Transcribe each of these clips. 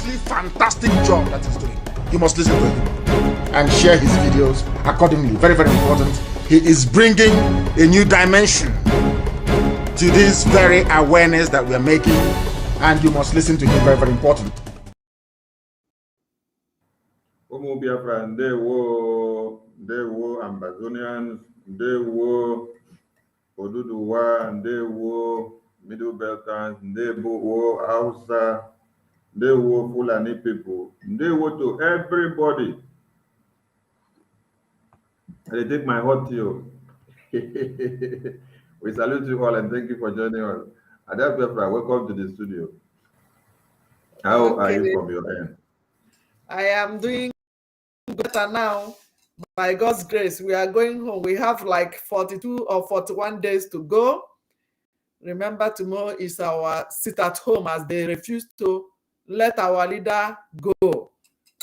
absolutely fantastic job that he's doing. You must listen to him and share his videos accordingly. Very, very important. He is bringing a new dimension to this very awareness that we are making, and you must listen to him. Very, very important. Omo Biafra, ndewo Ambazonians, ndewo Oduduwa, ndewo Middle Beltans, ndewo Hausa, ndewo Fulani people, ndewo to everybody. I take my hot tea. We salute you all and thank you for joining us. Adel Biafra, welcome to the studio. How are you from your end? I am doing better now. By God's grace, we are going home. We have like 42 or 41 days to go. Remember, tomorrow is our sit at home as they refuse to let our leader go.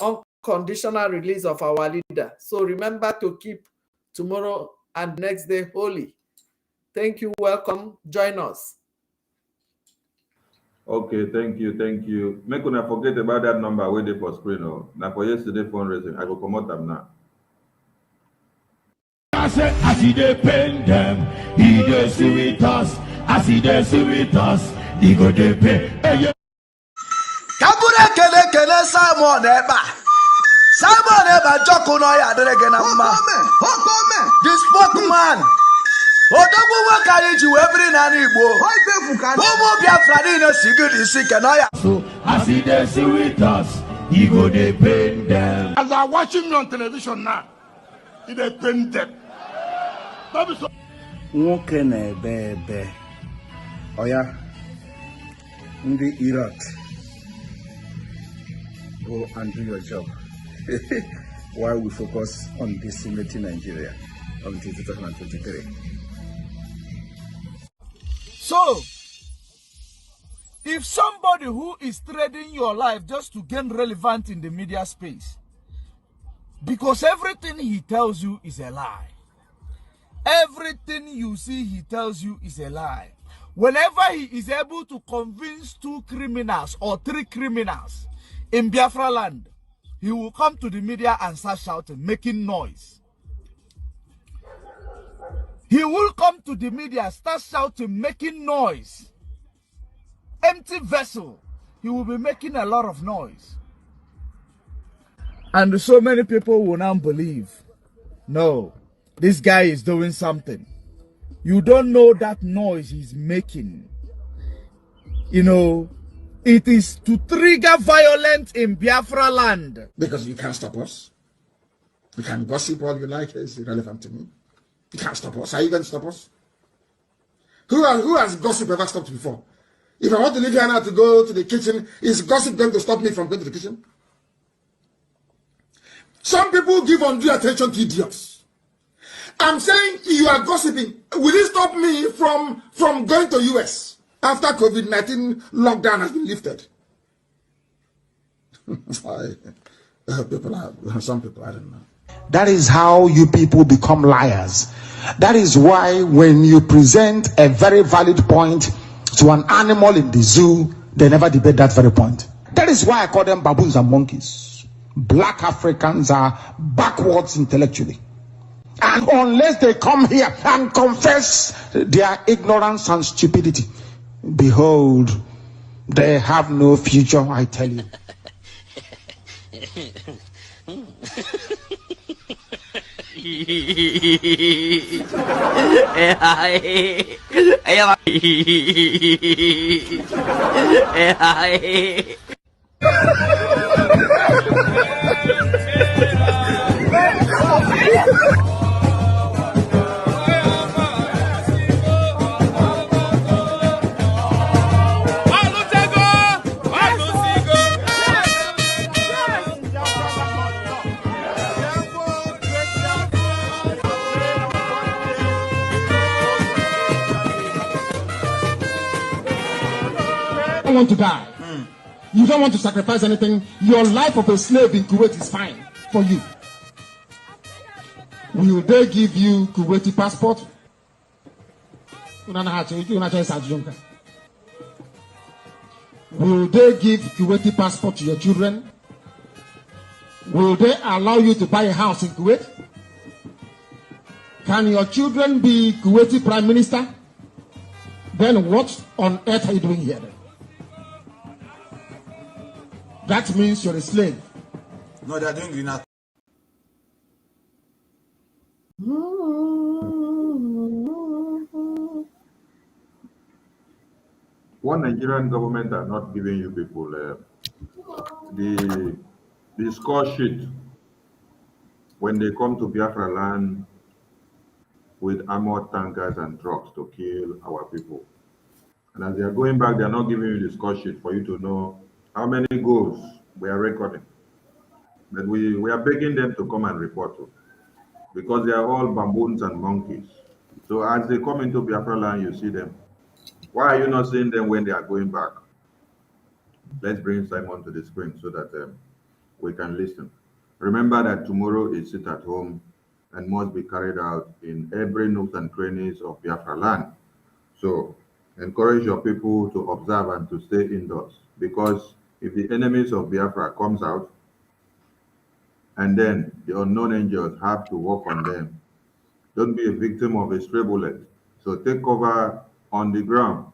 Unconditional release of our leader. So remember to keep tomorrow and next day holy. Thank you. Welcome. Join us. Okay, thank you. Make una forget about that number waiting for screen. Now for yesterday fundraising, I will promote them now. I said, as he dey pain them, he dey see with us. As he dey see with us, he go dey pay. Kabure kele Simon Ekpa. Simon Ekpa jokuno ya derege na mma. The spokesman. Odogwu wakari ji every nani Igbo. Omo Biafra ni sigidi sike no ya. So as he dey see with us, he go dey pain them. As I'm watching me on television now, he dey pain them. Nwoke na-ebe ebe oya ndị Iraq, go and do your job while we focus on decimating Nigeria until 2023. So, if somebody who is trading your life just to gain relevance in the media space, because everything he tells you is a lie. Everything you see he tells you is a lie. Whenever he is able to convince 2 criminals or 3 criminals in Biafra land, he will come to the media and start shouting, making noise. He will come to the media, start shouting, making noise. Empty vessel. He will be making a lot of noise. And so many people will now believe, no, this guy is doing something. You don't know that noise he's making. You know, it is to trigger violence in Biafra land. Because you can't stop us. You can gossip all you like, it's irrelevant to me. You can't stop us. Are you going to stop us? Who has gossip ever stopped before? If I want to leave here now to go to the kitchen, is gossip going to stop me from going to the kitchen? Some people give undue attention to idiots. I'm saying you are gossiping. Will it stop me from going to US after COVID-19 lockdown has been lifted? Some people, I don't know. That is how you people become liars. That is why when you present a very valid point to an animal in the zoo, they never debate that very point. That is why I call them baboons and monkeys. Black Africans are backwards intellectually. And unless they come here and confess their ignorance and stupidity, behold, they have no future, I tell you. Want to die. You don't want to sacrifice anything. Your life of a slave in Kuwait is fine for you. Will they give you Kuwaiti passport? Will they give Kuwaiti passport to your children? Will they allow you to buy a house in Kuwait? Can your children be Kuwaiti prime minister? Then what on earth are you doing here then? That means you're a slave. No, they're doing green art. One Nigerian government are not giving you people the score sheet when they come to Biafra land with armored tankers and trucks to kill our people. And as they are going back, they are not giving you the score sheet for you to know how many goals we are recording. But we are begging them to come and report to, because they are all baboons and monkeys. So as they come into Biafra land, you see them. Why are you not seeing them when they are going back? Let's bring Simon to the screen so that we can listen. Remember that tomorrow is sit at home and must be carried out in every nook and crannies of Biafra land. So encourage your people to observe and to stay indoors, because if the enemies of Biafra comes out and then the unknown angels have to work on them, don't be a victim of a stray bullet. So take cover on the ground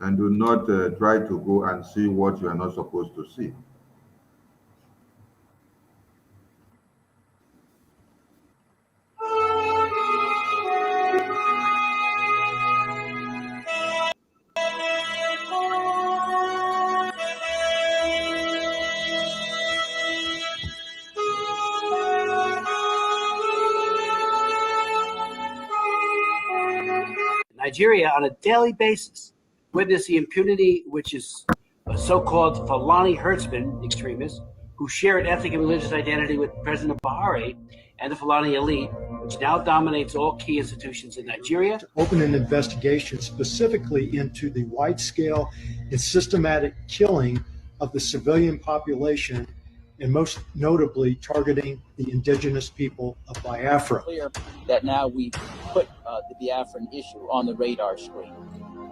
and do not try to go and see what you are not supposed to see. Nigeria, on a daily basis, witness the impunity which is so-called Fulani herdsmen extremists who share an ethnic and religious identity with President Buhari and the Fulani elite, which now dominates all key institutions in Nigeria. To open an investigation specifically into the wide-scale and systematic killing of the civilian population, and most notably targeting the indigenous people of Biafra. Clear that now we put the Biafran issue on the radar screen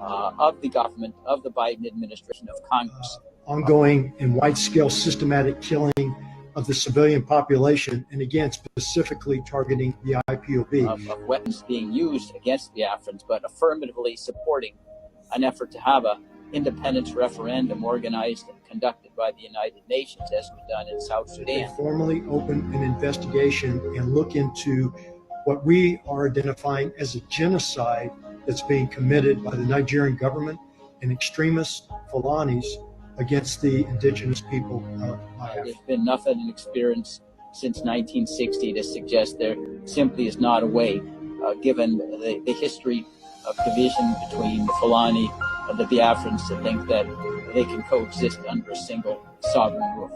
of the government, of the Biden administration, of Congress. Ongoing and wide-scale systematic killing of the civilian population, and again, specifically targeting the IPOB. Of weapons being used against Biafrans, but affirmatively supporting an effort to have a independence referendum organized and conducted by the United Nations, as we've done in South Sudan. They formally open an investigation and look into what we are identifying as a genocide that's being committed by the Nigerian government and extremist Fulanis against the indigenous people of Biafra. There's been nothing in experience since 1960 to suggest there simply is not a way, given the history of division between the Fulani and the Biafrans, to think that they can coexist under a single sovereign roof.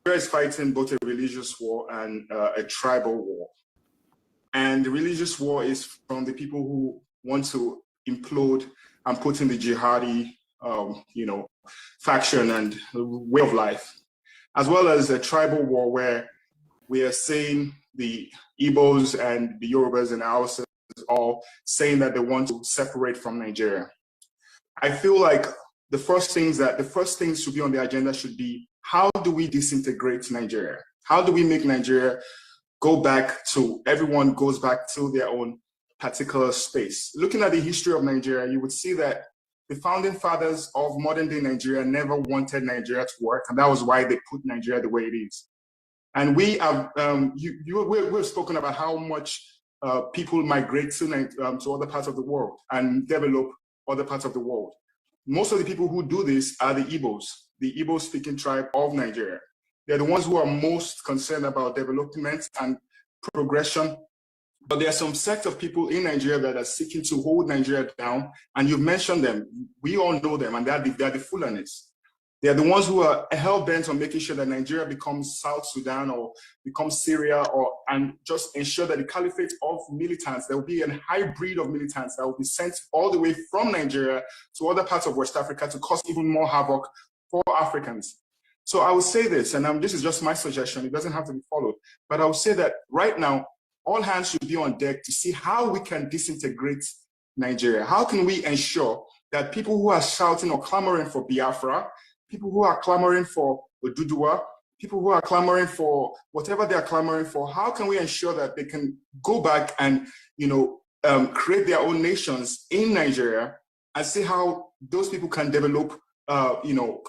Nigeria is fighting both a religious war and a tribal war. And the religious war is from the people who want to implode and put in the jihadi, faction and way of life, as well as a tribal war where we are seeing the Igbos and the Yorubas and Hausas all saying that they want to separate from Nigeria. I feel like the first things to be on the agenda should be, how do we disintegrate Nigeria? How do we make Nigeria go back to, everyone goes back to their own particular space? Looking at the history of Nigeria, you would see that the founding fathers of modern day Nigeria never wanted Nigeria to work, and that was why they put Nigeria the way it is. And we have, we've spoken about how much people migrate to other parts of the world and develop other parts of the world. Most of the people who do this are the Igbo-speaking tribe of Nigeria. They're the ones who are most concerned about development and progression. But there are some sect of people in Nigeria that are seeking to hold Nigeria down, and you've mentioned them. We all know them, and they're the Fulanis. They're the ones who are hell-bent on making sure that Nigeria becomes South Sudan or becomes Syria, and just ensure that the caliphate of militants, there will be a hybrid of militants that will be sent all the way from Nigeria to other parts of West Africa to cause even more havoc for Africans. So I would say this, and this is just my suggestion, it doesn't have to be followed, but I would say that right now, all hands should be on deck to see how we can disintegrate Nigeria. How can we ensure that people who are shouting or clamoring for Biafra, people who are clamoring for Oduduwa, people who are clamoring for whatever they are clamoring for, how can we ensure that they can go back and, create their own nations in Nigeria and see how those people can develop,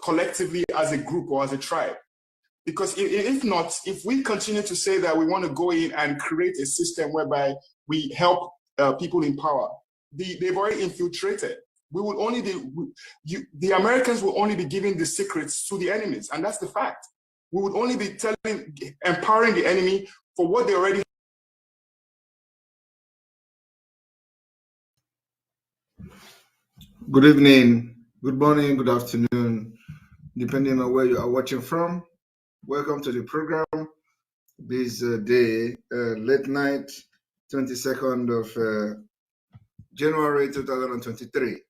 collectively as a group or as a tribe? Because if not, if we continue to say that we want to go in and create a system whereby we help people in power, they've already infiltrated. We will only the Americans will only be giving the secrets to the enemies, and that's the fact. We would only be empowering the enemy for what they already. Good evening, good morning, good afternoon, depending on where you are watching from. Welcome to the program. This day, late night, 22nd of January 2023.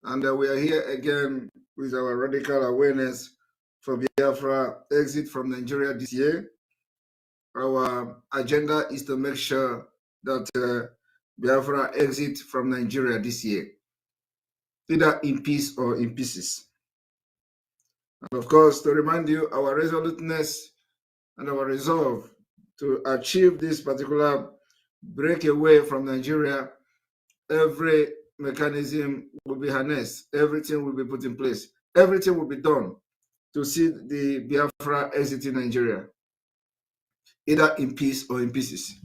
And we are here again with our radical awareness for Biafra exit from Nigeria this year. Our agenda is to make sure that Biafra exit from Nigeria this year, either in peace or in pieces. And of course, to remind you, our resoluteness and our resolve to achieve this particular breakaway from Nigeria, every mechanism will be harnessed, everything will be put in place, everything will be done to see the Biafra exit in Nigeria, either in peace or in pieces.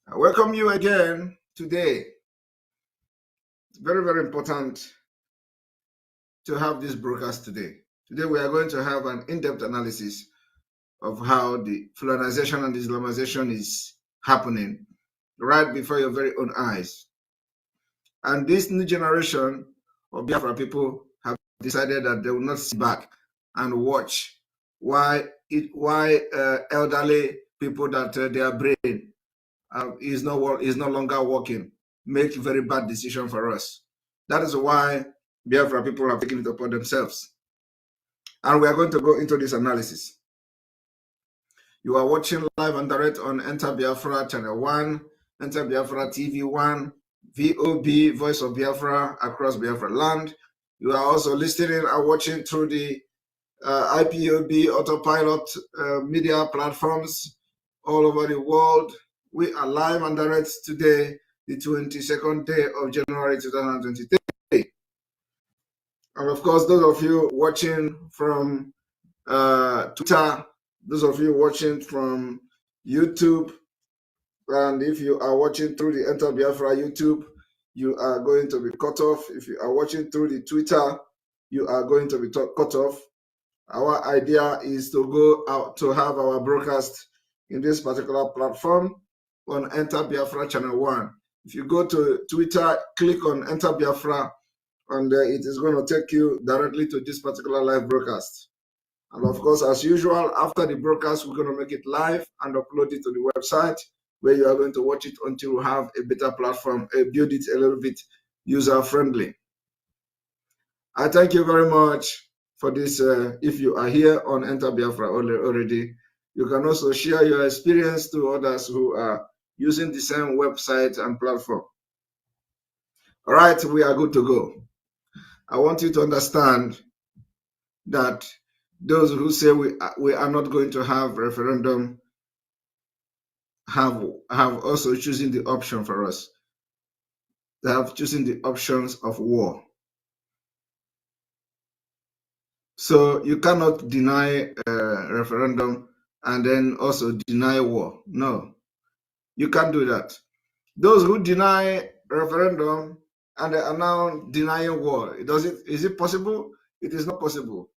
I welcome you again today. It's very, very important to have this broadcast today. Today we are going to have an in-depth analysis of how the Foolanisation and Islamization is happening right before your very own eyes. And this new generation of Biafra people have decided that they will not sit back and watch why elderly people that their brain is no longer working make very bad decision for us. That is why Biafra people have taken it upon themselves. And we are going to go into this analysis. You are watching live and direct on Enter Biafra Channel 1, Enter Biafra TV 1, VOB, Voice of Biafra across Biafra land. You are also listening and watching through the IPOB autopilot media platforms all over the world. We are live and direct today, the 22nd day of January 2023. And of course, those of you watching from Twitter, those of you watching from YouTube, and if you are watching through the Enter Biafra YouTube, you are going to be cut off. If you are watching through the Twitter, you are going to be cut off. Our idea is to go out to have our broadcast in this particular platform on Enter Biafra Channel 1. If you go to Twitter, click on Enter Biafra, and it is going to take you directly to this particular live broadcast. And of course, as usual, after the broadcast, we're going to make it live and upload it to the website where you are going to watch it until we have a better platform, build it a little bit user-friendly. I thank you very much for this. If you are here on Enter Biafra already, you can also share your experience to others who are using the same website and platform. All right, we are good to go. I want you to understand that those who say we are not going to have referendum have also chosen the option for us. They have chosen the options of war. So you cannot deny referendum and then also deny war. No, you can't do that. Those who deny referendum and they are now denying war, is it possible? It is not possible.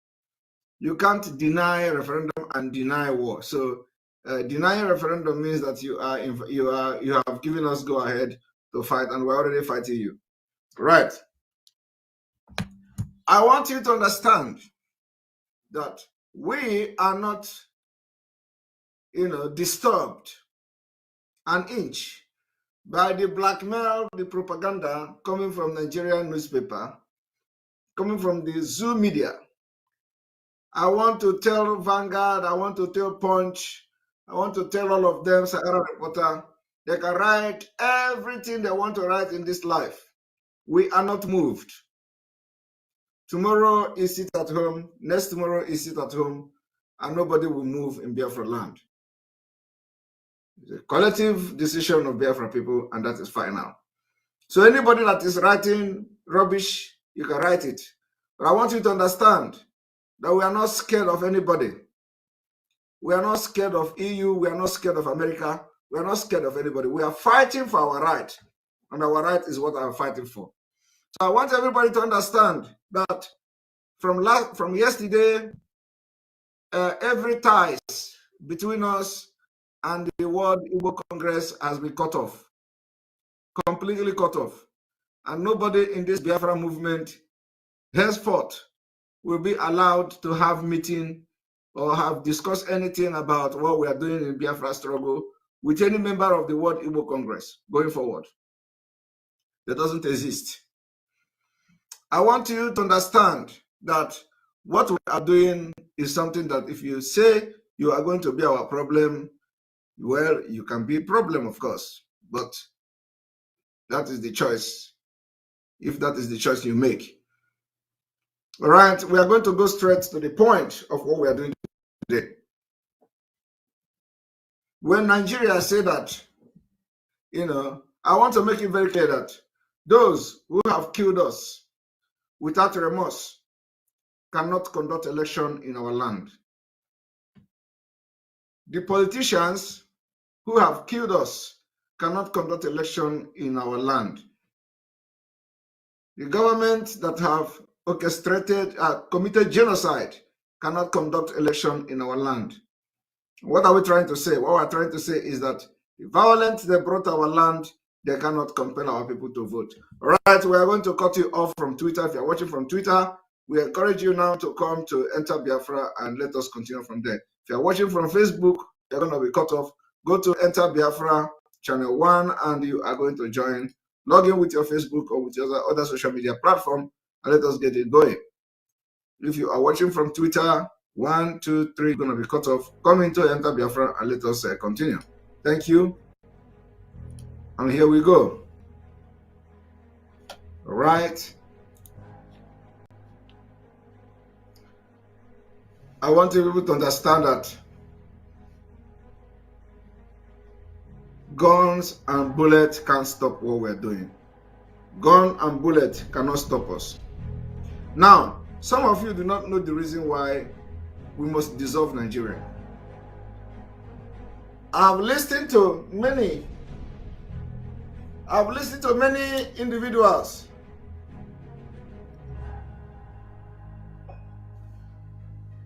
You can't deny referendum and deny war. So denying referendum means that you have given us go ahead to fight, and we're already fighting you. Right. I want you to understand that we are not, disturbed an inch by the blackmail, the propaganda coming from Nigerian newspaper, coming from the Zoo media. I want to tell Vanguard, I want to tell Punch, I want to tell all of them, Sahara Reporter, they can write everything they want to write in this life. We are not moved. Tomorrow is sit at home, next tomorrow is sit at home, and nobody will move in Biafra land. It's a collective decision of Biafra people, and that is final. So anybody that is writing rubbish, you can write it. But I want you to understand that we are not scared of anybody. We are not scared of EU. We are not scared of America. We are not scared of anybody. We are fighting for our right. And our right is what I'm fighting for. So I want everybody to understand that from yesterday, every ties between us and the World Igbo Congress has been cut off. Completely cut off. And nobody in this Biafra movement henceforth will be allowed to have meeting or have discussed anything about what we are doing in Biafra struggle with any member of the World Igbo Congress going forward. That doesn't exist. I want you to understand that what we are doing is something that if you say you are going to be our problem, well, you can be a problem, of course, but that is the choice. If that is the choice you make. All right, we are going to go straight to the point of what we are doing today. When Nigeria say that, I want to make it very clear that those who have killed us without remorse cannot conduct election in our land. The politicians who have killed us cannot conduct election in our land. The government that have orchestrated, committed genocide cannot conduct election in our land. What are we trying to say? What we're trying to say is that the violence they brought to our land, they cannot compel our people to vote. All right, we are going to cut you off from Twitter. If you're watching from Twitter, we encourage you now to come to Enter Biafra and let us continue from there. If you're watching from Facebook, you're going to be cut off. Go to Enter Biafra channel 1 and you are going to join. Log in with your Facebook or with your other social media platform and let us get it going. If you are watching from Twitter, 1, 2, 3, going to be cut off. Come into Enter Biafra and let us continue. Thank you. And here we go. All right. I want people to understand that guns and bullets can't stop what we're doing. Gun and bullet cannot stop us. Now, some of you do not know the reason why we must dissolve Nigeria. I've listened to many individuals.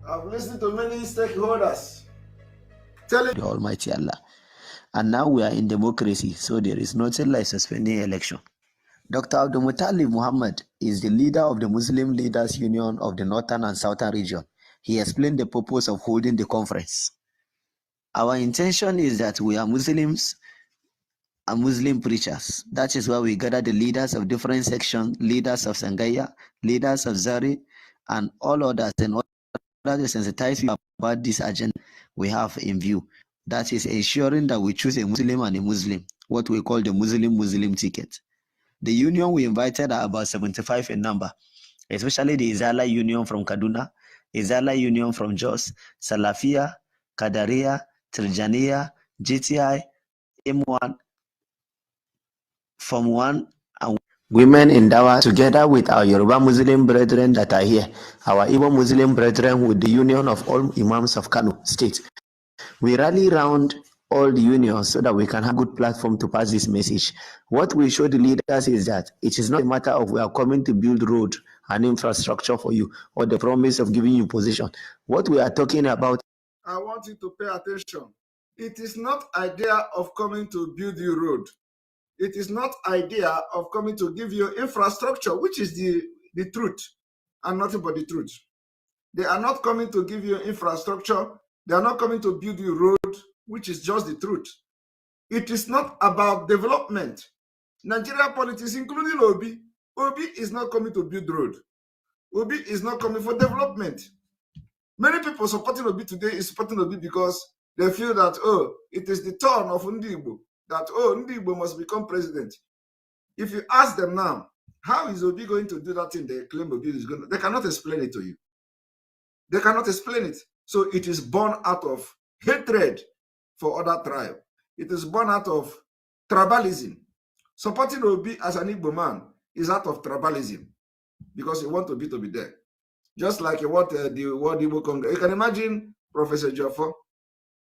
I've listened to many stakeholders telling the Almighty Allah. And now we are in democracy, so there is nothing like suspending election. Dr. Abdul Muttalib Muhammad is the leader of the Muslim Leaders Union of the Northern and Southern region. He explained the purpose of holding the conference. Our intention is that we are Muslims and Muslim preachers. That is why we gather the leaders of different sections, leaders of Sangaya, leaders of Zari, and all others, in order to sensitize you about this agenda we have in view. That is ensuring that we choose a Muslim and a Muslim, what we call the Muslim ticket. The union we invited are about 75 in number, especially the Izala Union from Kaduna, Izala Union from Jos, Salafia, Kadaria, Tirjaniya, GTI, M1, Form 1, and women in Dawa, together with our Yoruba Muslim brethren that are here, our Igbo Muslim brethren with the Union of all Imams of Kano State. We rally round all the unions so that we can have a good platform to pass this message. What we show the leaders is that it is not a matter of we are coming to build road and infrastructure for you or the promise of giving you position. What we are talking about, I want you to pay attention. It is not idea of coming to build you road. It is not idea of coming to give you infrastructure, which is the truth and nothing but the truth. They are not coming to give you infrastructure. They are not coming to build you road, which is just the truth. It is not about development. Nigeria politics, including Obi. Obi is not coming to build road. Obi is not coming for development. Many people supporting Obi today is supporting Obi because They feel that, oh, it is the turn of Ndigbo, that, oh, Ndigbo must become president. If you ask them now, how is Obi going to do that thing they claim Obi is going to, they cannot explain it to you. They cannot explain it. So it is born out of hatred for other tribe. It is born out of tribalism. Supporting Obi as an Igbo man is out of tribalism because you want Obi to be there. Just like you want the World Igbo Congress. You can imagine Professor Jofo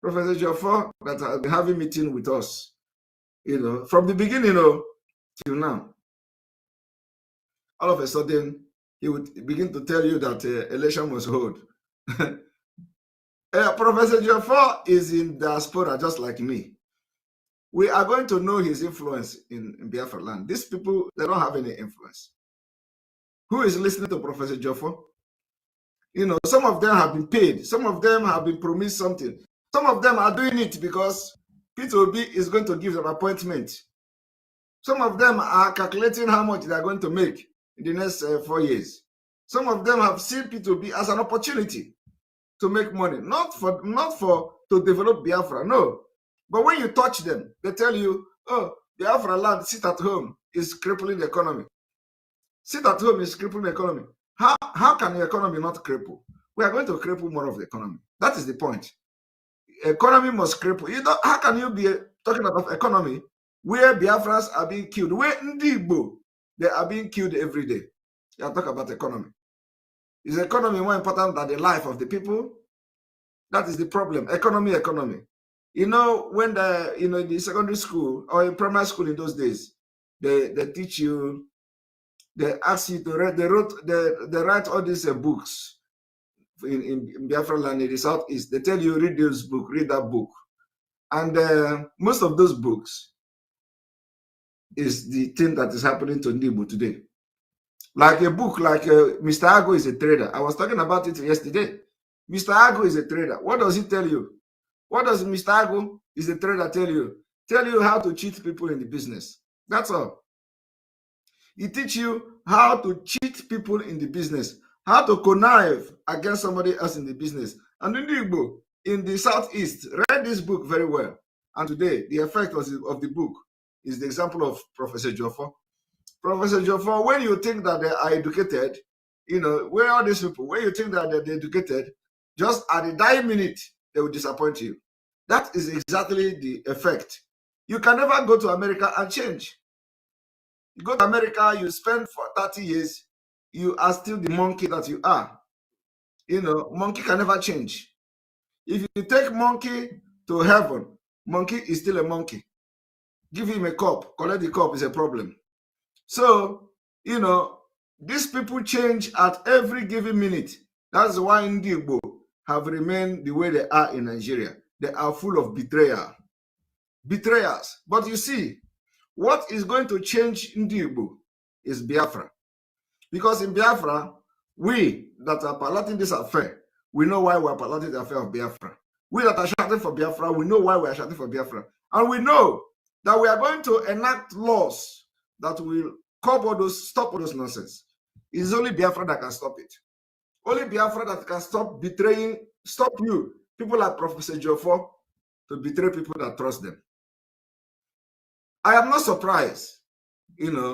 that has been having meeting with us, from the beginning, till now. All of a sudden, he would begin to tell you that election was hold. Professor Jofo is in diaspora just like me. We are going to know his influence in Biafra land. These people, they don't have any influence. Who is listening to Professor Jofo? Some of them have been paid. Some of them have been promised something. Some of them are doing it because Peter Obi is going to give them appointment. Some of them are calculating how much they are going to make in the next 4 years. Some of them have seen Peter Obi as an opportunity to make money, not for to develop Biafra, no. But when you touch them, they tell you, oh, Biafra land, sit at home is crippling the economy. Sit at home is crippling the economy. How can the economy not cripple? We are going to cripple more of the economy. That is the point. Economy must cripple. How can you be talking about economy where Biafrans are being killed, where Ndigbo, they are being killed every day? You are talking about economy. Is economy more important than the life of the people? That is the problem. Economy. When in the secondary school or in primary school in those days, they teach you, they ask you to read, they write all these books in Biafra land in the Southeast. They tell you, read this book, read that book. And most of those books is the thing that is happening to Ndigbo today. Like a book, like Mr. Ago is a trader. I was talking about it yesterday. Mr. Ago is a trader. What does he tell you? What does Mr. Ago is a trader tell you? Tell you how to cheat people in the business. That's all. He teach you how to cheat people in the business, how to connive against somebody else in the business. And Ndigbo in the Southeast read this book very well. And today, the effect of the book is the example of Professor Jofo. Professor Jofo, when you think that they are educated, where are these people? When you think that they're educated, just at the dying minute, they will disappoint you. That is exactly the effect. You can never go to America and change. You go to America, you spend for 30 years, you are still the monkey that you are. Monkey can never change. If you take monkey to heaven, monkey is still a monkey. Give him a cup, collect the cup is a problem. So, these people change at every given minute. That's why Ndigbo have remained the way they are in Nigeria. They are full of betrayal. Betrayers. But you see, what is going to change Ndigbo is Biafra. Because in Biafra, we that are piloting this affair, we know why we are piloting the affair of Biafra. We that are shouting for Biafra, we know why we are shouting for Biafra. And we know that we are going to enact laws that will stop all those nonsense. It's only Biafra that can stop it. Only Biafra that can stop you, people like Professor Jofo, to betray people that trust them. I am not surprised, hearing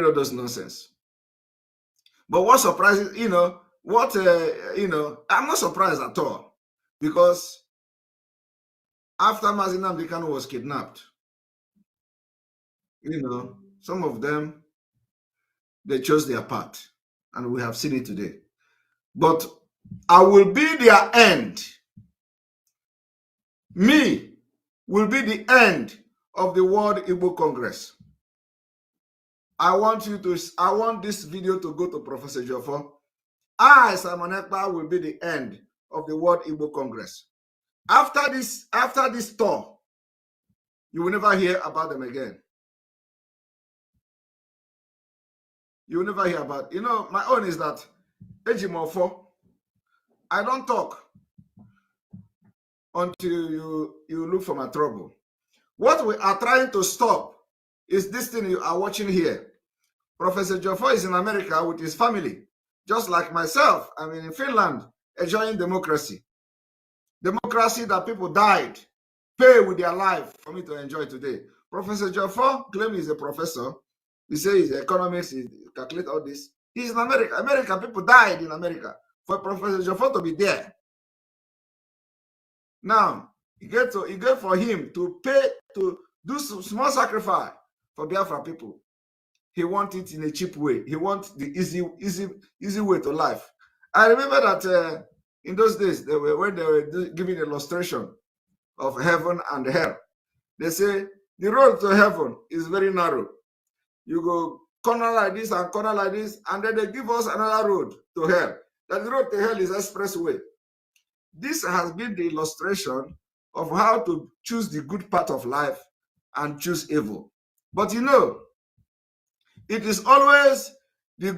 all those nonsense. But what surprises, I'm not surprised at all, because after Mazi Nnamdi Kanu was kidnapped, some of them, they chose their path, and we have seen it today. But I will be their end. Me will be the end of the World Igbo Congress. I want this video to go to Professor Jofo. I, Simon Ekpa, will be the end of the World Igbo Congress. After this tour, you will never hear about them again. You will never hear about. My own is that Ejimofo, I don't talk until you look for my trouble. What we are trying to stop is this thing you are watching here. Professor Jofo is in America with his family, just like myself. I'm in Finland, enjoying democracy. Democracy that people died, pay with their life for me to enjoy today. Professor Jaffa claims he's a professor. He says he's economics, he calculate all this. He's in America. America, people died in America for Professor Jaffa to be there. Now, you get for him to pay, to do some small sacrifice for Biafra people. He wants it in a cheap way. He wants the easy way to life. I remember that in those days, when they were giving illustration of heaven and hell, they say the road to heaven is very narrow. You go corner like this and corner like this, and then they give us another road to hell. That the road to hell is expressway. This has been the illustration of how to choose the good part of life and choose evil. But you know, it is always the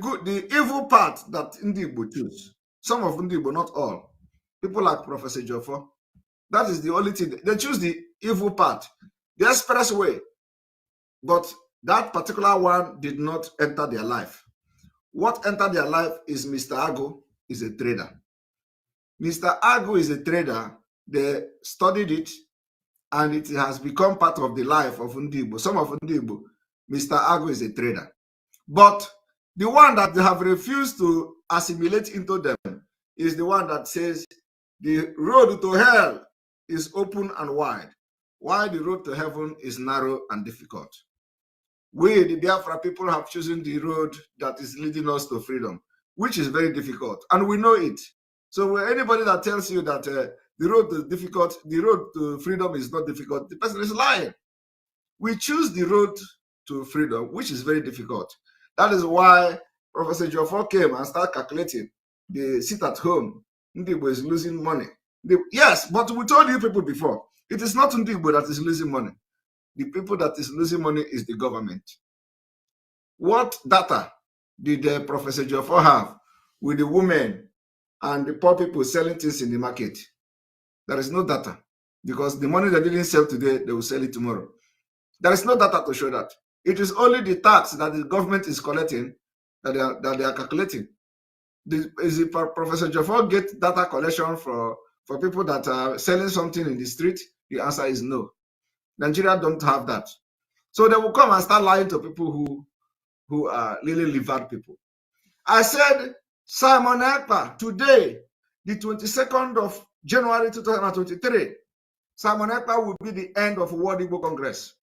evil part that Ndibo choose. Some of Ndibo, not all. People like Professor Jofo, that is the only thing. They choose the evil part, the expressway. But that particular one did not enter their life. What entered their life is Mr. Ago is a trader. Mr. Ago is a trader. They studied it, and it has become part of the life of Ndibo. Some of Ndibo, Mr. Ago is a trader. But the one that they have refused to assimilate into them is the one that says the road to hell is open and wide, while the road to heaven is narrow and difficult. We, the Biafra people, have chosen the road that is leading us to freedom, which is very difficult, and we know it. So anybody that tells you that the road to difficult, the road to freedom is not difficult, the person is lying. We choose the road to freedom, which is very difficult. That is why Professor Jofo came and started calculating the sit at home. Ndibo is losing money. Yes, but we told you people before, it is not Ndibo that is losing money. The people that is losing money is the government. What data did Professor Jofo have with the women and the poor people selling things in the market? There is no data, because the money they didn't sell today, they will sell it tomorrow. There is no data to show that. It is only the tax that the government is collecting that they are calculating. Is Professor Jofo get data collection for people that are selling something in the street? The answer is no. Nigeria don't have that. So they will come and start lying to people who are really livered people. I said, Simon Ekpa, today, the 22nd of January 2023, Simon Ekpa will be the end of World Igbo Congress.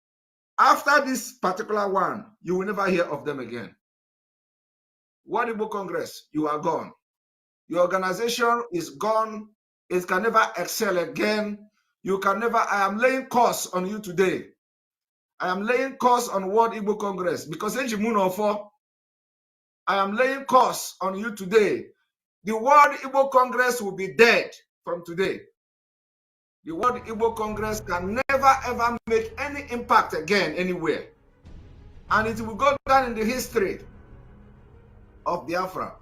After this particular one, you will never hear of them again. World Igbo Congress, you are gone. Your organization is gone. It can never excel again. You can never. I am laying curse on you today. I am laying curse on World Igbo Congress because I am laying curse on you today. The World Igbo Congress will be dead from today. The World Igbo Congress can never ever make any impact again anywhere. And it will go down in the history of Biafra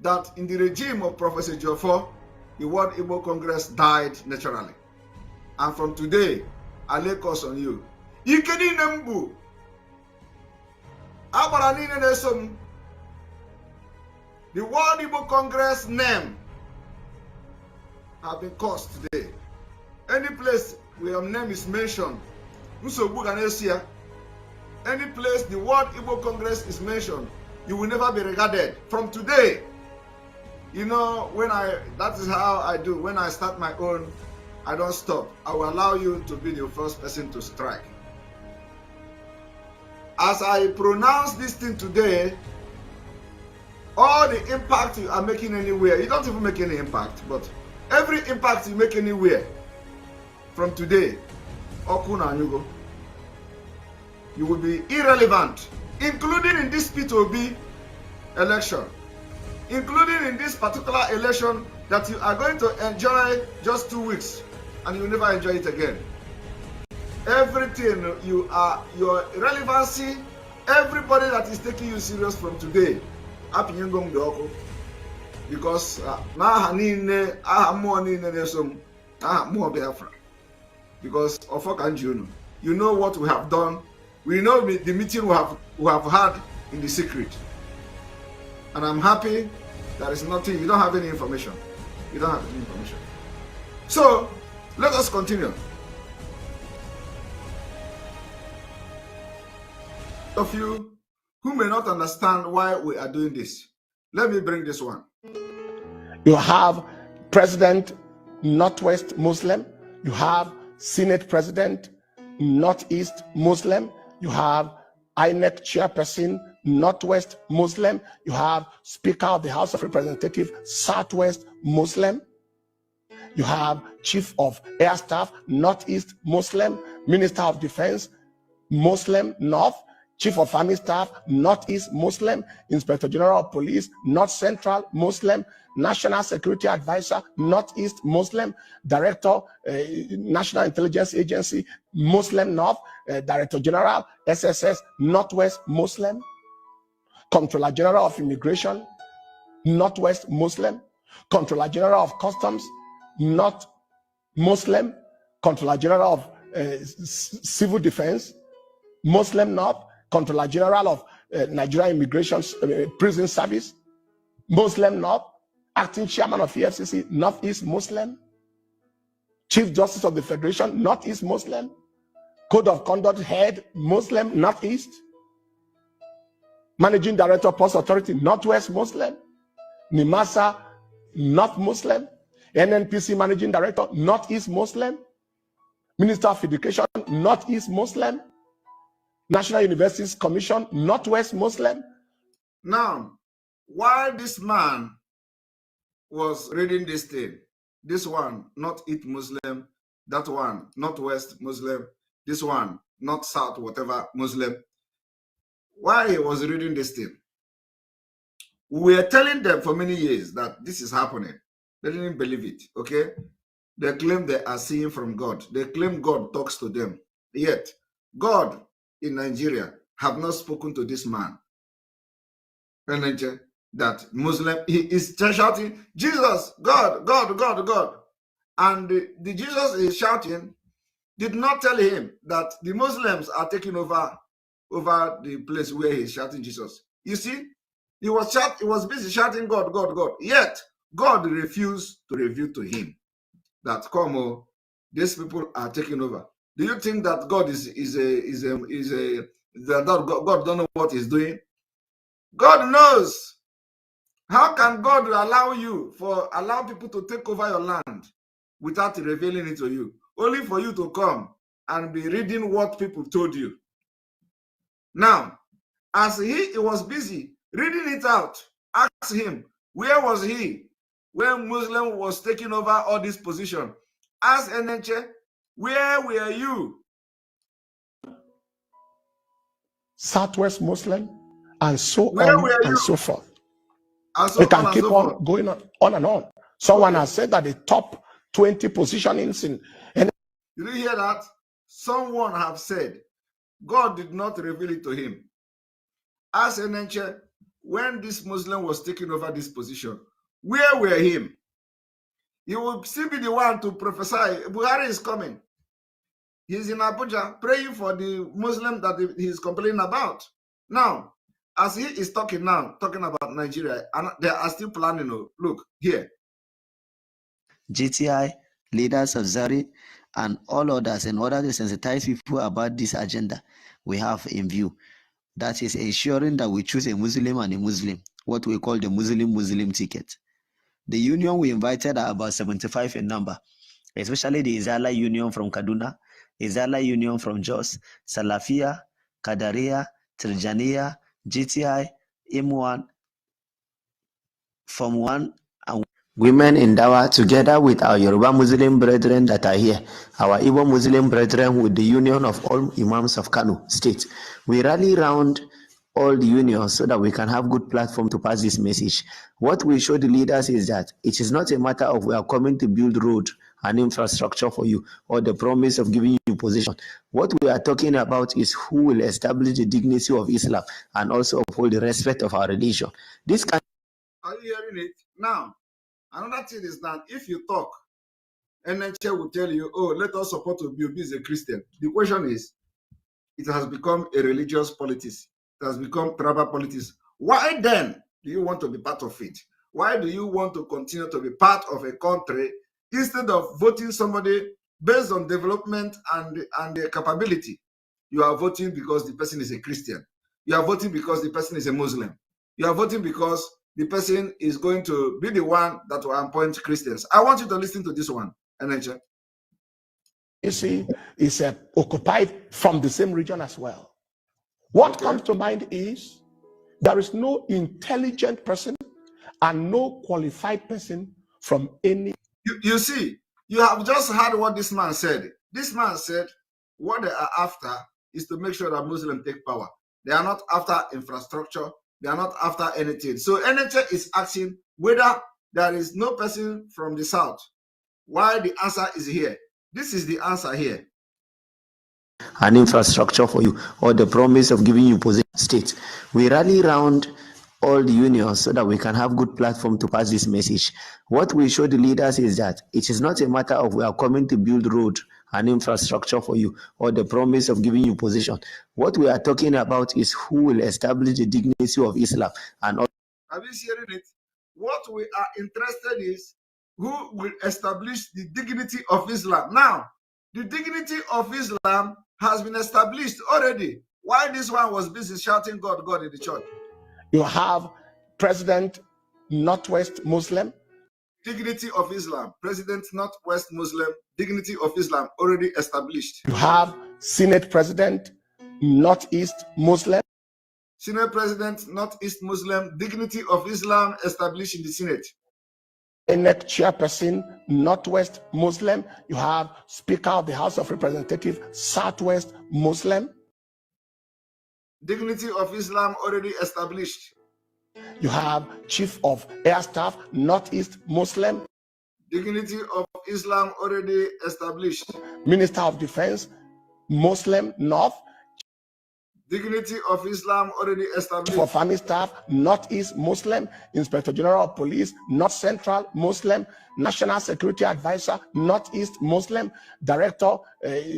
that in the regime of Professor Jofo, the World Igbo Congress died naturally. And from today, I lay curse on you. Ikedi Nembu. Abaranine Nesom. The World Igbo Congress name have been cursed today. Any place where your name is mentioned, any place the World Igbo Congress is mentioned, you will never be regarded. From today, you know, that is how I do. When I start my own, I don't stop. I will allow you to be the first person to strike. As I pronounce this thing today, all the impact you are making anywhere, you don't even make any impact, but every impact you make anywhere, from today, you will be irrelevant, including in this P2B election, including in this particular election that you are going to enjoy just 2 weeks and you will never enjoy it again. Everything your relevancy, everybody that is taking you serious from today, because because of you know what we have done. We know the meeting we have had in the secret, and I'm happy there is nothing. You don't have any information. You don't have any information. So let us continue. Of you who may not understand why we are doing this, let me bring this one. You have President Northwest Muslim. You have Senate President Northeast Muslim. You have INEC Chairperson Northwest Muslim. You have Speaker of the House of Representatives Southwest Muslim. You have Chief of Air Staff Northeast Muslim. Minister of Defense Muslim North. Chief of Army Staff Northeast Muslim. Inspector General of Police North Central Muslim. National Security Advisor Northeast Muslim. Director National Intelligence Agency Muslim North. Director General SSS Northwest Muslim. Comptroller General of Immigration Northwest Muslim. Comptroller General of Customs North Muslim. Comptroller General of Civil Defense Muslim North. Comptroller General of Nigeria Immigration Prison Service Muslim North. Acting Chairman of EFCC Northeast Muslim. Chief Justice of the Federation Northeast Muslim. Code of Conduct Head Muslim Northeast. Managing Director Post Authority Northwest Muslim. NIMASA North Muslim. NNPC Managing Director Northeast Muslim. Minister of Education Northeast Muslim. National Universities Commission Northwest Muslim. Now, while this man was reading this thing, this one not eat Muslim, that one Northwest Muslim, this one North South whatever Muslim, while he was reading this thing, we were telling them for many years that this is happening. They didn't believe it. Okay, they claim they are seeing from God. They claim God talks to them, yet God in Nigeria have not spoken to this man. That Muslim, he is shouting, Jesus, God, God, God, God. And the Jesus is shouting did not tell him that the Muslims are taking over the place where he's shouting Jesus. You see, he was busy shouting God, God, God. Yet God refused to reveal to him that, come on, these people are taking over. Do you think that God God don't know what he's doing? God knows. How can God allow people to take over your land without revealing it to you? Only for you to come and be reading what people told you. Now, as he was busy reading it out, ask him, where was he when Muslim was taking over all this position? Ask Enenche, where were you? Southwest Muslim, and so on and so forth. We can keep on going on and on. Someone has said that the top 20 positionings in. Did you hear that? Someone have said God did not reveal it to him. Ask Enenche, when this Muslim was taking over this position, where were him? He will still be the one to prophesy. Buhari is coming. He's in Abuja praying for the Muslim that he's complaining about. Now, as he is talking about Nigeria, and they are still planning. Look here. GTI, leaders of Zari, and all others in order to sensitize people about this agenda we have in view. That is ensuring that we choose a Muslim and a Muslim, what we call the Muslim ticket. The union we invited are about 75 in number, especially the Izala Union from Kaduna, Izala Union from Jos, Salafia, Kadaria, Tirjaniya, GTI, M1, Form 1, and women in Dawa, together with our Yoruba Muslim brethren that are here, our Igbo Muslim brethren with the union of all Imams of Kano State. We rally round all the unions so that we can have good platform to pass this message. What we show the leaders is that it is not a matter of we are coming to build road and infrastructure for you or the promise of giving you position. What we are talking about is who will establish the dignity of Islam and also uphold the respect of our religion. This can. Are you hearing it? Now, another thing is that if you talk, NHA will tell you, oh, let us support Obi as a Christian. The question is, it has become a religious politics. It has become tribal politics. Why then do you want to be part of it? Why do you want to continue to be part of a country Instead of voting somebody based on development and their capability, you are voting because the person is a Christian. You are voting because the person is a Muslim. You are voting because the person is going to be the one that will appoint Christians. I want you to listen to this one, NHA. You see, is occupied from the same region as well. What comes to mind is there is no intelligent person and no qualified person from any. You see, you have just heard what this man said. This man said what they are after is to make sure that Muslims take power. They are not after infrastructure. They are not after anything. So NHA is asking whether there is no person from the south. Why the answer is here. This is the answer here. An infrastructure for you, or the promise of giving you position states. We rally around all the unions so that we can have good platform to pass this message. What we show the leaders is that it is not a matter of we are coming to build road and infrastructure for you, or the promise of giving you position. What we are talking about is who will establish the dignity of Islam and all. Have you hearing it? What we are interested is who will establish the dignity of Islam. Now, the dignity of Islam has been established already. Why this one was busy shouting God, God in the church? You have President Northwest Muslim. Dignity of Islam. President Northwest Muslim. Dignity of Islam already established. You have Senate President Northeast Muslim. Senate President Northeast Muslim. Dignity of Islam established in the Senate. Next chairperson, Northwest Muslim. You have Speaker of the House of Representatives, Southwest Muslim. Dignity of Islam already established. You have Chief of Air Staff, Northeast Muslim. Dignity of Islam already established. Minister of Defense, Muslim North. Dignity of Islam already established. For Farming Staff, Northeast Muslim. Inspector General of Police, North Central Muslim. National Security Advisor, Northeast Muslim. Director,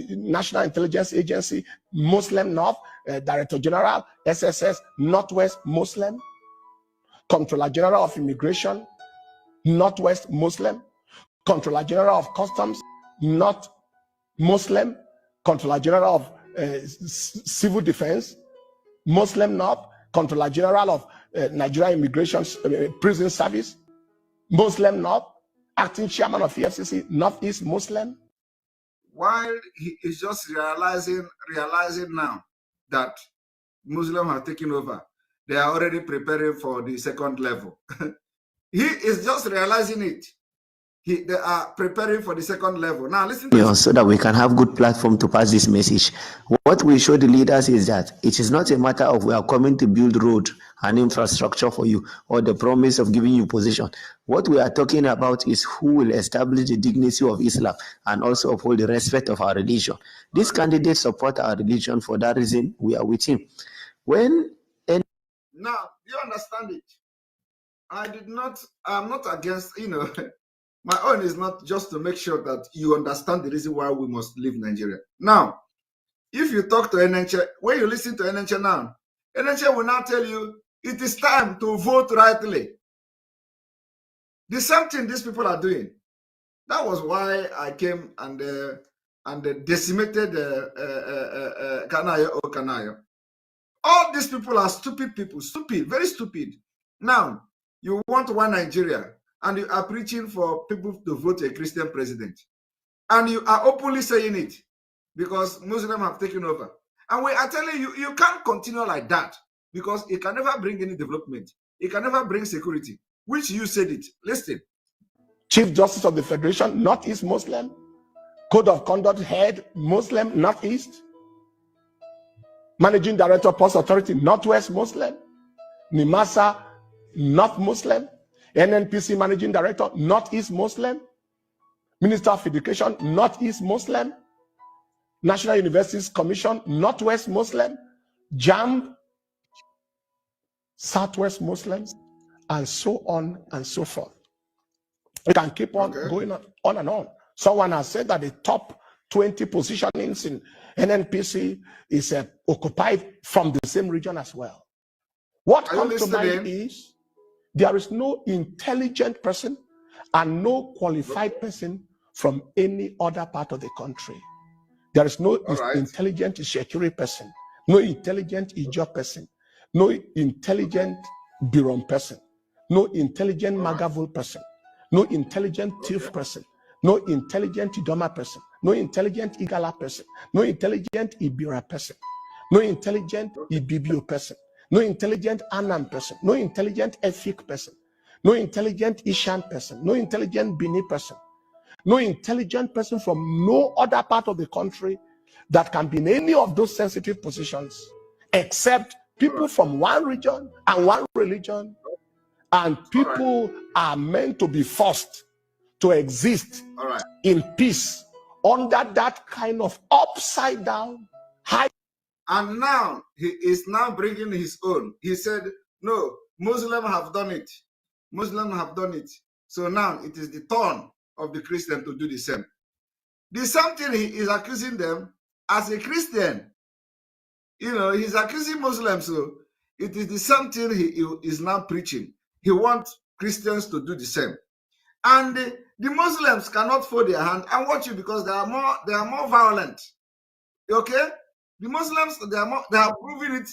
National Intelligence Agency, Muslim North. Director General, SSS, Northwest Muslim. Comptroller General of Immigration, Northwest Muslim. Comptroller General of Customs, North Muslim. Comptroller General of Civil Defense, Muslim North. Comptroller General of Nigeria Immigration Prison Service, Muslim North. Acting Chairman of EFCC, Northeast Muslim. While he is just realizing now that Muslims have taken over, they are already preparing for the second level. He is just realizing it. They are preparing for the second level. Now listen to this. So that we can have good platform to pass this message. What we show the leaders is that it is not a matter of we are coming to build road and infrastructure for you, or the promise of giving you position. What we are talking about is who will establish the dignity of Islam and also uphold the respect of our religion. These candidates support our religion. For that reason, we are with him. Now, do you understand it? I'm not against, my own is not just to make sure that you understand the reason why we must leave Nigeria. Now, if you talk to NHA, when you listen to NHA now, NHA will now tell you it is time to vote rightly. The same thing these people are doing. That was why I came and decimated Kanayo. All these people are stupid people, very stupid. Now, you want one Nigeria, and you are preaching for people to vote a Christian president. And you are openly saying it because Muslims have taken over. And we are telling you, you can't continue like that because it can never bring any development. It can never bring security, which you said it. Listen. Chief Justice of the Federation, Northeast Muslim. Code of Conduct Head, Muslim, Northeast. Managing Director, Post Authority, Northwest Muslim. NIMASA, North Muslim. NNPC Managing Director, Northeast Muslim. Minister of Education, Northeast Muslim. National Universities Commission, Northwest Muslim. JAMB, Southwest Muslims, and so on and so forth. We can keep on going on and on. Someone has said that the top 20 positionings in NNPC is occupied from the same region as well. What comes to mind is there is no intelligent person and no qualified person from any other part of the country. There is no intelligent Shekiri person, no intelligent Ijo person, no intelligent Biron person, no intelligent Magavul person, no intelligent Tif person, no intelligent Idoma person, no intelligent Igala person, no intelligent Ibira person, no intelligent Ibibio person, no intelligent Anam person, no intelligent Efik person, no intelligent Ishan person, no intelligent Bini person, no intelligent person from no other part of the country that can be in any of those sensitive positions, except people from one region and one religion. And people are meant to be forced to exist in peace under that kind of upside down high. And now he is now bringing his own. He said, no, Muslims have done it. Muslims have done it. So now it is the turn of the Christian to do the same. The same thing he is accusing them as a Christian. You know, he's accusing Muslims. So it is the same thing he is now preaching. He wants Christians to do the same. And the Muslims cannot fold their hand and watch you because they are more violent. Okay? The Muslims, they have proven it,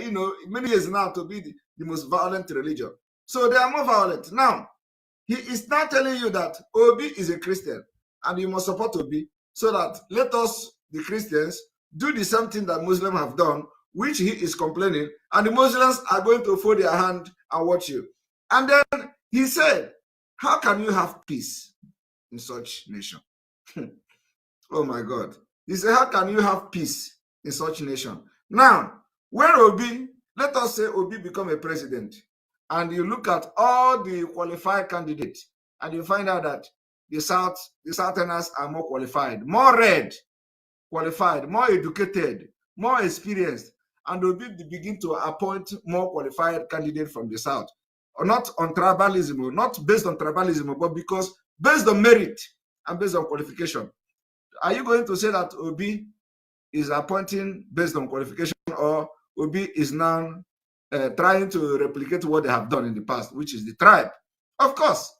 you know, many years now to be the most violent religion. So they are more violent. Now, he is now telling you that Obi is a Christian and you must support Obi, so that let us, the Christians, do the same thing that Muslims have done, which he is complaining, and the Muslims are going to fold their hand and watch you. And then he said, how can you have peace in such nation? Oh my God. He said, how can you have peace in such nation? Now, when Obi, let us say Obi become a president, and you look at all the qualified candidates, and you find out that the Southerners are more qualified, more read, qualified, more educated, more experienced, and Obi begin to appoint more qualified candidates from the South. Or not on tribalism, not based on tribalism, but because based on merit and based on qualification. Are you going to say that Obi is appointing based on qualification, or Obi is now trying to replicate what they have done in the past, which is the tribe? Of course.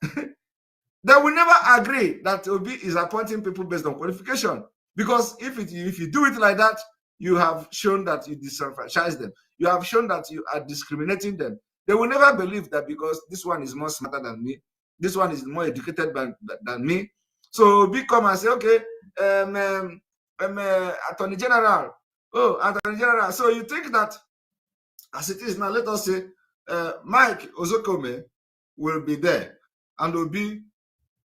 They will never agree that Obi is appointing people based on qualification, because if you do it like that, you have shown that you disenfranchise them. You have shown that you are discriminating them. They will never believe that because this one is more smarter than me, this one is more educated than me. So Obi come and say, okay, Attorney General. Oh, Attorney General. So you think that as it is now, let us say Mike Ozokome will be there, and Obi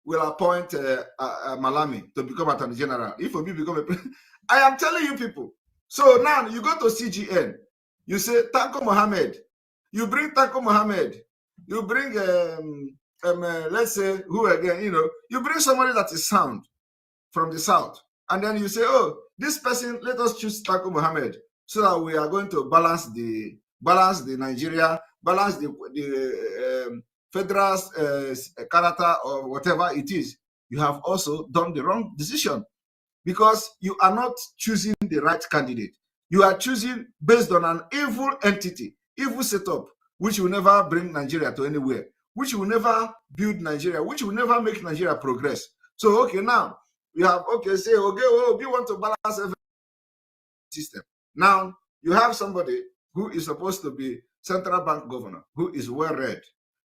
will appoint Malami to become Attorney General. If Obi become a I am telling you people. So now you go to CGN, you say Tanko Mohammed, you bring Tanko Mohammed, you bring let's say who again, you know, you bring somebody that is sound from the South, and then you say, oh, this person, let us choose Tanko Mohammed, so that we are going to balance the Nigeria, balance the federal character or whatever it is. You have also done the wrong decision, because you are not choosing the right candidate. You are choosing based on an evil entity, evil setup, which will never bring Nigeria to anywhere, which will never build Nigeria, which will never make Nigeria progress. So, okay, now you have, okay, say, okay, oh, you want to balance every system. Now, you have somebody who is supposed to be central bank governor, who is well-read,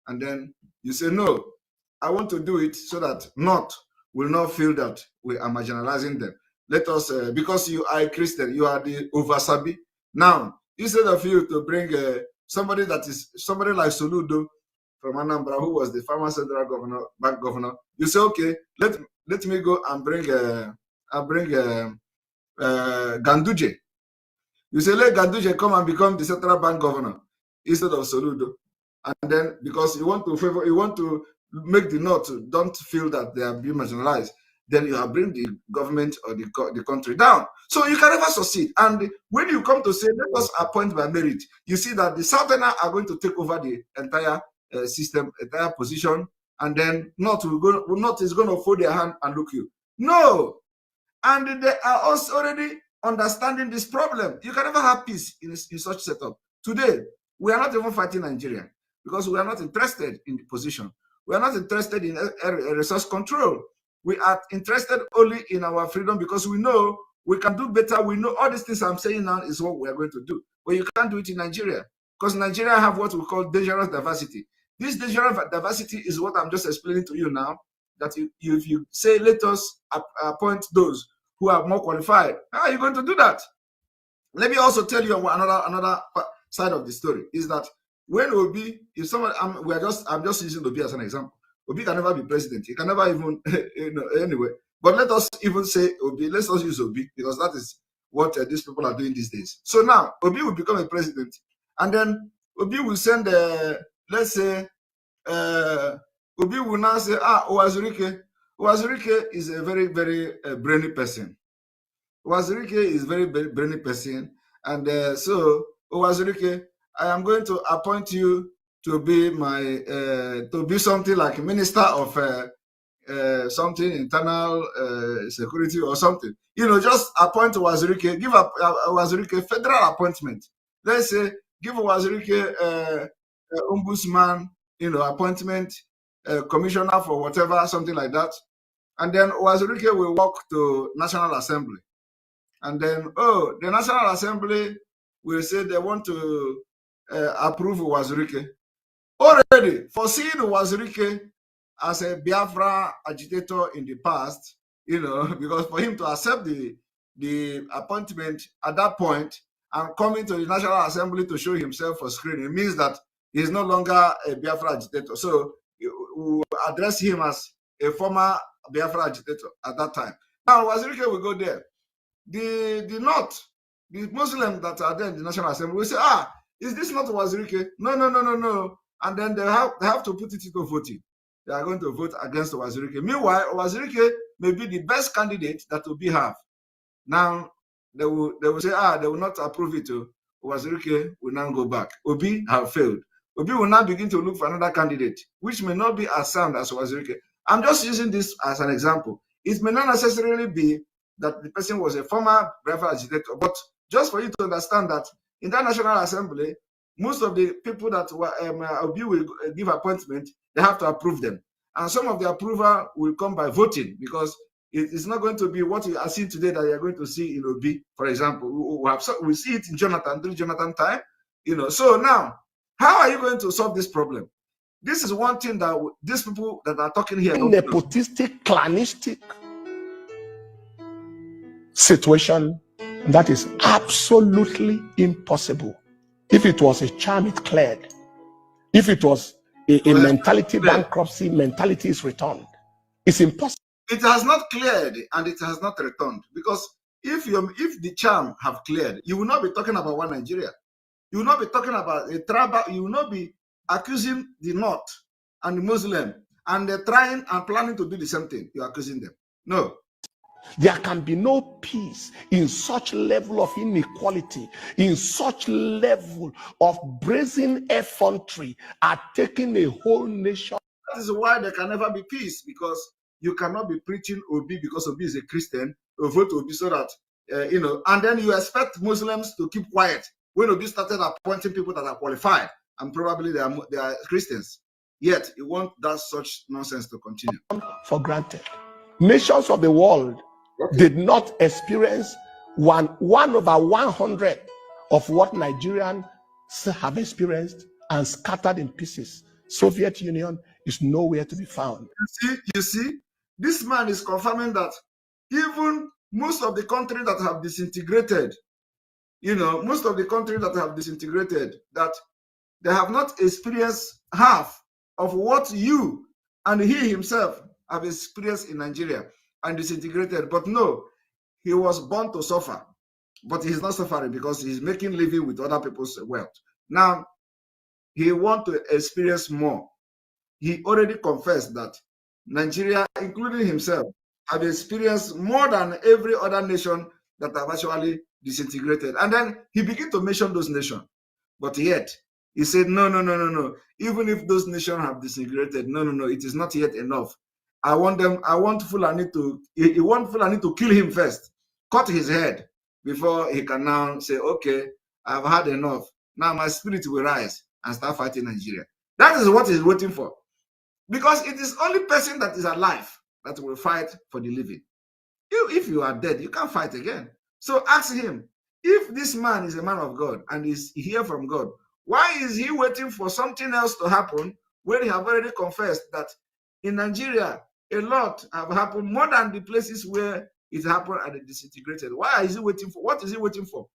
and then you say, no, I want to do it so that North will not feel that we are marginalizing them. Let us, because you are a Christian, you are the oversabi. Now, instead of you to bring somebody like Soludo from Anambra, who was the former central governor, bank governor, you say, okay, let me go and bring Ganduje. You say, let Ganduje come and become the central bank governor instead of Soludo. And then, because you want to make the North don't feel that they are being marginalized, then you have bring the government or the country down. So you can never succeed. And when you come to say, let us appoint by merit, you see that the Southerners are going to take over the entire system, entire position, and then North is going to fold their hand and look you. No. And they are also already understanding this problem. You can never have peace in such setup. Today, we are not even fighting Nigeria, because we are not interested in the position. We are not interested in resource control. We are interested only in our freedom because we know we can do better. We know all these things I'm saying now is what we are going to do. But you can't do it in Nigeria because Nigeria have what we call dangerous diversity. This dangerous diversity is what I'm just explaining to you now. That if you say, let us appoint those who are more qualified, how are you going to do that? Let me also tell you another side of the story is that when Obi, if someone, I'm just using Obi as an example. Obi can never be president. He can never even, anyway. But let us even say Obi. Let's not use Obi because that is what these people are doing these days. So now Obi will become a president, and then Obi will send, let's say, Obi will now say, Owazurike. Owazurike is a very, very brainy person. Owazurike is very brainy person, and so Owazurike, I am going to appoint you to be my to be something like Minister of something internal security or something. Just appoint Owazurike, give Owazurike federal appointment. Let's say give Owazurike ombudsman, appointment, commissioner for whatever, something like that, and then Owazurike will walk to National Assembly. And then, the National Assembly will say they want to approve Owazurike. Already, foreseeing Owazurike as a Biafra agitator in the past, because for him to accept the appointment at that point and coming to the National Assembly to show himself for screening means that he's no longer a Biafra agitator. So we will address him as a former Biafra agitator at that time. Now, Owazurike will go there. The North, the Muslims that are there in the National Assembly will say, is this not Owazurike? No. And then they have to put it into voting. They are going to vote against Owazurike. Meanwhile, Owazurike may be the best candidate that Obi have. Now, they will say, they will not approve it. Owazurike will now go back. Obi have failed. Obi will now begin to look for another candidate, which may not be as sound as Owazurike. I'm just using this as an example. It may not necessarily be that the person was a former Biafra agitator, but just for you to understand that in that National Assembly, most of the people that Obi will give appointment, they have to approve them. And some of the approval will come by voting because it's not going to be what you are seeing today that you're going to see in Obi, for example. We see it in during Jonathan time. So now, how are you going to solve this problem? This is one thing that these people that are talking here. Nepotistic, clanistic situation that is absolutely impossible. If it was a charm, it cleared. If it was a mentality bankruptcy, mentality is returned. It's impossible. It has not cleared and it has not returned because if the charm have cleared, you will not be talking about one Nigeria. You will not be talking about a tribal. You will not be accusing the North and the Muslim and they're trying and planning to do the same thing. You're accusing them. No. There can be no peace in such level of inequality, in such level of brazen effrontery are taking a whole nation. That is why there can never be peace, because you cannot be preaching Obi because Obi is a Christian, or vote Obi so that, and then you expect Muslims to keep quiet when Obi started appointing people that are qualified and probably they are Christians. Yet you want that such nonsense to continue. For granted. Nations of the world did not experience 1/100 of what Nigerians have experienced and scattered in pieces. Soviet Union is nowhere to be found. You see, this man is confirming that even most of the countries that have disintegrated, that they have not experienced half of what you and he himself have experienced in Nigeria and disintegrated. But no, he was born to suffer, but he's not suffering because he's making living with other people's wealth. Now, he wants to experience more. He already confessed that Nigeria, including himself, have experienced more than every other nation that have actually disintegrated. And then he began to mention those nations. But yet, he said, no. Even if those nations have disintegrated, no, it is not yet enough. He want Fulani to kill him first, cut his head, before he can now say, okay, I've had enough. Now my spirit will rise and start fighting Nigeria. That is what he's waiting for. Because it is only person that is alive that will fight for the living. If you are dead, you can't fight again. So ask him, if this man is a man of God and is here from God, why is he waiting for something else to happen when he have already confessed that in Nigeria, a lot have happened more than the places where it happened and it disintegrated? Why is he waiting for? What is he waiting for?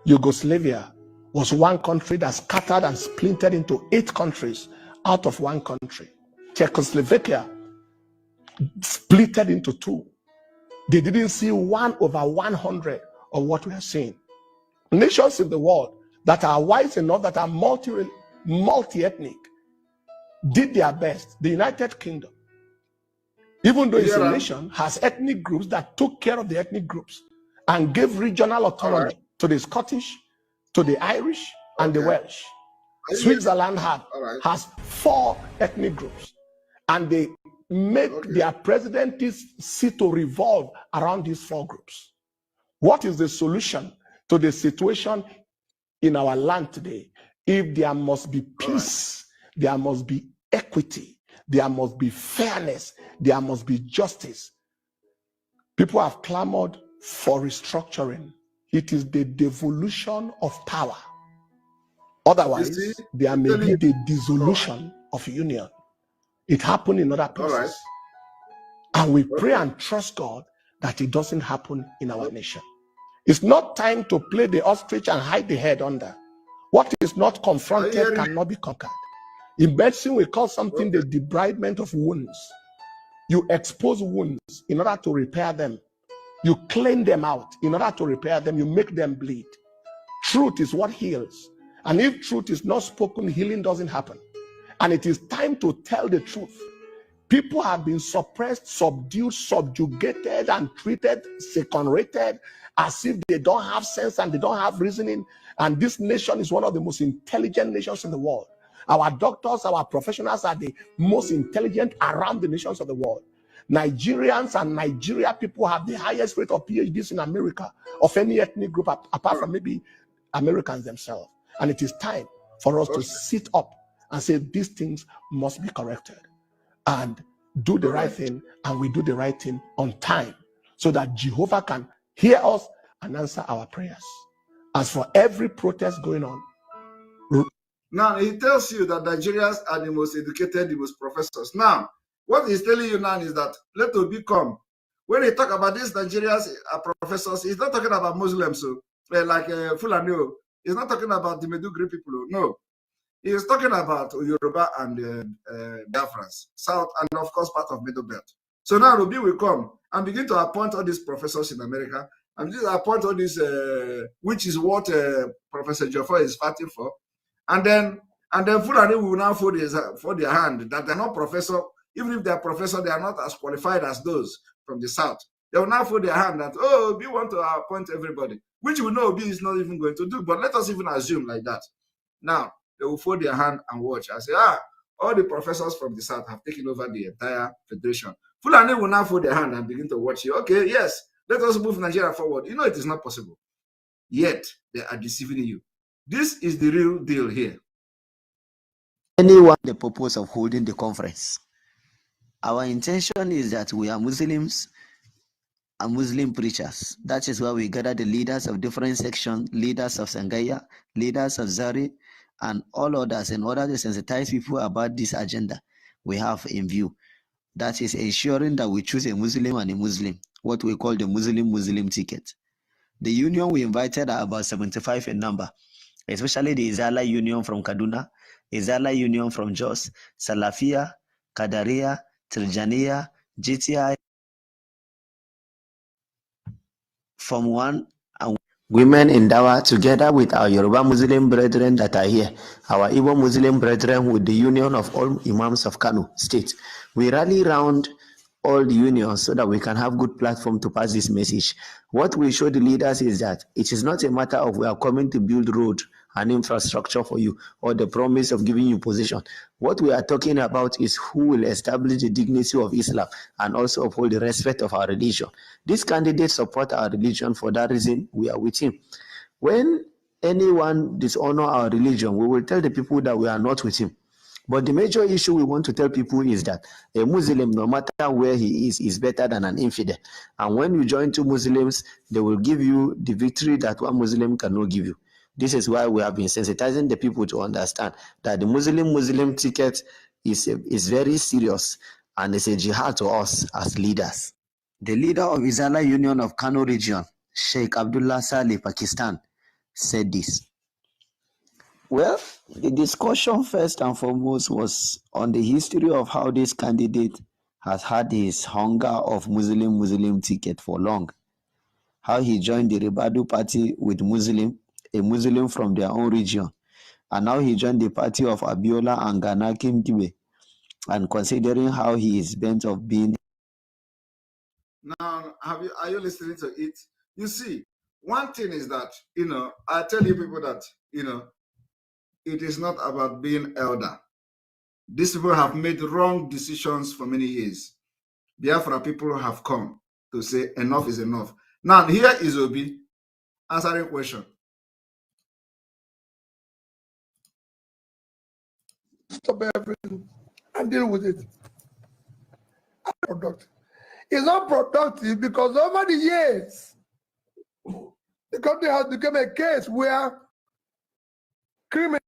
Yugoslavia was one country that scattered and splintered into 8 countries out of one country. Czechoslovakia splitted into 2. They didn't see 1/100 of what we are seeing. Nations in the world that are wise enough, that are multi-ethnic, did their best. The United Kingdom, even though it's a nation, has ethnic groups that took care of the ethnic groups and gave regional autonomy to the Scottish, to the Irish, and the Welsh. Switzerland has 4 ethnic groups, and they make their presidencies sit to revolve around these 4 groups. What is the solution to the situation in our land today? If there must be peace, there must be equity, there must be fairness, there must be justice. People have clamored for restructuring. It is the devolution of power. Otherwise, there may be the dissolution of union. It happened in other places. And we pray and trust God that it doesn't happen in our nation. It's not time to play the ostrich and hide the head under. What is not confronted cannot be conquered. In medicine, we call something the debridement of wounds. You expose wounds in order to repair them. You clean them out in order to repair them. You make them bleed. Truth is what heals. And if truth is not spoken, healing doesn't happen. And it is time to tell the truth. People have been suppressed, subdued, subjugated, and treated second-rated as if they don't have sense and they don't have reasoning. And this nation is one of the most intelligent nations in the world. Our doctors, our professionals are the most intelligent around the nations of the world. Nigerians and Nigeria people have the highest rate of PhDs in America of any ethnic group, apart from maybe Americans themselves. And it is time for us to sit up and say these things must be corrected and do the right thing, and we do the right thing on time so that Jehovah can hear us and answer our prayers. As for every protest going on, now he tells you that Nigerians are the most educated, the most professors. Now, what he's telling you now is that let Obi come. When he talk about these Nigerians are professors, he's not talking about Muslims, so like Fulani. He's not talking about the Medugri people. No, he is talking about Yoruba and Biafrans, South, and of course part of Middle Belt. So now Obi will come and begin to appoint all these professors in America, and just appoint all these, which is what Professor Joffa is fighting for. And then Fulani will now fold their hand that they're not professor. Even if they're professor, they are not as qualified as those from the South. They will now fold their hand that, oh, Obi want to appoint everybody, which we know Obi is not even going to do. But let us even assume like that. Now, they will fold their hand and watch and say, all the professors from the South have taken over the entire federation. Fulani will now fold their hand and begin to watch you. Okay, yes, let us move Nigeria forward. You know it is not possible. Yet, they are deceiving you. This is the real deal here. Anyone, the purpose of holding the conference. Our intention is that we are Muslims and Muslim preachers. That is why we gather the leaders of different sections, leaders of Sangaya, leaders of Zari, and all others in order to sensitize people about this agenda we have in view. That is ensuring that we choose a Muslim and a Muslim, what we call the Muslim ticket. The union we invited are about 75 in number, especially the Izala Union from Kaduna, Izala Union from Jos, Salafia, Kadaria, Tiljaniya, GTI, Form 1, and Women in Dawa, together with our Yoruba Muslim brethren that are here, our Igbo Muslim brethren with the Union of all Imams of Kano State. We rally round all the unions so that we can have good platform to pass this message. What we show the leaders is that it is not a matter of we are coming to build road and infrastructure for you or the promise of giving you position. What we are talking about is who will establish the dignity of Islam and also uphold the respect of our religion. These candidates support our religion. For that reason, we are with him. When anyone dishonor our religion, we will tell the people that we are not with him. But the major issue we want to tell people is that a Muslim, no matter where he is better than an infidel. And when you join two Muslims, they will give you the victory that one Muslim cannot give you. This is why we have been sensitizing the people to understand that the Muslim ticket is very serious and it's a jihad to us as leaders. The leader of Izala Union of Kano region, Sheikh Abdullah Saleh, Pakistan, said this. Well, the discussion first and foremost was on the history of how this candidate has had his hunger of Muslim ticket for long. How he joined the Ribadu party with a Muslim from their own region. And now he joined the party of Abiola and Ghana Kimkibe. And considering how he is bent of being. Now, are you listening to it? You see, one thing is that, I tell you people that, it is not about being elder. These people have made wrong decisions for many years. Biafra people have come to say enough is enough. Now, here is Obi answering question. Stop everything and deal with it. Product. It's not productive because over the years, the country has become a case where criminals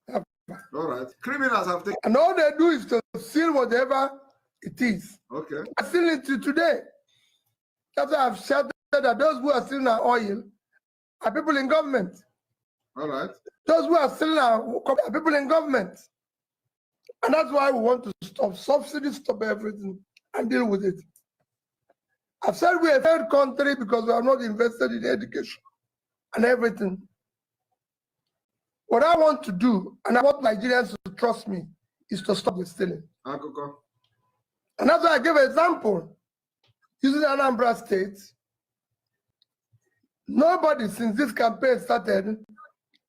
have. All right. Criminals have taken. And all they do is to steal whatever it is. Okay. I steal it today. That's why I've said that those who are stealing our oil are people in government. All right. Those who are stealing our are people in government. And that's why we want to stop subsidies, stop everything, and deal with it. I've said we're a third country because we have not invested in education and everything. What I want to do, and I want Nigerians to trust me, is to stop the stealing. And that's why I give an example. Using Anambra State, nobody since this campaign started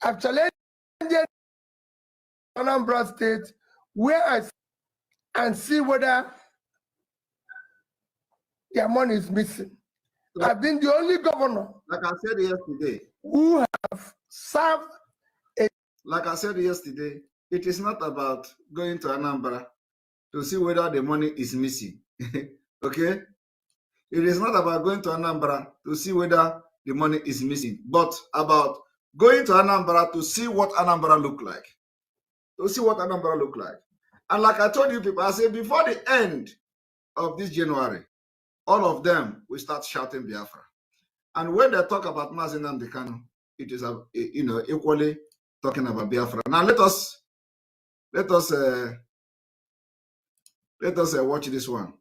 have challenged Anambra State where I and see whether their money is missing. I've been the only governor, like I said yesterday, who have served a. Like I said yesterday, it is not about going to Anambra to see whether the money is missing. Okay? It is not about going to Anambra to see whether the money is missing, but about going to Anambra to see what Anambra look like. To see what Anambra look like. And like I told you people, I said before the end of this January, all of them will start shouting Biafra. And when they talk about Mazi Nnamdi Kanu, it is equally talking about Biafra. Now let us watch this one.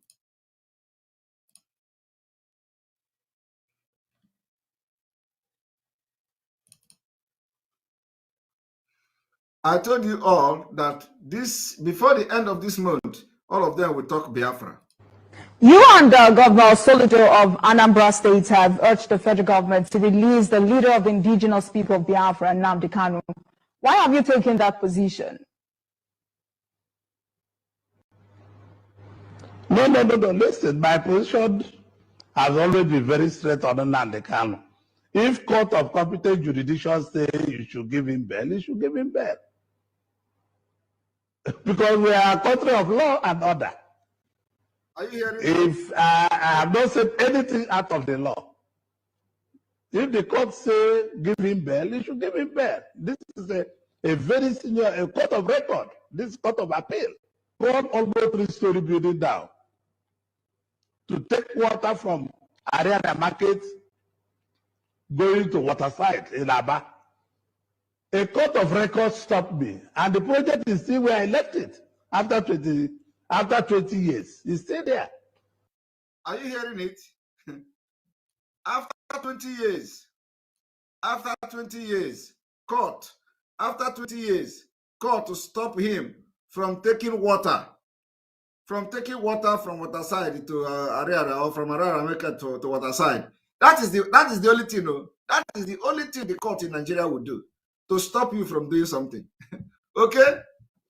I told you all that before the end of this month, all of them will talk Biafra. You and Governor Soludo of Anambra State have urged the federal government to release the leader of the indigenous people of Biafra, Nnamdi Kanu. Why have you taken that position? No. Listen, my position has always been very straight on Nnamdi Kanu. If court of competent jurisdiction say you should give him bail, you should give him bail. Because we are a country of law and order. Are you hearing? If I have not said anything out of the law, if the court say give him bail, you should give him bail. This is a very senior court of record. This is court of appeal. Brought almost 3-story building down to take water from Ariana Market going to Waterside in Aba. A court of record stopped me, and the project is still where I left it after 20 years. It's still there. Are you hearing it? After 20 years, court, after 20 years, court to stop him from taking water from Waterside to Ariara, or from Ariara to Waterside. That is the only thing, no? That is the only thing the court in Nigeria would do to stop you from doing something. Okay?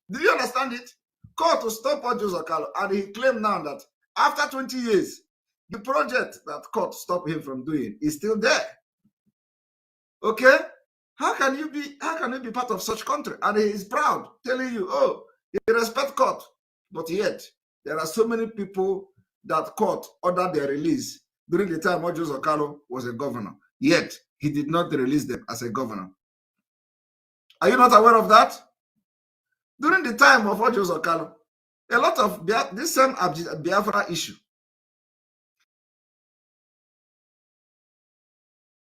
Do you understand it? Court to stop Joseph Okalo, and he claimed now that after 20 years, the project that court stopped him from doing is still there. Okay? How can you be part of such country? And he is proud, telling you, oh, He respects court, but yet there are so many people that court ordered their release during the time Ojos Okalo was a governor. Yet he did not release them as a governor. Are you not aware of that? During the time of Ojos Okalo, a lot of this same Biafra issue,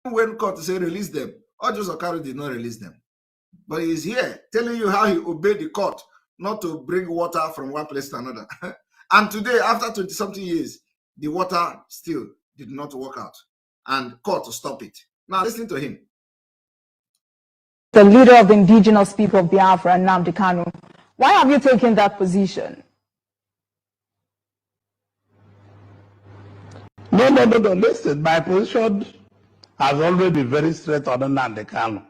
when court say release them, Ojos Okalo did not release them. But he is here telling you how he obeyed the court not to bring water from one place to another. And today, after 20-something years, the water still did not work out. And court to stop it. Now listen to him. The leader of the indigenous people of Biafra, Nnamdi Kanu. Why have you taken that position? No. Listen, my position has always been very straight on Nnamdi Kanu.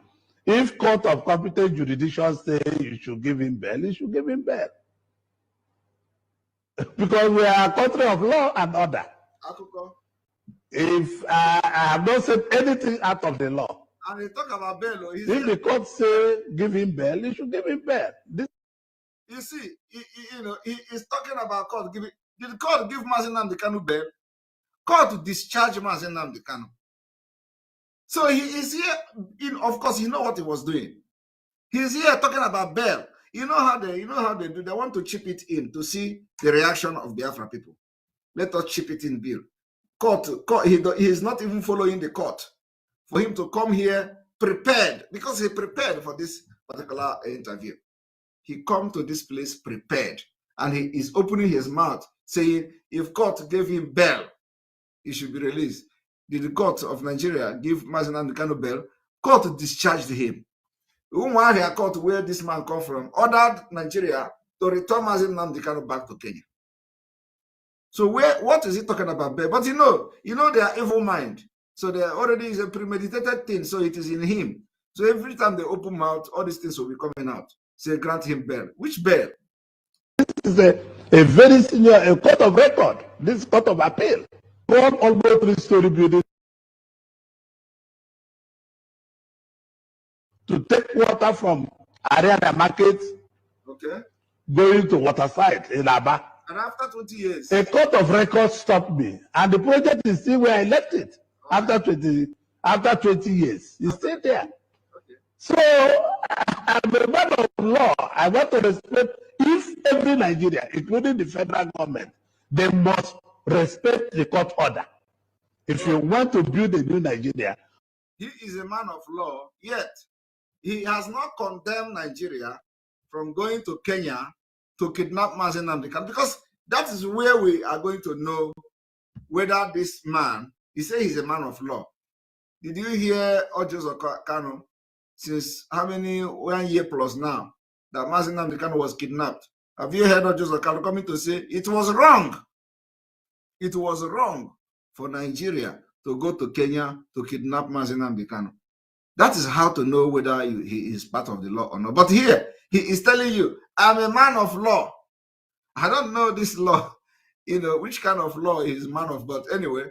If court of competent jurisdiction say you should give him bail, you should give him bail. Because we are a country of law and order. If I have not said anything out of the law, and he talk about bail, if the court say give him bail, you should give him bail. You see, he's talking about court giving. Did the court give Nnamdi Kanu bail? Court discharge Nnamdi Kanu. So he is here. Of course, you know what he was doing. He's here talking about bail. You know how they do. They want to chip it in to see the reaction of Biafra people. Let us chip it in bill. Court. He is not even following the court. For him to come here prepared, because he prepared for this particular interview. He come to this place prepared, and he is opening his mouth saying, if court gave him bail, he should be released. Did the court of Nigeria give Nnamdi Kanu bail? Court discharged him. Umuahia court, where this man come from, ordered Nigeria to return Nnamdi Kanu back to Kenya. So what is he talking about bail? But you know they are evil mind. So there already is a premeditated thing, so it is in him. So every time they open mouth, all these things will be coming out. Say, grant him bail. Which bail? This is a very senior a court of record. This is court of appeal. One almost 3-story building to take water from Ariana Market, going to Waterside in Aba. And after 20 years, a court of record stopped me, and the project is still where I left it. After 20 years, it's still there. So I'm a man of law. I want to respect. If every Nigeria, including the federal government, they must respect the court order. If you want to build a new Nigeria, he is a man of law. Yet he has not condemned Nigeria from going to Kenya to kidnap Nnamdi Kanu, because that is where we are going to know whether this man. He says he's a man of law. Did you hear Ojos Kanu since how many 1 year plus now that Nnamdi Kanu was kidnapped? Have you heard Ojos Kanu coming to say it was wrong? It was wrong for Nigeria to go to Kenya to kidnap Nnamdi Kanu. That is how to know whether he is part of the law or not. But here he is telling you, I'm a man of law. I don't know this law, which kind of law he is man of, but anyway.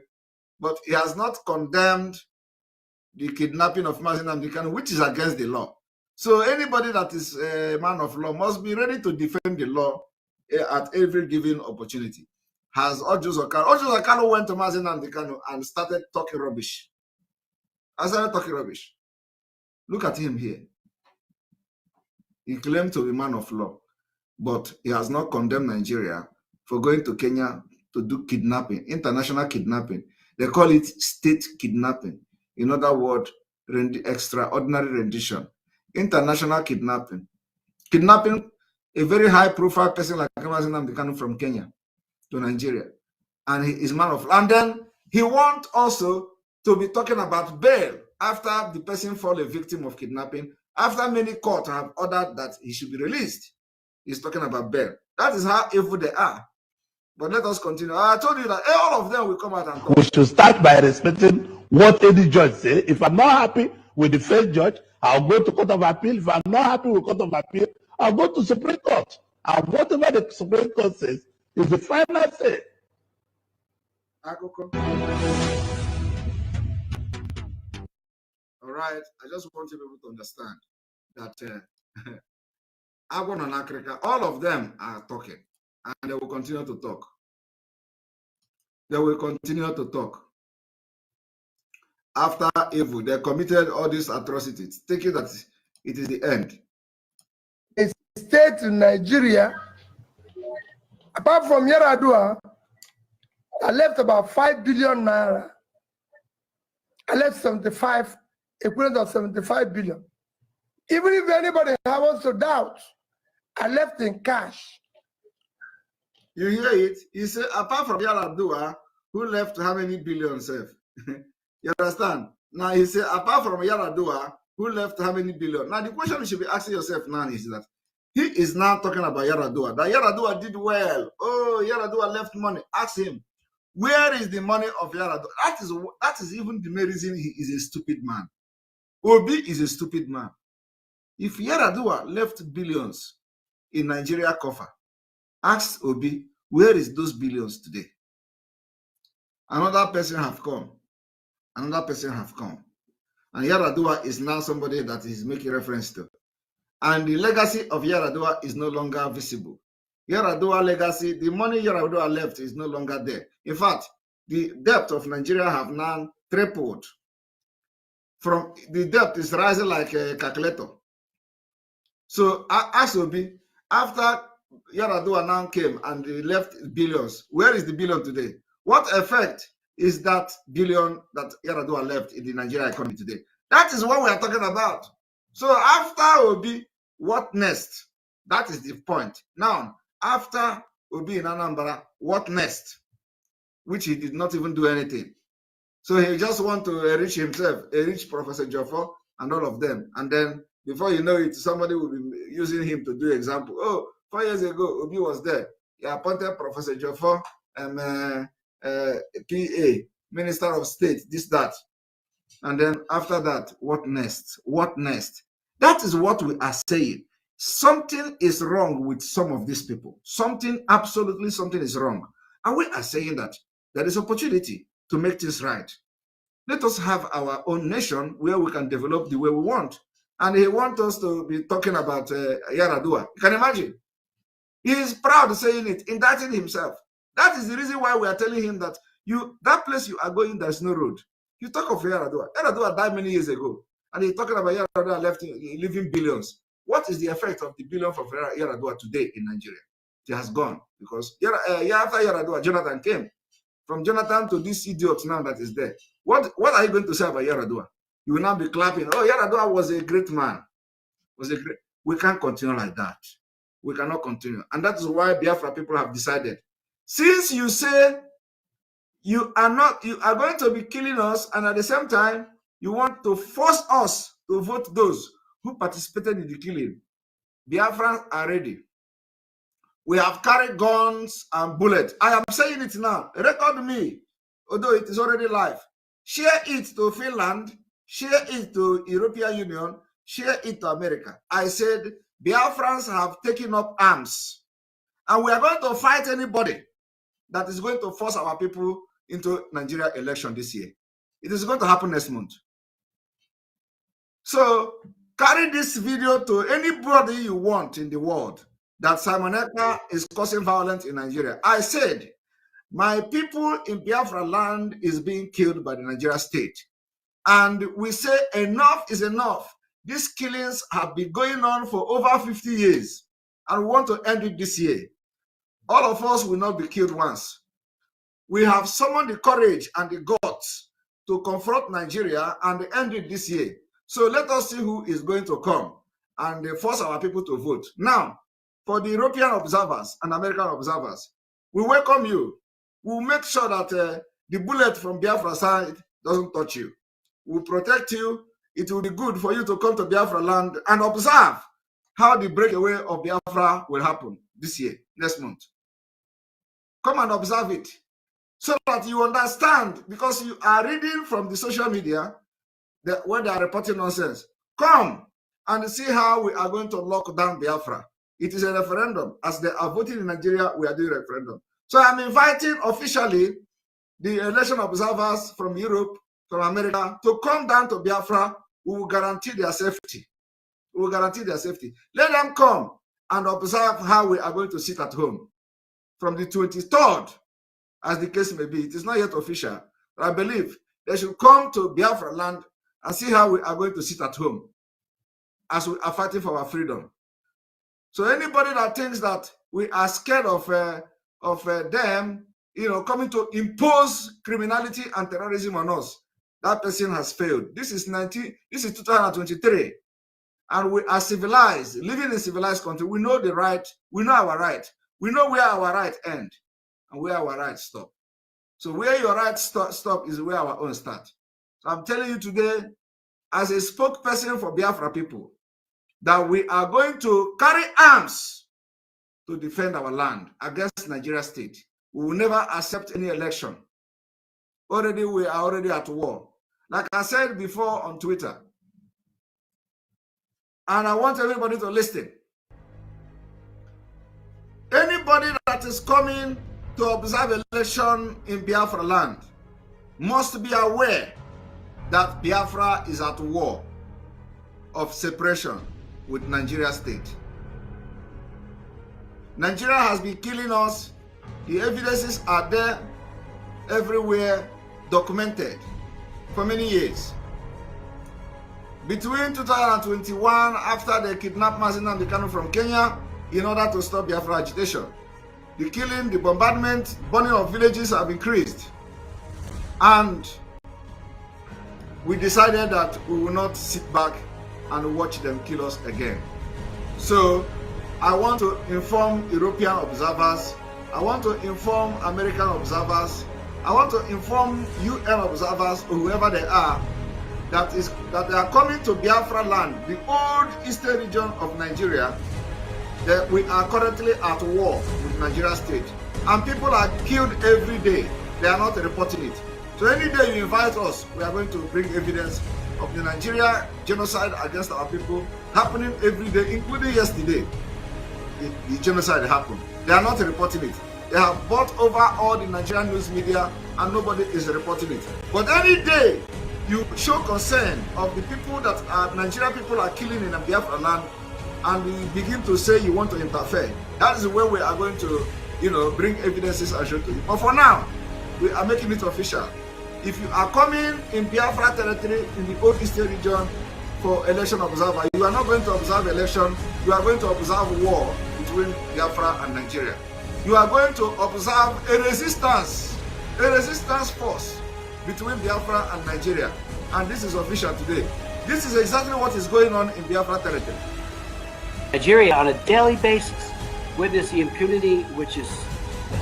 But he has not condemned the kidnapping of Nnamdi Kanu, which is against the law. So anybody that is a man of law must be ready to defend the law at every given opportunity. Has Ojos Kanu went to Nnamdi Kanu and started talking rubbish. I started talking rubbish. Look at him here. He claimed to be man of law, but he has not condemned Nigeria for going to Kenya to do kidnapping, international kidnapping. They call it state kidnapping. In other words, extraordinary rendition. International kidnapping. Kidnapping a very high-profile person like Nnamdi Kanu from Kenya to Nigeria. And he is man of law. And then he wants also to be talking about bail after the person fall a victim of kidnapping, after many courts have ordered that he should be released. He's talking about bail. That is how evil they are. But let us continue. I told you that all of them will come out and talk. We should start by respecting what any judge say. If I'm not happy with the first judge, I'll go to Court of Appeal. If I'm not happy with Court of Appeal, I'll go to Supreme Court. And whatever the Supreme Court says is the final say. All right. I just want people to understand that Agwon and Africa, all of them are talking, and they will continue to talk. They will continue to talk. After evil, they committed all these atrocities, thinking that it is the end. A state in Nigeria, apart from Yaradua, I left about 5 billion naira. I left 75, equivalent of 75 billion. Even if anybody wants to doubt, I left in cash. You hear it? He said, apart from Yaradua, who left how many billions? You understand? Now he said, apart from Yaradua, who left how many billion? Now the question you should be asking yourself now is that he is now talking about Yaradua. That Yaradua did well. Oh, Yaradua left money. Ask him, where is the money of Yaradua? That is even the main reason he is a stupid man. Obi is a stupid man. If Yaradua left billions in Nigeria coffer, ask Obi, where is those billions today? Another person have come. Another person have come. And Yaradua is now somebody that is making reference to. And the legacy of Yaradua is no longer visible. Yaradua legacy, the money Yaradua left is no longer there. In fact, the debt of Nigeria have now tripled. From the debt is rising like a calculator. So ask Obi, after Yaradua now came and he left billions, where is the billion today? What effect is that billion that Yaradua left in the Nigeria economy today? That is what we are talking about. So after Obi, what next? That is the point. Now, after Obi in Anambra, what next? Which he did not even do anything. So he just want to enrich himself, enrich Professor Joffo and all of them. And then before you know it, somebody will be using him to do example. Oh, 4 years ago, Obi was there. He appointed Professor Joffo, PA, Minister of State, this, that. And then after that, what next? What next? That is what we are saying. Something is wrong with some of these people. Absolutely something is wrong. And we are saying that there is opportunity to make things right. Let us have our own nation where we can develop the way we want. And he wants us to be talking about Yaradua. You can imagine. He is proud saying it, indicting himself. That is the reason why we are telling him that that place you are going, there's no road. You talk of Yaradua. Yaradua died many years ago. And he's talking about Yaradua leaving billions. What is the effect of the billion for Yaradua today in Nigeria? It has gone. Because after Yaradua, Jonathan came. From Jonathan to this idiot now that is there. What are you going to say about Yaradua? You will now be clapping. Oh, Yaradua was a great man. We can't continue like that. We cannot continue. And that is why Biafra people have decided. Since you say you are going to be killing us, and at the same time, you want to force us to vote those who participated in the killing, Biafrans are ready. We have carried guns and bullets. I am saying it now. Record me, although it is already live. Share it to Finland. Share it to European Union. Share it to America. I said Biafrans have taken up arms. And we are going to fight anybody that is going to force our people into Nigeria election this year. It is going to happen next month. So carry this video to anybody you want in the world that Simon Ekpa is causing violence in Nigeria. I said, my people in Biafra land is being killed by the Nigeria state. And we say enough is enough. These killings have been going on for over 50 years. And we want to end it this year. All of us will not be killed once. We have summoned the courage and the guts to confront Nigeria and end it this year. So let us see who is going to come and force our people to vote. Now, for the European observers and American observers, we welcome you. We'll make sure that the bullet from Biafra side doesn't touch you. We'll protect you. It will be good for you to come to Biafra land and observe how the breakaway of Biafra will happen this year, next month. Come and observe it so that you understand, because you are reading from the social media when they are reporting nonsense. Come and see how we are going to lock down Biafra. It is a referendum. As they are voting in Nigeria, we are doing a referendum. So I'm inviting officially the election observers from Europe, from America, to come down to Biafra. We will guarantee their safety. We will guarantee their safety. Let them come and observe how we are going to sit at home. From the 23rd, as the case may be, it is not yet official, but I believe they should come to Biafra land and see how we are going to sit at home as we are fighting for our freedom. So anybody that thinks that we are scared of them, coming to impose criminality and terrorism on us, that person has failed. This is 2023, and we are civilized, living in a civilized country. We know the right, we know our right, we know where our right end and where our right stop. So where your right stop is where our own start. So I'm telling you today, as a spokesperson for Biafra people, that we are going to carry arms to defend our land against Nigeria state. We will never accept any election. We are already at war. Like I said before on Twitter, and I want everybody to listen. Anybody that is coming to observe election in Biafra land must be aware that Biafra is at war of separation with Nigeria state. Nigeria has been killing us. The evidences are there everywhere, documented for many years. Between 2021, after they kidnapped Nnamdi Kanu from Kenya in order to stop Biafra agitation, the killing, the bombardment, burning of villages have increased. And we decided that we will not sit back and watch them kill us again. So I want to inform European observers, I want to inform American observers, I want to inform UN observers, or whoever they are, that they are coming to Biafra land, the old eastern region of Nigeria, that we are currently at war with Nigeria state. And people are killed every day. They are not reporting it. So any day you invite us, we are going to bring evidence of the Nigeria genocide against our people happening every day, including yesterday. The genocide happened. They are not reporting it. They have bought over all the Nigerian news media and nobody is reporting it. But any day you show concern of the people that Nigerian people are killing in the Biafra land, and you begin to say you want to interfere, that is where we are going to, bring evidences and show to you. But for now, we are making it official. If you are coming in Biafra territory in the old eastern region for election observer, you are not going to observe election, you are going to observe war between Biafra and Nigeria. You are going to observe a resistance force between Biafra and Nigeria. And this is official today. This is exactly what is going on in Biafra territory. Nigeria, on a daily basis, witness the impunity which is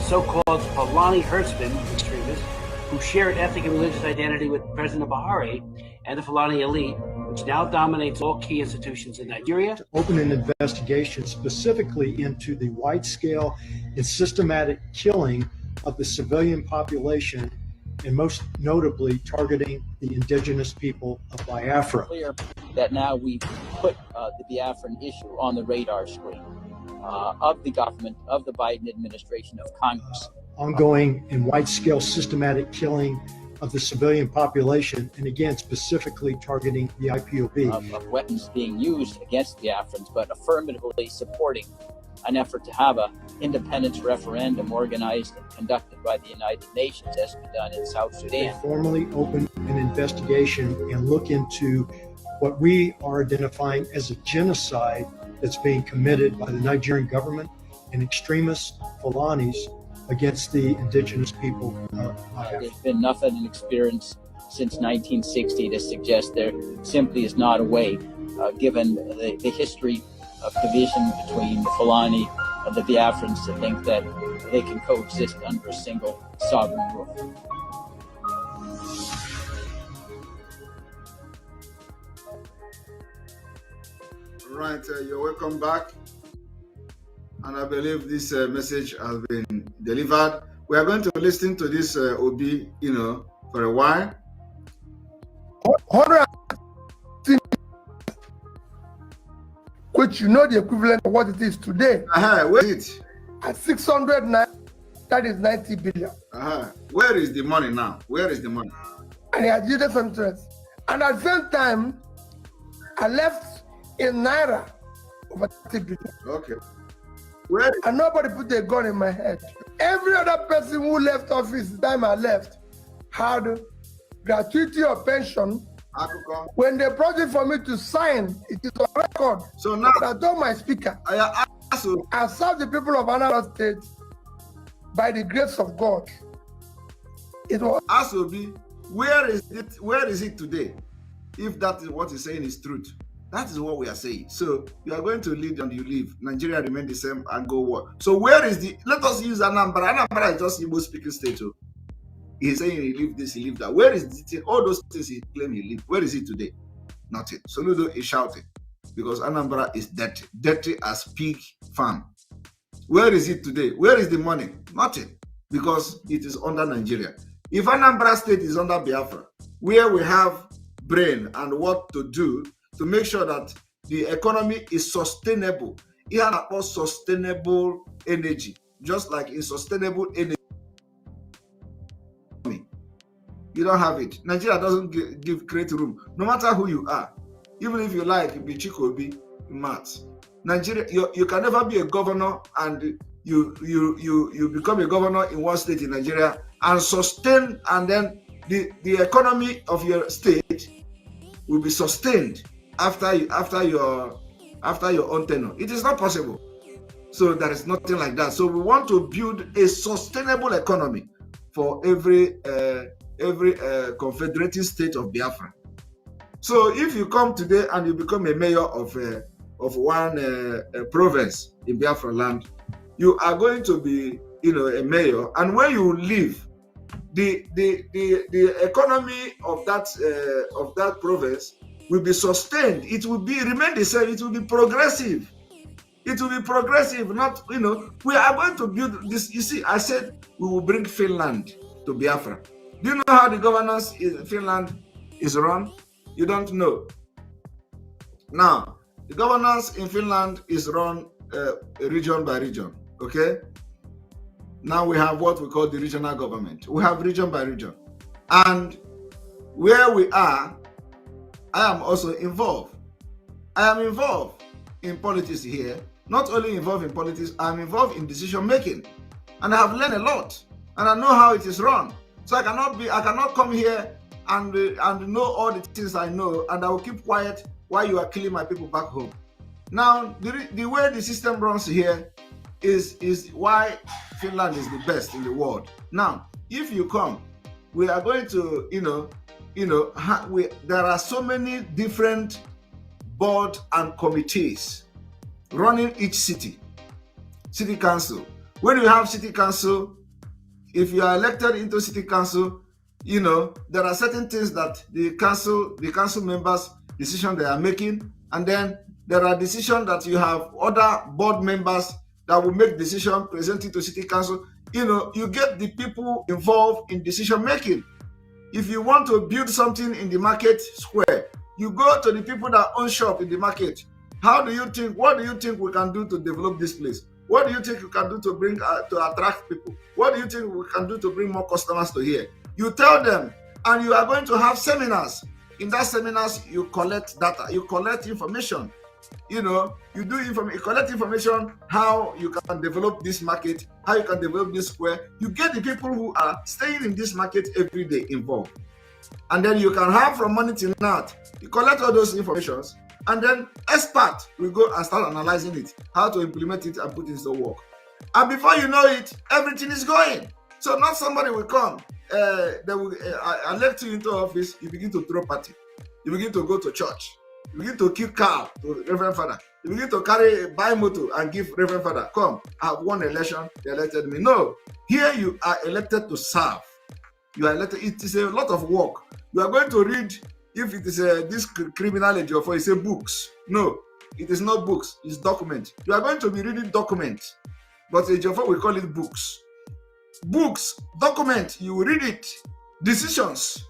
so-called Fulani herdsmen extremists who shared ethnic and religious identity with President Buhari and the Fulani elite, which now dominates all key institutions in Nigeria. To open an investigation specifically into the wide-scale and systematic killing of the civilian population, and most notably targeting the indigenous people of Biafra. Clear that now we've put the Biafran issue on the radar screen of the government, of the Biden administration, of Congress. Ongoing and wide-scale systematic killing of the civilian population, and again, specifically targeting the IPOB. Of weapons being used against Biafrans, but affirmatively supporting an effort to have an independence referendum organized and conducted by the United Nations, as been done in South Sudan. Formally open an investigation and look into what we are identifying as a genocide that's being committed by the Nigerian government and extremist Fulanis against the indigenous people of Biafra. There's been nothing in experience since 1960 to suggest there simply is not a way, given the history of division between the Fulani and the Biafrans, to think that they can coexist under a single sovereign roof. Right, you're welcome back. And I believe this message has been delivered. We are going to listen to this Obi, for a while. 100, which the equivalent of what it is today. Where is it? At 600, that is 90 billion. Where is the money now? Where is the money? And he has used some interest. And at the same time, I left in Naira over 30 billion. Okay. and nobody put a gun in my head. Every other person who left office the time I left had gratuity or pension. When they brought it for me to sign, it is on record. So now I told my speaker, I serve the people of Anambra State by the grace of God. It was Asobi, where is it today? If that is what he's saying is truth, that is what we are saying. So you are going to lead and you leave. Nigeria remain the same and go what? So where is the? Let us use Anambra. Anambra is just Igbo speaking state. So he's saying he leave this, he leave that. Where is the all those things he claim he leave? Where is it today? Nothing. Soludo is shouting because Anambra is dirty, dirty as pig farm. Where is it today? Where is the money? Nothing, because it is under Nigeria. If Anambra State is under Biafra, where we have brain and what to do to make sure that the economy is sustainable, it has sustainable energy, just like in sustainable energy. You don't have it. Nigeria doesn't give great room, no matter who you are. Even if you like, be Chikobi, Matt. Nigeria, you can never be a governor and you become a governor in one state in Nigeria and sustain, and then the economy of your state will be sustained after your own tenure. It is not possible. So there is nothing like that. So we want to build a sustainable economy for every confederated state of Biafra. So if you come today and you become a mayor of one province in Biafra land, you are going to be, a mayor. And when you leave, the economy of that province will be sustained. It will remain the same. It will be progressive. It will be progressive. Not, we are going to build this. You see, I said we will bring Finland to Biafra. Do you know how the governance in Finland is run? You don't know. Now, the governance in Finland is run region by region, okay? Now we have what we call the regional government. We have region by region. And where we are, I am also involved. I am involved in politics here. Not only involved in politics, I'm involved in decision making. And I have learned a lot. And I know how it is run. So I cannot come here and know all the things I know, and I will keep quiet while you are killing my people back home. Now, the way the system runs here is why Finland is the best in the world. Now, if you come, we are going to, there are so many different boards and committees running each city council. When you have city council, if you are elected into city council, there are certain things that the council members decision they are making, and then there are decisions that you have other board members that will make decision presented to city council. You get the people involved in decision making. If you want to build something in the market square, you go to the people that own shop in the market. What do you think we can do to develop this place? What do you think you can do to bring to attract people? What do you think we can do to bring more customers to here? You tell them, and you are going to have seminars. In that seminars, you collect data, you collect information. You collect information how you can develop this market, how you can develop this square. You get the people who are staying in this market every day involved. And then you can have from morning till night. You collect all those informations, and then expert will go and start analyzing it, how to implement it and put it into work. And before you know it, everything is going. So not somebody will come, they will elect you into office, you begin to throw party. You begin to go to church. You begin to kill cow to Reverend Father. You begin to buy motor and give Reverend Father. Come, I have won election, they elected me. No, here you are elected to serve. You are elected, it is a lot of work. You are going to read, if it is this criminology or it's books. No, it is not books, it's document. You are going to be reading documents, but Ejiofor we call it books. Books, document, you will read it. Decisions,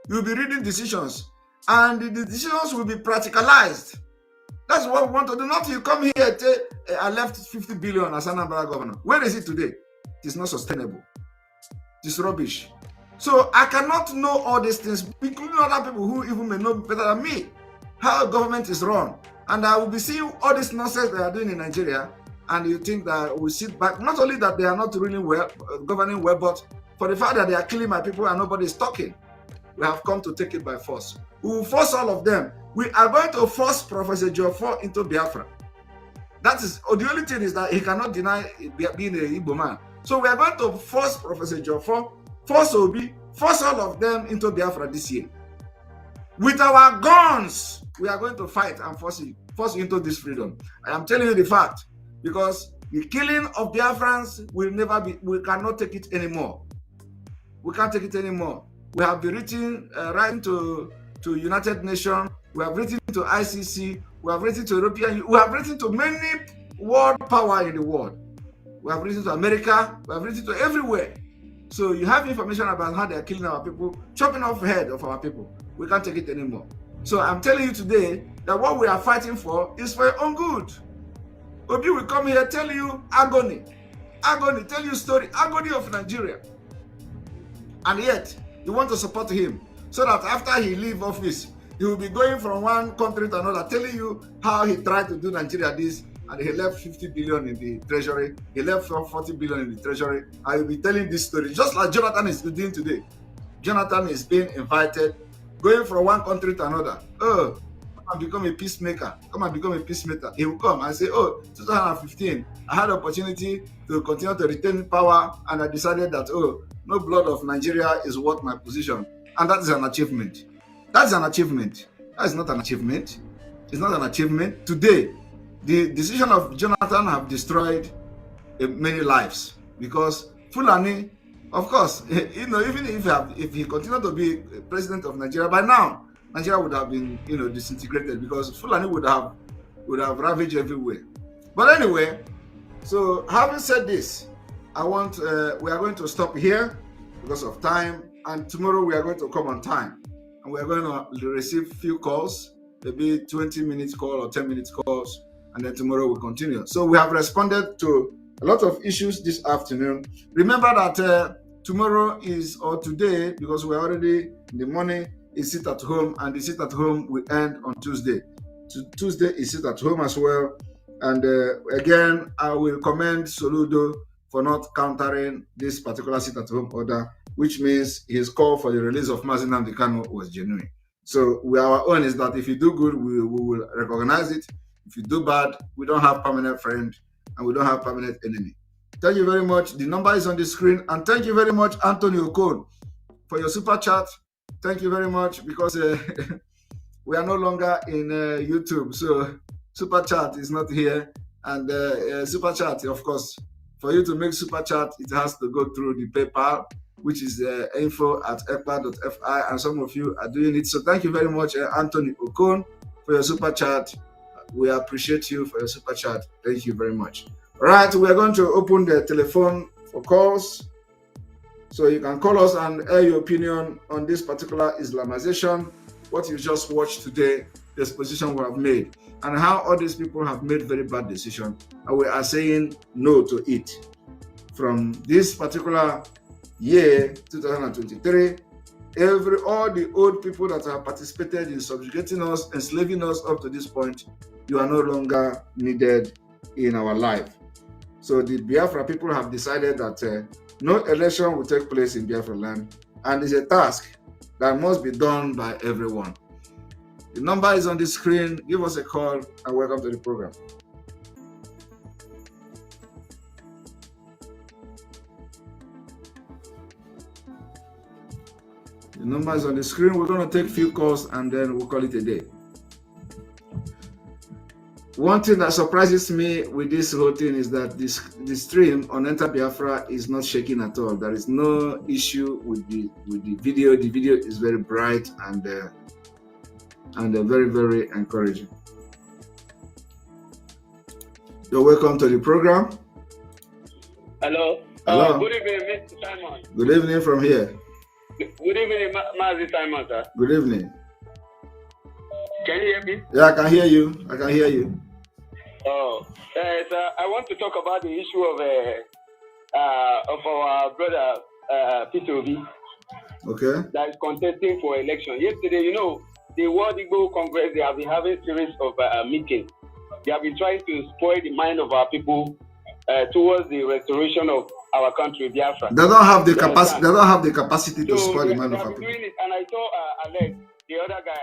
you will be reading decisions, and the decisions will be practicalized. That's what we want to do. Not you come here and say, I left 50 billion as Anambra governor. Where is it today? It is not sustainable. It is rubbish. So I cannot know all these things, including other people who even may know better than me how government is run. And I will be seeing all this nonsense they are doing in Nigeria. and you think that we sit back. Not only that they are not really well, governing well, but for the fact that they are killing my people and nobody is talking. We have come to take it by force. We will force all of them. We are going to force Professor Joffo into Biafra. That is, the only thing is that he cannot deny being an Igbo man. So we are going to force Professor Joffo, force Obi, force all of them into Biafra this year. With our guns, we are going to fight and force you into this freedom. I am telling you the fact, because the killing of Biafrans will never be, we cannot take it anymore. We can't take it anymore. We have been writing to United Nations, we have written to ICC, we have written to European, we have written to many world power in the world. We have written to America, we have written to everywhere. So you have information about how they are killing our people, chopping off the head of our people. We can't take it anymore. So I'm telling you today that what we are fighting for is for your own good. Obi will come here, tell you agony, tell you story, agony of Nigeria. And yet, you want to support him so that after he leave office, he will be going from one country to another, telling you how he tried to do Nigeria this, and he left 50 billion in the treasury, he left 40 billion in the treasury. I will be telling this story, just like Jonathan is doing today. Jonathan is being invited, going from one country to another. Oh, come and become a peacemaker. Come and become a peacemaker. He will come and say, oh, 2015, I had the opportunity to continue to retain power, and I decided that, oh, no blood of Nigeria is worth my position. And that is an achievement. That's an achievement. That is not an achievement. It's not an achievement. Today, the decision of Jonathan have destroyed many lives, because Fulani, of course, you know, even if he continued to be president of Nigeria, by now, Nigeria would have been, you know, disintegrated, because Fulani would have ravaged everywhere. But anyway, so having said this, we are going to stop here because of time, and tomorrow we are going to come on time, and we are going to receive few calls, maybe 20 minutes call or 10 minutes calls, and then tomorrow we'll continue. So we have responded to a lot of issues this afternoon. Remember that tomorrow is, or today, because we're already in the morning, is sit at home, and the sit at home will end on Tuesday. Tuesday is sit at home as well. And again, I will commend Soludo for not countering this particular sit at home order, which means his call for the release of Mazi Nnamdi Kanu was genuine. So our own is that if you do good, we will recognize it. If you do bad, we don't have permanent friend and we don't have permanent enemy. Thank you very much. The number is on the screen. And thank you very much, Anthony Okon, for your super chat. Thank you very much, because we are no longer in YouTube. So super chat is not here. And super chat, of course, for you to make super chat, it has to go through the PayPal, which is info@ekpa.fi, and some of you are doing it. So thank you very much, Anthony Okon, for your super chat. We appreciate you for your super chat. Thank you very much. All right, we are going to open the telephone for calls. So you can call us and air your opinion on this particular Islamization, what you just watched today, the exposition we have made, and how all these people have made very bad decisions, and we are saying no to it. From this particular year, 2023, all the old people that have participated in subjugating us, enslaving us up to this point, you are no longer needed in our life. So the Biafra people have decided that no election will take place in Biafra land, and it's a task that must be done by everyone. The number is on the screen. Give us a call, and welcome to the program. The number is on the screen. We're going to take a few calls, and then we'll call it a day. One thing that surprises me with this whole thing is that the stream on Enter Biafra is not shaking at all. There is no issue with the video. The video is very bright and very, very encouraging. So welcome to the program. Hello. Hello. Good evening, Mr. Simon. Good evening from here. Good evening, Mazi Simon, sir. Good evening. Can you hear me? Yeah, I can hear you. I can hear you. Oh, sir, I want to talk about the issue of our brother Peter Obi. Okay. That is contesting for election. Yesterday, you know, the World Igbo Congress, they have been having series of meetings. they have been trying to spoil the mind of our people towards the restoration of our country, Biafra. They don't have the capacity. They don't have the capacity to spoil the mind of our people. Doing it, and I saw Alex, the other guy,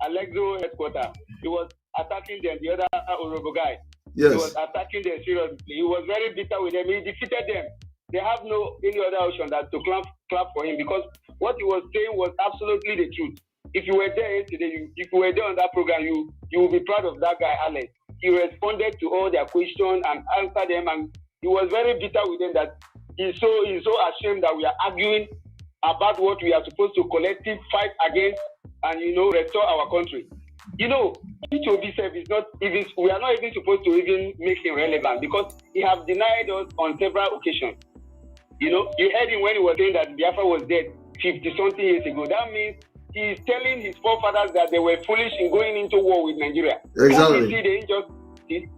Alexo headquarters. He was attacking them. The other Orobo guy. Yes. He was attacking them seriously. He was very bitter with them. He defeated them. They have no any other option than to clap for him, because what he was saying was absolutely the truth. If you were there yesterday, if you were there on that program, you will be proud of that guy, Alex. He responded to all their questions and answered them, and he was very bitter with them that he's so ashamed that we are arguing about what we are supposed to collectively fight against and restore our country. P2B self is not even, we are not even supposed to even make him relevant, because he has denied us on several occasions. You heard him when he was saying that Biafra was dead 50-something years ago. That means he is telling his forefathers that they were foolish in going into war with Nigeria. Exactly. Can't you see the injustice?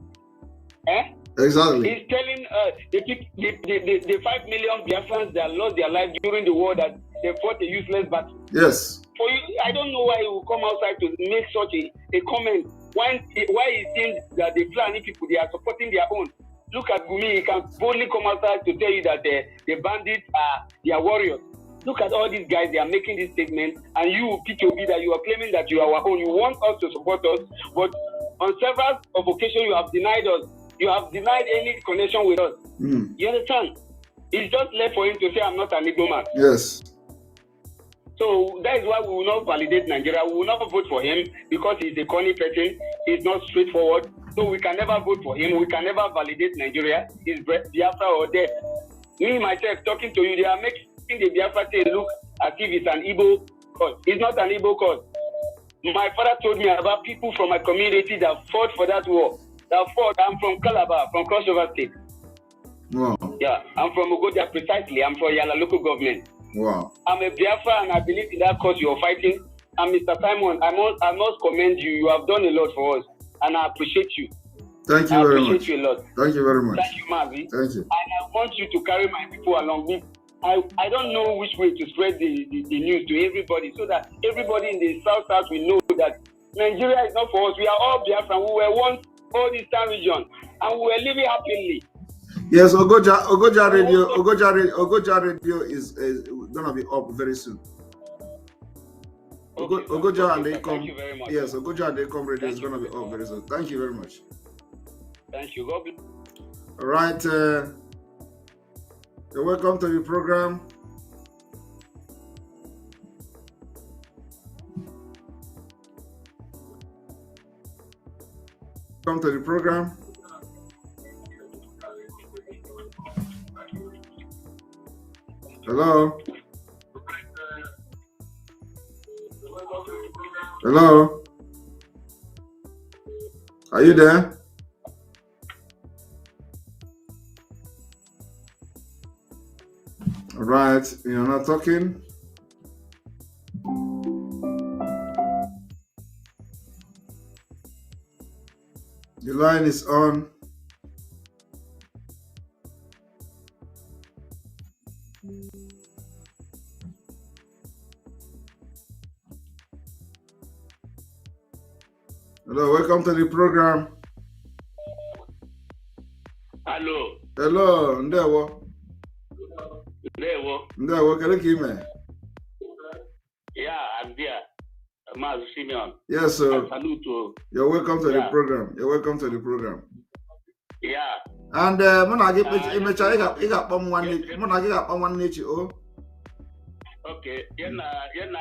Exactly. He's telling the 5 million Biafrans that lost their lives during the war that they fought a useless battle. Yes. For you, I don't know why he will come outside to make such a comment. Why he thinks that the Fulani people, they are supporting their own. Look at Gumi, he can boldly come outside to tell you that the bandits are their warriors. Look at all these guys, they are making this statement, and you, P2B, that you are claiming that you are our own. You want us to support us, but on several occasions you have denied us. You have denied any connection with us. You understand? It's just left for him to say, I'm not an Igbo man. Yes. So that is why we will not validate Nigeria. We will not vote for him because he's a corny person. He's not straightforward. So we can never vote for him. We can never validate Nigeria. He's Biafra or death. Me, myself, talking to you, they are making the Biafra thing look as if it's an Igbo cause. It's not an Igbo cause. My father told me about people from my community that fought for that war. I'm from Calabar, from Crossover State. Wow. Yeah, I'm from Ugoja precisely. I'm from Yala local government. Wow. I'm a Biafra and I believe in that cause you're fighting. And Mr. Simon, I must commend you. You have done a lot for us, and I appreciate you. Thank you very much. I appreciate you a lot. Thank you very much. Thank you, Mavi. Thank you. And I want you to carry my people along with. I don't know which way to spread the news to everybody, so that everybody in the South will know that Nigeria is not for us. We are all Biafra. We were once all this time region, and we were living happily. Yes, Ogoja Radio is gonna be up very soon. Okay, Ogoja and Ekpa. Thank you very much. Yes, Ogoja and Ekpa Radio is gonna be up very soon. Thank you very much. Thank you. God bless. All right. You're welcome to the program. Come to the program. Hello. Hello. Are you there? All right, you're not talking. The line is on. Hello, welcome to the program. Hello. Hello, Ndewo. Ndewo, can you hear me? Yeah, I'm there. Mazu Simeon. Yes, sir. Salute. You're welcome to the program. You're welcome to the program. Yeah. And okay, you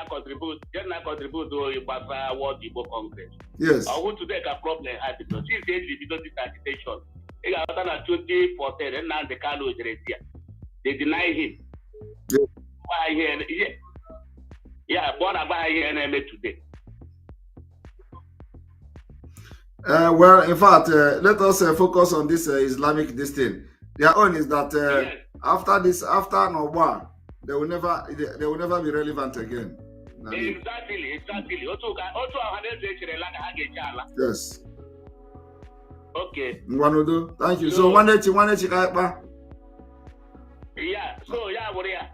contribute to Biafra World Igbo Congress. Yes. I want to take a problem because since we did this agitation, it got done at 2014 and now the Kano is here. They deny him. Yeah, born about here and today. Well, in fact, let us focus on this Islamic this thing. Their own is that after Noba, they will never be relevant again. Exactly. Yes. Okay. Thank you. So one day, yeah, so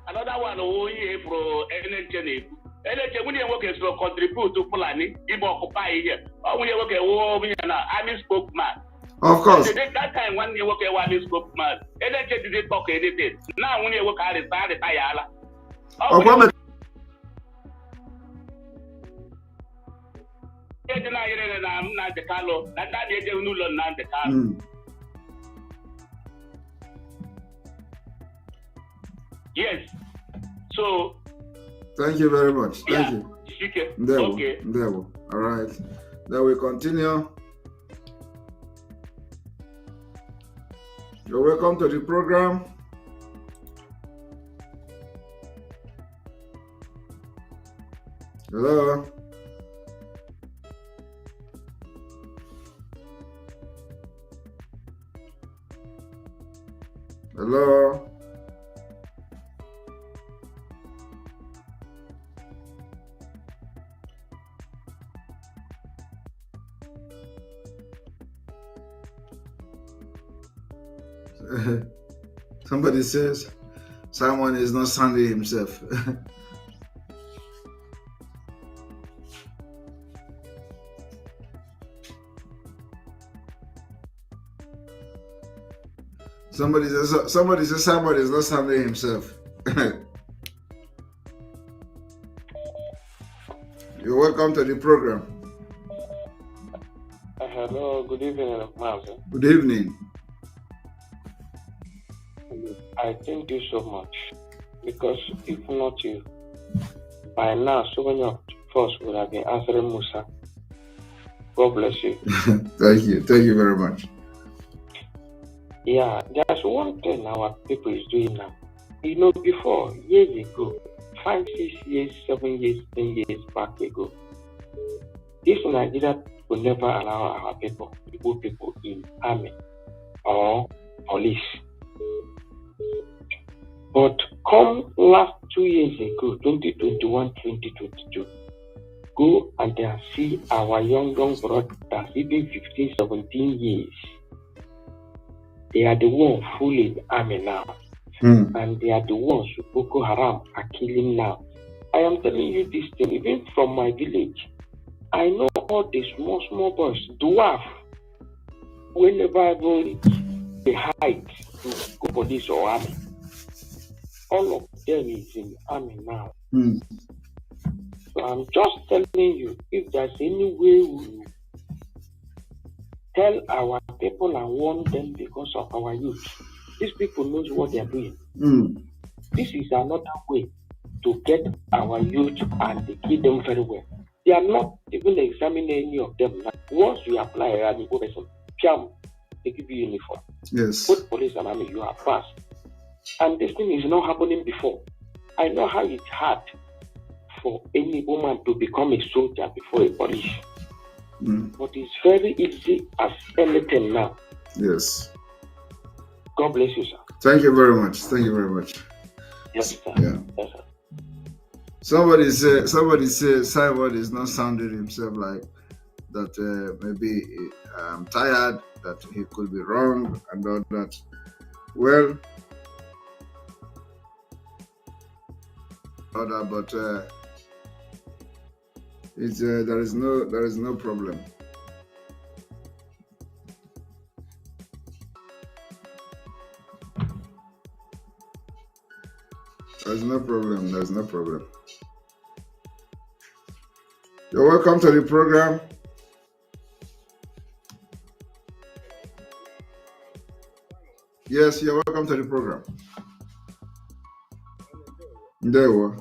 another one who here for Eleche when you work as to contribute to Fulani, Igbo occupy here. Or when you work at army spokesman. Of course. That time when you work at army spokesman, Eleche didn't talk anything. Now when you work at the Tayala. Yes. So. Thank you very much. Thank you. Okay. There. All right. Then we continue. You're welcome to the program. Hello. Hello. Somebody says someone is not sounding himself. Somebody says somebody is not sounding himself. You're welcome to the program. Hello, good evening, Master. Good evening. I thank you so much because if not you, by now so many of us would have been answering Musa. God bless you. Thank you very much. Yeah, there's one thing our people is doing now. You know, before, years ago, 5, 6 years, 7 years, 10 years back ago, this Nigeria will never allow our people in army or police. But come last 2 years ago, 2021, 2022, go and see our young brothers, even 15, 17 years. They are the ones fully in the army now. And they are the ones who Boko Haram are killing now. I am telling you this thing, even from my village. I know all the small boys, dwarf, whenever they hide to go police or army. All of them is in the army now. So I'm just telling you, if there's any way we tell our people and warn them because of our youth, these people knows what they are doing. This is another way to get our youth and they keep them very well. They are not even examining any of them. Once you apply a Igbo person, they give you uniform. Yes. Both police and army, you are passed. And this thing is not happening before. I know how it's hard for any woman to become a soldier before a police. But it's very easy as anything now. Yes. God bless you, sir. Thank you very much. Thank you very much. Yes, sir. Yeah. Yes, sir. Somebody says Simon is not sounding himself like that. Maybe I'm tired, that he could be wrong and all that. Well, but it's there is no problem. There's no problem. You're welcome to the program. Yes, you're welcome to the program. There we are.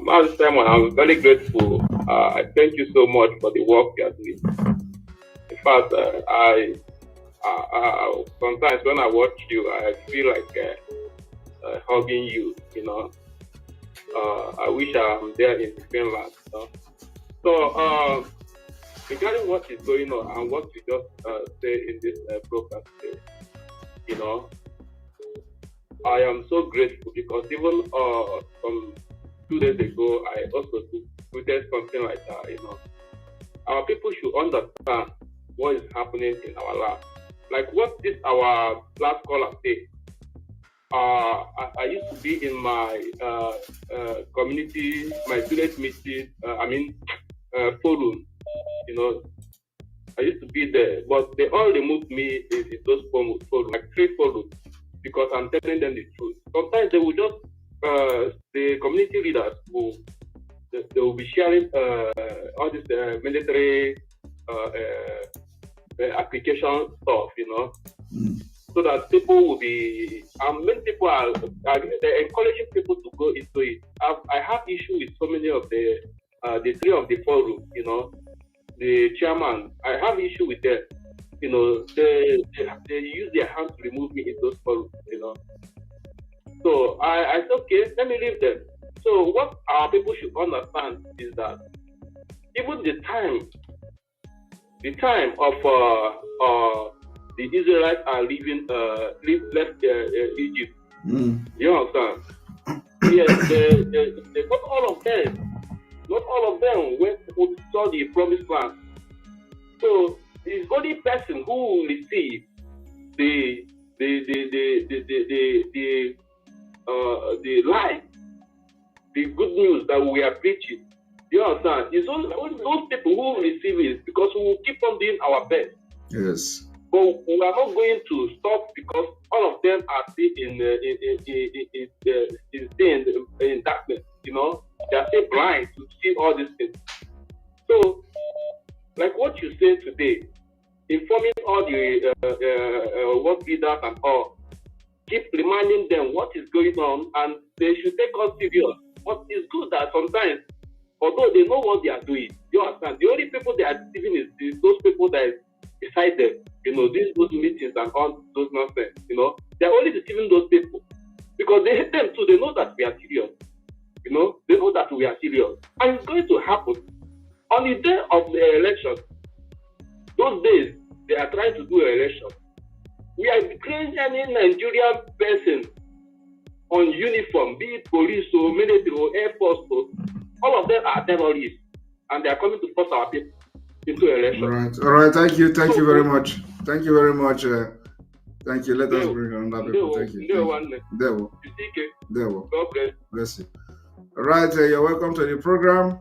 Master Simon, I'm very grateful. I thank you so much for the work you are doing. In fact, I sometimes when I watch you, I feel like hugging you. You know, I wish I'm there in Finland. You know? So, regarding what is going on and what you just say in this program today, you know, I am so grateful because even from 2 days ago, I also tweeted something like that. You know, our people should understand what is happening in our land. like what this our last caller said. I used to be in my community, my student meeting, forum, you know. I used to be there, but they all removed me in those forums, like 3 forums, because I'm telling them the truth. Sometimes they will just, the community leaders they will be sharing all this military application stuff, you know. So that people will be, many people are encouraging people to go into it. I have issue with so many of the 3 of the forum, you know, the chairman. I have issue with them, you know. They use their hands to remove me in those forums, you know. So I said, okay, let me leave them. So what our people should understand is that even the time of the Israelites are left Egypt. You understand? Yes, not all of them went to saw the promised land. So the only person who will receive the life, the good news that we are preaching. You understand? It's only those people who will receive it, because we will keep on doing our best. Yes. But we are not going to stop, because all of them are still in darkness. You know, they are still blind to see all these things. So, like what you said today, informing all the work leaders and all, keep reminding them what is going on, and they should take us serious. But it's good that sometimes, although they know what they are doing, you understand, the only people they are deceiving is those people that is beside them. You know, those meetings and all those nonsense, you know, they're only deceiving those people because they hate them too. They know that we are serious. You know, they know that we are serious. And it's going to happen. On the day of the election, those days, they are trying to do an election. We are declaring any Nigerian person on uniform, be it police or military or air force, or all of them are terrorists. And they are coming to force our people into election. All right. Thank you very much. Thank you very much. Thank you. Let us bring on that people. Thank you. There will. God bless. Bless you. All right. You're welcome to the program.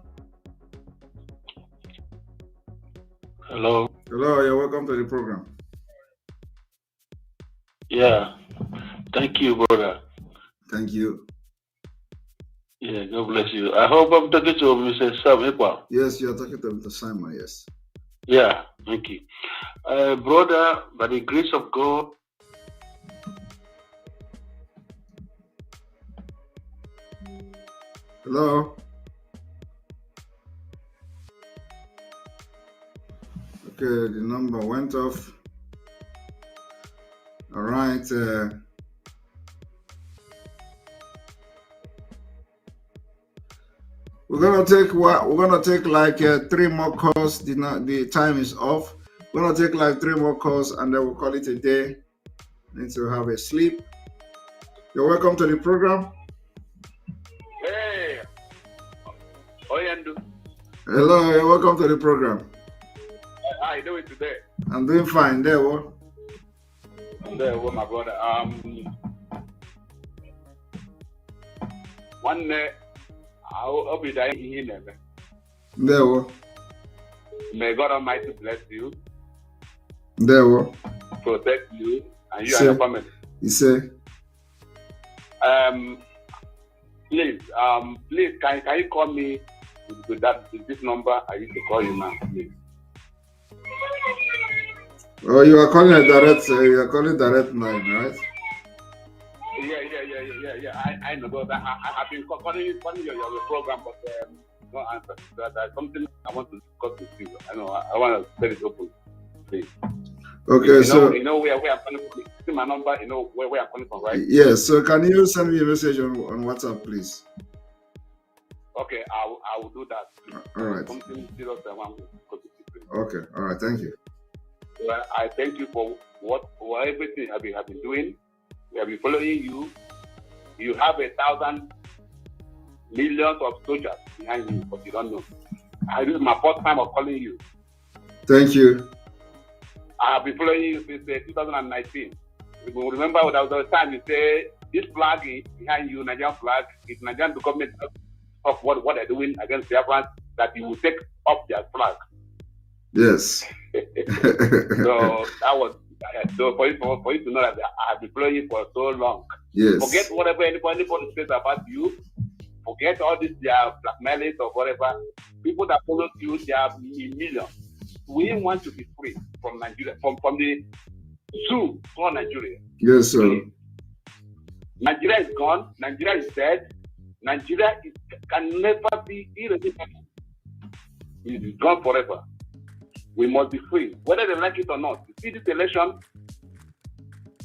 Hello. Hello. You're welcome to the program. Yeah. Thank you, brother. Thank you. Yeah, God bless you. I hope I'm talking to Mr. Sam Ekpa. Yes, you're talking to Mr. Simon, yes. Yeah, thank you. Brother, by the grace of God, hello? Okay, the number went off. All right. We're gonna take like 3 more calls. The time is off. We're gonna take like 3 more calls and then we'll call it a day. Need to have a sleep. You're welcome to the program. Hey, hello, you're welcome to the program. How you doing today? I'm doing fine. There, what? There, what, my brother? One day. I'll be dying in heaven. There. May God Almighty bless you. There. Protect you and you and your family. You say. Please, can you call me with this number? I used to call you now, please. Oh, you are calling a direct. You are calling direct line, right? Yeah. I know that. I've been calling your program, but no answer. There's something I want to discuss with you. I know. I want to tell it open, please. Okay, you know where I'm calling from. See my number. You know where I'm calling from, right? Yes. So can you send me a message on WhatsApp, please? Okay, I will do that. All right. Something serious I want to discuss with you. Okay. All right. Thank you. Well, I thank you for everything you have been doing. We have been following you. You have 1,000 millions of soldiers behind you, but you don't know. This is my first time of calling you. Thank you. I have been following you since 2019. You remember there was a time you say this flag is behind you, Nigerian flag, is Nigerian government of what they're doing against Biafrans, that you will take up their flag. Yes. So that was so for you to know that I have been following you for so long. Yes. Forget whatever anybody says about you. Forget all this, their blackmailers or whatever. People that follow you, they are millions. We want to be free from Nigeria, from the zoo for Nigeria. Yes, sir. Nigeria is gone. Nigeria is dead. Nigeria can never be irredeemable. It is gone forever. We must be free, whether they like it or not. You see this election,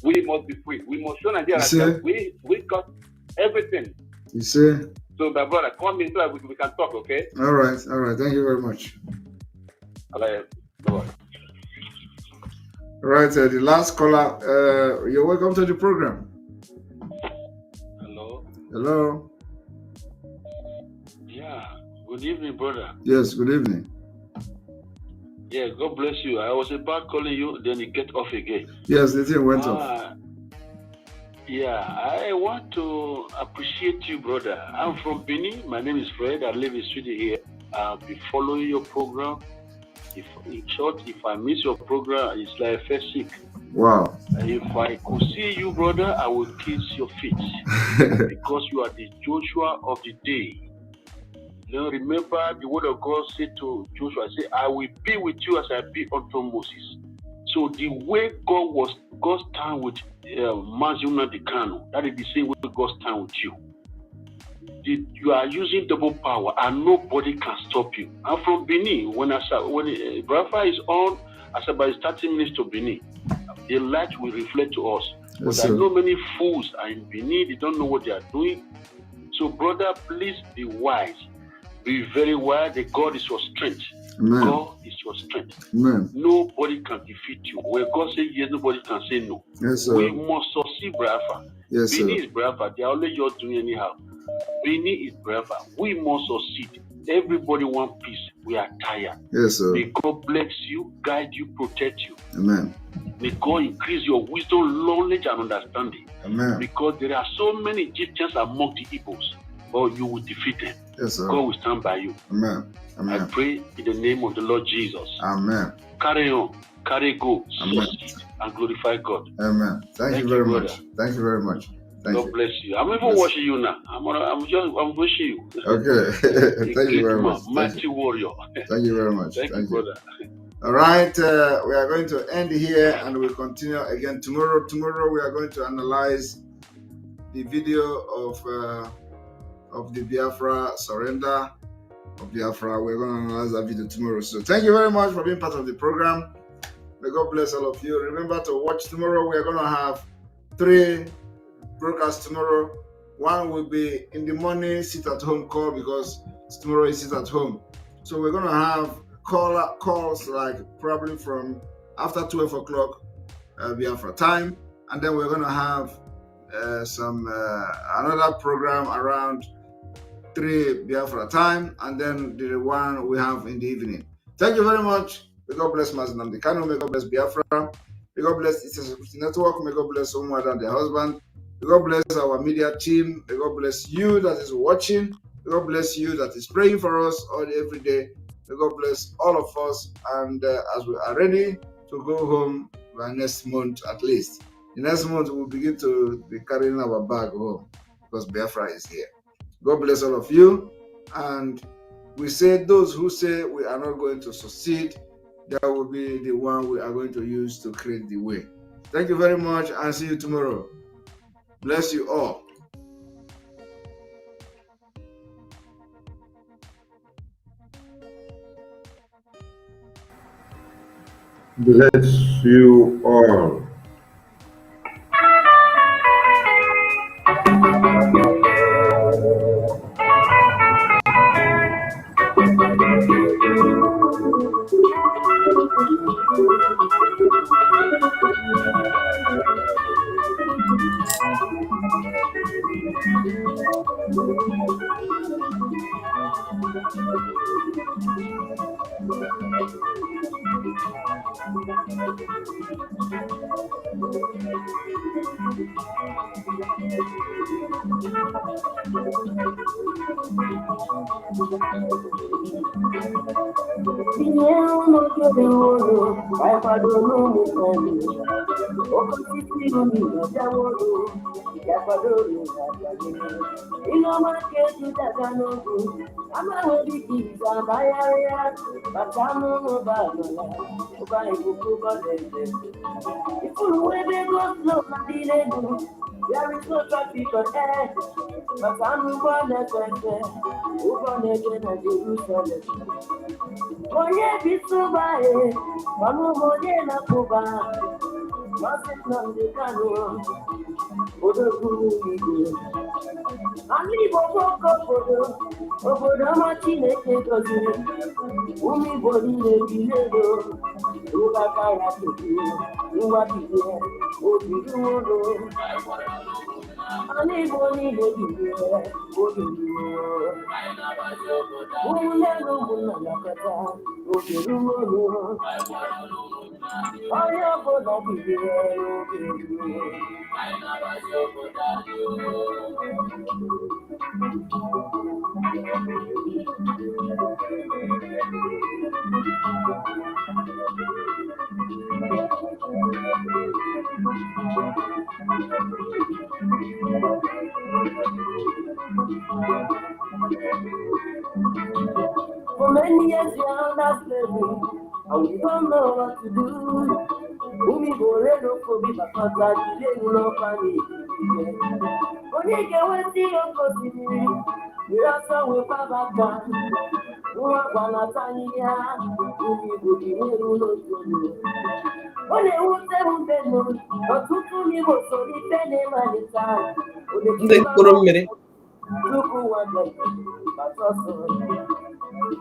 we must be free. We must show Nigeria that we got everything. You see? So, my brother, come in so we can talk, okay? All right. Thank you very much. All right. Bye-bye. All right, the last caller, you're welcome to the program. Hello. Yeah, good evening, brother. Yes, good evening. Yeah, God bless you. I was about calling you, then you get off again. Yes, the thing went off. Yeah, I want to appreciate you, brother. I'm from Benin. My name is Fred. I live in Sweden here. I'll be following your program. In short, if I miss your program, it's like I feel sick. Wow. If I could see you, brother, I would kiss your feet because you are the Joshua of the day. You know, remember the word of God said to Joshua, say, I will be with you as I be unto Moses. So the way God stand with Mazuna the Kano, that is the same way God stand with you. You are using double power and nobody can stop you. I'm from Benin. When Biafra is on, as about 30 minutes to Benin, the light will reflect to us. But Yes, I know many fools are in Benin, they don't know what they are doing. So, brother, please be wise. Be very wise. The God is your strength. Amen. God is your strength. Amen. Nobody can defeat you. When God says yes, nobody can say no. Yes, sir. We must succeed, Biafra. Yes, sir. Benin is Biafra. They are only just doing anyhow. Benin is Biafra. We must succeed. Everybody want peace. We are tired. Yes, sir. May God bless you, guide you, protect you. Amen. May God increase your wisdom, knowledge, and understanding. Amen. Because there are so many Egyptians among the Igbos, but you will defeat them. Yes, sir. God will stand by you. Amen. Amen. I pray in the name of the Lord Jesus. Amen. Carry on, carry go, Amen. succeed, and glorify God. Amen. Thank you very brother. much. Thank you very much. Thank God you. bless you. I'm even watching you now. I'm wishing you. Okay. Thank you very much. Mighty warrior. Thank you very much. Thank you, brother. All right, we are going to end here and we'll continue again tomorrow. Tomorrow we are going to analyze the video of the Biafra surrender of Biafra. We're going to analyze that video tomorrow. So thank you very much for being part of the program. May God bless all of you. Remember to watch tomorrow. We're going to have 3 broadcasts tomorrow. One will be in the morning sit at home call because tomorrow is sit at home. So we're going to have calls like probably from after 12 o'clock Biafra time, and then we're going to have another program around 3 Biafra time, and then the one we have in the evening. Thank you very much. May God bless Mazinam Dekano. May God bless Biafra. May God bless It's Network. May God bless Omar and their husband. May God bless our media team. May God bless you that is watching. May God bless you that is praying for us every day. May God bless all of us. And as we are ready to go home by next month at least. The next month we'll begin to be carrying our bag home because Biafra is here. God bless all of you. And we say those who say we are not going to succeed, that will be the one we are going to use to create the way. Thank you very much and see you tomorrow. Bless you all. Bless you all. There is no traffic on air, but I'm gonna Jerusalem. Onye bisubae, onye na kuba, masit na ndekano, odogwu igwe. Ani boko obodo ama Chineke goziri, umi bodi nebiledo, ubakara tutu, uwabide, obiru wodo. Ani bodi nebiledo, obiru wodo. Umulelo muna nakata, obiru wodo. Oya boda bide, obiru wodo. For many years we are under slavery, and we don't know what to do. Umi boreno for me, but not that we no panic. Only can we see your possibility. We are so we Baba. Wanatania, umi boreno no solo. Only who say we beno, but who to me was so the penny manita. Only Tuku wanda, but also.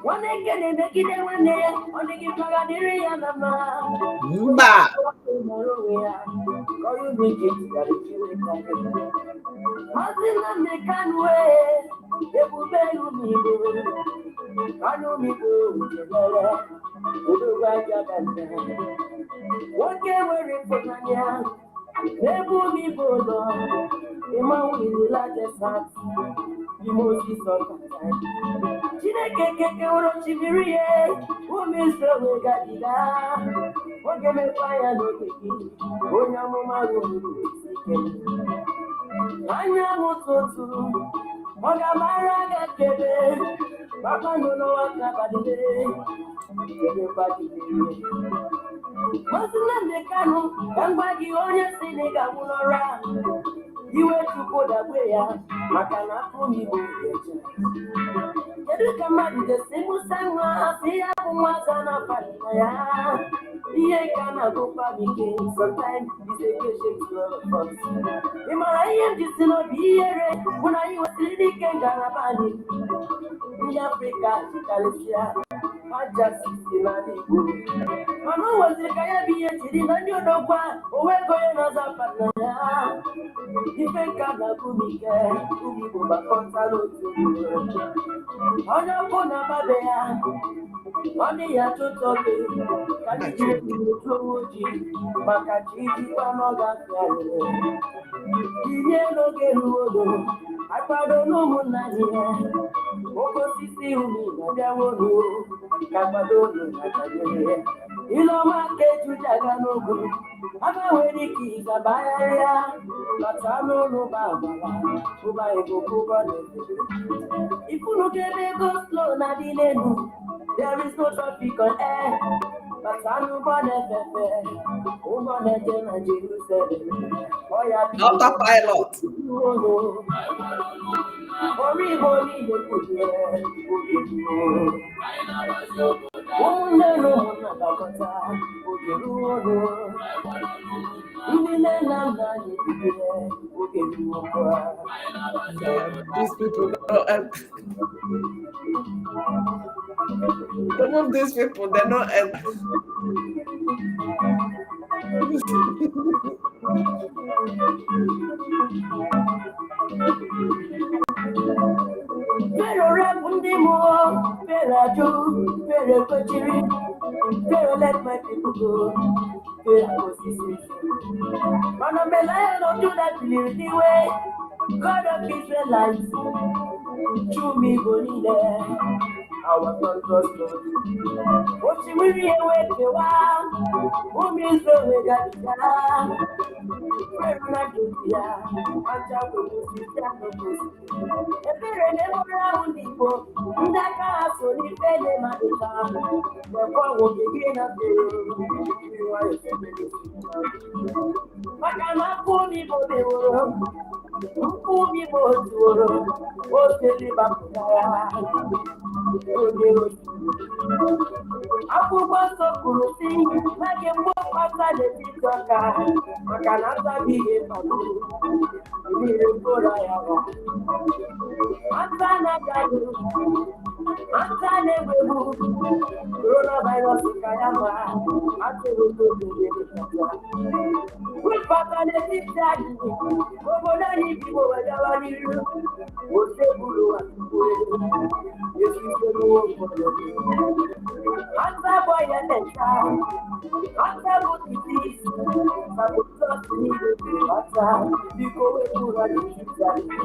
One again, and again, one day, only give Pagadiri and a man. Chineke oro chimiri umiso wegadida oge me fire no kiki onya mo maru sike anya mo totu oga mara ga kebe baba no no waka badile kebe badile masina mekano kangbaji onye siniga munora iwe tuko da gwe ya maka na kumi bo kedu ka mmadụ ga-esi musa nwa asị ya bụ nwata na palina ya ihe ka na-agụkwa bike sometimes is a patient to all of us. Ị mara ihe m jisi n'obi ihere bụ na anyị nwesịrị dị ike ngalaba anyị ndị Afrịka jikarịsịa aja sisi n'ala Igbo mana o nweziri ka ya bụ ihe jiri na ndị odogwa owego ya na-aza palina ya ife nka na-agụ m ike ụmụ Igbo gbakọta n'otu onye ọkụ na-agbabe ya ọ dị ya tụtụ gị ka jiri otu ojii maka ji ijikwa n'ọga fịarịrị tinye n'oge ruodo akpado n'ụmụnna gị oke osisi umi na-abịawolu ka akpado olu na-akadere ileọma ka ejujaga n'ogo aba nwere ike ịzabagharịa bata n'ụlọ ba agbara ụba ebokubo na-ebe ifunu kebe go slow na dị n'elu there is no traffic on air bata n'ụgbọ na-efefe ụgbọ na-eje na Jerusalem ọya autopilot ori Igbo niile kwuzie ụmụnne na ụmụnna dakọta oge ruo ndị nne na nna anyị bilie oge ruo these people don't some of these people they're not Pero rap ndị mmụọ Pharaoh, let my people go. Pharaoh was his Man, I'm a lion of Judah, believe the way. God of Israelites, chew me bonile. Our control story. What you really awake the wild? Who means the way that you are? Pharaoh, not to be a child of Moses. If there never around people, that castle, if they never do that, the power will begin at the akwụkwọ nsọ kwuru si na kemgbe ọkpata n'etiti ọka maka na ntabi ihe kpatụrụ mmiri mkpụrụ ya gwa ata na-agaghị ata na-egwegbu coronavirus ka ya ma atụrụ wepụta n'etiti anyị obodo anyị bigbo wegawa n'iru ose buru ezigbo n'ụfọdụ ata bụ ya neta ata bụ disease sabotage niile ata biko wepụrụ n'etiti anyị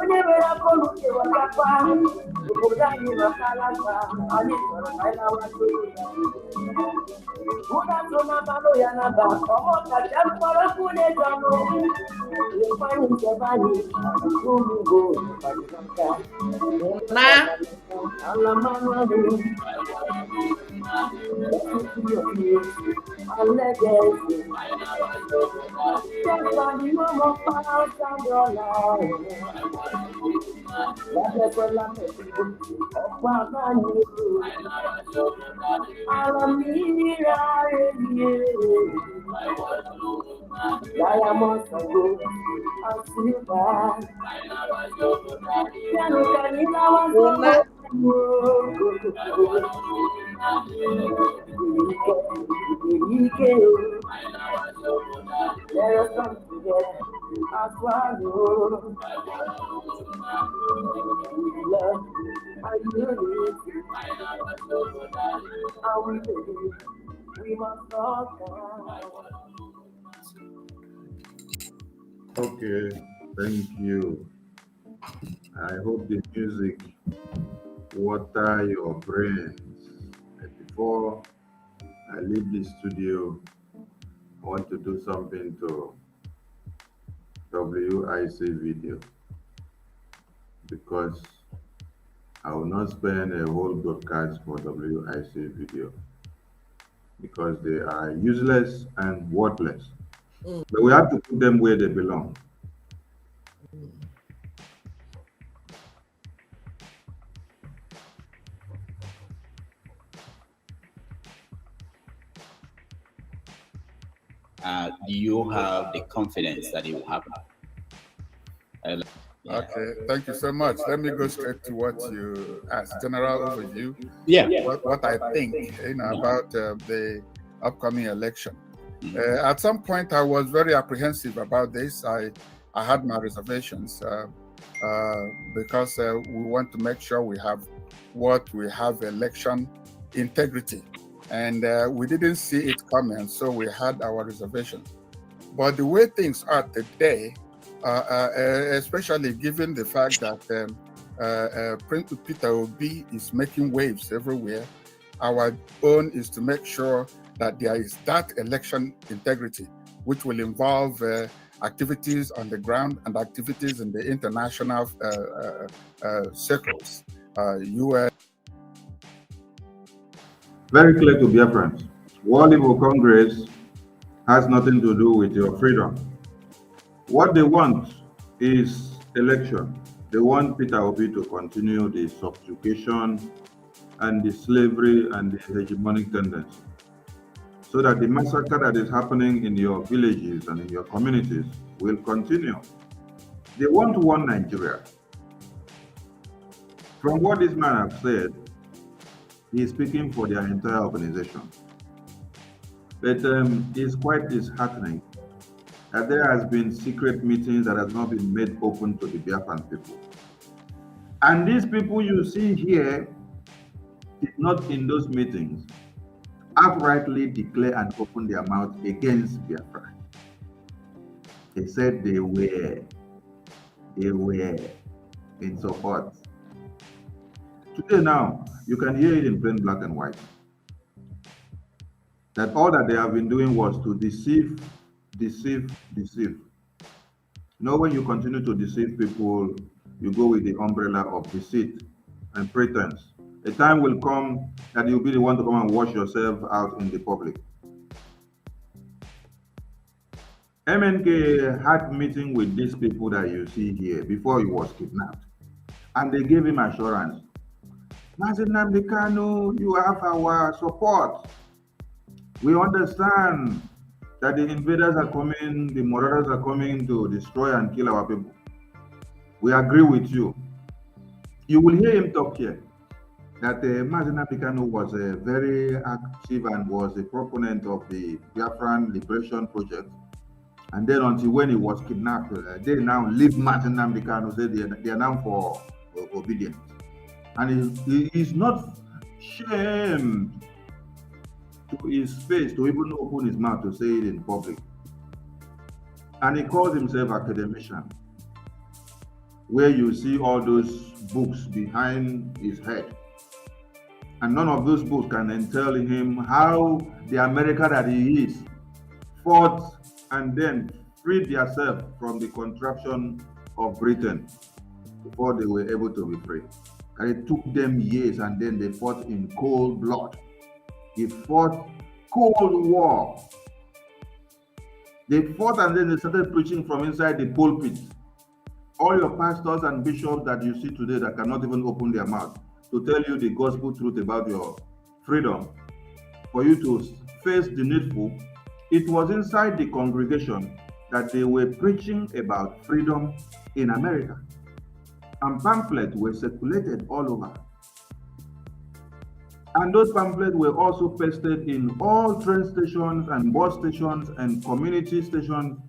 onye nwere akọlụ kewakapa obodo anyị maka alaka anyị chọrọ ka anyị na-awato ụda so na mmanụ ya naba ọmọ kacha mkpọrọ kwụ n'eji ọnụ lekwanyị nchebe anyị n'ugbo na ala mmanụ ahụ allegedly just on the home of let us come together as one love and unity, and we believe we must not die. Okay, thank you. I hope the music water your brains. And before I leave the studio, I want to do something to WIC video, because I will not spend a whole broadcast for WIC video because they are useless and worthless. But we have to put them where they belong. Do you have the confidence that it will happen? Okay, thank you so much. Let me go straight to what you asked, general overview. Yeah. What I think, about the upcoming election. At some point, I was very apprehensive about this. I had my reservations because we want to make sure we have election integrity. And we didn't see it coming, so we had our reservations. But the way things are today, especially given the fact that Prince Peter Obi is making waves everywhere, our own is to make sure that there is that election integrity, which will involve activities on the ground and activities in the international circles, UN. Very clear to Biafrans. World Igbo Congress has nothing to do with your freedom. What they want is election. They want Peter Obi to continue the subjugation and the slavery and the hegemonic tendency. so that the massacre that is happening in your villages and in your communities will continue. They want one Nigeria. From what this man has said, he is speaking for their entire organization. But it's quite disheartening that there has been secret meetings that has not been made open to the Biafran people. And these people you see here did not in those meetings outrightly declare and open their mouth against Biafra. They said they were in support. Today now, you can hear it in plain black and white. That all that they have been doing was to deceive. You know, when you continue to deceive people, you go with the umbrella of deceit and pretense. A time will come that you'll be the one to come and wash yourself out in the public. MNK had meeting with these people that you see here before he was kidnapped. And they gave him assurance. Mazi Nnamdi Kanu, you have our support. We understand that the invaders are coming, the marauders are coming to destroy and kill our people. We agree with you. You will hear him talk here that Mazi Nnamdi Kanu was very active and was a proponent of the Biafran Liberation Project. And then until when he was kidnapped, they now leave Mazi Nnamdi Kanu, say they are now for obedience. And he is not shamed to his face to even open his mouth to say it in public. And he calls himself academician, where you see all those books behind his head. And none of those books can tell him how the America that he is fought and then freed themselves from the contraption of Britain before they were able to be free. And it took them years, and then they fought in cold blood. They fought Cold War. They fought and then they started preaching from inside the pulpit. All your pastors and bishops that you see today that cannot even open their mouth to tell you the gospel truth about your freedom, for you to face the needful, it was inside the congregation that they were preaching about freedom in America. And pamphlets were circulated all over. And those pamphlets were also pasted in all train stations and bus stations and community stations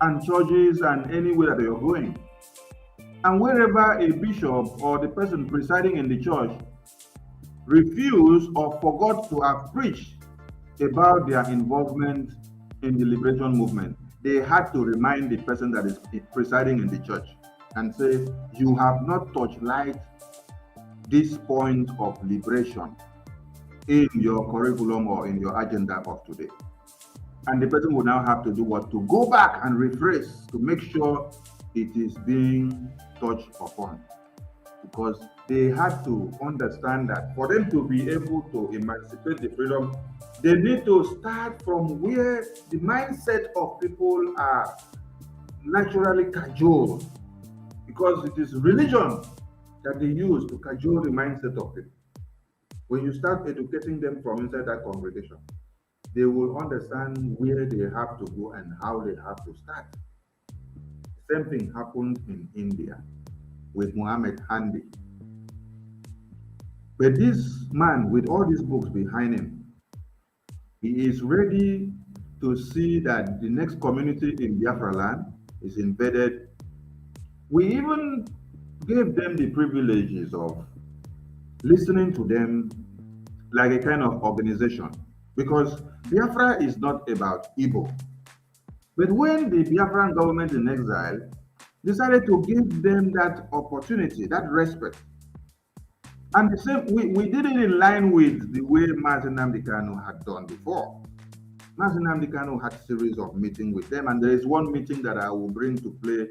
and churches and anywhere that you're going. And wherever a bishop or the person presiding in the church refused or forgot to have preached about their involvement in the liberation movement, they had to remind the person that is presiding in the church and say, you have not touched light this point of liberation in your curriculum or in your agenda of today. And the person will now have to do what? To go back and rephrase to make sure it is being touched upon. Because they had to understand that for them to be able to emancipate the freedom, they need to start from where the mindset of people are naturally cajoled. Because it is religion that they use to cajole the mindset of people. When you start educating them from inside that congregation, they will understand where they have to go and how they have to start. Same thing happened in India with Muhammad Gandhi. But this man, with all these books behind him, he is ready to see that the next community in Biafra land is invaded. We even gave them the privileges of listening to them like a kind of organization, because Biafra is not about Igbo. But when the Biafran government in exile decided to give them that opportunity, that respect, and the same, we did it in line with the way Mazi Nnamdi Kanu had done before. Mazi Nnamdi Kanu had a series of meetings with them, and there is one meeting that I will bring to play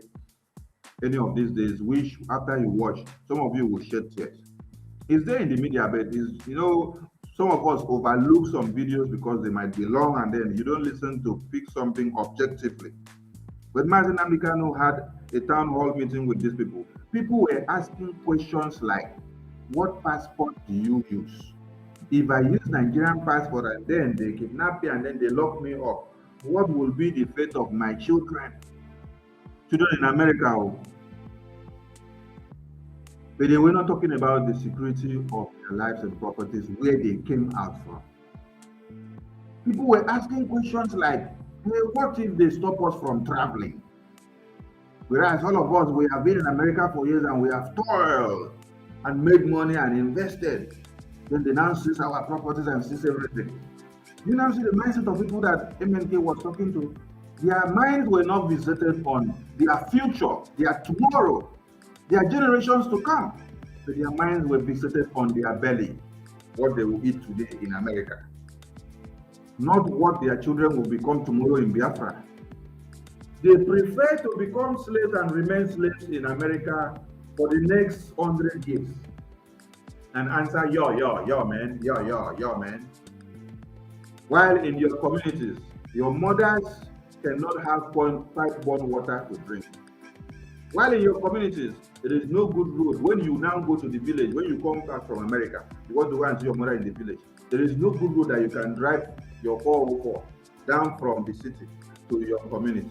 any of these days, which after you watch, some of you will shed tears. It's there in the media, but is, you know, some of us overlook some videos because they might be long and then you don't listen to pick something objectively. But Mazi Nnamdi Kanu had a town hall meeting with these people. People were asking questions like, what passport do you use? If I use Nigerian passport and then they kidnap me and then they lock me up, what will be the fate of my children? Children in America. Oh. But we're not talking about the security of their lives and properties where they came out from. People were asking questions like, hey, what if they stop us from traveling? Whereas all of us, we have been in America for years and we have toiled and made money and invested. Then they now seize our properties and seize everything. You now see the mindset of people that MNK was talking to. Their minds were not visited on their future, their tomorrow, their generations to come. But their minds were visited on their belly, what they will eat today in America. Not what their children will become tomorrow in Biafra. They prefer to become slaves and remain slaves in America for the next 100 years. And answer, yo, man, yo, man. While in your communities, your mothers cannot have pipe-borne water to drink. While in your communities, there is no good road. When you now go to the village, when you come back from America, you want to go and see your mother in the village, there is no good road that you can drive your 404 down from the city to your community.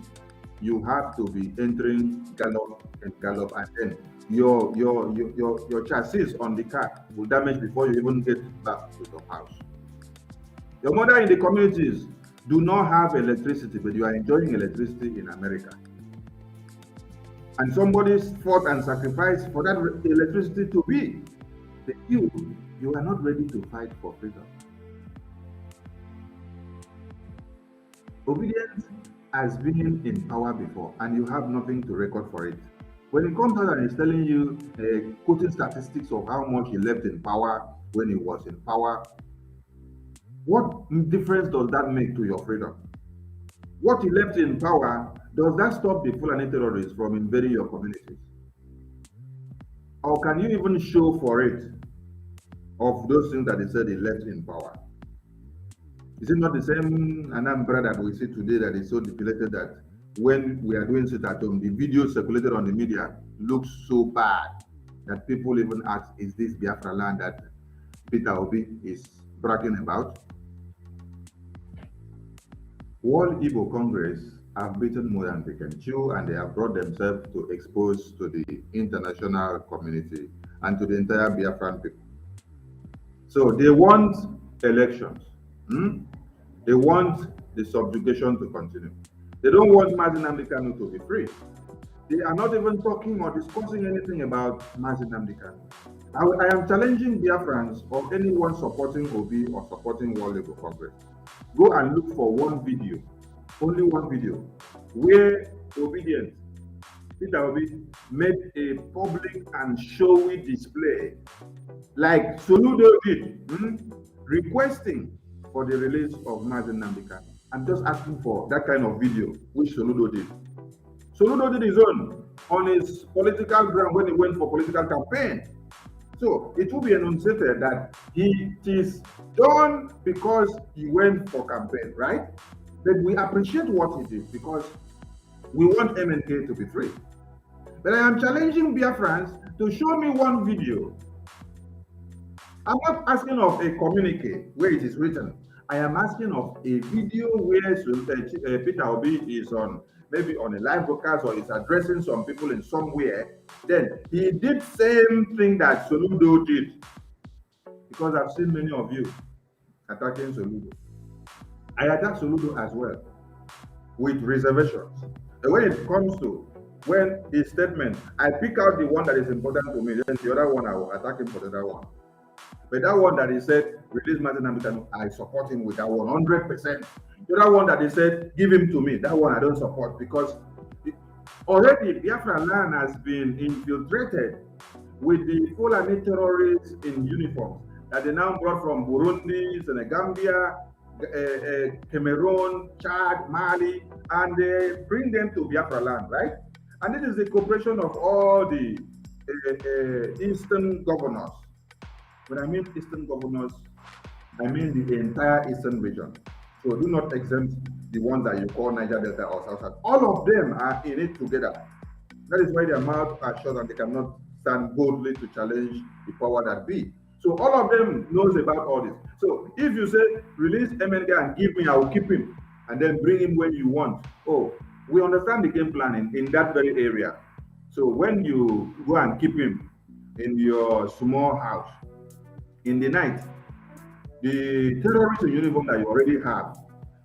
You have to be entering gallop, and then your chassis on the car will damage before you even get back to your house. Your mother in the communities do not have electricity, but you are enjoying electricity in America. And somebody fought and sacrificed for that electricity to be. But you are not ready to fight for freedom. Obedience has been in power before, and you have nothing to record for it. When it comes out and he's telling you, quoting statistics of how much he left in power when he was in power, what difference does that make to your freedom? What he left in power, does that stop the Fulani terrorists from invading your communities? Or can you even show for it of those things that he said he left in power? Is it not the same Anambra that we see today that is so depleted that when we are doing sit at home, the video circulated on the media looks so bad that people even ask, is this Biafra land that Peter Obi is bragging about? World Igbo Congress have beaten more than they can chew, and they have brought themselves to expose to the international community and to the entire Biafran people. So they want elections. They want the subjugation to continue. They don't want Mazi Nnamdi Kanu to be free. They are not even talking or discussing anything about Mazi Nnamdi Kanu. I am challenging Biafrans or anyone supporting Obi or supporting World Igbo Congress. Go and look for one video, only one video, where Obedient, Peter Obi, made a public and showy display, like Soludo did, requesting for the release of Mazi Nnamdi Kanu. I'm just asking for that kind of video, which Soludo did. Soludo did his own on his political ground when he went for political campaign. So it will be enunciated that it is done because he went for campaign, right? But we appreciate what he did because we want MNK to be free. But I am challenging Biafrans to show me one video. I'm not asking of a communique where it is written. I am asking of a video where Peter Obi is on, maybe on a live broadcast or is addressing some people in somewhere. Then he did same thing that Soludo did. Because I've seen many of you attacking Soludo. I attack Soludo as well, with reservations. And when it comes to when his statement, I pick out the one that is important to me, then the other one I will attack him for the other one. But that one that he said, release Mazi Nnamdi Kanu, I support him with that 100%. The other one that he said, give him to me, that one I don't support because already Biafra land has been infiltrated with the Fulani terrorists in uniforms that they now brought from Burundi, Senegambia, Cameroon, Chad, Mali, and they bring them to Biafra land, right? And this is the cooperation of all the Eastern governors. When I mean Eastern governors, I mean the entire Eastern region. So do not exempt the ones that you call Niger Delta or South. All of them are in it together. That is why their mouths are shut and they cannot stand boldly to challenge the power that be. So all of them knows about all this. So if you say, release MNK and give me, I will keep him, and then bring him when you want. Oh, we understand the game plan in that very area. So when you go and keep him in your small house, in the night, the terrorist in uniform that you already have,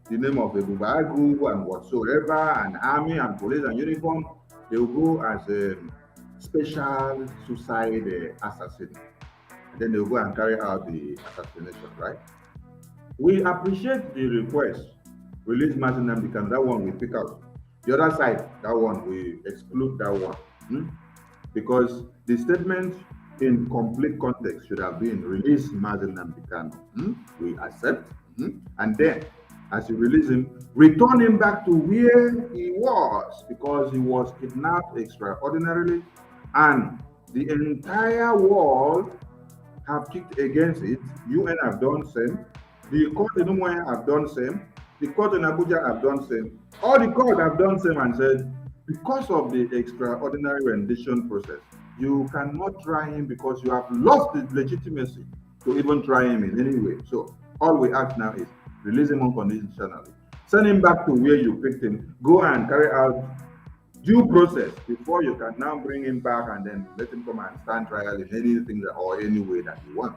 the name of the Bubagu and whatsoever, and army and police and uniform, they will go as a special suicide assassin. And then they'll go and carry out the assassination, right? We appreciate the request, release Martin Nnamdi Kanu, that one we pick out. The other side, that one, we exclude that one. Because the statement in complete context should have been release Martin Nnamdi Kanu. We accept. And then, as you release him, return him back to where he was, because he was kidnapped extraordinarily, and the entire world have kicked against it. UN have done same. The court in Umuahia have done same. The court in Abuja have done same. All the courts have done same and said, because of the extraordinary rendition process, you cannot try him because you have lost the legitimacy to even try him in any way. So all we ask now is release him unconditionally. Send him back to where you picked him. Go and carry out due process before you can now bring him back and then let him come and stand trial in anything or any way that you want.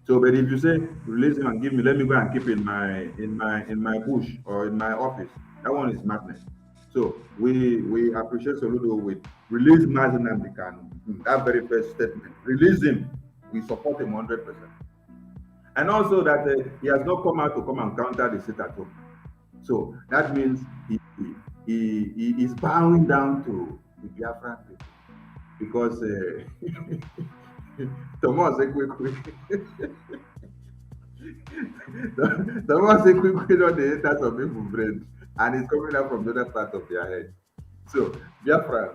So, but if you say release him and give me, let me go and keep in my bush or in my office, that one is madness. So we appreciate Soludo with release Martin Nnamdi Kanu. That very first statement, release him. We support him 100%. And also that he has not come out to come and counter the state at home. So that means he is bowing down to the Biafra people, because Thomas Ekwekwe Thomas Ekwekwe don't enter some people's brain, and it's coming out from the other part of their head. So Biafra,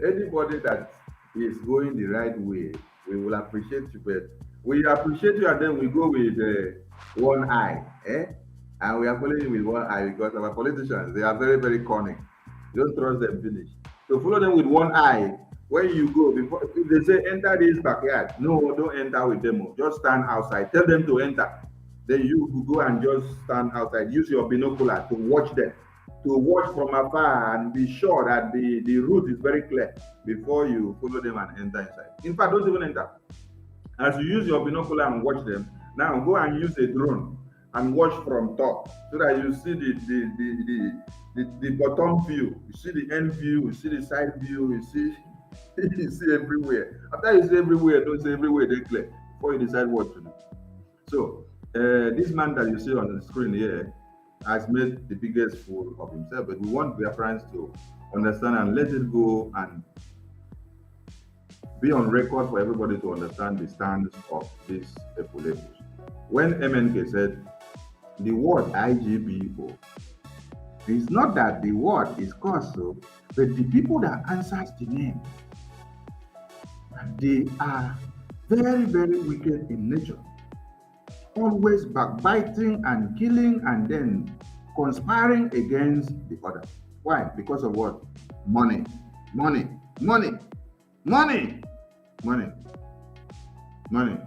anybody that is going the right way, we will appreciate you, but we appreciate you, and then we go with one eye, and we are following you with one eye, because our politicians, they are very, very cunning. You don't trust them finish. So follow them with one eye. When you go, before, if they say enter this backyard, no, don't enter with them. Just stand outside. Tell them to enter. Then you go and just stand outside. Use your binocular to watch them, to watch from afar and be sure that the route is very clear before you follow them and enter inside. In fact, don't even enter. As you use your binocular and watch them, now go and use a drone and watch from top, so that you see the bottom view, you see the end view, you see the side view, you see everywhere. After you see everywhere, don't say everywhere they clear before you decide what to do. So this man that you see on the screen here has made the biggest fool of himself, but we want Biafrans to understand and let it go and be on record for everybody to understand the stance of this Epulemus. When MNK said the word IGBO, it's not that the word is caused so, but the people that answers the name, they are very, very wicked in nature. Always backbiting and killing and then conspiring against the other. Why? Because of what? Money, money, money, money, money, money.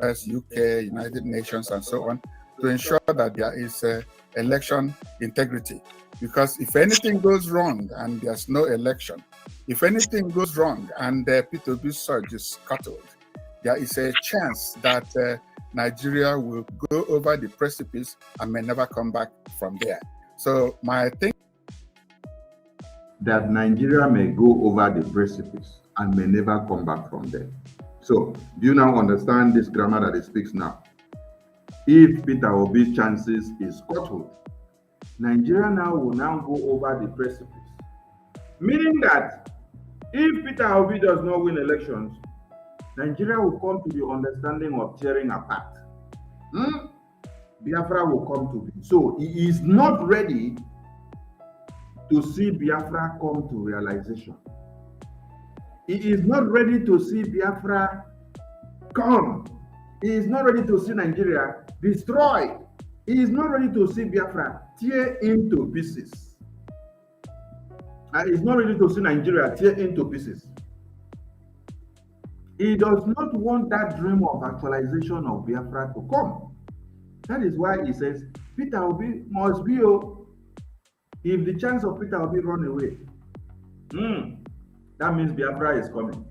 As UK, United Nations, and so on, to ensure that there is election integrity. Because if anything goes wrong and there's no election, if anything goes wrong and the P2B surge is scuttled, there is a chance that Nigeria will go over the precipice and may never come back from there. So my thing that Nigeria may go over the precipice and may never come back from there. So do you now understand this grammar that it speaks now? If Peter Obi's chances is scuttled, Nigeria now will now go over the precipice. Meaning that if Peter Obi does not win elections, Nigeria will come to the understanding of tearing apart. Biafra will come to be. So he is not ready to see Biafra come to realization. He is not ready to see Biafra come. He is not ready to see Nigeria destroyed. He is not ready to see Biafra tear into pieces. He is not ready to see Nigeria tear into pieces. He does not want that dream of actualization of Biafra to come. That is why he says, Peter Obi must be, if the chance of Peter Obi run away, that means Biafra is coming.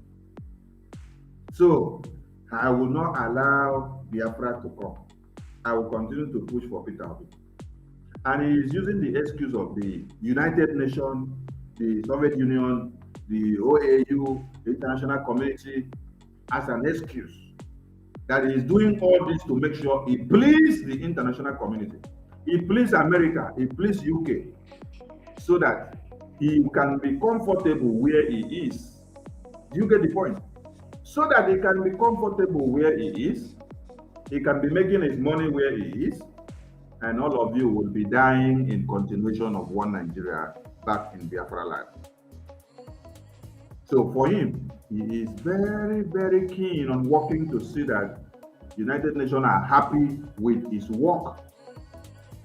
So, I will not allow Biafra to come. I will continue to push for Peter Obi. And he is using the excuse of the United Nations, the Soviet Union, the OAU, the international community, as an excuse. That he is doing all this to make sure he pleases the international community. He pleases America, he pleases UK, so that he can be comfortable where he is. Do you get the point? So that he can be comfortable where he is, he can be making his money where he is, and all of you will be dying in continuation of one Nigeria back in Biafra land. So for him, he is very, very keen on working to see that United Nations are happy with his work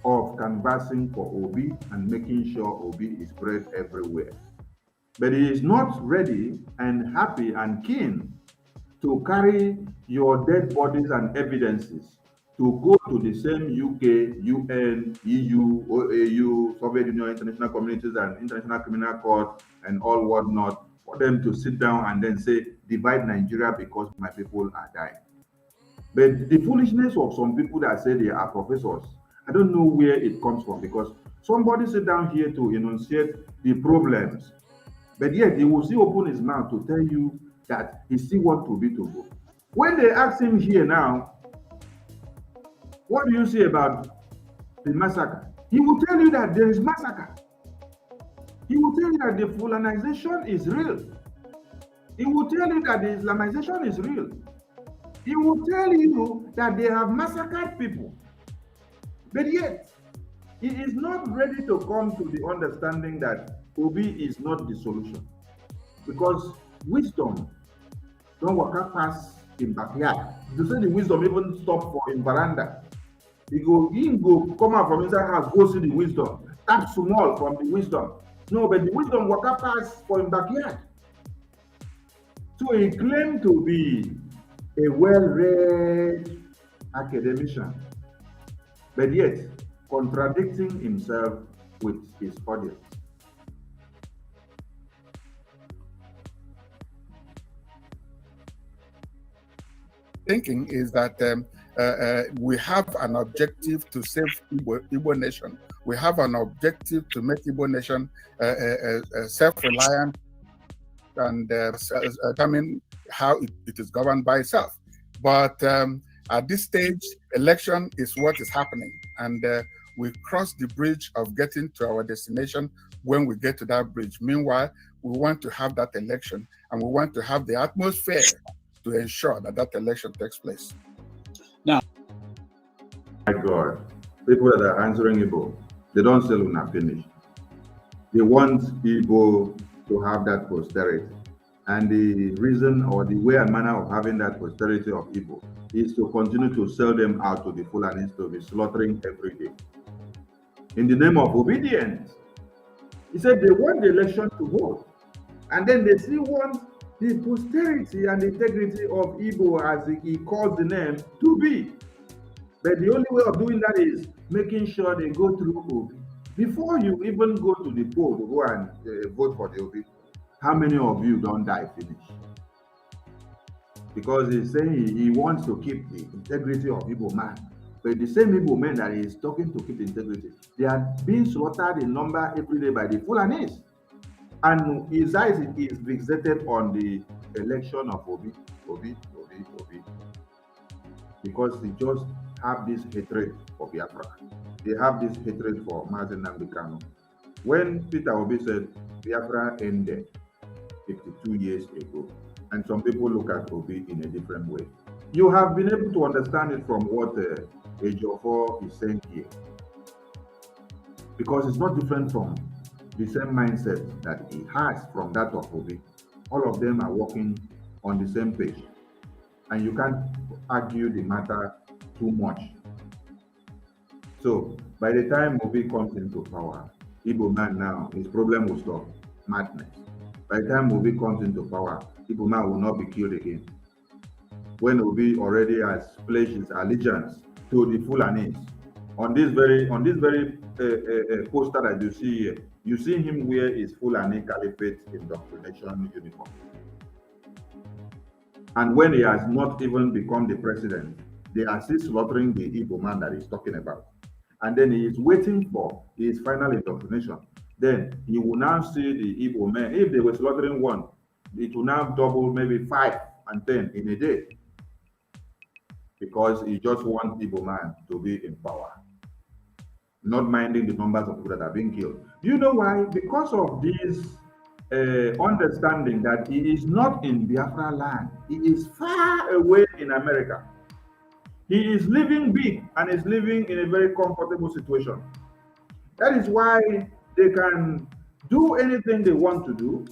of canvassing for Obi and making sure Obi is spread everywhere. But he is not ready and happy and keen to carry your dead bodies and evidences to go to the same UK, UN, EU, OAU, Soviet Union, international communities and International Criminal Court and all whatnot, for them to sit down and then say, divide Nigeria because my people are dying. But the foolishness of some people that say they are professors, I don't know where it comes from, because somebody sit down here to enunciate the problems, but yet he will still open his mouth to tell you that he still wants Obi to go. When they ask him here now, what do you say about the massacre? He will tell you that there is massacre. He will tell you that the Foolanisation is real. He will tell you that the Islamization is real. He will tell you that they have massacred people. But yet, he is not ready to come to the understanding that Obi is not the solution. Because wisdom don't walk past in backyard. You say the wisdom even stop for in veranda. He go come out from inside house, go see the wisdom. Tap small from the wisdom. No, but the wisdom walk past for in backyard. So he claimed to be a well-read academician, but yet contradicting himself with his audience. Thinking is that we have an objective to save Igbo nation. We have an objective to make Igbo nation self-reliant and determine how it is governed by itself. But at this stage, election is what is happening. And we cross the bridge of getting to our destination when we get to that bridge. Meanwhile, we want to have that election, and we want to have the atmosphere to ensure that that election takes place. Now, my God, people that are answering Igbo, they don't say Luna finish. They want Igbo to have that posterity. And the reason or the way and manner of having that posterity of Igbo is to continue to sell them out to the Fulanis to be slaughtering every day. In the name of obedience. He said they want the election to vote. And then they still want the posterity and integrity of Igbo, as he calls the name, to be. But the only way of doing that is making sure they go through Obi. Before you even go to the poll to go and vote for the Obi, how many of you don't die finish? Because he's saying he wants to keep the integrity of Igbo man. But the same Igbo men that he is talking to keep the integrity, they are being slaughtered in number every day by the Fulanis. And his eyes is fixated on the election of Obi. Because they just have this hatred for Biafra. They have this hatred for Mazen Nnamdi Kanu. When Peter Obi said Biafra ended 52 years ago, and some people look at Obi in a different way, you have been able to understand it from what Ejiofor is saying here. Because it's not different from the same mindset that he has from that of Obi. All of them are working on the same page. And you can't argue the matter too much. So, by the time Obi comes into power, Igbo man now, his problem will stop. Madness. By the time Obi comes into power, Igbo man will not be killed again. when Obi already has pledged his allegiance to the Fulanis. On this very poster that you see here, you see him wear his Fulani Caliphate indoctrination uniform. And when he has not even become the president, they are still slaughtering the Igbo man that he's talking about. And then he is waiting for his final indoctrination. Then he will now see the Igbo men. If they were slaughtering one, it will now double maybe 5 and 10 in a day. Because he just wants Igbo man to be in power, not minding the numbers of people that are being killed. Do you know why? Because of this understanding that he is not in Biafra land. He is far away in America. He is living big and is living in a very comfortable situation. That is why they can do anything they want to do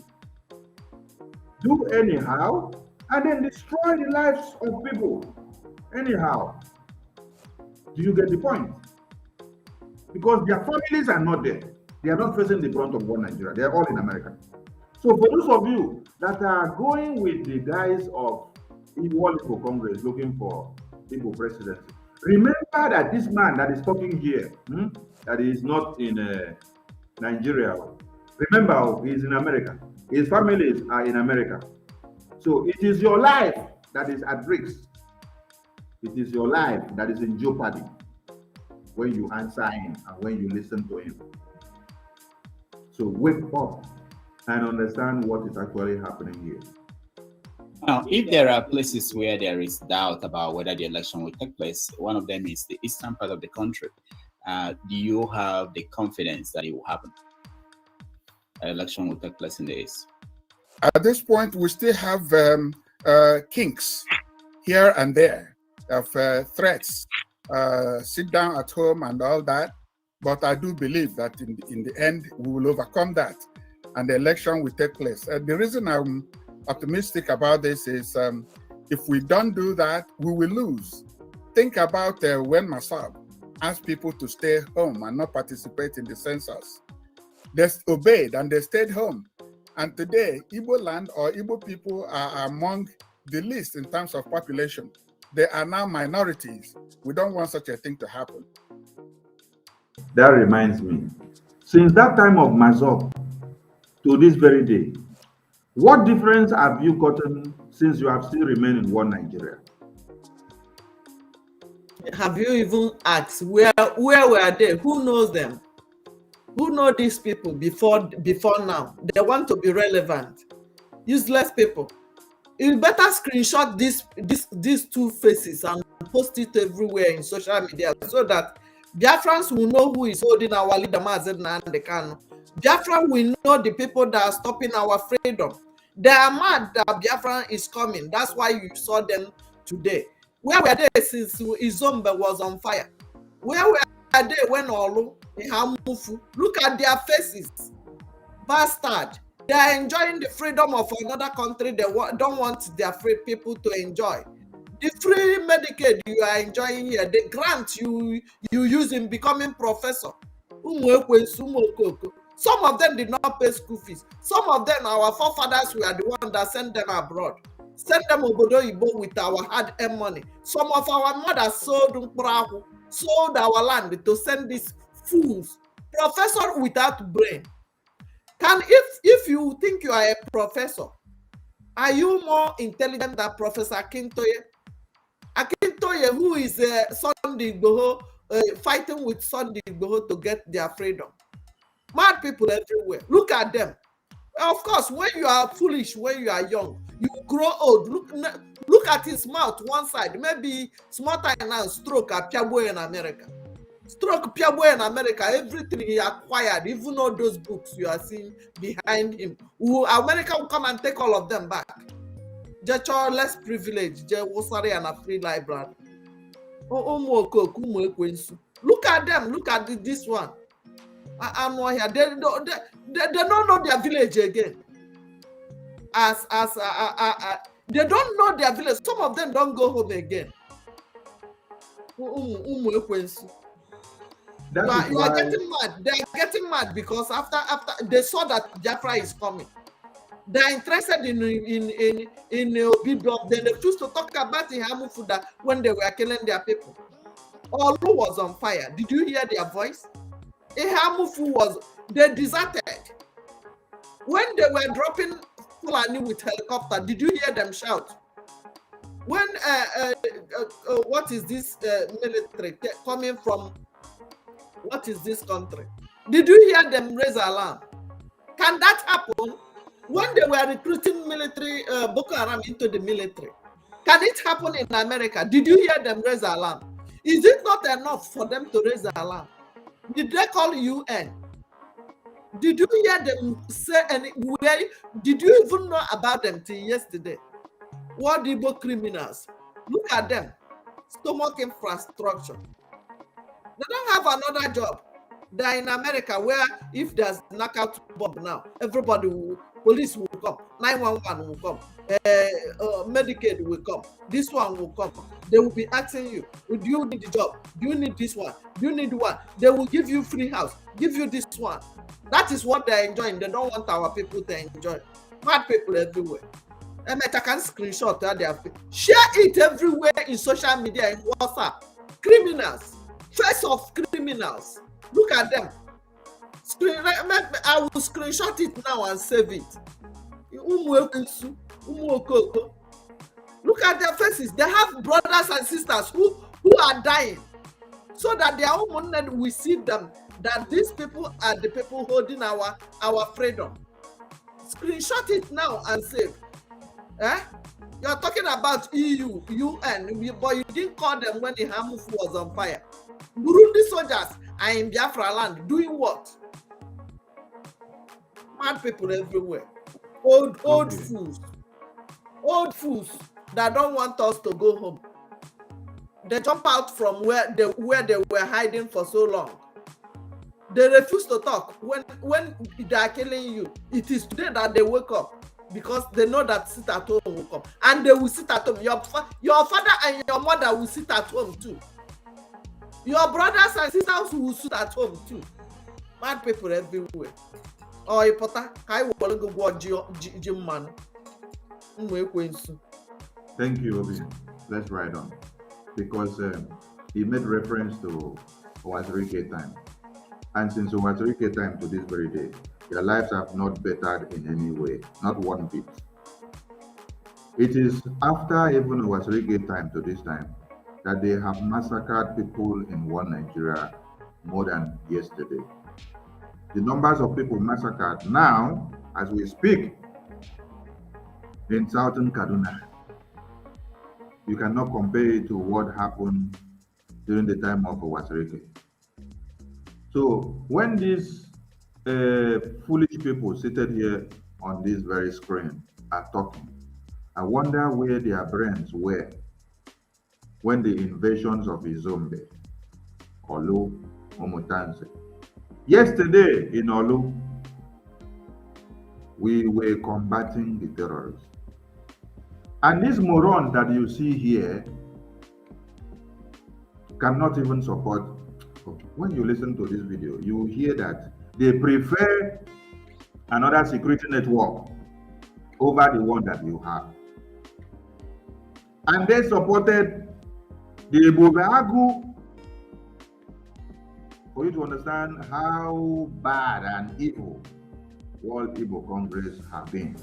anyhow, and then destroy the lives of people anyhow. Do you get the point? Because their families are not there. They are not facing the brunt of one Nigeria. They are all in America. So for those of you that are going with the guys of Igbo Congress looking for Igbo presidency, remember that this man that is talking here, that is not in Nigeria, remember he is in America. His families are in America. So it is your life that is at risk. It is your life that is in jeopardy when you answer him and when you listen to him. So wake up and understand what is actually happening here. Now, if there are places where there is doubt about whether the election will take place, one of them is the eastern part of the country. Do you have the confidence that it will happen? An election will take place in the east? At this point, we still have kinks here and there of threats, sit down at home and all that. But I do believe that in the end, we will overcome that and the election will take place. The reason I'm optimistic about this is if we don't do that, we will lose. Think about when Masab asked people to stay home and not participate in the census. They obeyed and they stayed home. And today, Igbo land or Igbo people are among the least in terms of population. They are now minorities. We don't want such a thing to happen. That reminds me, since that time of Mazop to this very day, what difference have you gotten since you have still remained in one Nigeria? Have you even asked where were they? Who knows them? Who know these people before now? They want to be relevant. Useless people. You better screenshot these two faces and post it everywhere in social media so that Biafrans will know who is holding our leader, Mazen Nnamdi Kanu. Biafra will know the people that are stopping our freedom. They are mad that Biafra is coming. That's why you saw them today. Where were they since Izombe was on fire? Where were they when Olu, Ihamufu? Look at their faces. Bastard. They are enjoying the freedom of another country. They don't want their free people to enjoy. The free Medicaid you are enjoying here, the grant you use in becoming professor. Some of them did not pay school fees. Some of them, our forefathers were the ones that sent them abroad. Send them obodo Igbo with our hard-earned money. Some of our mothers sold our land to send these fools. Professor without brain. If you think you are a professor, are you more intelligent than Professor Akintoye? Akintoye, who is Sunday Igboho, fighting with Sunday Igboho to get their freedom. Mad people everywhere. Look at them. Of course, when you are foolish, when you are young, you grow old. Look at his mouth, one side. Maybe small time now, stroke at Piabo in America. Stroke Piabo in America, everything he acquired, even all those books you are seeing behind him. America will come and take all of them back. Just less privilege, and a free library. Look at them, look at this one. I'm not here. They don't know their village again. They don't know their village. Some of them don't go home again. You are getting mad. They are getting mad because after they saw that Biafra is coming. They're interested in Obibo. They refuse to talk about Ihamufuda when they were killing their people. Olu was on fire. Did you hear their voice? Ihamufu was, they deserted. When they were dropping Fulani with helicopter, did you hear them shout? When, what is this military coming from, what is this country? Did you hear them raise alarm? Can that happen? When they were recruiting military, Boko Haram into the military, can it happen in America? Did you hear them raise alarm? Is it not enough for them to raise alarm? Did they call UN? Did you hear them say anywhere? Did you even know about them till yesterday? What Igbo criminals? Look at them. Stomach infrastructure. They don't have another job. They're in America where if there's knockout bomb now, everybody will, police will come, 911 will come, Medicaid will come, this one will come. They will be asking you, do you need the job? Do you need this one? Do you need one? They will give you free house, give you this one. That is what they're enjoying. They don't want our people to enjoy. Mad people everywhere. I can screenshot that they have. Share it everywhere in social media, in WhatsApp. Criminals, face of criminals. Look at them. I will screenshot it now and save it. Look at their faces. They have brothers and sisters who are dying, so that their own will see them, that these people are the people holding our freedom. Screenshot it now and save. You're talking about EU, UN, but you didn't call them when the Hamufu was on fire. Burundi soldiers are in Biafra land doing what? Mad people everywhere. Old fools. Old fools that don't want us to go home. They jump out from where they were hiding for so long. They refuse to talk. When they are killing you, it is today that they wake up, because they know that sit at home will come. And they will sit at home. Your father and your mother will sit at home too. Your brothers and sisters will sit at home too. Mad people everywhere. Oh, Ipota, I will go watch Jim Man. Thank you, Obi. Let's ride on. Because he made reference to Owazirike time. And since Owazirike time to this very day, their lives have not bettered in any way, not one bit. It is after even Owazirike time to this time that they have massacred people in one Nigeria more than yesterday. The numbers of people massacred now, as we speak, in southern Kaduna, you cannot compare it to what happened during the time of Owazirike. So when these foolish people seated here on this very screen are talking, I wonder where their brains were when the invasions of Izombe, Olu, Omutanse. Yesterday in Olu, we were combating the terrorists. And this moron that you see here cannot even support. When you listen to this video, you hear that they prefer another security network over the one that you have. And they supported the Bogagu, for you to understand how bad and evil World Igbo Congress have been.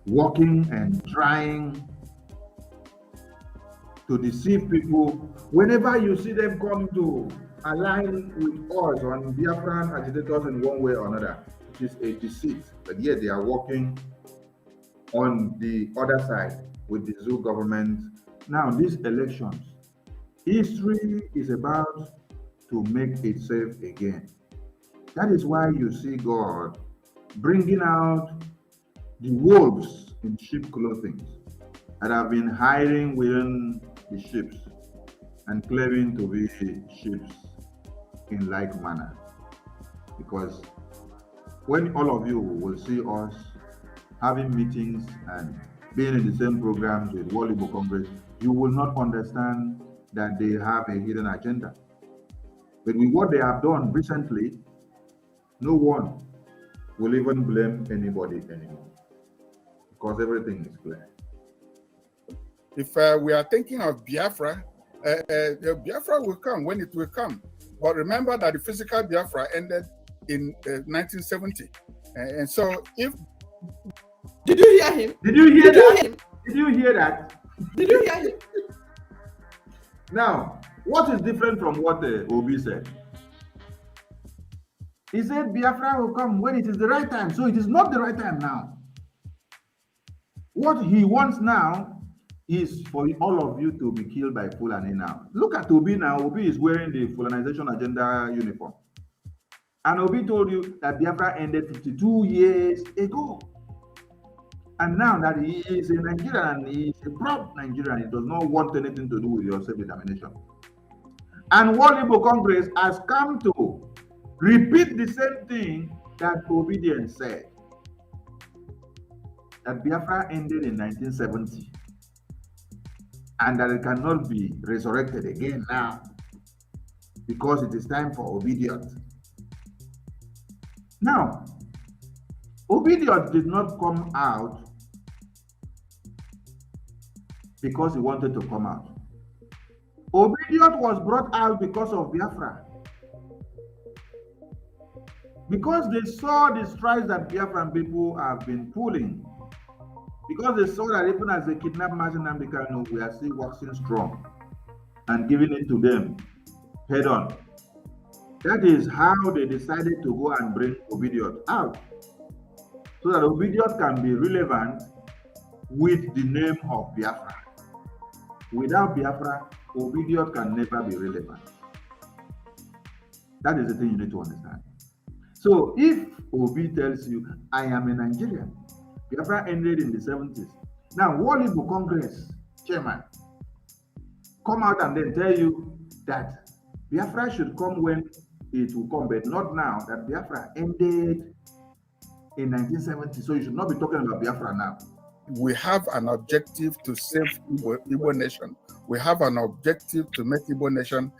Working and trying to deceive people. Whenever you see them come to align with us on Biafran agitators in one way or another, it is a deceit. But yet they are working on the other side with the Zoo government. Now, these elections, history is about to make itself again. That is why you see God bringing out the wolves in sheep clothing that have been hiding within the ships and claiming to be ships in like manner. Because when all of you will see us having meetings and being in the same programs with World Igbo Congress, you will not understand that they have a hidden agenda. But with what they have done recently, no one will even blame anybody anymore because everything is clear. If we are thinking of Biafra, Biafra will come when it will come. But remember that the physical Biafra ended in 1970. And so if... Did you hear him? Did you hear that? Did you hear that? Did you hear him? Now, what is different from what Obi said? He said Biafra will come when it is the right time. So it is not the right time now. What he wants now is for all of you to be killed by Fulani now. Look at Obi now. Obi is wearing the Fulanization agenda uniform. And Obi told you that Biafra ended 52 years ago. And now that he is a Nigerian and he is a proud Nigerian, he does not want anything to do with your self-determination. And World Igbo Congress has come to repeat the same thing that Obedience said. That Biafra ended in 1970 and that it cannot be resurrected again now because it is time for obedience. Now, obedience did not come out because he wanted to come out. Obedience was brought out because of Biafra. Because they saw the strides that Biafran people have been pulling. Because they saw that even as they kidnapped Martin Namdekano, we are still waxing strong and giving it to them head on. That is how they decided to go and bring Obedience out. So that Obedience can be relevant with the name of Biafra. Without Biafra, Obedience can never be relevant. That is the thing you need to understand. So if Obi tells you, I am a Nigerian, Biafra ended in the 70s. Now, World Igbo Congress chairman come out and then tell you that Biafra should come when it will come, but not now, that Biafra ended in 1970. So you should not be talking about Biafra now. We have an objective to save Igbo nation. We have an objective to make Igbo nation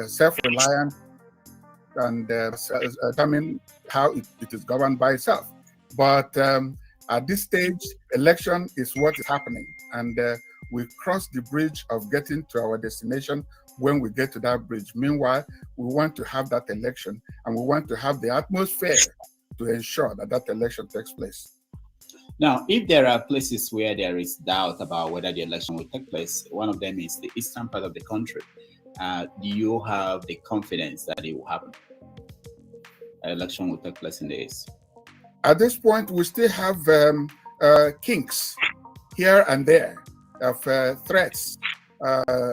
self-reliant and determine how it is governed by itself. But at this stage, election is what is happening. And we cross the bridge of getting to our destination when we get to that bridge. Meanwhile, we want to have that election and we want to have the atmosphere to ensure that that election takes place. Now, if there are places where there is doubt about whether the election will take place, one of them is the eastern part of the country. Do you have the confidence that it will happen? An election will take place in the east? At this point, we still have kinks here and there of threats,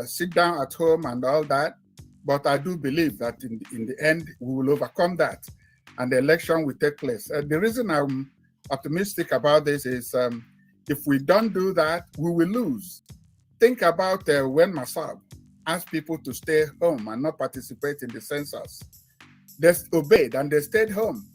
sit down at home and all that. But I do believe that in the end, we will overcome that and the election will take place. The reason I'm optimistic about this is if we don't do that, we will lose. Think about when Masab asked people to stay home and not participate in the census. They obeyed and they stayed home.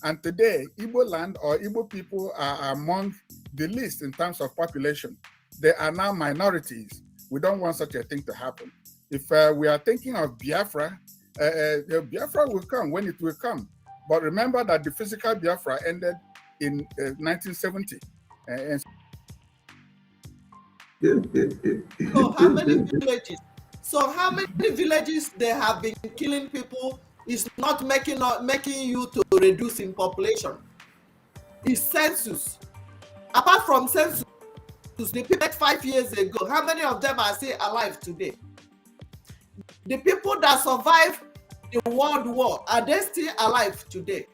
And today, Igbo land or Igbo people are among the least in terms of population. They are now minorities. We don't want such a thing to happen. If we are thinking of Biafra, Biafra will come when it will come. But remember that the physical Biafra ended in 1970. So how many villages? So how many villages they have been killing people is not making you to reduce in population. It's census. Apart from census, the people 5 years ago, how many of them are still alive today? The people that survived the World War, are they still alive today?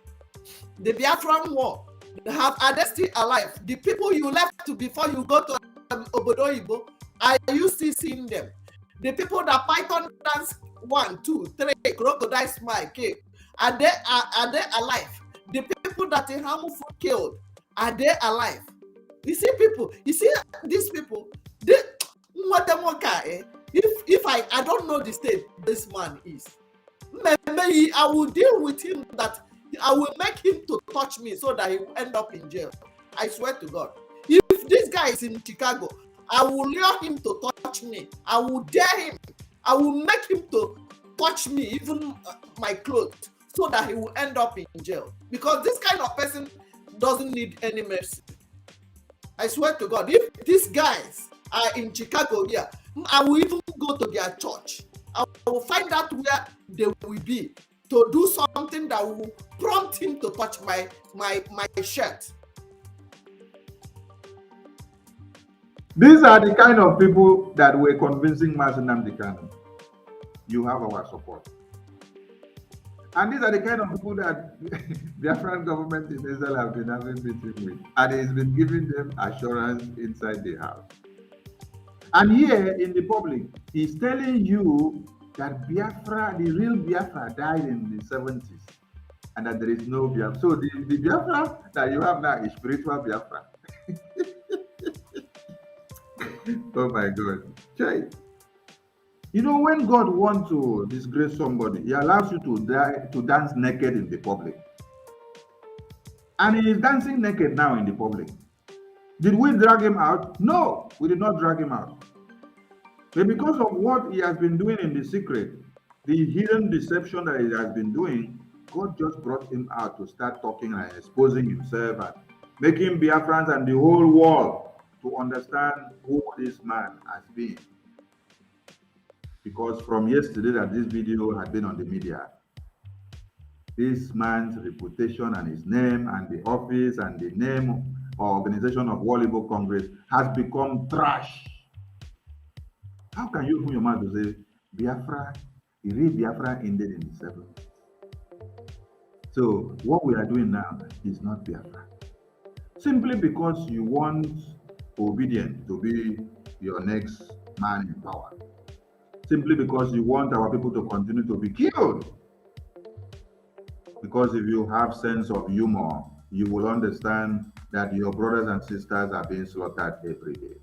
The Biafran War, are they still alive? The people you left to before you go to Obodo Igbo, are you still seeing them? The people that Python dance 1, 2, 3, crocodile smile came, are they alive? The people that Ihamu food killed, are they alive? You see these people, if I don't know the state this man is, maybe I will deal with him, that I will make him to touch me so that he will end up in jail. I swear to God. If this guy is in Chicago, I will lure him to touch me. I will dare him. I will make him to touch me, even my clothes, so that he will end up in jail. Because this kind of person doesn't need any mercy. I swear to God, if these guys are in Chicago here, I will even go to their church. I will find out where they will be to do something that will prompt him to touch my shirt. These are the kind of people that were convincing Mazi Nnamdi Kanu. You have our support. And these are the kind of people that the Afghan government in Israel have been having meetings with. And it's been giving them assurance inside the house. And here in the public, he's telling you that Biafra, the real Biafra, died in the 70s. And that there is no Biafra. So the Biafra that you have now is spiritual Biafra. Oh my God. Chai. You know, when God wants to disgrace somebody, he allows you to dance naked in the public. And he is dancing naked now in the public. Did we drag him out? No, we did not drag him out. But because of what he has been doing in the secret, the hidden deception that he has been doing, God just brought him out to start talking and exposing himself and making Biafrans and the whole world to understand who this man has been. Because from yesterday that this video had been on the media, this man's reputation and his name and the office and the name or organization of World Igbo Congress has become trash. How can you open your mouth to say Biafra, the real Biafra ended in the 70s? So what we are doing now is not Biafra. Simply because you want obedience to be your next man in power. Simply because you want our people to continue to be killed. Because if you have sense of humor, you will understand that your brothers and sisters are being slaughtered every day.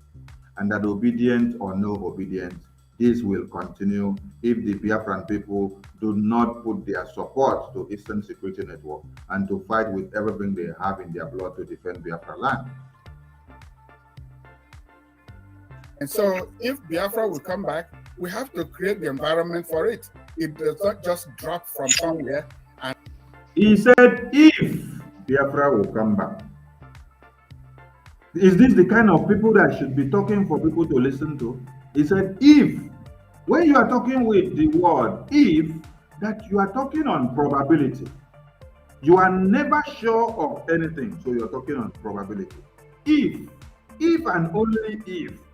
And that obedient or no obedience, this will continue if the Biafran people do not put their support to Eastern Security Network and to fight with everything they have in their blood to defend Biafra land. And so if Biafra will come back, we have to create the environment for it. It does not just drop from somewhere. And he said, if Biafra will come back. Is this the kind of people that should be talking for people to listen to? He said, if. When you are talking with the word if, that you are talking on probability. You are never sure of anything, so you're talking on probability. If and only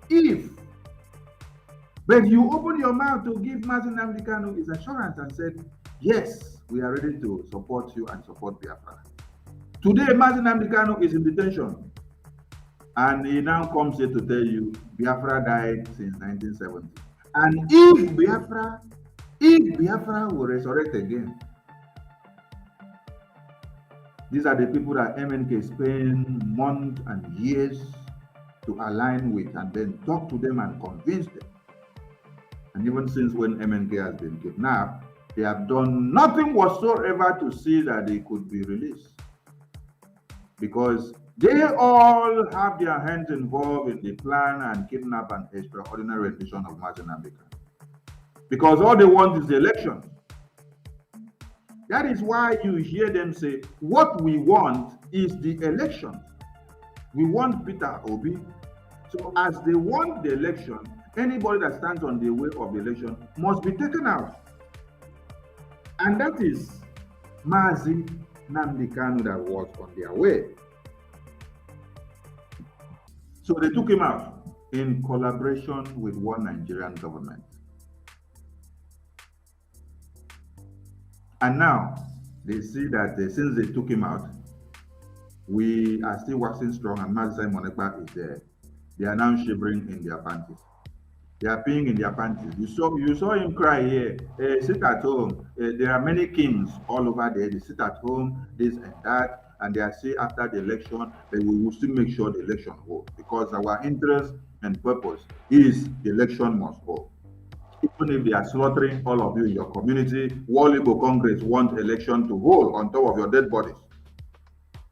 if. But you open your mouth to give Mazi Nnamdi Kanu his assurance and said, yes, we are ready to support you and support Biafra. Today, Mazi Nnamdi Kanu is in detention. And he now comes here to tell you Biafra died since 1970. And if Biafra will resurrect again, these are the people that MNK spend months and years to align with and then talk to them and convince them. And even since when MNK has been kidnapped, they have done nothing whatsoever to see that they could be released. Because they all have their hands involved in the plan and kidnap and extraordinary rendition of Mazi Nnamdi Kanu. Because all they want is the election. That is why you hear them say, what we want is the election. We want Peter Obi. So as they want the election, anybody that stands on the way of the election must be taken out. And that is Mazi Nnamdi Kanu that was on their way. So they took him out in collaboration with one Nigerian government. And now they see that since they took him out, we are still waxing strong and Mazi Simon Ekpa is there. They are now shivering in their panties. They are peeing in their panties. You saw him cry here. Sit at home. There are many kings all over there. They sit at home, this and that. And they are saying after the election, that we will still make sure the election holds. Because our interest and purpose is the election must hold. Even if they are slaughtering all of you in your community, World Igbo Congress wants election to hold on top of your dead bodies.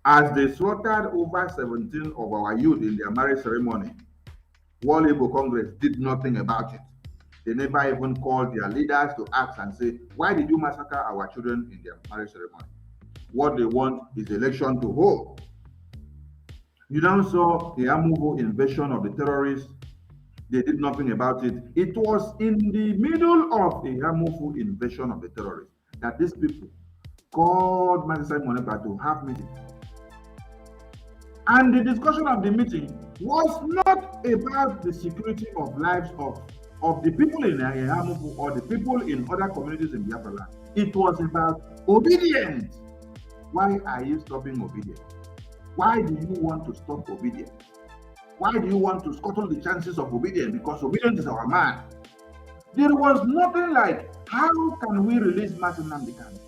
As they slaughtered over 17 of our youth in their marriage ceremony, World Igbo Congress did nothing about it. They never even called their leaders to ask and say, why did you massacre our children in their marriage ceremony? What they want is election to hold. You now saw the Amuvo invasion of the terrorists. They did nothing about it. It was in the middle of the Amuvo invasion of the terrorists that these people called Masai Monepa to have meeting. And the discussion of the meeting was not about the security of lives of the people in Amuvo or the people in other communities in Biafra land. It was about obedience. Why are you stopping obedience? Why do you want to stop obedience? Why do you want to scuttle the chances of obedience? Because obedience is our man. There was nothing like, how can we release Martin Nnamdi Kanu?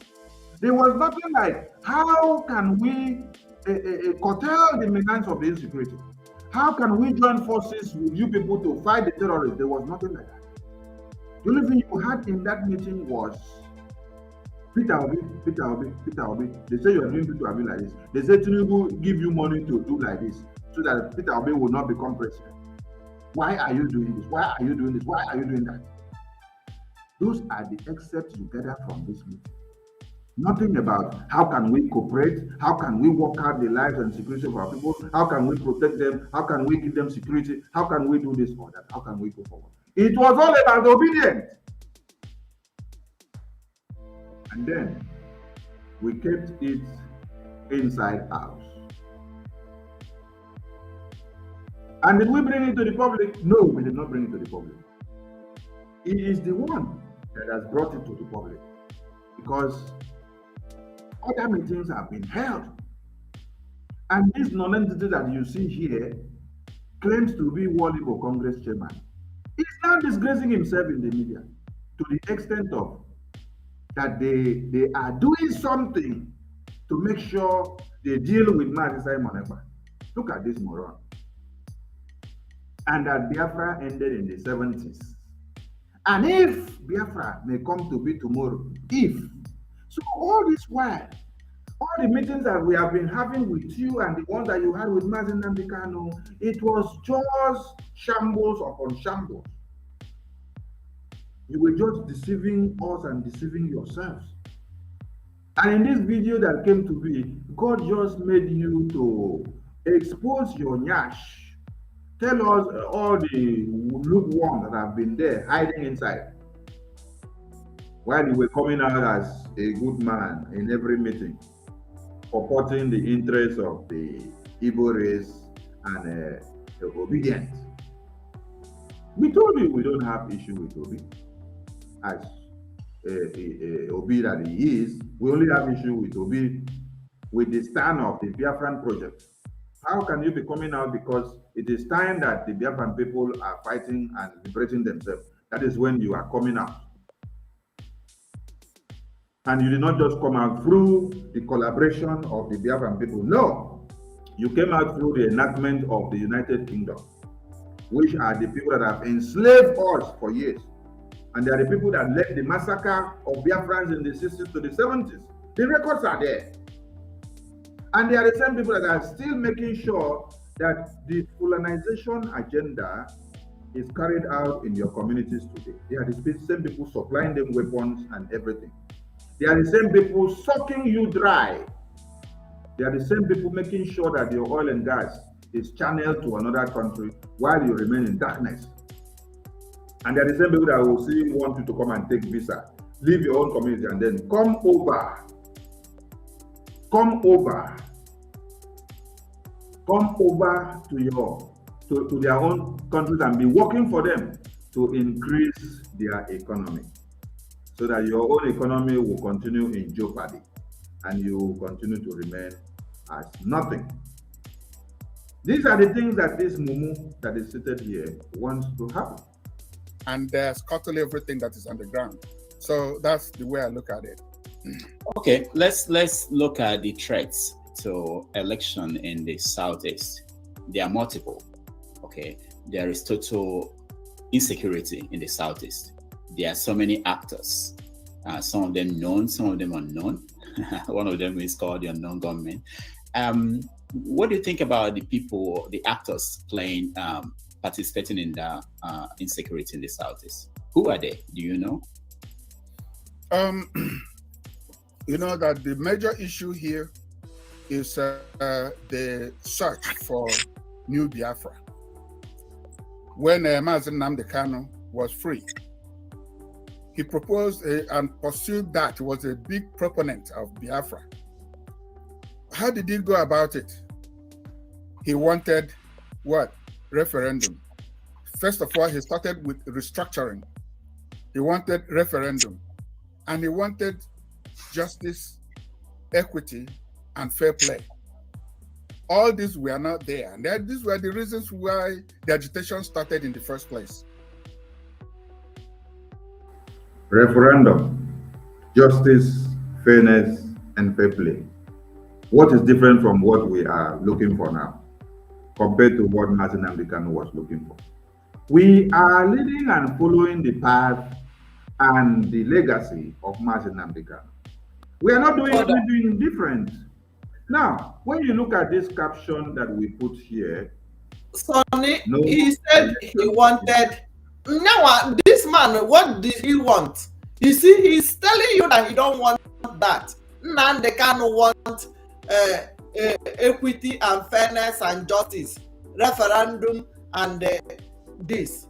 There was nothing like, how can we curtail the menace of the insecurity? How can we join forces with you people to fight the terrorists? There was nothing like that. The only thing you had in that meeting was Peter Obi. They say you are doing Peter Obi like this. They say Tinubu give you money to do like this so that Peter Obi will not become president. Why are you doing this? Why are you doing this? Why are you doing that? Those are the excerpts you gather from this meeting. Nothing about how can we cooperate, how can we work out the lives and security of our people, how can we protect them, how can we give them security, how can we do this or that, how can we go forward. It was all about obedience. And then we kept it inside house. And did we bring it to the public? No, we did not bring it to the public. He is the one that has brought it to the public because other meetings have been held. And this non-entity that you see here claims to be World Igbo Congress chairman. He's now disgracing himself in the media to the extent of that they are doing something to make sure they deal with Masai Monepa. Look at this moron. And that Biafra ended in the 70s. And if Biafra may come to be tomorrow, so all this while, all the meetings that we have been having with you and the ones that you had with Martin Nnamdi Kanu, it was just shambles upon shambles. You were just deceiving us and deceiving yourselves. And in this video that came to be, God just made you to expose your nyash. Tell us all the lukewarm that have been there hiding inside. While you were coming out as a good man in every meeting, supporting the interests of the Igbo race and the obedient. We told you we don't have issue with Obi. As Obi that he is, we only have issue with Obi with the stand of the Biafran project. How can you be coming out because it is time that the Biafran people are fighting and liberating themselves? That is when you are coming out. And you did not just come out through the collaboration of the Biafran people. No, you came out through the enactment of the United Kingdom, which are the people that have enslaved us for years. And they are the people that led the massacre of Biafrans in the 60s to the 70s. The records are there. And they are the same people that are still making sure that the Foolanisation agenda is carried out in your communities today. They are the same people supplying them weapons and everything. They are the same people sucking you dry. They are the same people making sure that your oil and gas is channeled to another country while you remain in darkness. And they are the same people that will see want you to come and take visa, leave your own community, and then come over to their own countries and be working for them to increase their economy, so that your own economy will continue in jeopardy and you will continue to remain as nothing. These are the things that this mumu that is seated here wants to happen. And scuttle everything that is on the ground. So that's the way I look at it. Okay, let's look at the threats to election in the Southeast. There are multiple. Okay, there is total insecurity in the Southeast. There are so many actors, some of them known, some of them unknown. One of them is called the unknown government. What do you think about the people, the actors playing, participating in the insecurity in the Southeast? Who are they? Do you know? You know that the major issue here is the search for new Biafra. When Mazen Nnamdi Kanu was free, he proposed and pursued that. He was a big proponent of Biafra. How did he go about it? He wanted what? Referendum. First of all, he started with restructuring. He wanted referendum. And he wanted justice, equity, and fair play. All these were not there. And these were the reasons why the agitation started in the first place. Referendum, justice, fairness, and fair play. What is different from what we are looking for now compared to what Mazen Nnamdi Kanu was looking for? We are leading and following the path and the legacy of Mazen Nnamdi Kanu. We are not doing anything different. Now, when you look at this caption that we put here, Sonny, he said he wanted. Now, this man, what did he want? You see, he's telling you that he don't want that. Nnamdi Kanu want equity and fairness and justice, referendum and this.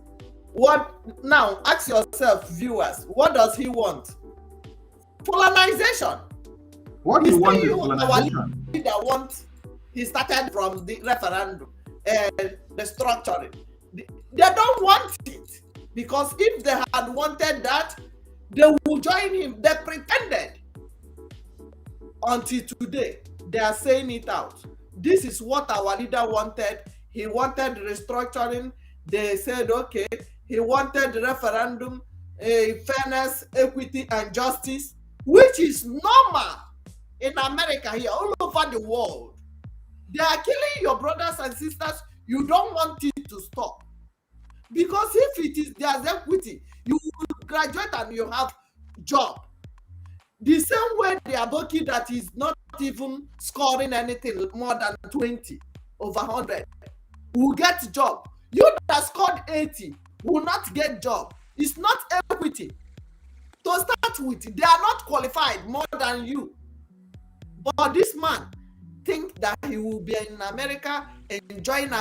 What now? Ask yourself, viewers, what does he want? Foolanisation. What do you want is foolanisation? He started from the referendum and the structuring. They don't want it, because if they had wanted that, they would join him. They pretended. Until today, they are saying it out. This is what our leader wanted. He wanted restructuring. They said, okay. He wanted referendum, fairness, equity, and justice, which is normal in America here, all over the world. They are killing your brothers and sisters. You don't want it to stop. Because if it is there's equity, you will graduate and you have job. The same way the Aboki that is not even scoring anything more than 20 over 100 will get job. You that scored 80 will not get job. It's not equity. To start with, they are not qualified more than you. But this man think that he will be in America, enjoying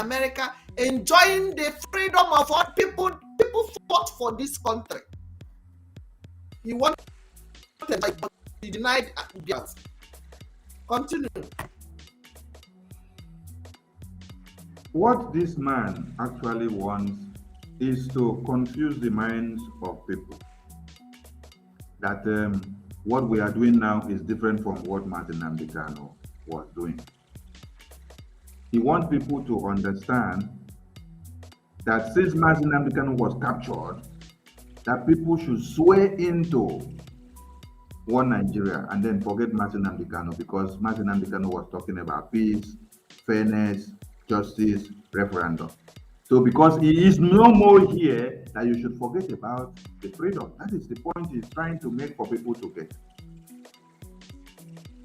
the freedom of all people. People fought for this country. He wanted, but he denied us. Continue. What this man actually wants is to confuse the minds of people. That what we are doing now is different from what Mazen Nnamdi Kanu was doing. He wants people to understand that since Mazen Nnamdi Kanu was captured, that people should sway into one Nigeria and then forget Mazen Nnamdi Kanu, because Mazen Nnamdi Kanu was talking about peace, fairness, justice, referendum. So because he is no more here, that you should forget about the freedom. That is the point he's trying to make for people to get.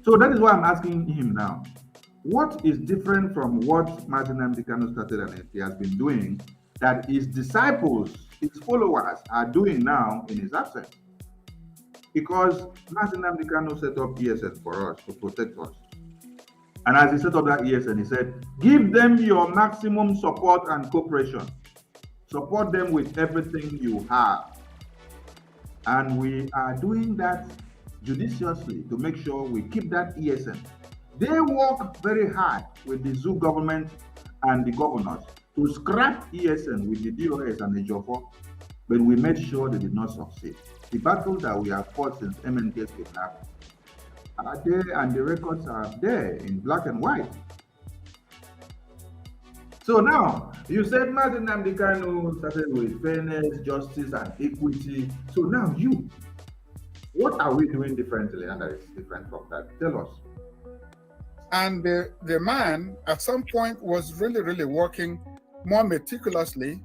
So that is why I'm asking him now, what is different from what Mazen Nnamdi Kanu started and he has been doing that his disciples, his followers are doing now in his absence? Because Mazen Nnamdi Kanu set up ESN for us, to protect us. And as he set up that ESN, he said, give them your maximum support and cooperation. Support them with everything you have. And we are doing that judiciously to make sure we keep that ESN. They work very hard with the zoo government and the governors to scrap ESN with the DOS and the JOFO, but we made sure they did not succeed. The battle that we have fought since MNK's kidnapping are there, and the records are there in black and white. So now, you said Mazen Nnamdi Kanu started with fairness, justice, and equity. So now what are we doing differently and that is different from that? Tell us. And the man at some point was really working more meticulously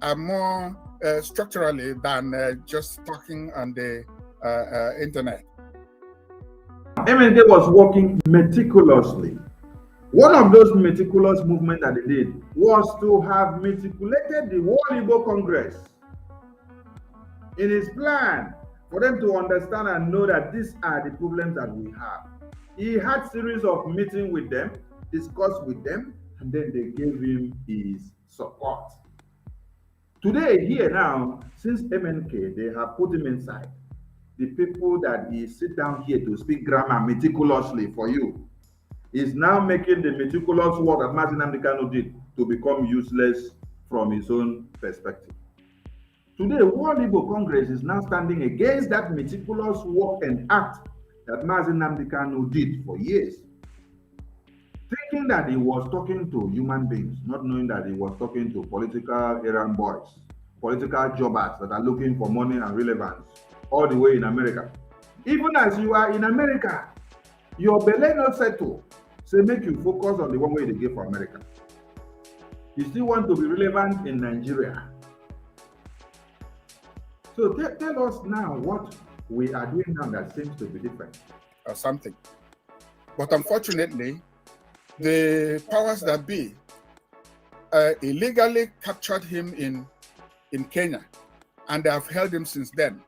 and more structurally than just talking on the internet. MNK was working meticulously. One of those meticulous movements that they did was to have meticulated the World Igbo Congress. in his plan for them to understand and know that these are the problems that we have. He had series of meetings with them, discussed with them, and then they gave him his support. Today, here now, since MNK, they have put him inside. The people that he sit down here to speak grammar meticulously for you is now making the meticulous work that Mazi Nnamdi Kanu did to become useless from his own perspective. Today, World Igbo Congress is now standing against that meticulous work and act that Mazi Nnamdi Kanu did for years, thinking that he was talking to human beings, not knowing that he was talking to political errand boys, political jobbers that are looking for money and relevance all the way in America. Even as you are in America, your belly not settle, so make you focus on the one way they give for America. You still want to be relevant in Nigeria. So tell us now what we are doing now that seems to be different. Or something. But unfortunately, the powers that be illegally captured him in Kenya, and they have held him since then.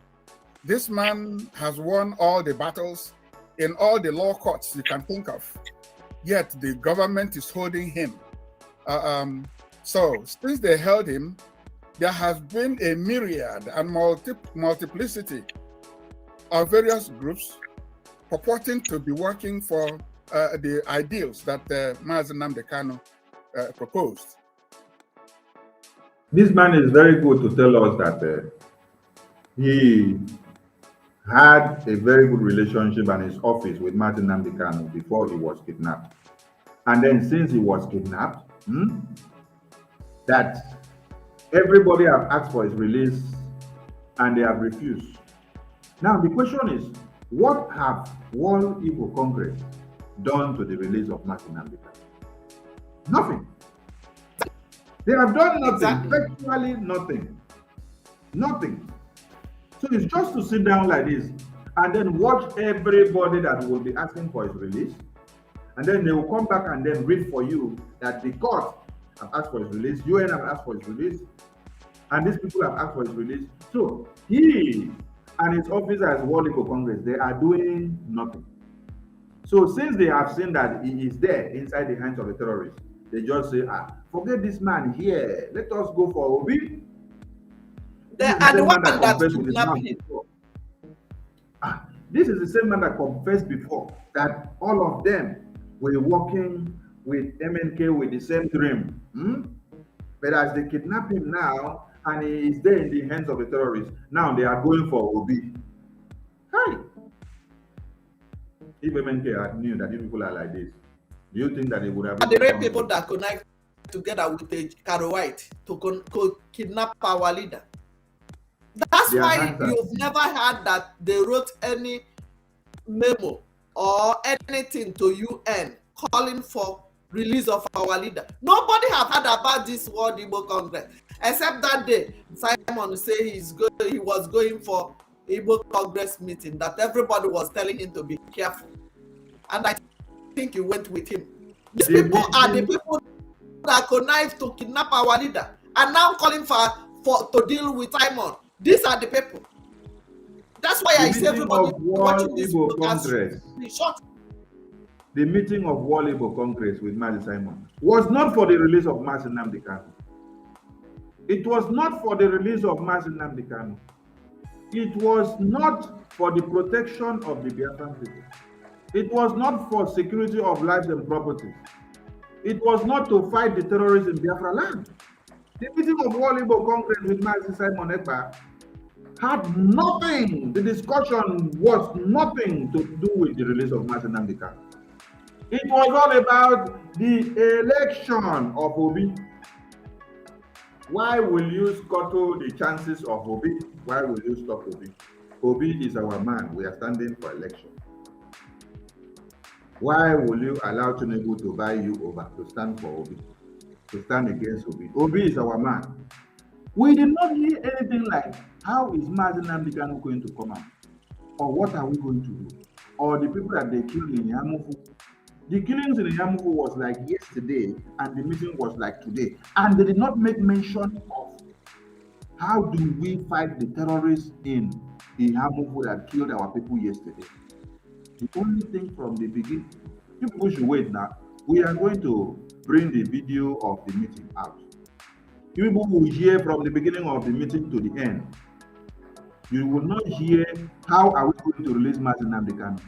This man has won all the battles in all the law courts you can think of, yet the government is holding him. So since they held him, there has been a myriad and multiplicity of various groups purporting to be working for the ideals that Mazi Nnamdi Kanu proposed. This man is very good to tell us that he had a very good relationship and his office with Mazi Nnamdi Kanu before he was kidnapped. And then since he was kidnapped, that everybody have asked for his release and they have refused. Now the question is, what have World Igbo Congress done to the release of Mazi Nnamdi Kanu? Nothing. They have done nothing, virtually nothing. Nothing. So it's just to sit down like this and then watch everybody that will be asking for his release. And then they will come back and then read for you that the court have asked for his release, UN have asked for his release, and these people have asked for his release. So he and his officers as World Igbo Congress, they are doing nothing. So since they have seen that he is there inside the hands of the terrorists, they just say, forget this man here, let us go for Obi. And the one that kidnapped him. This is the same man that confessed before that all of them were working with MNK with the same dream. But as they kidnap him now, and he is there in the hands of the terrorists, now they are going for Obi. Hi. If MNK had knew that these people are like this, do you think that they would have... And the very people that connect together with the Caro White to kidnap our leader. That's why you've never heard that they wrote any memo or anything to UN calling for release of our leader. Nobody have heard about this World Igbo Congress, except that day Simon said he was going for Igbo Congress meeting, that everybody was telling him to be careful. And I think he went with him. These people are the people that connive to kidnap our leader and now calling for to deal with Simon. These are the people. That's why I say everybody watching this Congress. The meeting of World Igbo Congress with Mazi Simon was not for the release of Mazi Nnamdi Kanu. It was not for the release of Mazi Nnamdi Kanu. It was not for the protection of the Biafran people. It was not for security of lives and property. It was not to fight the terrorists in Biafra land. The meeting of World Igbo Congress with Mazi Simon Ekpa had nothing. The discussion was nothing to do with the release of Mazi Nnamdi Kanu. It was all about the election of Obi. Why will you scuttle the chances of Obi? Why will you stop Obi? Obi is our man. We are standing for election. Why will you allow Tinubu to buy you over to stand for Obi? To stand against Obi? Obi is our man. We did not hear anything like, how is Mazi Nnamdi Kanu going to come out? Or what are we going to do? Or the people that they killed in Yamufu. The killings in Yamufu was like yesterday, and the meeting was like today. And they did not make mention of How do we fight the terrorists in Ihamufu that killed our people yesterday? The only thing from the beginning, you people should wait now. We are going to bring the video of the meeting out. You people will hear from the beginning of the meeting to the end. You will not hear how are we going to release Martin Nnamdi Kanu.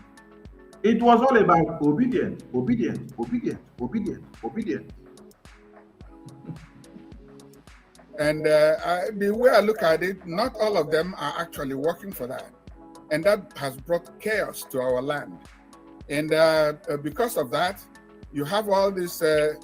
It was all about obedience, obedience, obedience, obedience, obedience. And the way I look at it, not all of them are actually working for that. And that has brought chaos to our land. And because of that, you have all this sit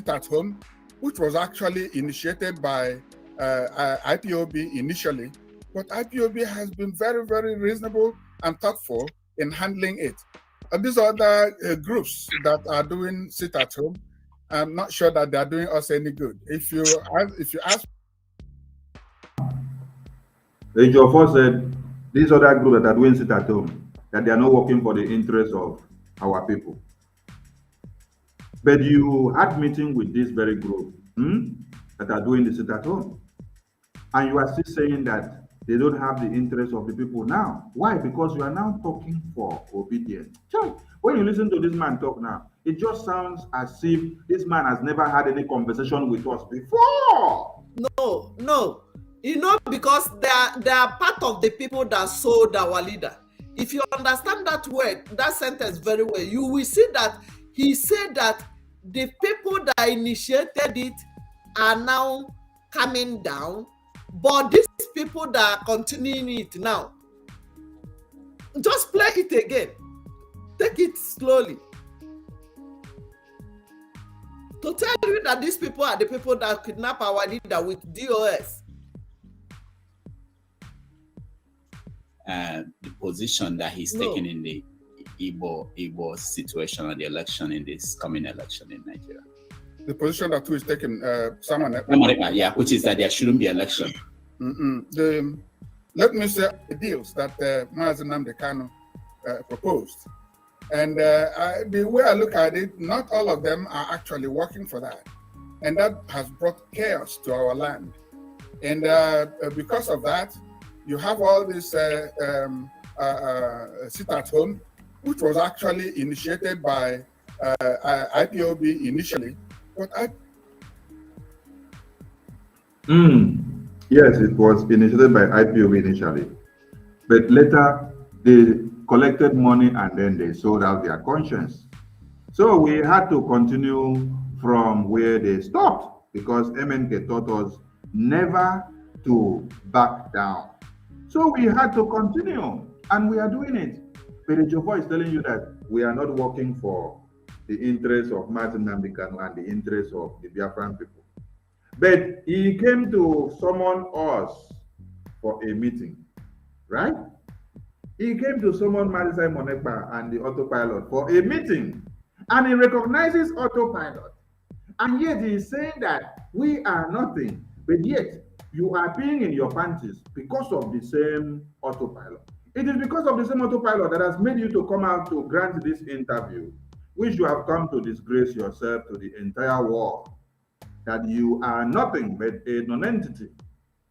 at home, which was actually initiated by IPOB initially. But IPOB has been very, very reasonable and thoughtful in handling it. These other groups that are doing sit at home, I'm not sure that they're doing us any good. If you ask, Ejiofor said these other groups that are doing sit at home, that they are not working for the interests of our people. But you had meeting with this very group that are doing the sit at home, and you are still saying that they don't have the interest of the people now. Why? Because you are now talking for obedience. When you listen to this man talk now, it just sounds as if this man has never had any conversation with us before. No. You know, because they are part of the people that sold our leader. If you understand that word, that sentence very well, you will see that he said that the people that initiated it are now coming down, but these people that are continuing it now, just play it again. Take it slowly. To tell you that these people are the people that kidnap our leader with DOS. The position that he's taking in the Igbo situation and the election in this coming election in Nigeria. The position that who is taking Simon Ekpa, yeah, which is that there shouldn't be election. Let me say the deals that Mazi Nnamdi Kanu proposed. And the way I look at it, not all of them are actually working for that. And that has brought chaos to our land. And because of that, you have all this sit at home, which was actually initiated by IPOB initially. But Yes, it was initiated by IPOB initially. But later, they collected money and then they sold out their conscience. So we had to continue from where they stopped because MNK taught us never to back down. So we had to continue and we are doing it. But Ejiofor is telling you that we are not working for the interests of Martin Nnamdi Kanu and the interests of the Biafran people. But he came to summon us for a meeting, right? He came to summon Simon Ekpa and the autopilot for a meeting. And he recognizes autopilot. And yet he is saying that we are nothing. But yet you are peeing in your panties because of the same autopilot. It is because of the same autopilot that has made you to come out to grant this interview, which you have come to disgrace yourself to the entire world, that you are nothing but a non-entity.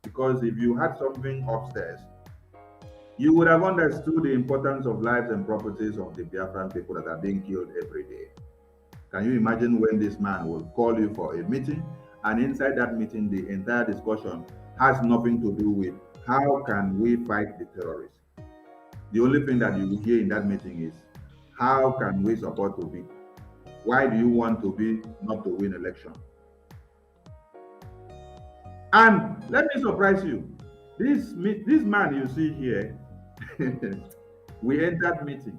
Because if you had something upstairs, you would have understood the importance of lives and properties of the Biafran people that are being killed every day. Can you imagine when this man will call you for a meeting, and inside that meeting, the entire discussion has nothing to do with how can we fight the terrorists? The only thing that you will hear in that meeting is, how can we support Obi? Why do you want Obi not to win election? And let me surprise you. This man you see here, we entered meeting,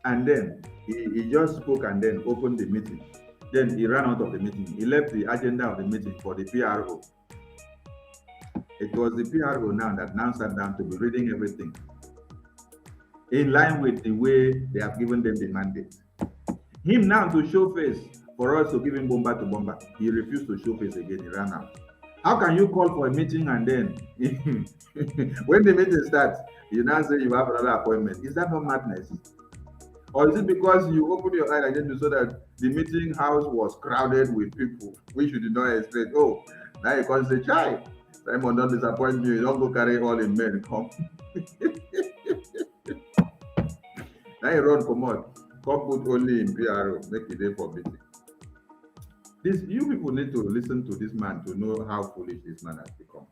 and then he just spoke and then opened the meeting. Then he ran out of the meeting. He left the agenda of the meeting for the PRO. It was the PRO now that now sat down to be reading everything in line with the way they have given them the mandate. Him now to show face for us to give him bomba to bomba. He refused to show face again. He ran out. How can you call for a meeting and then when the meeting starts, you now say you have another appointment? Is that not madness? Or is it because you opened your eyes again so that the meeting house was crowded with people, which you did not expect? Oh, Now you can say, child, Simon, don't disappoint you. Don't go carry all in men. Come. Now you run, come on. Come put only in PRO. Make it day for meeting. You people need to listen to this man to know how foolish this man has become.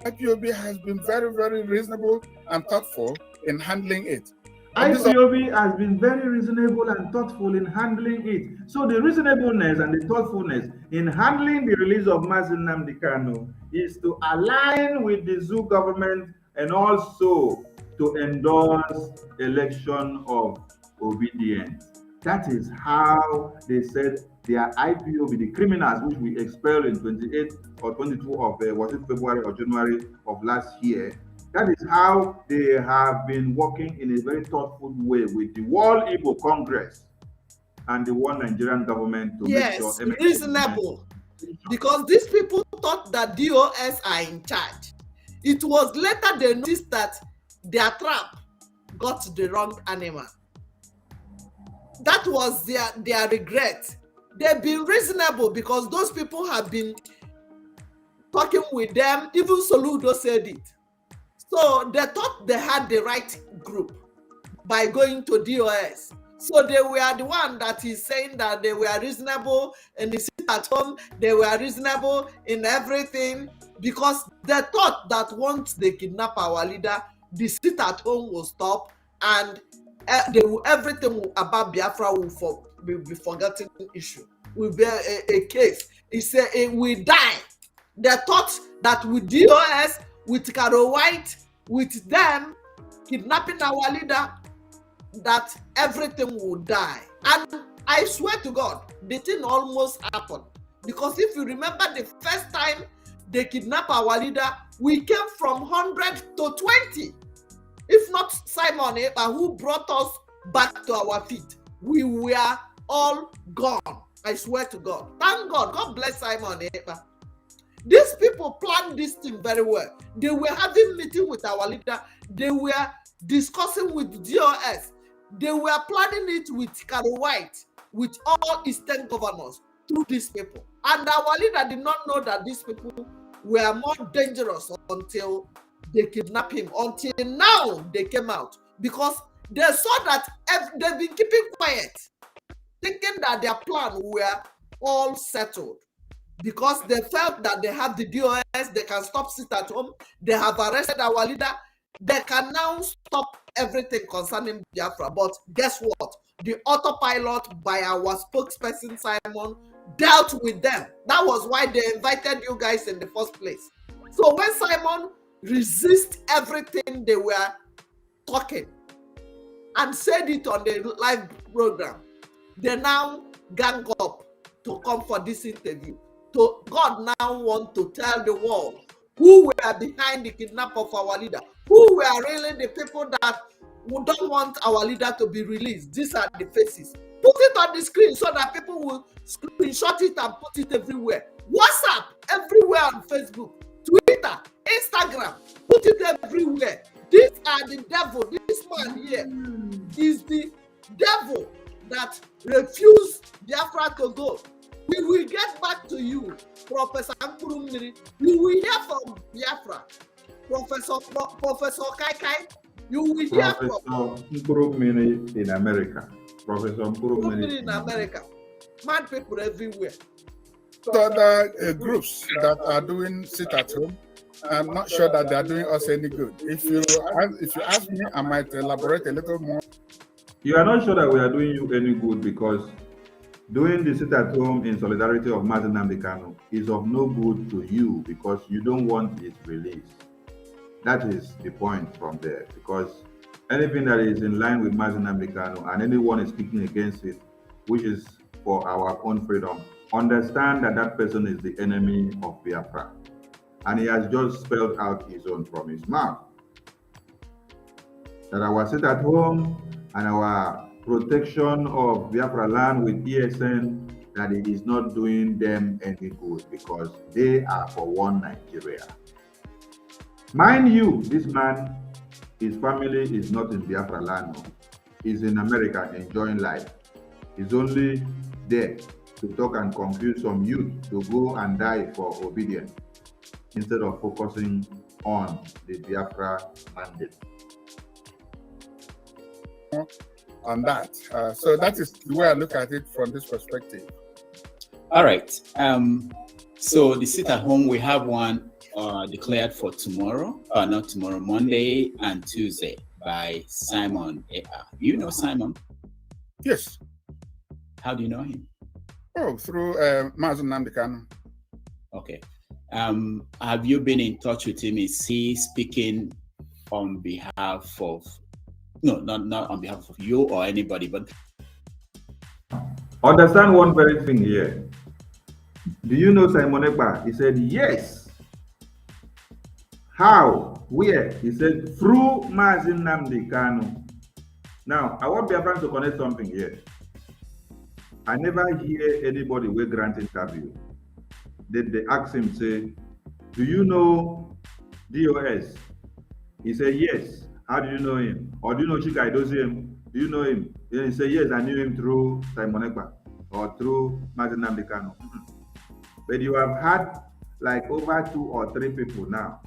IPOB has been very, very reasonable and thoughtful in handling it. IPOB has been very reasonable and thoughtful in handling it. So the reasonableness and the thoughtfulness in handling the release of Mazi Nnamdi Kanu is to align with the zoo government and also to endorse election of obedience. That is how they said their IPOB, the criminals which we expelled in 28 or 22 of February or January of last year. That is how they have been working in a very thoughtful way with the World Igbo Congress and the One Nigerian government to make sure. Yes, reasonable. Because these people thought that DOS are in charge. It was later they noticed that their trap got the wrong animal. That was their regret. They've been reasonable because those people have been talking with them. Even Soludo said it. So they thought they had the right group by going to DOS. So they were the one that is saying that they were reasonable and they sit at home. They were reasonable in everything because they thought that once they kidnap our leader, the sit at home will stop and everything about Biafra will be forgotten issue. Will be a case. It will die. They thought that with DOS, with Caro White, with them kidnapping our leader, that everything will die. And I swear to God, the thing almost happened. Because if you remember the first time they kidnapped our leader, we came from 100 to 20. If not Simon Ekpa, who brought us back to our feet, we were all gone. I swear to God. Thank God. God bless Simon Ekpa. These people planned this thing very well. They were having meeting with our leader. They were discussing with DOS. They were planning it with Caro White, with all Eastern governors, through these people. And our leader did not know that these people were more dangerous until they kidnapped him. Until now, they came out. Because they saw that they've been keeping quiet, thinking that their plan were all settled. Because they felt that they have the DOS, they can stop sit at home, they have arrested our leader, they can now stop everything concerning Biafra. But guess what? The autopilot by our spokesperson, Simon, dealt with them. That was why they invited you guys in the first place. So when Simon resisted everything they were talking and said it on the live program, they now gang up to come for this interview. So God now wants to tell the world who were behind the kidnap of our leader, who were really the people that don't want our leader to be released. These are the faces. Put it on the screen so that people will screenshot it and put it everywhere. WhatsApp, everywhere on Facebook, Twitter, Instagram, put it everywhere. These are the devil. This man here is the devil that refused Biafra to go. We will get back to you, Professor Nkurumiri. You will hear from Biafra, Professor Kaikai. You will hear from Nkurumiri in America. Professor Nkurumiri in America. Mad people everywhere. Other groups that are doing sit at home, I'm not sure that they are doing us any good. If you ask me, I might elaborate a little more. You are not sure that we are doing you any good because doing the sit at home in solidarity of Mazi Nnamdi Kanu is of no good to you because you don't want its release. That is the point from there, because anything that is in line with Mazi Nnamdi Kanu and anyone is speaking against it, which is for our own freedom, understand that that person is the enemy of Biafra. And he has just spelled out his own from his mouth. That our sit at home and our protection of Biafra land with ESN, that it is not doing them any good because they are for one Nigeria. Mind you, this man, his family is not in Biafra land. He's in America enjoying life. He's only there to talk and confuse some youth to go and die for obedience instead of focusing on the Biafra mandate. On that. So that is the way I look at it from this perspective. All right. So the sit at home, we have one declared for tomorrow, not tomorrow, Monday and Tuesday by Simon. You know Simon? Yes. How do you know him? Oh, through Mazen Namdekanu. Okay. Have you been in touch with him? Is he speaking on behalf of, no, not on behalf of you or anybody, but... Understand one very thing here. Do you know Simon Ekpa? He said, yes. How? Where? He said, through Mazen Namdekanu. Now, I want Biafran to connect something here. I never hear anybody will grant interview. They ask him, say, do you know DOS? He said, yes. How do you know him? Or do you know Chika Idoziem? Do you know him? He said, yes, I knew him through Simon Ekpa or through Mazen Namdekanu. But you have had like over 2 or 3 people now.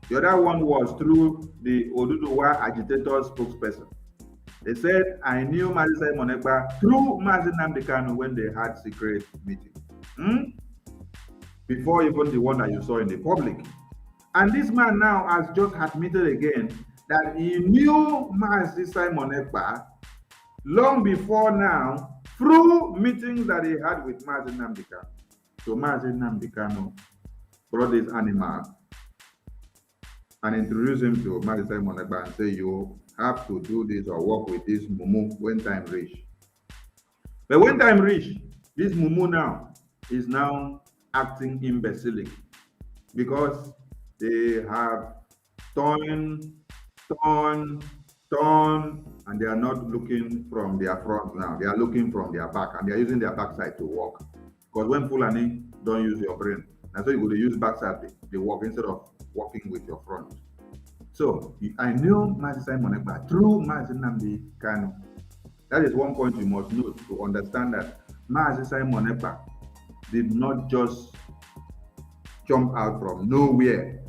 The other one was through the Oduduwa agitator spokesperson. They said, I knew Mazi Simon Ekpa through Mazi Namdekanu when they had secret meeting. Before even the one that you saw in the public. And this man now has just admitted again that he knew Mazi Simon Ekpa long before now through meetings that he had with Mazi Namdekanu. So Mazi Namdekanu brought this animal and introduced him to Mazi Simon Ekpa and say, you have to do this or work with this mumu when time reach. But when time reach, this mumu now is now acting imbecilic because they have torn, and they are not looking from their front now. They are looking from their back, and they are using their backside to walk. Because when Fulani don't use your brain, and so you would use backside, they walk instead of walking with your front. So I knew Mazi Simon Ekpa through Mazi Namdekanu. That is one point you must note to understand that Mazi Simon Ekpa did not just jump out from nowhere.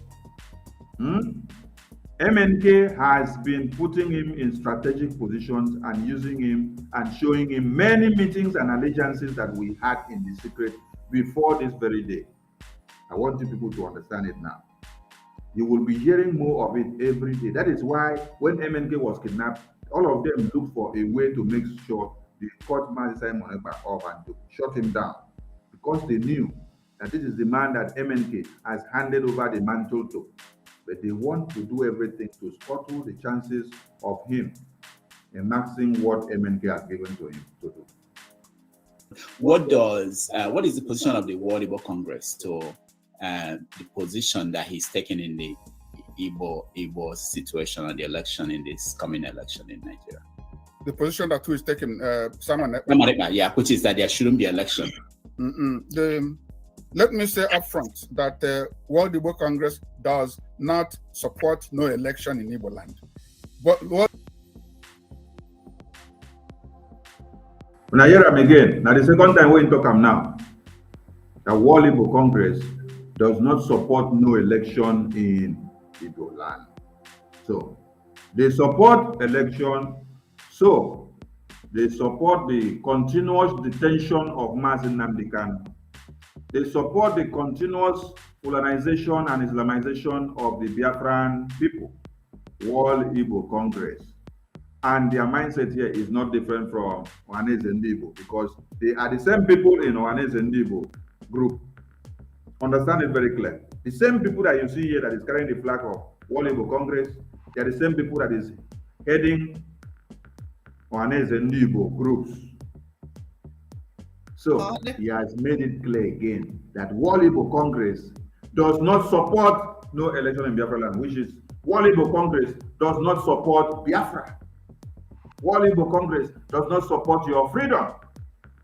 MNK has been putting him in strategic positions and using him and showing him many meetings and allegiances that we had in the secret before this very day. I want you people to understand it now. You will be hearing more of it every day. That is why when MNK was kidnapped, all of them looked for a way to make sure they caught Mazi Simon Ekpa off and to shut him down, because they knew that this is the man that MNK has handed over the mantle to. But they want to do everything to scuttle the chances of him amassing what MNK has given to him to do. What is the position of the World Igbo Congress to the position that he's taken in the Igbo situation and the election in this coming election in Nigeria? The position that who is taking Simon Ekpa, yeah, which is that there shouldn't be election. Let me say upfront that World Igbo Congress does not support no election in Igbo land. But what? When I hear him again, now the second time we talk him now, the World Igbo Congress does not support no election in Igbo land. So they support election. So they support the continuous detention of Mazi Namdekanu. They support the continuous Foolanisation and Islamization of the Biafran people, World Igbo Congress. And their mindset here is not different from Ohaneze Ndigbo, because they are the same people in Ohaneze Ndigbo group. Understand it very clear. The same people that you see here that is carrying the flag of World Igbo Congress, they are the same people that is heading Ohaneze Ndigbo groups. So he has made it clear again that World Igbo Congress does not support no election in Biafra land, which is World Igbo Congress does not support Biafra. World Igbo Congress does not support your freedom.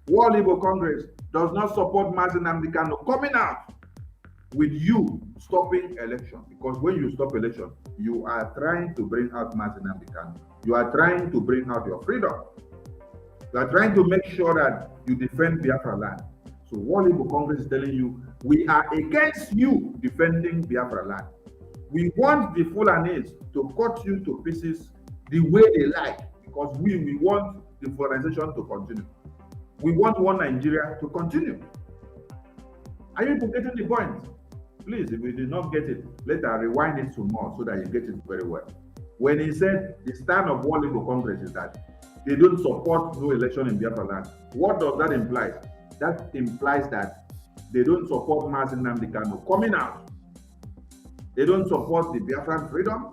World Igbo Congress does not support Mazi Namdekanu coming out with you stopping election. Because when you stop election, you are trying to bring out Mazi Namdekanu. You are trying to bring out your freedom. You are trying to make sure that you defend Biafra land. So World Igbo Congress is telling you, we are against you defending Biafra land. We want the Fulanis to cut you to pieces the way they like, because we want the Foolanisation to continue. We want one Nigeria to continue. Are you getting the point? Please, if you did not get it, let us rewind it some more so that you get it very well. When he said the stand of World Igbo Congress is that they don't support no election in Biafra land, what does that imply? That implies that they don't support Mazi Nnamdi Kanu coming out. They don't support the Biafran freedom,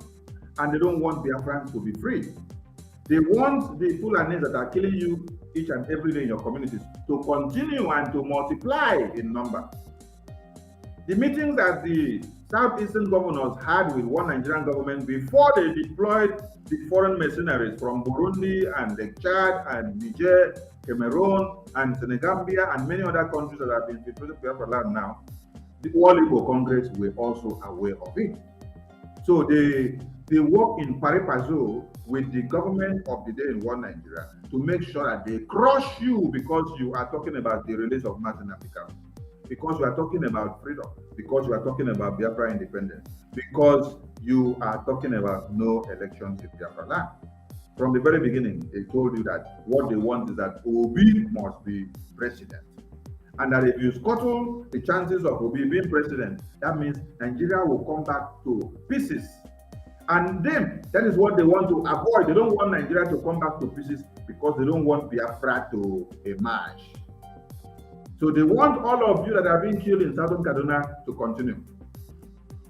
and they don't want Biafrans to be free. They want the Fulanis that are killing you each and every day in your communities to continue and to multiply in number. The meetings that the Southeastern governors had with one Nigerian government before they deployed the foreign mercenaries from Burundi and the Chad and Niger, Cameroon and Senegambia and many other countries that have been infiltrated Biafra land now, the World Igbo Congress were also aware of it. So they work in pari passu with the government of the day in one Nigeria to make sure that they crush you because you are talking about the release of Mazi Nnamdi Kanu, because you are talking about freedom, because you are talking about Biafra independence, because you are talking about no elections in Biafra land. From the very beginning, they told you that what they want is that Obi must be president. And that if you scuttle the chances of Obi being president, that means Nigeria will come back to pieces. And then, that is what they want to avoid. They don't want Nigeria to come back to pieces because they don't want Biafra to emerge. So they want all of you that are being killed in Southern Kaduna to continue.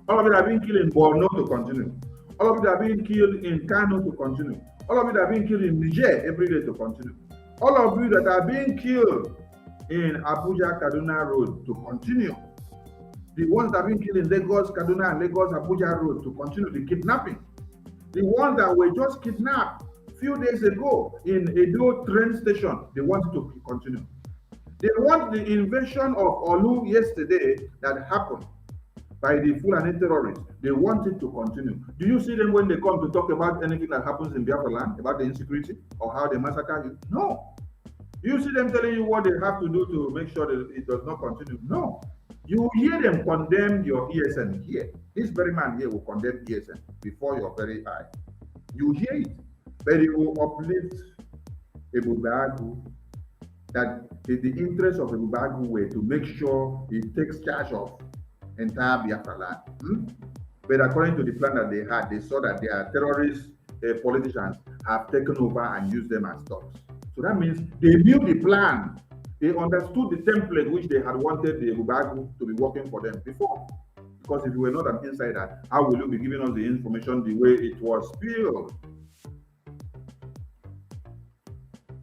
All of you that are being killed in Borno to continue. All of you that are being killed in Kano to continue. All of you that are being killed in Niger every day to continue. All of you that are being killed in Abuja Kaduna Road to continue. The ones that are being killed in Lagos Kaduna and Lagos Abuja Road to continue the kidnapping. The ones that were just kidnapped a few days ago in Edo train station, they want to continue. They want the invasion of Olu yesterday that happened by the Fulani terrorists. They want it to continue. Do you see them when they come to talk about anything that happens in Biafra land, about the insecurity or how they massacre you? No. Do you see them telling you what they have to do to make sure that it does not continue? No. You hear them condemn your ESN here. This very man here will condemn ESN before your very eye. You hear it. But he will uplift Ebubagu, that the interests of Ebubagu were to make sure he takes charge of entire Biafra land. But according to the plan that they had, they saw that their terrorist politicians have taken over and used them as dogs. So that means they knew the plan. They understood the template which they had wanted the Ebubagu to be working for them before. Because if you were not an insider, how will you be giving us the information the way it was spilled?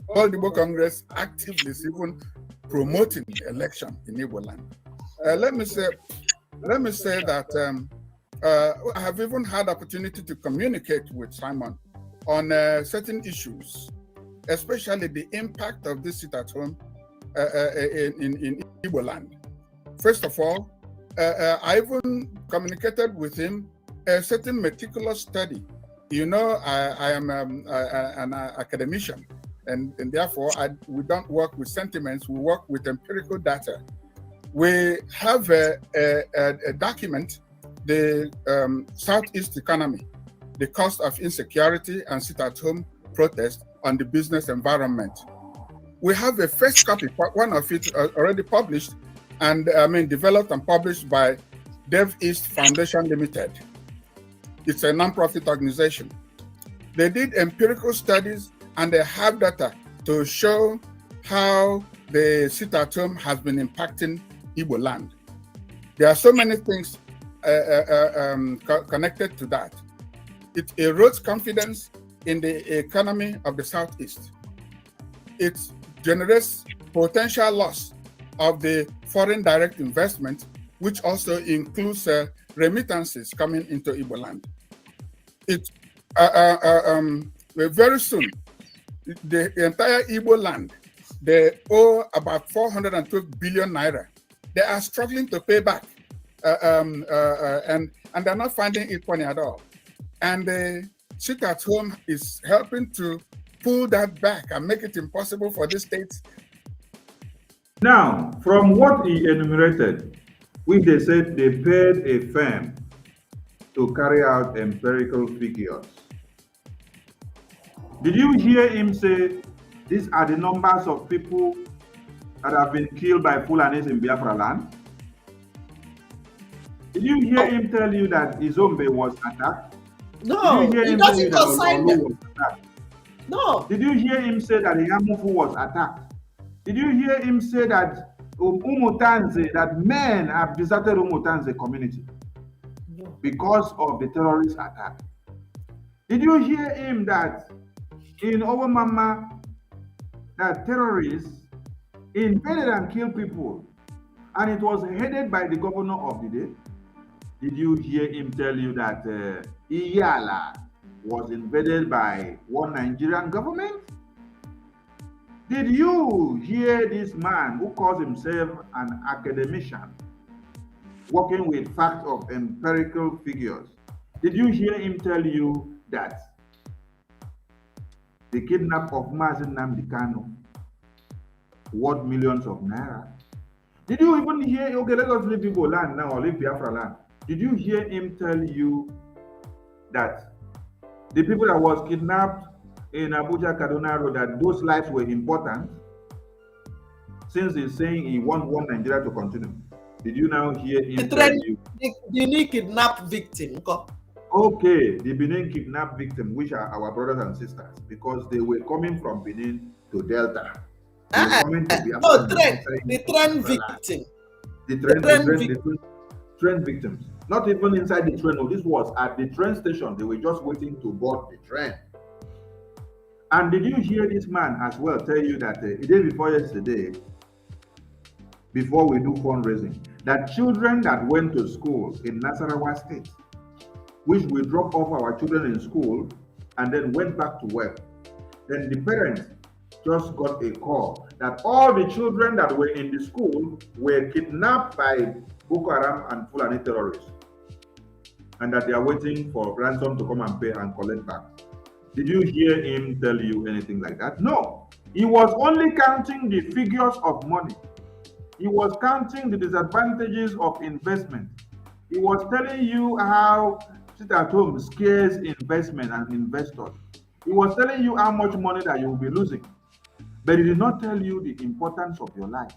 World Igbo Congress actively is even promoting election in Igbo land. Let me say that I have even had opportunity to communicate with Simon on certain issues, especially the impact of this sit at home in Igbo land. First of all, I even communicated with him a certain meticulous study. You know, I am an academician, and therefore we don't work with sentiments, we work with empirical data. We have a document, the Southeast economy, the cost of insecurity and sit-at-home protest on the business environment. We have a first copy, one of it already published, and developed and published by Dev East Foundation Limited. It's a non-profit organization. They did empirical studies and they have data to show how the sit-at-home has been impacting Igbo land. There are so many things connected to that. It erodes confidence in the economy of the Southeast. It generates potential loss of the foreign direct investment, which also includes remittances coming into Igbo land. It very soon, the entire Igbo land, they owe about 412 billion naira. They are struggling to pay back, and they're not finding it funny at all. And the sit-at-home is helping to pull that back and make it impossible for the states Now, from what he enumerated, which they said they paid a firm to carry out empirical figures. Did you hear him say these are the numbers of people that have been killed by Fulanis in Biafra land? Did you hear him tell you that Izombe was attacked? No, Did you hear he him tell doesn't you that consign Olu them. was attacked? No. Did you hear him say that Yamufu was attacked? Did you hear him say that Umutanze, that men have deserted Umutanze community because of the terrorist attack? Did you hear him that in Obamama, that terrorists invaded and killed people, and it was headed by the governor of the day? Did you hear him tell you that Iyala was invaded by one Nigerian government? Did you hear this man who calls himself an academician working with facts of empirical figures? Did you hear him tell you that the kidnap of Mazen Nnamdi Kanu worth millions of naira? Did you even hear, okay, let us leave Igbo land now, or leave Biafra land. Did you hear him tell you that the people that was kidnapped in Abuja, Kaduna Road, that those lives were important? Since he's saying he wants one Nigeria to continue, did you now hear him tell you? The Benin kidnapped victim. Okay, the Benin kidnapped victim, which are our brothers and sisters, because they were coming from Benin to Delta. They were coming to Biafra. No, the train victim. The train victims. Not even inside the train. No, this was at the train station. They were just waiting to board the train. And did you hear this man as well tell you that the day before yesterday, before we do fundraising, that children that went to school in Nasarawa State, which we dropped off our children in school and then went back to work, then the parents just got a call that all the children that were in the school were kidnapped by Boko Haram and Fulani terrorists, and that they are waiting for ransom to come and pay and collect back. Did you hear him tell you anything like that? No. He was only counting the figures of money. He was counting the disadvantages of investment. He was telling you how sit at home scares investment and investors. He was telling you how much money that you will be losing. But he did not tell you the importance of your life.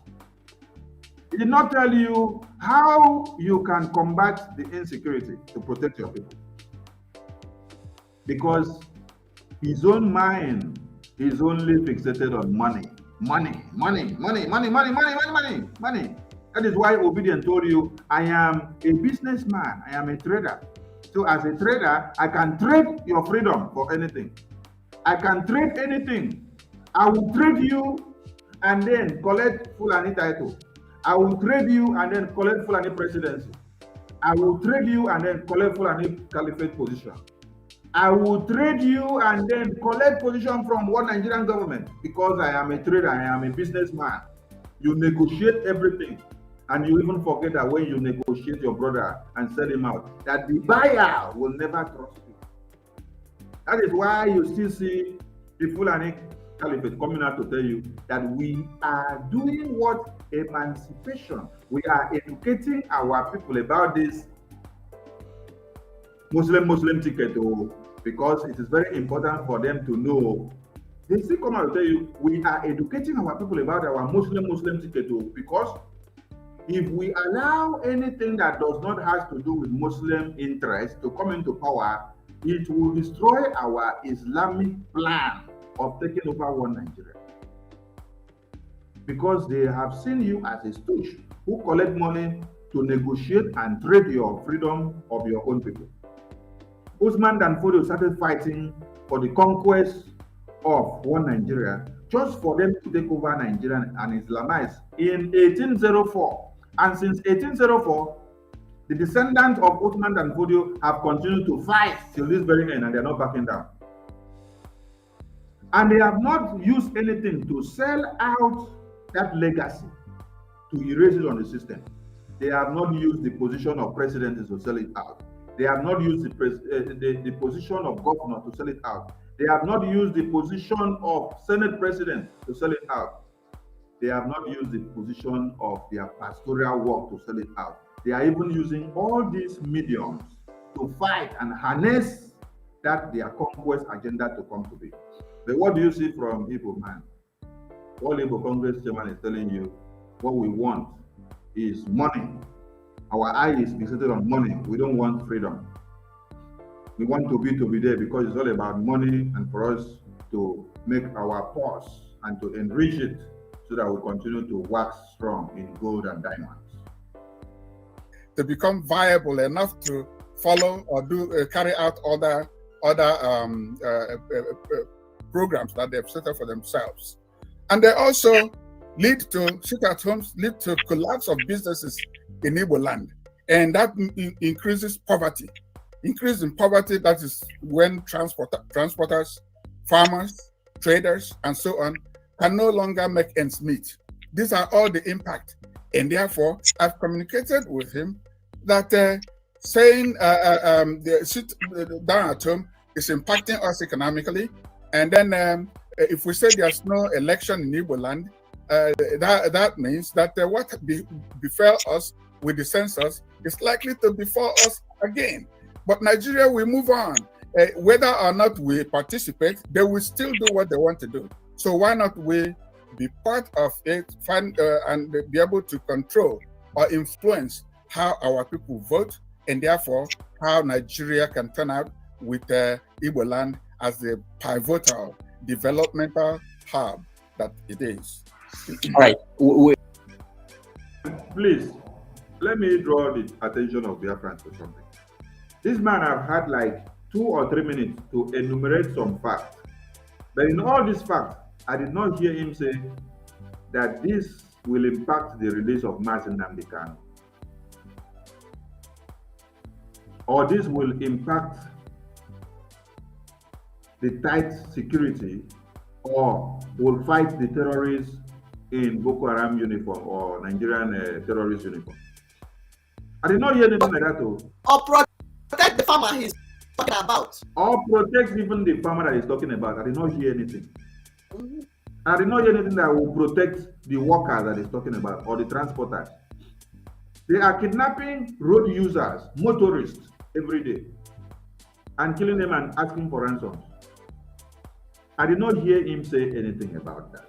He did not tell you how you can combat the insecurity to protect your people. Because his own mind is only fixated on money. Money. That is why Obedient told you, I am a businessman, I am a trader. So as a trader, I can trade your freedom for anything. I can trade anything. I will trade you and then collect Fulani title. I will trade you and then collect Fulani presidency. I will trade you and then collect Fulani caliphate position. I will trade you and then collect position from one Nigerian government because I am a trader, I am a businessman. You negotiate everything, and you even forget that when you negotiate your brother and sell him out, that the buyer will never trust you. That is why you still see the Fulani Caliphate coming out to tell you that we are doing what? Emancipation. We are educating our people about this Muslim ticket, because it is very important for them to know. They still come out to tell you, we are educating our people about our Muslim ticket, because if we allow anything that does not have to do with Muslim interests to come into power, it will destroy our Islamic plan of taking over one Nigeria. Because they have seen you as a stooge who collect money to negotiate and trade your freedom of your own people. Usman Dan Fodio started fighting for the conquest of one Nigeria just for them to take over Nigeria and Islamize in 1804. And since 1804, the descendants of Usman Dan Fodio have continued to fight till this very end, and they're not backing down. And they have not used anything to sell out that legacy, to erase it on the system. They have not used the position of president to sell it out. They have not used the position of governor to sell it out. They have not used the position of Senate president to sell it out. They have not used the position of their pastoral work to sell it out. They are even using all these mediums to fight and harness that their conquest agenda to come to be. But what do you see from Igbo man? All Igbo Congress chairman is telling you what we want is money. Our eye is fixated on money. We don't want freedom. We want to be there because it's all about money and for us to make our purse and to enrich it so that we continue to wax strong in gold and diamonds. To become viable enough to follow or do carry out other programs that they've set up for themselves. And they also lead to sit-at-homes, lead to collapse of businesses in Igbo land. And that increases poverty. Increase in poverty, that is when transporters, farmers, traders, and so on can no longer make ends meet. These are all the impact. And therefore, I've communicated with him that saying the sit down at home is impacting us economically. And then if we say there's no election in Igbo land, that means that what befell us with the census is likely to befall us again. But Nigeria will move on. Whether or not we participate, they will still do what they want to do. So why not we be part of it, and be able to control or influence how our people vote, and therefore how Nigeria can turn out with Igbo land as the pivotal developmental hub that it is. All right. Please, let me draw the attention of Biafrans to something. This man have had like 2 or 3 minutes to enumerate some facts. But in all these facts, I did not hear him say that this will impact the release of Martin Nnamdi Kanu, or this will impact the tight security, or will fight the terrorists in Boko Haram uniform or Nigerian terrorist uniform. I did not hear anything like that. Or protect the farmer he's talking about. Or protect even the farmer that he's talking about. I did not hear anything. I did not hear anything that will protect the workers that he's talking about or the transporters. They are kidnapping road users, motorists, every day and killing them and asking for ransoms. I did not hear him say anything about that.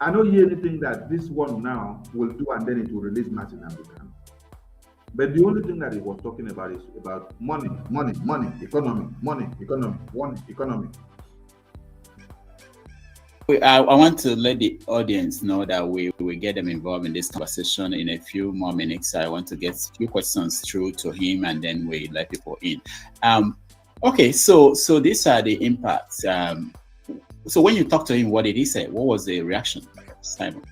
I don't hear anything that this one now will do and then it will release Martin Nnamdi Kanu. But the only thing that he was talking about is about money, economy, economy. I want to let the audience know that we will get them involved in this conversation in a few more minutes. I want to get a few questions through to him and then we let people in. Okay, so these are the impacts. So when you talk to him, what did he say? What was the reaction, Simon?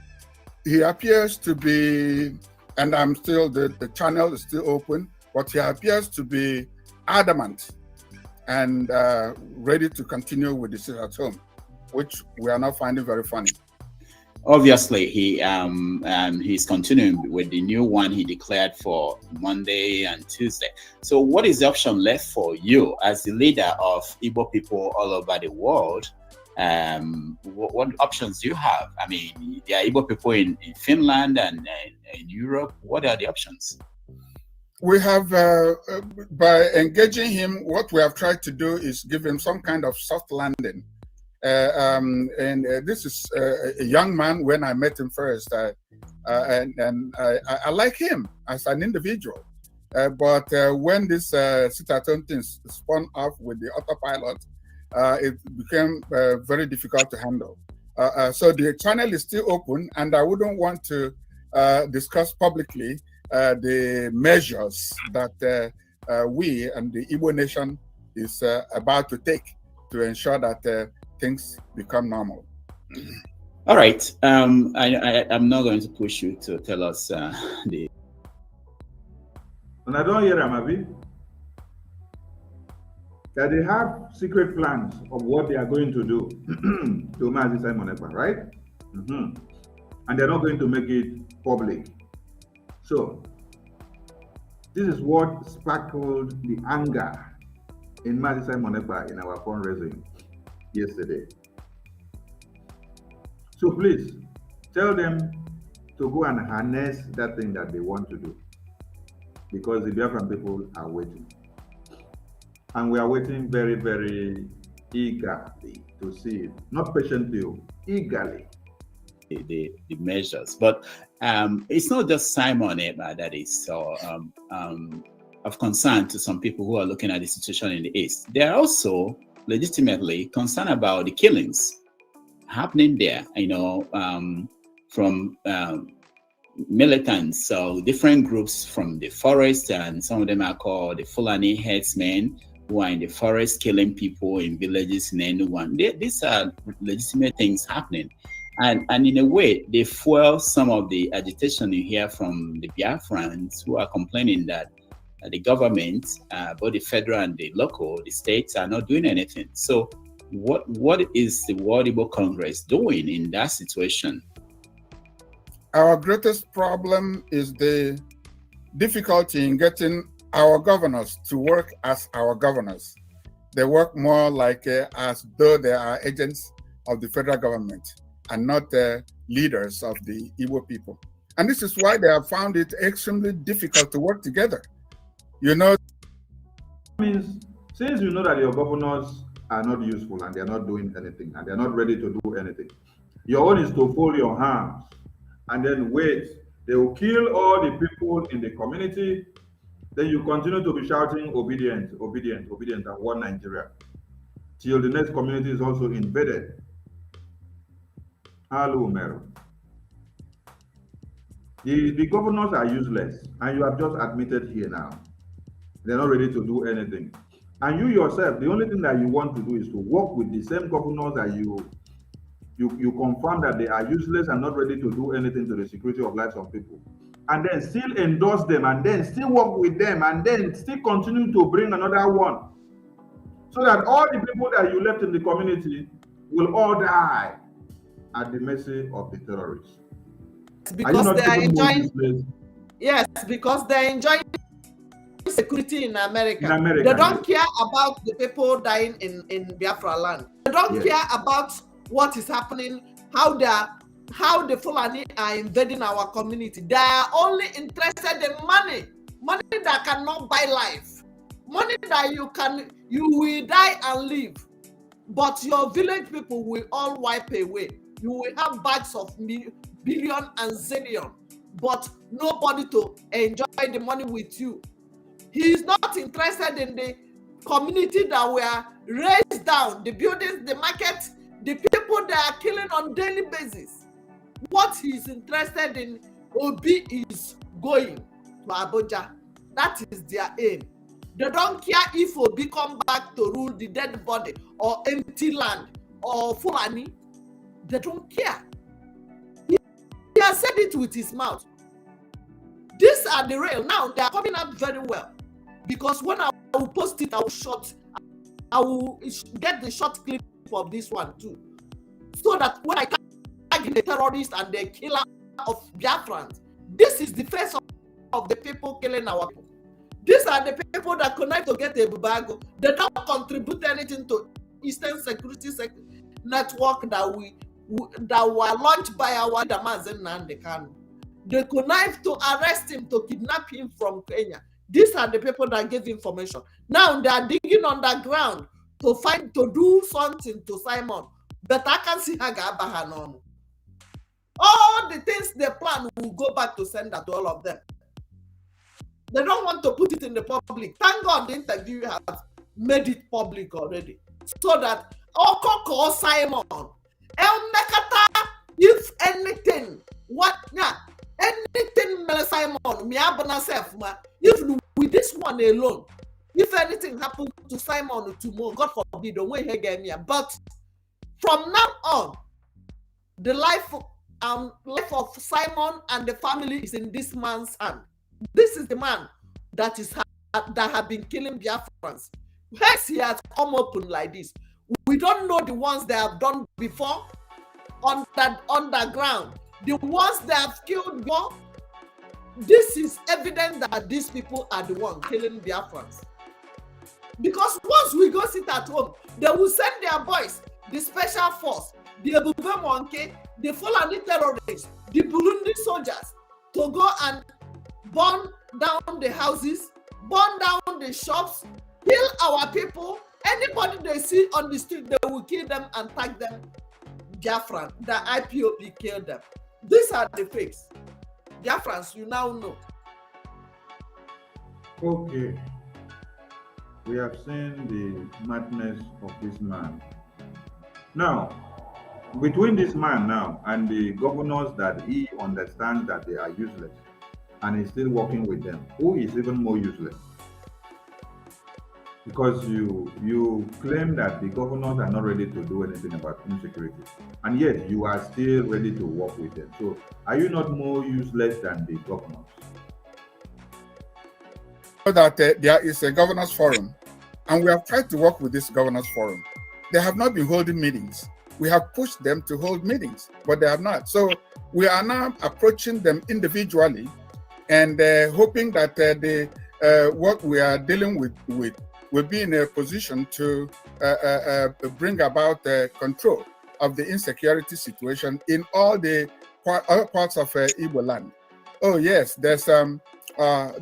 He appears to be, and I'm still, the channel is still open, but he appears to be adamant and ready to continue with the sit at home, which we are now finding very funny. Obviously, he's continuing with the new one he declared for Monday and Tuesday. So what is the option left for you as the leader of Igbo people all over the world? What options do you have? I mean, there are Igbo people in Finland and in Europe. What are the options? We have, by engaging him, what we have tried to do is give him some kind of soft landing. This is a young man. When I met him first, and I like him as an individual. But when this sit-at-home thing spun off with the autopilot, it became very difficult to handle. So the channel is still open, and I wouldn't want to discuss publicly the measures that we and the Igbo nation is about to take to ensure that things become normal. All right. I'm not going to push you to tell us the. And I don't hear Amavi that they have secret plans of what they are going to do to Mazi Simon Ekpa, right? And they're not going to make it public. So this is what sparkled the anger in Mazi Simon Ekpa in our fundraising yesterday. So please tell them to go and harness that thing that they want to do, because the Biafran people are waiting. And we are waiting very, very eagerly to see it. Not patiently, eagerly. The measures. But it's not just Simon Ekpa that is of concern to some people who are looking at the situation in the East. They are also legitimately concerned about the killings happening there, from militants, so different groups from the forest, and some of them are called the Fulani headsmen, who are in the forest killing people in villages in anyone. These are legitimate things happening. And in a way, they fuel some of the agitation you hear from the Biafrans, who are complaining that the government, both the federal and the local, the states, are not doing anything. So what is the World Igbo Congress doing in that situation? Our greatest problem is the difficulty in getting our governors to work as our governors. They work more like as though they are agents of the federal government and not leaders of the Igbo people. And this is why they have found it extremely difficult to work together. Means, since you know that your governors are not useful and they're not doing anything and they're not ready to do anything, your own is to fold your hands and then wait. They will kill all the people in the community. Then you continue to be shouting obedient, obedient, obedient, and one Nigeria, till the next community is also invaded. Hello, Mero. The governors are useless, and you have just admitted here now. They're not ready to do anything. And you yourself, the only thing that you want to do is to work with the same governors that you confirm that they are useless and not ready to do anything to the security of lives of people. And then still endorse them, and then still work with them, and then still continue to bring another one. So that all the people that you left in the community will all die at the mercy of the terrorists. Because they are enjoying, yes, because they're enjoying security in America. They don't care about the people dying in Biafra land. They don't care about what is happening, how the Fulani are invading our community. They are only interested in money that cannot buy life, money that you will die and live, but your village people will all wipe away. You will have bags of billion and zillion, but nobody to enjoy the money with you. He is not interested in the community that were raised down, the buildings, the market, the people that are killing on daily basis. What he is interested in, Obi is going to Abuja. That is their aim. They don't care if Obi come back to rule the dead body or empty land or Fulani. They don't care. He has said it with his mouth. These are the real. Now they are coming out very well, because when I will post it, I will get the short clip of this one too, so that when I tag the terrorists and the killer of Biafrans, this is the face of the people killing our people. These are the people that connect to get a bubago. They don't contribute anything to Eastern Security Network that were launched by our Damazen Nandekano. They connive to arrest him, to kidnap him from Kenya. These are the people that gave information. Now they are digging underground to do something to Simon. But I can see Hagabahanon. All the things they plan will go back to sender to all of them. They don't want to put it in the public. Thank God the interview has made it public already. So that Okoko Simon, if anything, anything Simon, if with this one alone, if anything happens to Simon tomorrow, God forbid, don't wait again. But from now on, the life of Simon and the family is in this man's hand. This is the man that have been killing Biafrans. Hence, he has come open like this. We don't know the ones they have done before on that underground. The ones they have killed before. This is evidence that these people are the ones killing Biafrans. Because once we go sit at home, they will send their boys, the special force, the Ebube Monkey, the Fulani terrorists, the Burundi soldiers, to go and burn down the houses, burn down the shops, kill our people. Anybody they see on the street, they will kill them and tag them Biafran. The IPOB killed them. These are the fakes. Biafrans, you now know. Okay. We have seen the madness of this man. Now, between this man now and the governors that he understands that they are useless and he's still working with them, who is even more useless? Because you claim that the governors are not ready to do anything about insecurity, and yet you are still ready to work with them. So are you not more useless than the governors? That there is a governors forum, and we have tried to work with this governors forum. They have not been holding meetings. We have pushed them to hold meetings, but they have not. So we are now approaching them individually and hoping that what we are dealing with will be in a position to bring about control of the insecurity situation in all the other parts of Igbo land. Oh yes, there are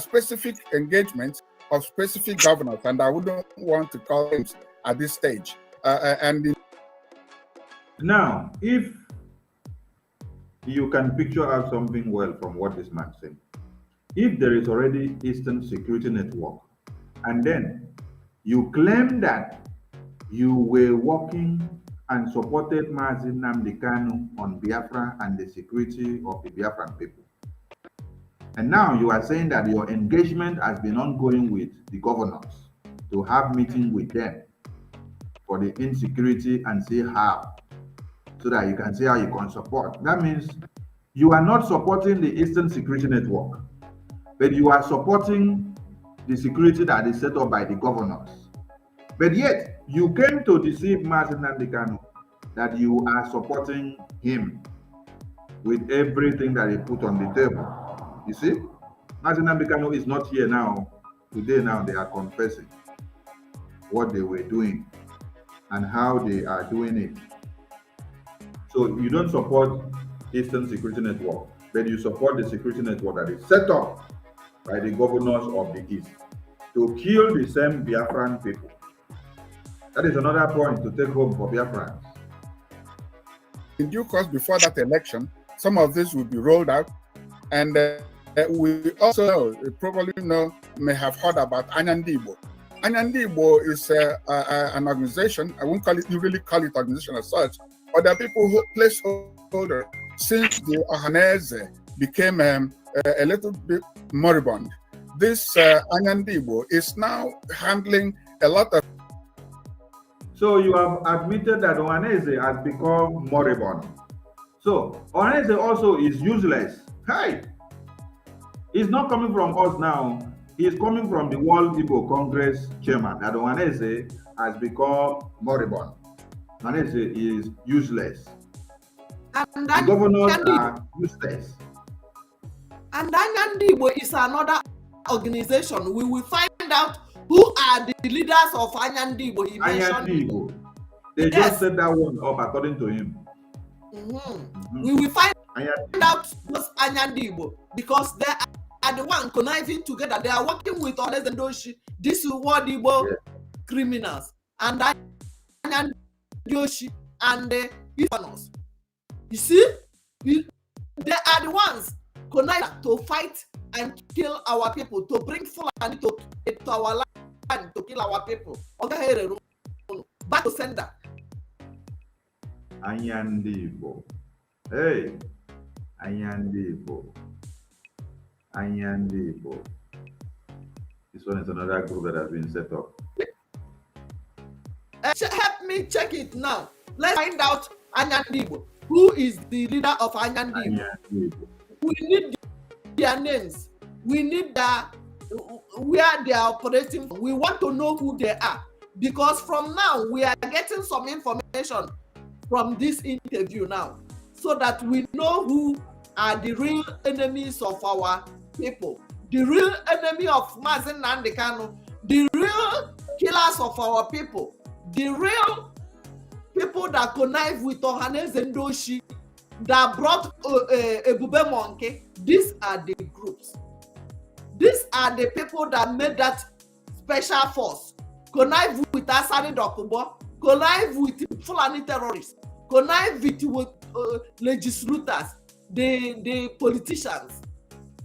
specific engagements of specific governors, and I wouldn't want to call them at this stage. Now, if you can picture out something well from what this man said, if there is already Eastern Security Network, and then you claim that you were working and supported Mazi Nnamdi Kanu on Biafra and the security of the Biafran people, and now you are saying that your engagement has been ongoing with the governors to have meetings with them for the insecurity and see how, so that you can see how you can support. That means you are not supporting the Eastern Security Network, but you are supporting the security that is set up by the governors. But yet, you came to deceive Mazi Nnamdi Kanu that you are supporting him with everything that he put on the table. You see, Mazi Nnamdi Kanu is not here now. Today now they are confessing what they were doing and how they are doing it. So you don't support Eastern Security Network, but you support the security network that is set up by the governors of the East to kill the same Biafran people. That is another point to take home for Biafrans. In due course, before that election, some of this will be rolled out, and we also probably may have heard about Anyandibo. Anyandibo is an organization. I won't call it, you really call it organization as such, but there are people who placeholder since the Ohanese became a little bit moribund. This Anyandibo is now handling a lot of. So you have admitted that Ohanese has become moribund. So Ohanese also is useless. Hey, it's not coming from us now. It's coming from the World Igbo Congress chairman that Ohanese has become moribund. Ohanese is useless. And the governors are useless. And Anyandibo is another organization. We will find out who are the leaders of Anyandibo. Anyandibo. They just set that one up according to him. We will find out those Anyandibo because they are the one conniving together. They are working with others and these World Igbo criminals and Anyandibo and the Ifanos. You see, they are the ones conniving to fight and kill our people, to bring Fulani to our land, to kill our people. Back to sender. Anyandibo. Hey, Anyandibo. Anyandibo. This one is another group that has been set up. Help me check it now. Let's find out Anyandibo. Who is the leader of Anyandibo? We need their names. We need where they are operating. We want to know who they are. Because from now, we are getting some information from this interview now. So that we know who are the real enemies of our people. The real enemy of Mazi Nnamdi Kanu. The real killers of our people. The real people that connive with Ohanes and Doshi, that brought Ebube Monkey. These are the groups. These are the people that made that special force. Connive with Asani Dokubo, connive with Fulani terrorists, connive with legislators, the politicians,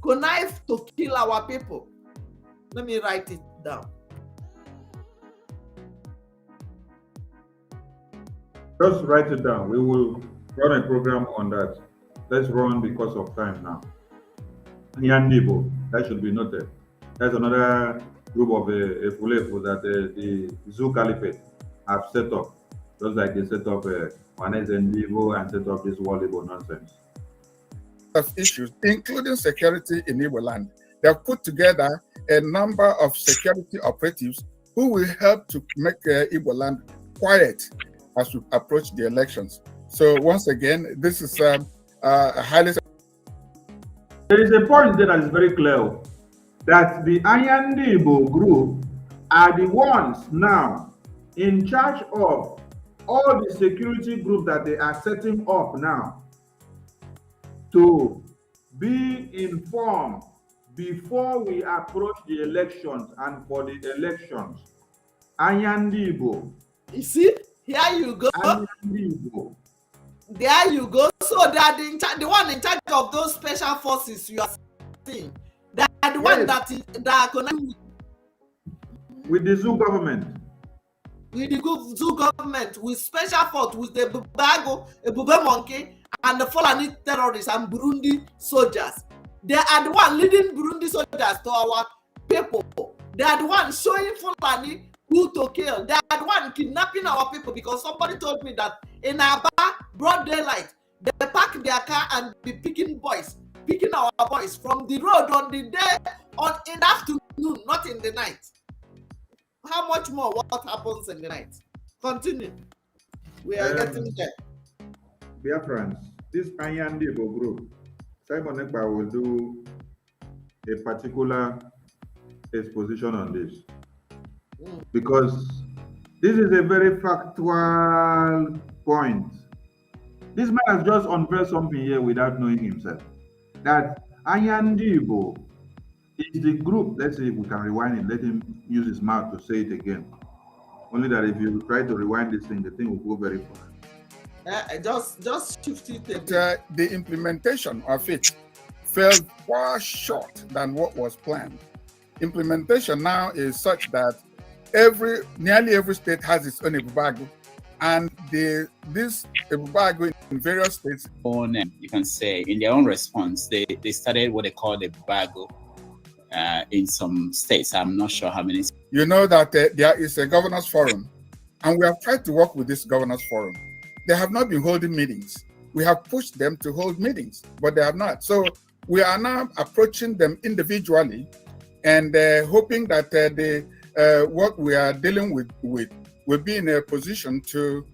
connive to kill our people. Let me write it down. Just write it down. We will run a program on that. Let's run because of time now. Nyandibo, that should be noted. That's another group of Efulefu that the Zoo Caliphate have set up, just like they set up Juanes and Igbo and set up this Walibo nonsense. Of issues, including security in Igbo land. They have put together a number of security operatives who will help to make Igbo land quiet as we approach the elections. So once again, this is highly. There is a point there that is very clear, that the Anyandibo group are the ones now in charge of all the security groups that they are setting up now to be informed before we approach the elections and for the elections. Anyandibo. You see, here you go. Anyandibo. There you go. So they are the one in charge of those special forces you are seeing. They are the one that are connected with the Zoo government. With the Zoo government, with special force, with the Ebube Monkey, and the Fulani terrorists and Burundi soldiers. They are the one leading Burundi soldiers to our people. They are the one showing Fulani who to kill. They are the one kidnapping our people, because somebody told me that in Aba, broad daylight, they park their car and be picking our boys from the road on the day, in the afternoon, not in the night. How much more what happens in the night? Continue. We are getting there. Biafrans, this Anyandibo group, Simon Ekpa will do a particular exposition on this. Because this is a very factual point. This man has just unveiled something here without knowing himself. That Anyandibo is the group. Let's see if we can rewind it. Let him use his mouth to say it again. Only that if you try to rewind this thing, the thing will go very far. Just shift it. The implementation of it fell far short than what was planned. Implementation now is such that nearly every state has its own Ebubago, and this Ebubago in various states. You can say in their own response, they started what they call the Ebubago in some states. I'm not sure how many. You know that there is a governors forum, and we have tried to work with this governors forum. They have not been holding meetings. We have pushed them to hold meetings, but they have not. So we are now approaching them individually and hoping that what we are dealing with will be in a position to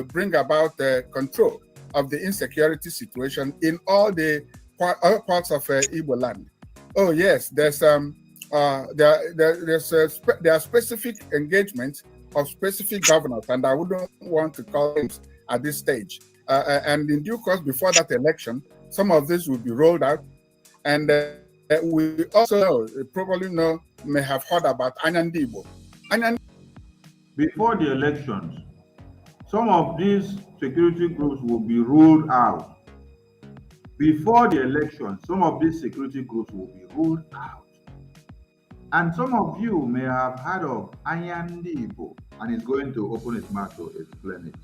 bring about control of the insecurity situation in all the other parts of Igbo land. Oh yes, there are specific engagements of specific governors, and I wouldn't want to call them at this stage. And in due course, before that election, some of this will be rolled out. And we also probably may have heard about Anyandibo. Before the elections, some of these security groups will be ruled out. Before the election, some of these security groups will be ruled out. And some of you may have heard of Anyandibo, and he's going to open his mouth to explain it.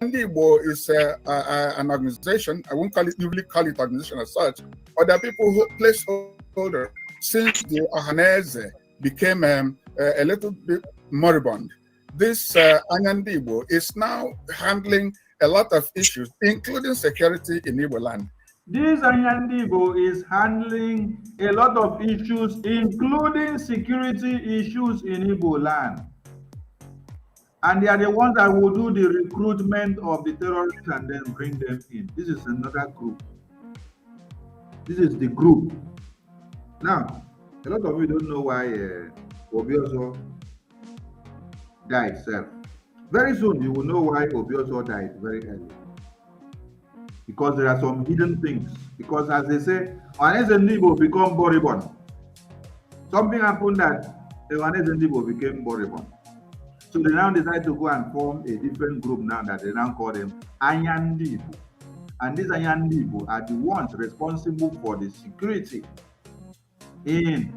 Anyandibo is an organization. I won't really call it organization as such, but there are people who placeholder since the Ohanese became a little bit moribund. This Anyandibo is now handling a lot of issues, including security in Igbo land. This Anyandibo is handling a lot of issues, including security issues in Igbo land. And they are the ones that will do the recruitment of the terrorists and then bring them in. This is another group. This is the group. Now, a lot of you don't know why Obioso died itself. Very soon you will know why Obioso died very early. Because there are some hidden things. Because as they say, unless a Nibo become Boribon, something happened that unless a Nibo became Boribon. So they now decide to go and form a different group now that they now call them Anyandibo. And these Anyandibo are the ones responsible for the security in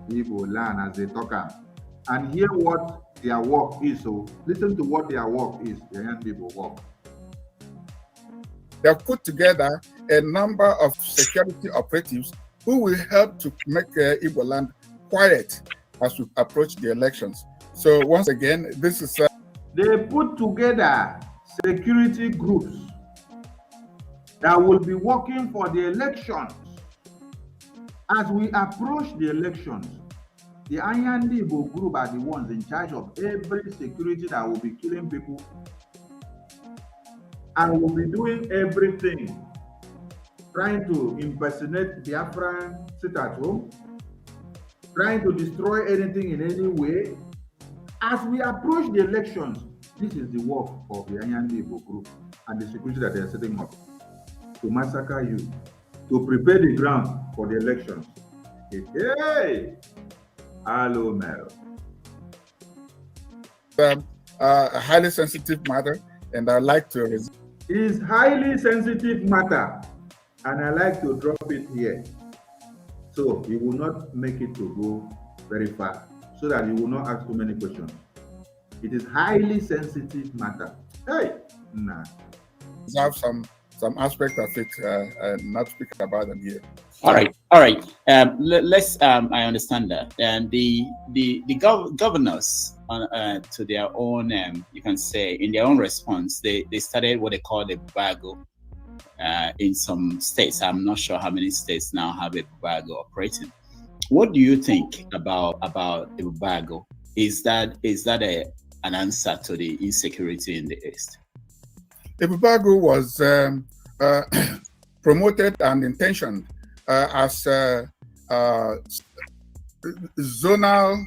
Igbo land as they talk. And hear what their work is. So listen to what their work is, the Anyandibo work. They have put together a number of security operatives who will help to make Igbo land quiet as we approach the elections. So once again, this is... They put together security groups that will be working for the elections. As we approach the elections, the Anyandibo group are the ones in charge of every security that will be killing people and will be doing everything, trying to impersonate Biafra, sit at home, trying to destroy anything in any way. As we approach the elections, this is the work of the Anyandibo group and the security that they are setting up to massacre you, to prepare the ground for the elections. Hey! Hello, Mel. A highly sensitive matter, and I like to... It's highly sensitive matter, and I like to drop it here. So you will not make it to go very far, so that you will not ask too many questions. It is highly sensitive matter. Hey! Nah. Have some aspect of it, not speaking about them here. All right. Let's. I understand that, and the governors to their own, you can say, in their own response, they started what they call the Bubago in some states. I'm not sure how many states now have a Bubago operating. What do you think about the Bubago? Is that an answer to the insecurity in the East? The Bubago was promoted and intentioned as zonal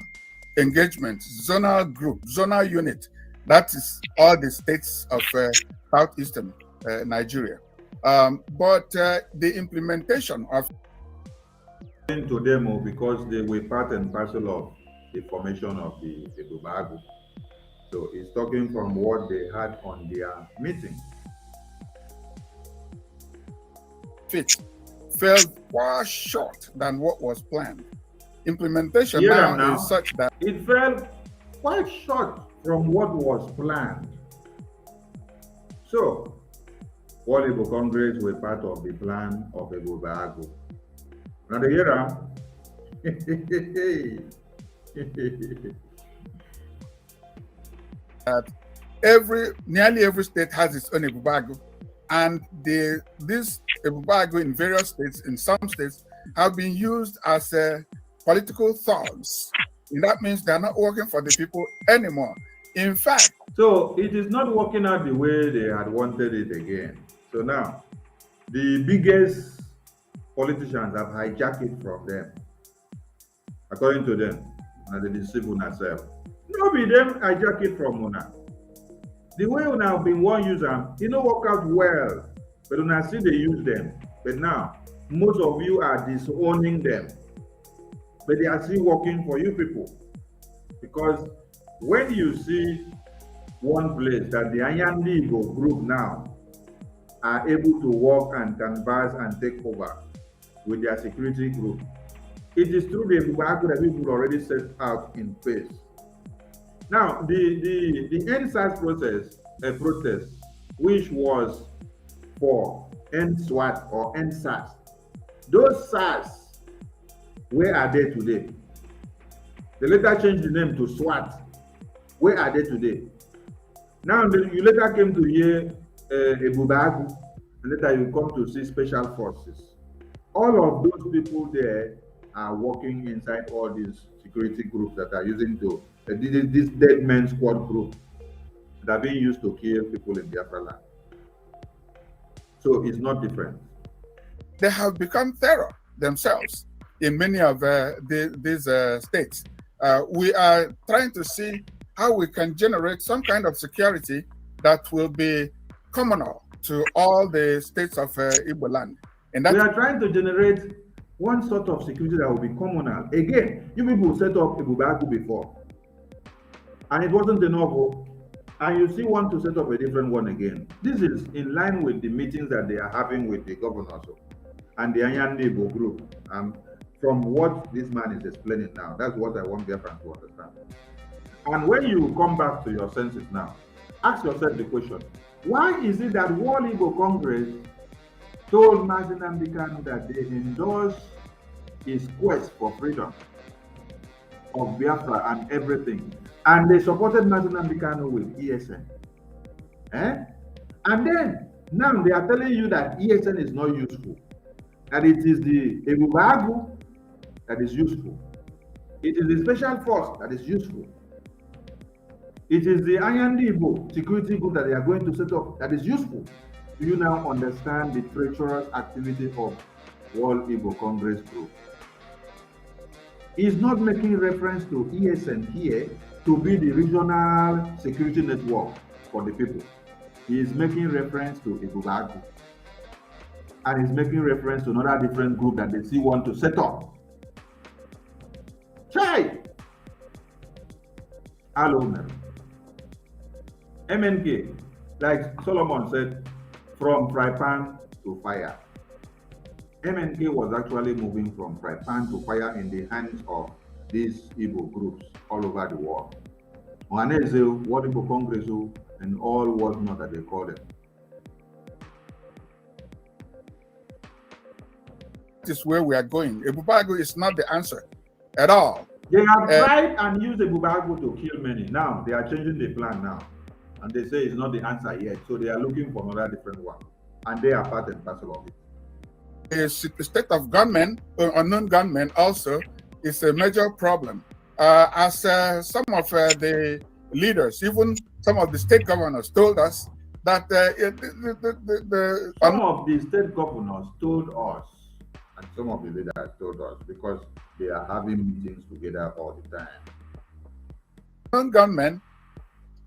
engagement, zonal group, zonal unit. That is all the states of southeastern Nigeria. But the implementation of to them because they were part and parcel of the formation of the Bubago. So it's talking from what they had on their meeting. It fell far short than what was planned. Implementation now is such that it fell quite short from what was planned. So, all Igbo Congress were part of the plan of the Bubago. Now the year that nearly every state has its own Bubago, and this Bubago in various states, in some states, have been used as political thugs. And that means they're not working for the people anymore. In fact, so it is not working out the way they had wanted it again. So now, the biggest politicians have hijacked it from them, according to them, and they deceive themselves. No be them hijack it from una. The way una have been one user, it don't work out well, but una still they use them. But now, most of you are disowning them, but they are still working for you people. Because when you see one place that the Anyandibo group now are able to work and canvass and take over with their security group, it is through the Bubago that people already set out in place. Now, the NSAS protest, which was for NSWAT or NSAS, those SARS, where are they today? They later changed the name to SWAT. Where are they today? Now, you later came to hear a Bubago, and later you come to see special forces. All of those people there are working inside all these security groups that are using to this dead man squad group that are being used to kill people in Biafra land. So it's not different. They have become terror themselves in many of these states. We are trying to see how we can generate some kind of security that will be communal to all the states of Igbo land. And we are trying to generate one sort of security that will be communal. Again, you people set up Ebubagu before, and it wasn't enough, and you still want to set up a different one again. This is in line with the meetings that they are having with the governors and the Anyande Igbo group. From what this man is explaining now, that's what I want Biafra to understand. And when you come back to your senses now, ask yourself the question, why is it that World Igbo Congress told Mazi Nnamdi Kanu that they endorsed his quest for freedom of Biafra and everything, and they supported Mazi Nnamdi Kanu with ESN? And then, now they are telling you that ESN is not useful, that it is the Ebubagu that is useful. It is the special force that is useful. It is the Anyande Igbo security group that they are going to set up that is useful. Do you now understand the treacherous activity of World Igbo Congress group? He's not making reference to ESN here to be the regional security network for the people. He is making reference to Ebubagu. And he's making reference to another different group that they still want to set up. Try! Hello, MNK, like Solomon said, from fry pan to fire. MNK was actually moving from fry pan to fire in the hands of these Igbo groups all over the world. Ohaneze, World Igbo Congress, and all whatnot that they call them. This is where we are going. Ebubagu is not the answer at all. They have tried and used Ebubagu to kill many. Now they are changing the plan now. And they say it's not the answer yet. So they are looking for another different one. And they are part and parcel of it. The state of gunmen, unknown gunmen also, is a major problem. As some of the leaders, even some of the state governors told us that some of the state governors told us, and some of the leaders told us, because they are having meetings together all the time. Unknown gunmen,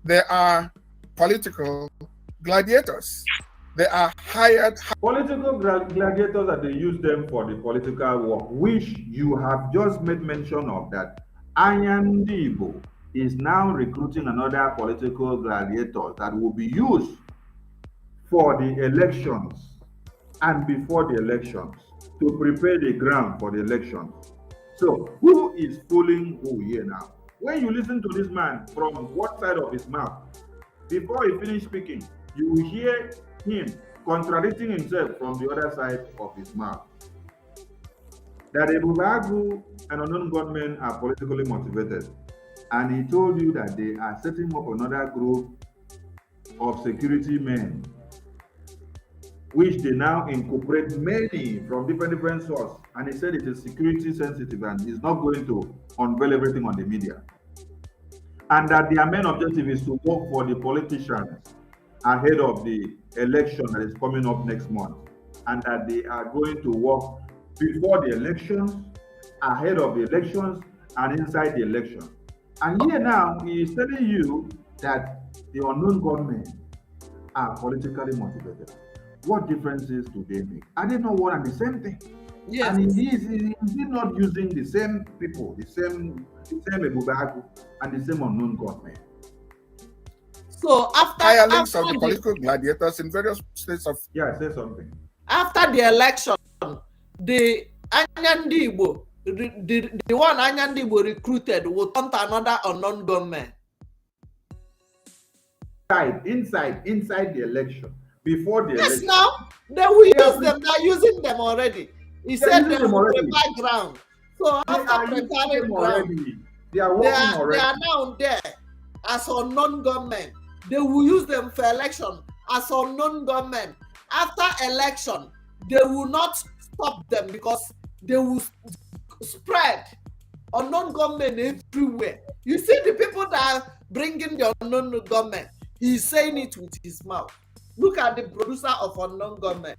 they are political gladiators. They are hired. Political gladiators, that they use them for the political work, which you have just made mention of, that Anyande Igbo is now recruiting another political gladiator that will be used for the elections and before the elections to prepare the ground for the elections. So who is fooling who here now? When you listen to this man from what side of his mouth, before he finished speaking, you will hear him contradicting himself from the other side of his mouth. That Ebubagu and unknown gunmen are politically motivated. And he told you that they are setting up another group of security men, which they now incorporate many from different sources. And he said it is security sensitive and is not going to unveil everything on the media. And that their main objective is to work for the politicians ahead of the election that is coming up next month. And that they are going to work before the elections, ahead of the elections, and inside the election. And here now, he is telling you that the unknown gunmen are politically motivated. What differences do they make? Are they not one and the same thing? Yes. And is he not using the same people, the same Ebubagu and the same unknown gunmen? So after hirelings of the political gladiators in various states of say something. After the election, the Anyande Igbo, the one Anyande Igbo recruited will turn to another unknown gunman. Inside the election, before the election. Yes, now they will use them. They're using them already. He said they will prepare ground. So after preparing ground, they are working already. They are now there as unknown gunmen. They will use them for election as unknown gunmen. After election, they will not stop them because they will spread unknown gunmen everywhere. You see the people that are bringing the unknown gunmen. He's saying it with his mouth. Look at the producer of unknown gunmen.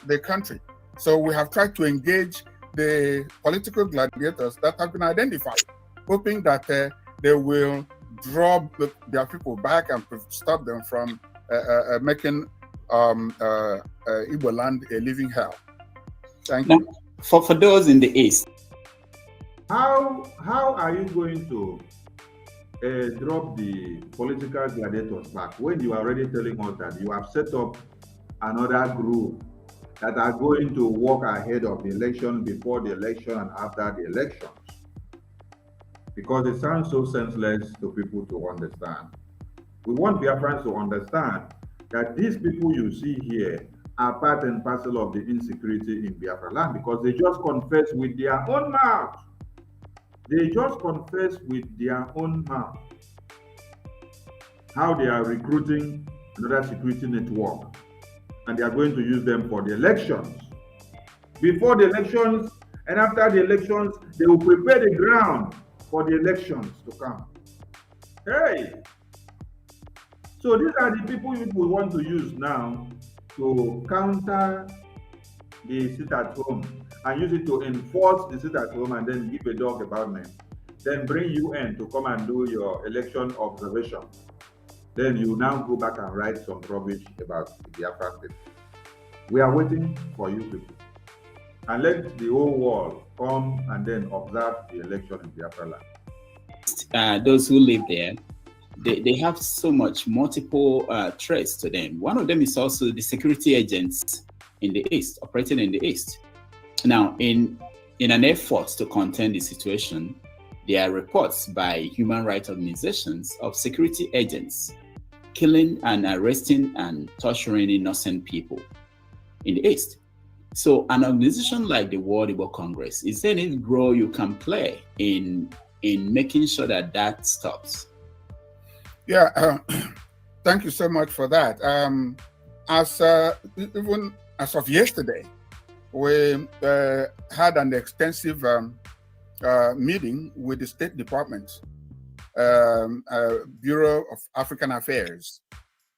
The country. So we have tried to engage the political gladiators that have been identified, hoping that they will draw their people back and stop them from making Igbo land a living hell. Thank you. For those in the East, how are you going to drop the political gladiators back when you are already telling us that you have set up another group that are going to walk ahead of the election, before the election, and after the elections? Because it sounds so senseless to people to understand. We want Biafrans to understand that these people you see here are part and parcel of the insecurity in Biafra land, because they just confess with their own mouth. They just confess with their own mouth how they are recruiting another security network, and they are going to use them for the elections. Before the elections and after the elections, they will prepare the ground for the elections to come. Hey! So these are the people we want to use now to counter the sit-at-home and use it to enforce the sit-at-home, and then give a dog about name. Then bring UN to come and do your election observation. Then you now go back and write some rubbish about the Biafra people. We are waiting for you people. And let the whole world come and then observe the election in Biafra land. Those who live there, they have so much multiple threats to them. One of them is also the security agents in the East, operating in the East. Now, in an effort to contain the situation, there are reports by human rights organizations of security agents killing and arresting and torturing innocent people in the East. So an organization like the World Igbo Congress, is there any role you can play in making sure that that stops? Yeah, thank you so much for that. Even as of yesterday, we had an extensive meeting with the State Department, Bureau of African Affairs,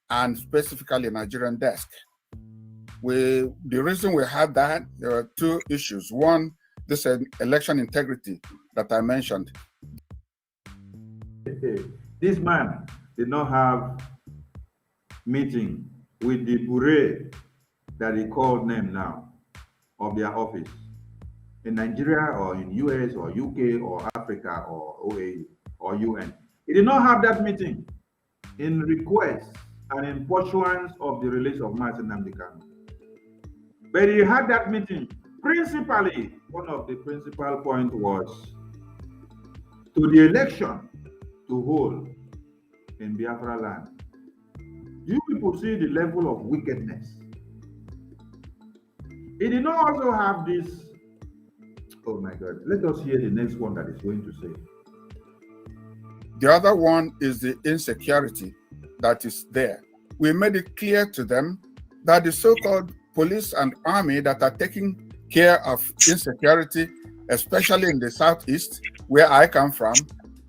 and specifically Nigerian desk. The reason we had that, there were two issues. One, this election integrity that I mentioned. This man did not have meeting with the bureau that he called name now of their office in Nigeria or in US or UK or Africa or OAU or UN. He did not have that meeting in request and in pursuance of the release of Martin Nnamdi Kanu. But he had that meeting. Principally, one of the principal points was to the election to hold in Biafra land. You people see the level of wickedness. He did not also have this. Oh my God. Let us hear the next one that is going to say. The other one is the insecurity that is there. We made it clear to them that the so-called police and army that are taking care of insecurity, especially in the southeast, where I come from,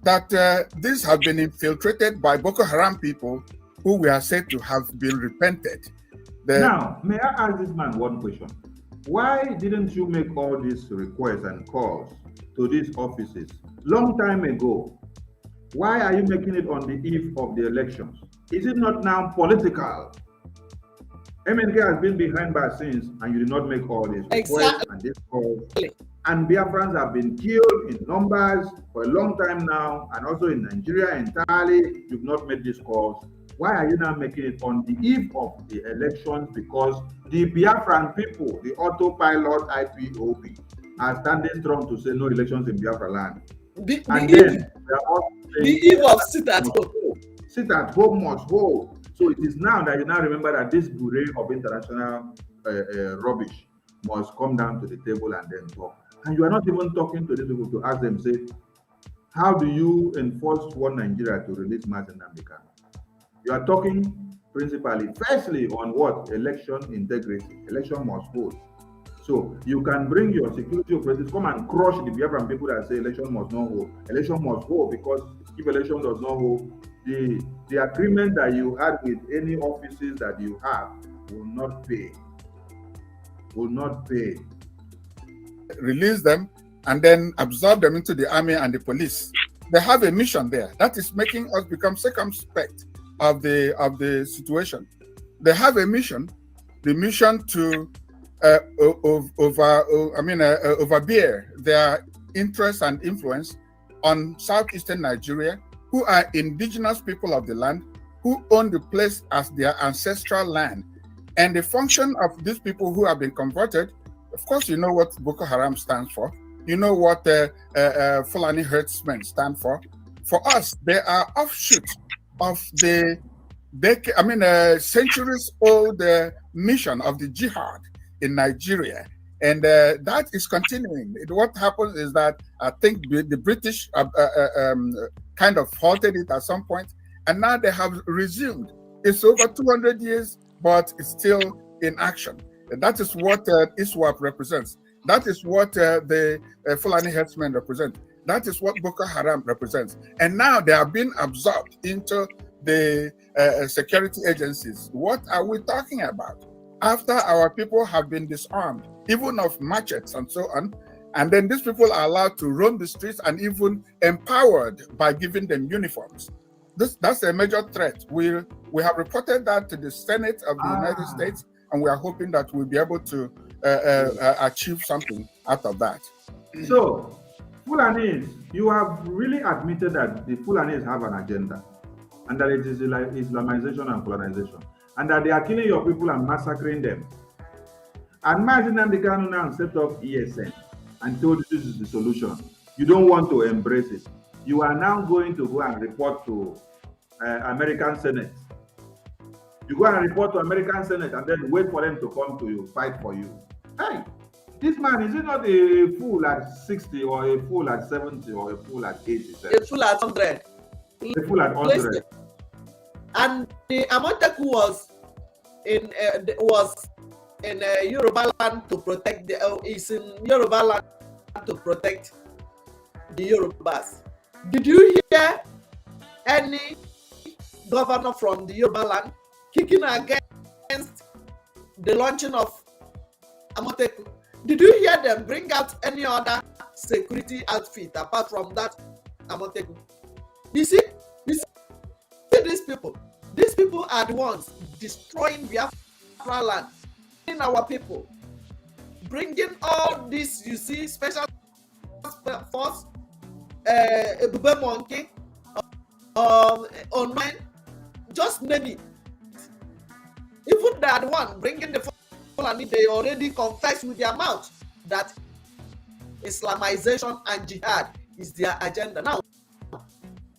that these have been infiltrated by Boko Haram people who were said to have been repented. Now, may I ask this man one question? Why didn't you make all these requests and calls to these offices long time ago? Why are you making it on the eve of the elections? Is it not now political? MNK has been behind bars since, and you did not make all these requests and these calls. And Biafrans have been killed in numbers for a long time now, and also in Nigeria entirely, you've not made these calls. Why are you now making it on the eve of the elections? Because the Biafran people, the autopilot IPOB, are standing strong to say no elections in Biafra land. The eve of sit at home. Sit at home must hold. So it is now that you now remember that this bureau of international rubbish must come down to the table and then talk. And you are not even talking to these people to ask them, say, how do you enforce one Nigeria to release Martin Nnamdi Kanu? You are talking principally, firstly, on what? Election integrity. Election must hold. So you can bring your security operatives, come and crush the Biafran people that say election must not hold. Election must hold, because if election does not hold, the agreement that you had with any offices that you have will not pay. Will not pay. release them and then absorb them into the army and the police. They have a mission there. That is making us become circumspect of the situation. They have a mission, the mission to overbear their interest and influence on southeastern Nigeria, who are indigenous people of the land, who own the place as their ancestral land. And the function of these people who have been converted, of course, you know what Boko Haram stands for. You know what Fulani herdsmen stand for. For us, they are offshoot of the centuries-old mission of the jihad in Nigeria. And that is continuing. What happens is that I think the British kind of halted it at some point, and now they have resumed. It's over 200 years, but it's still in action. And that is what ISWAP represents. That is what the Fulani herdsmen represent. That is what Boko Haram represents. And now they are being absorbed into the security agencies. What are we talking about? After our people have been disarmed, even of machetes and so on, and then these people are allowed to roam the streets and even empowered by giving them uniforms. That's a major threat. We have reported that to the Senate of the United States, and we are hoping that we'll be able to achieve something out of that. So, Fulanis, you have really admitted that the Fulanis have an agenda, and that it is like Islamization and colonization, and that they are killing your people and massacring them. And Mazinam Dikanu now set up ESN and told you this is the solution. You don't want to embrace it. You are now going to go and report to American Senate. You go and report to American Senate and then wait for them to come to you, fight for you. Hey, this man, is he not a fool at 60 or a fool at 70 or a fool at 80? A fool at 100. A fool at 100. And the Amoteku was in Yoruba land to protect is in Yoruba land to protect the Yorubas. Did you hear any governor from the Yoruba land kicking against the launching of Amoteku? Did you hear them bring out any other security outfit apart from that Amoteku? You see these people. These people are the ones destroying Biafra land, in our people, bringing all this, you see, special force, Ebube Monkey, online, just name it. Even that one bringing the Fulani, they already confess with their mouth that Islamization and jihad is their agenda. Now,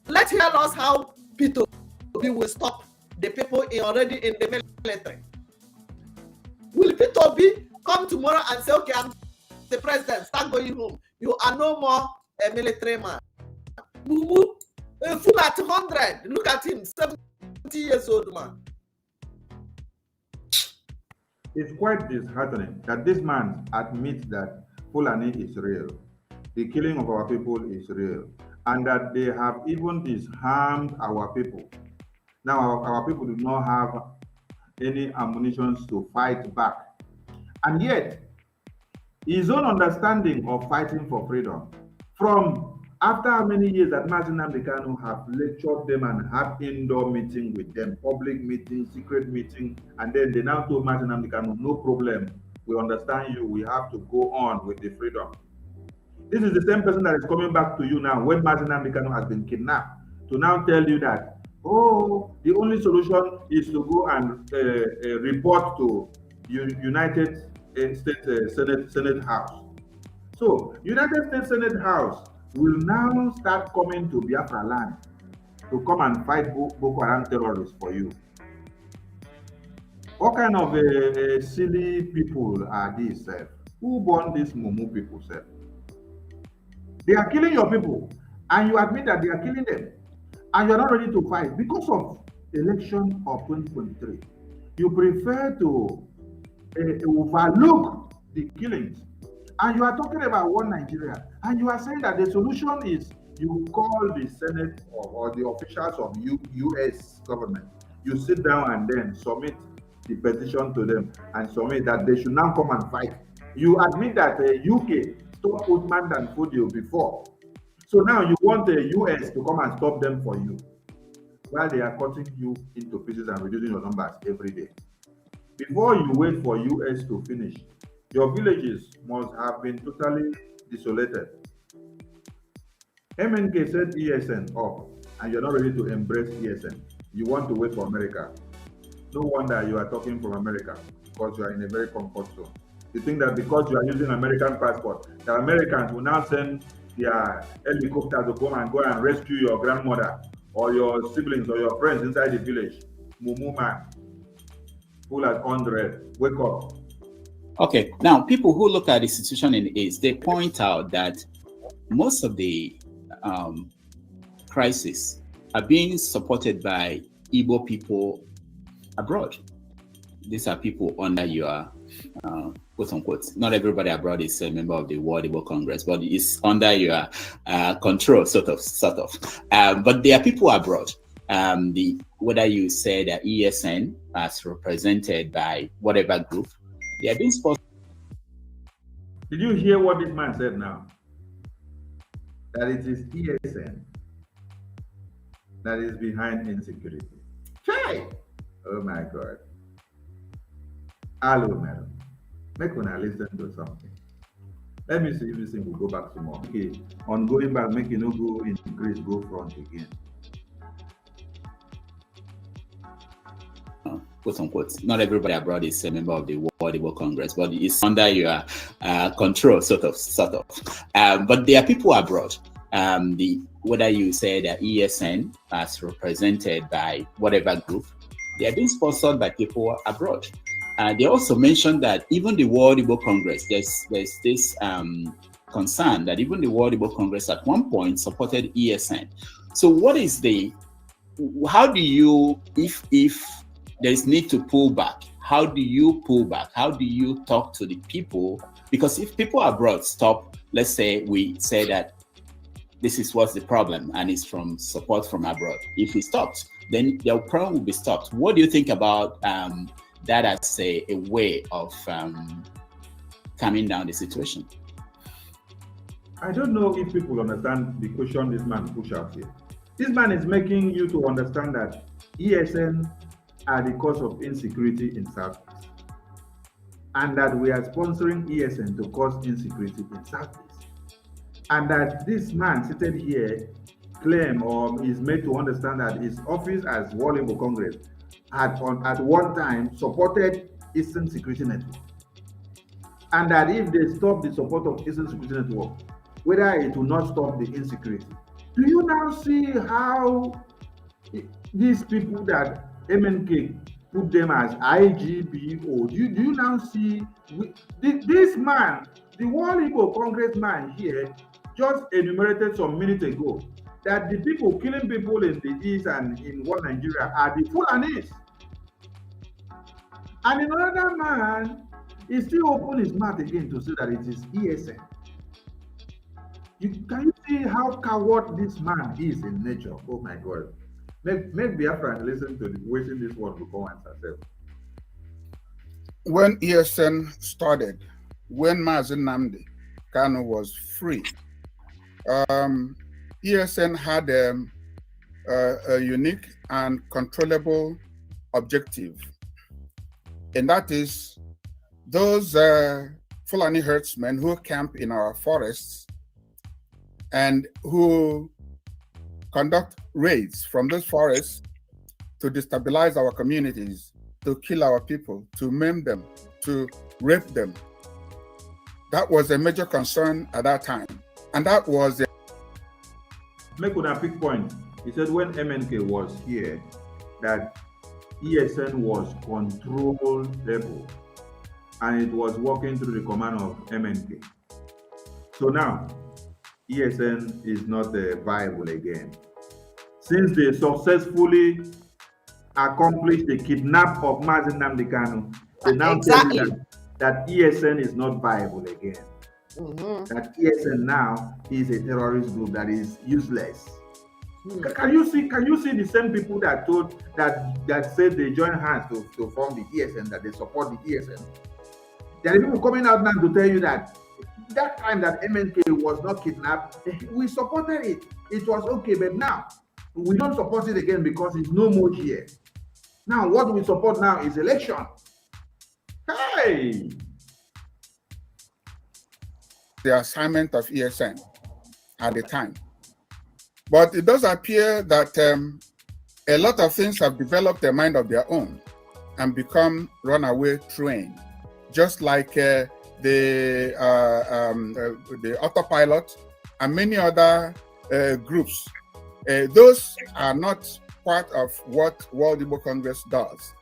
let's hear us how Peter will stop the people already in the military. Will Peter Obi come tomorrow and say, okay, I'm the president, start going home. You are no more a military man. Mumu, a fool at 100. Look at him, 70 years old man. It's quite disheartening that this man admits that Fulani is real. The killing of our people is real. And that they have even disarmed our people. Now our people do not have any ammunition to fight back. And yet, his own understanding of fighting for freedom, from after how many years that Nnamdi Kanu have lectured them and have indoor meeting with them, public meeting, secret meeting, and then they now told Nnamdi Kanu, no problem, we understand you, we have to go on with the freedom. This is the same person that is coming back to you now when Nnamdi Kanu has been kidnapped, to now tell you that, oh, the only solution is to go and report to United States Senate House. So, United States Senate House will now start coming to Biafra land to come and fight Boko Haram terrorists for you. What kind of silly people are these? Who born these Mumu people? They are killing your people, and you admit that they are killing them. And you're not ready to fight because of election of 2023. You prefer to overlook the killings. And you are talking about one Nigeria. And you are saying that the solution is you call the Senate or the officials of U.S. government. You sit down and then submit the petition to them and submit that they should now come and fight You admit that the UK stopped Usman and Fodio before. So now you want the US to come and stop them for you, while they are cutting you into pieces and reducing your numbers every day. Before you wait for US to finish, your villages must have been totally desolated. MNK said ESN up, and you're not ready to embrace ESN. You want to wait for America. No wonder you are talking from America, because you are in a very comfort zone. You think that because you are using American passport, the Americans will now send their helicopter to come and go and rescue your grandmother or your siblings or your friends inside the village. Mumu man, full at 100, wake up. Okay, now people who look at the situation in the East, they point out that most of the crises are being supported by Igbo people abroad. These are people under your quote unquote, not everybody abroad is a member of the World Igbo Congress, but it's under your control, sort of. But there are people abroad. Whether you say that ESN as represented by whatever group, they are being sponsored. Did you hear what this man said now? That it is ESN that is behind insecurity. Chai! Oh my God. Hello, madam. Make una listen to something. Let me see if this thing will go back to more. Okay, on going back, make you no go increase, go front again. Quote unquote, not everybody abroad is a member of the World Igbo Congress, but it's under your control, sort of. But there are people abroad. Whether you say that ESN as represented by whatever group, they are being sponsored by people abroad. They also mentioned that even the World Igbo Congress, there's this concern that even the World Igbo Congress at one point supported ESN. So what is how do you, if there is need to pull back, how do you pull back? How do you talk to the people? Because if people abroad stop, let's say we say that this is what's the problem and it's from support from abroad. If it stops, then the problem will be stopped. What do you think about that as a way of calming down the situation? I don't know if people understand the question this man pushed out here. This man is making you to understand that ESN are the cause of insecurity in Southeast, and that we are sponsoring ESN to cause insecurity in Southeast, and that this man seated here claim or is made to understand that his office as World Igbo Congress had at one time supported Eastern Security Network, and that if they stop the support of Eastern Security Network, whether it will not stop the insecurity. Do you now see how these people that MNK put them as IGBO, do you now see this man, the World Igbo Congress man here, just enumerated some minutes ago that the people killing people in the East and in what Nigeria are the Fulanis. And another man is still open his mouth again to say that it is ESN. Can you see how coward this man is in nature? Oh my God. Make Biafra listen to the waiting this one before answer self. When ESN started, when Mazi Nnamdi Kanu was free, ESN had a unique and controllable objective, and that is those Fulani herdsmen who camp in our forests and who conduct raids from those forests to destabilize our communities, to kill our people, to maim them, to rape them. That was a major concern at that time. And that was Make a big point. He said when MNK was here, that ESN was control level and it was working through the command of MNK. So now, ESN is not viable again. Since they successfully accomplished the kidnap of Mazi Nnamdi Kanu, they now tell you that ESN is not viable again. That ESN now is a terrorist group that is useless. Can you see the same people that said they join hands to form the ESN, that they support the ESN? There are people coming out now to tell you that that time that MNK was not kidnapped, we supported it. It was okay, but now we don't support it again because it's no more here. Now, what we support now is election. Hey! The assignment of ESN at the time. But it does appear that a lot of things have developed a mind of their own and become runaway train, just like the autopilot and many other groups. Those are not part of what World Igbo Congress does.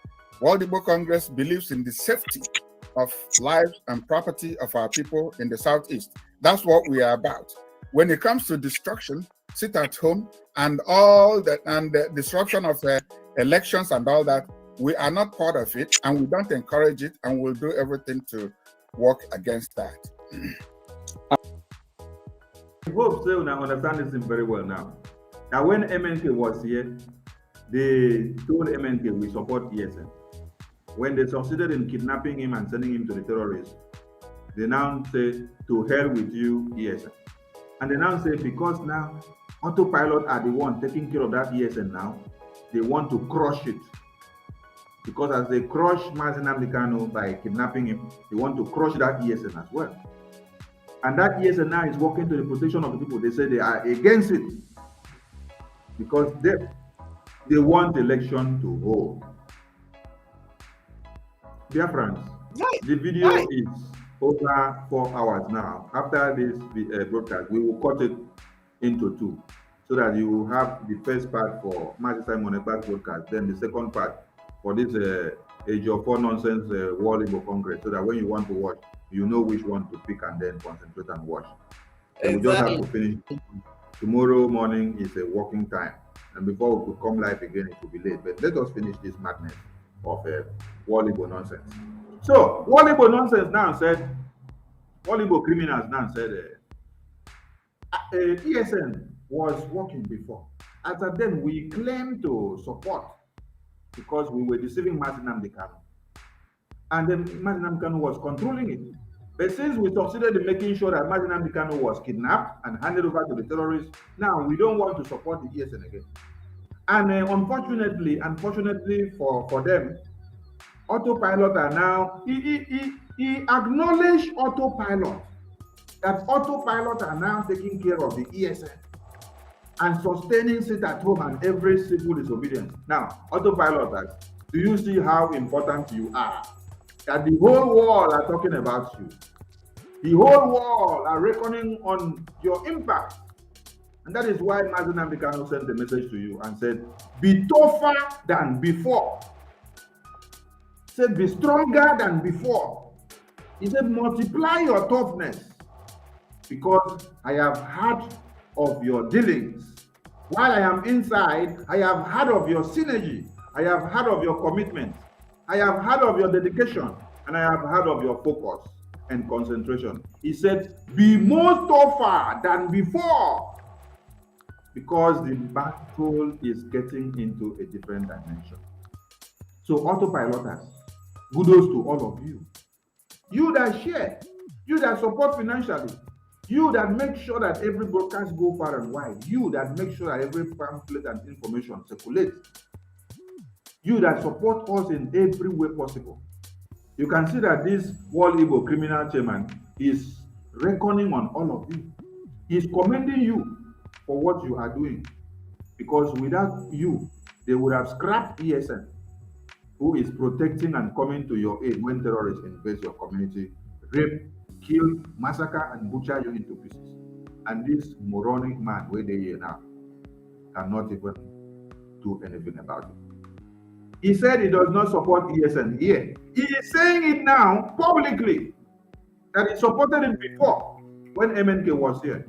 World Igbo Congress believes in the safety of lives and property of our people in the Southeast. That's what we are about. When it comes to destruction, sit at home and all that, and the disruption of elections and all that, we are not part of it, and we don't encourage it, and we'll do everything to work against that. I hope so. Now understand this very well now. Now, when MNK was here, they told MNK we support ESN. When they succeeded in kidnapping him and sending him to the terrorists, they now say, to hell with you, ESN. And they now say, because now autopilot are the one taking care of that ESN now, they want to crush it. Because as they crush Mazi Nnamdi Kanu by kidnapping him, they want to crush that ESN as well. And that ESN now is working to the protection of the people. They say they are against it because they want election to hold. Dear friends, the video is over 4 hours now. After this broadcast, we will cut it into 2 so that you will have the first part for Mazi Simon Ekpa's broadcast, then the second part for this Age of 4 Nonsense World Igbo Congress, so that when you want to watch, you know which one to pick and then concentrate and watch. Exactly. We just have to finish. Tomorrow morning is a working time, and before we could come live again, it will be late. But let us finish this madness of World Igbo nonsense. So, World Igbo nonsense now said, World Igbo criminals now said, ESN was working before. After then, we claim to support because we were deceiving Mazi Nnamdi Kanu. And then Mazi Nnamdi Kanu was controlling it. But since we succeeded in making sure that Mazi Nnamdi Kanu was kidnapped and handed over to the terrorists, now we don't want to support the ESN again. And unfortunately for them, autopilot are now, he acknowledged autopilot, that autopilot are now taking care of the ESN and sustaining sit at home and every civil disobedience. Now, autopiloters, do you see how important you are? That the whole world are talking about you. The whole world are reckoning on your impact. And that is why Mazi Nnamdi Kanu sent a message to you and said, be tougher than before. He said, be stronger than before. He said, multiply your toughness because I have heard of your dealings. While I am inside, I have heard of your synergy. I have heard of your commitment. I have heard of your dedication, and I have heard of your focus and concentration. He said, be more tougher than before, because the battle is getting into a different dimension. So autopiloters, kudos to all of you. You that share, you that support financially, you that make sure that every broadcast go far and wide, you that make sure that every pamphlet and information circulates, you that support us in every way possible. You can see that this World Igbo criminal chairman is reckoning on all of you. He's commending you for what you are doing, because without you, they would have scrapped ESN, who is protecting and coming to your aid when terrorists invade your community, rape, kill, massacre, and butcher you into pieces. And this moronic man, where they are now, cannot even do anything about it. He said he does not support ESN here. He is saying it now publicly that he supported it before when MNK was here.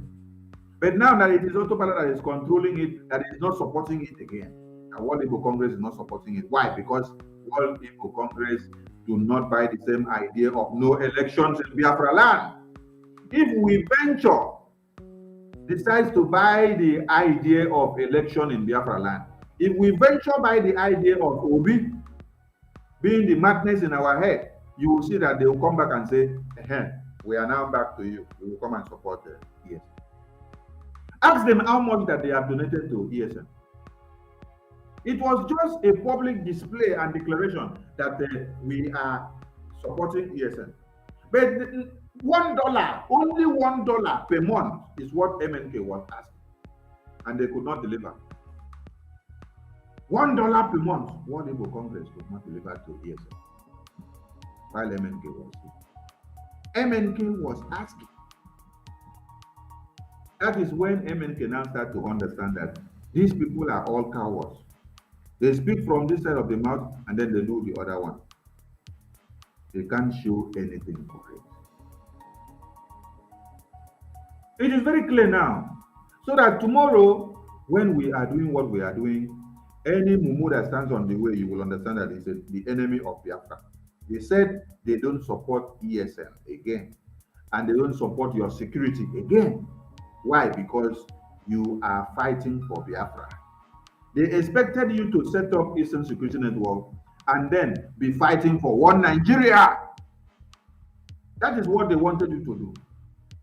But now that it is autopilot that is controlling it, that is not supporting it again. And World Igbo Congress is not supporting it. Why? Because World Igbo Congress do not buy the same idea of no elections in Biafra land. If we venture decides to buy the idea of election in Biafra land, if we venture by the idea of Obi being the madness in our head, you will see that they will come back and say, we are now back to you. We will come and support ESN. Ask them how much that they have donated to ESN. It was just a public display and declaration that we are supporting ESN. But $1, only $1 per month is what MNK was asking. And they could not deliver. $1 per month, World Igbo Congress could not deliver to ESN. While MNK was here. MNK was asking. That is when MNK now start to understand that these people are all cowards. They speak from this side of the mouth and then they do the other one. They can't show anything for it. It is very clear now. So that tomorrow, when we are doing what we are doing, any mumu that stands on the way, you will understand that it's the enemy of Biafra. They said they don't support ESN again, and they don't support your security again. Why? Because you are fighting for Biafra. They expected you to set up Eastern Security Network and then be fighting for one Nigeria. That is what they wanted you to do.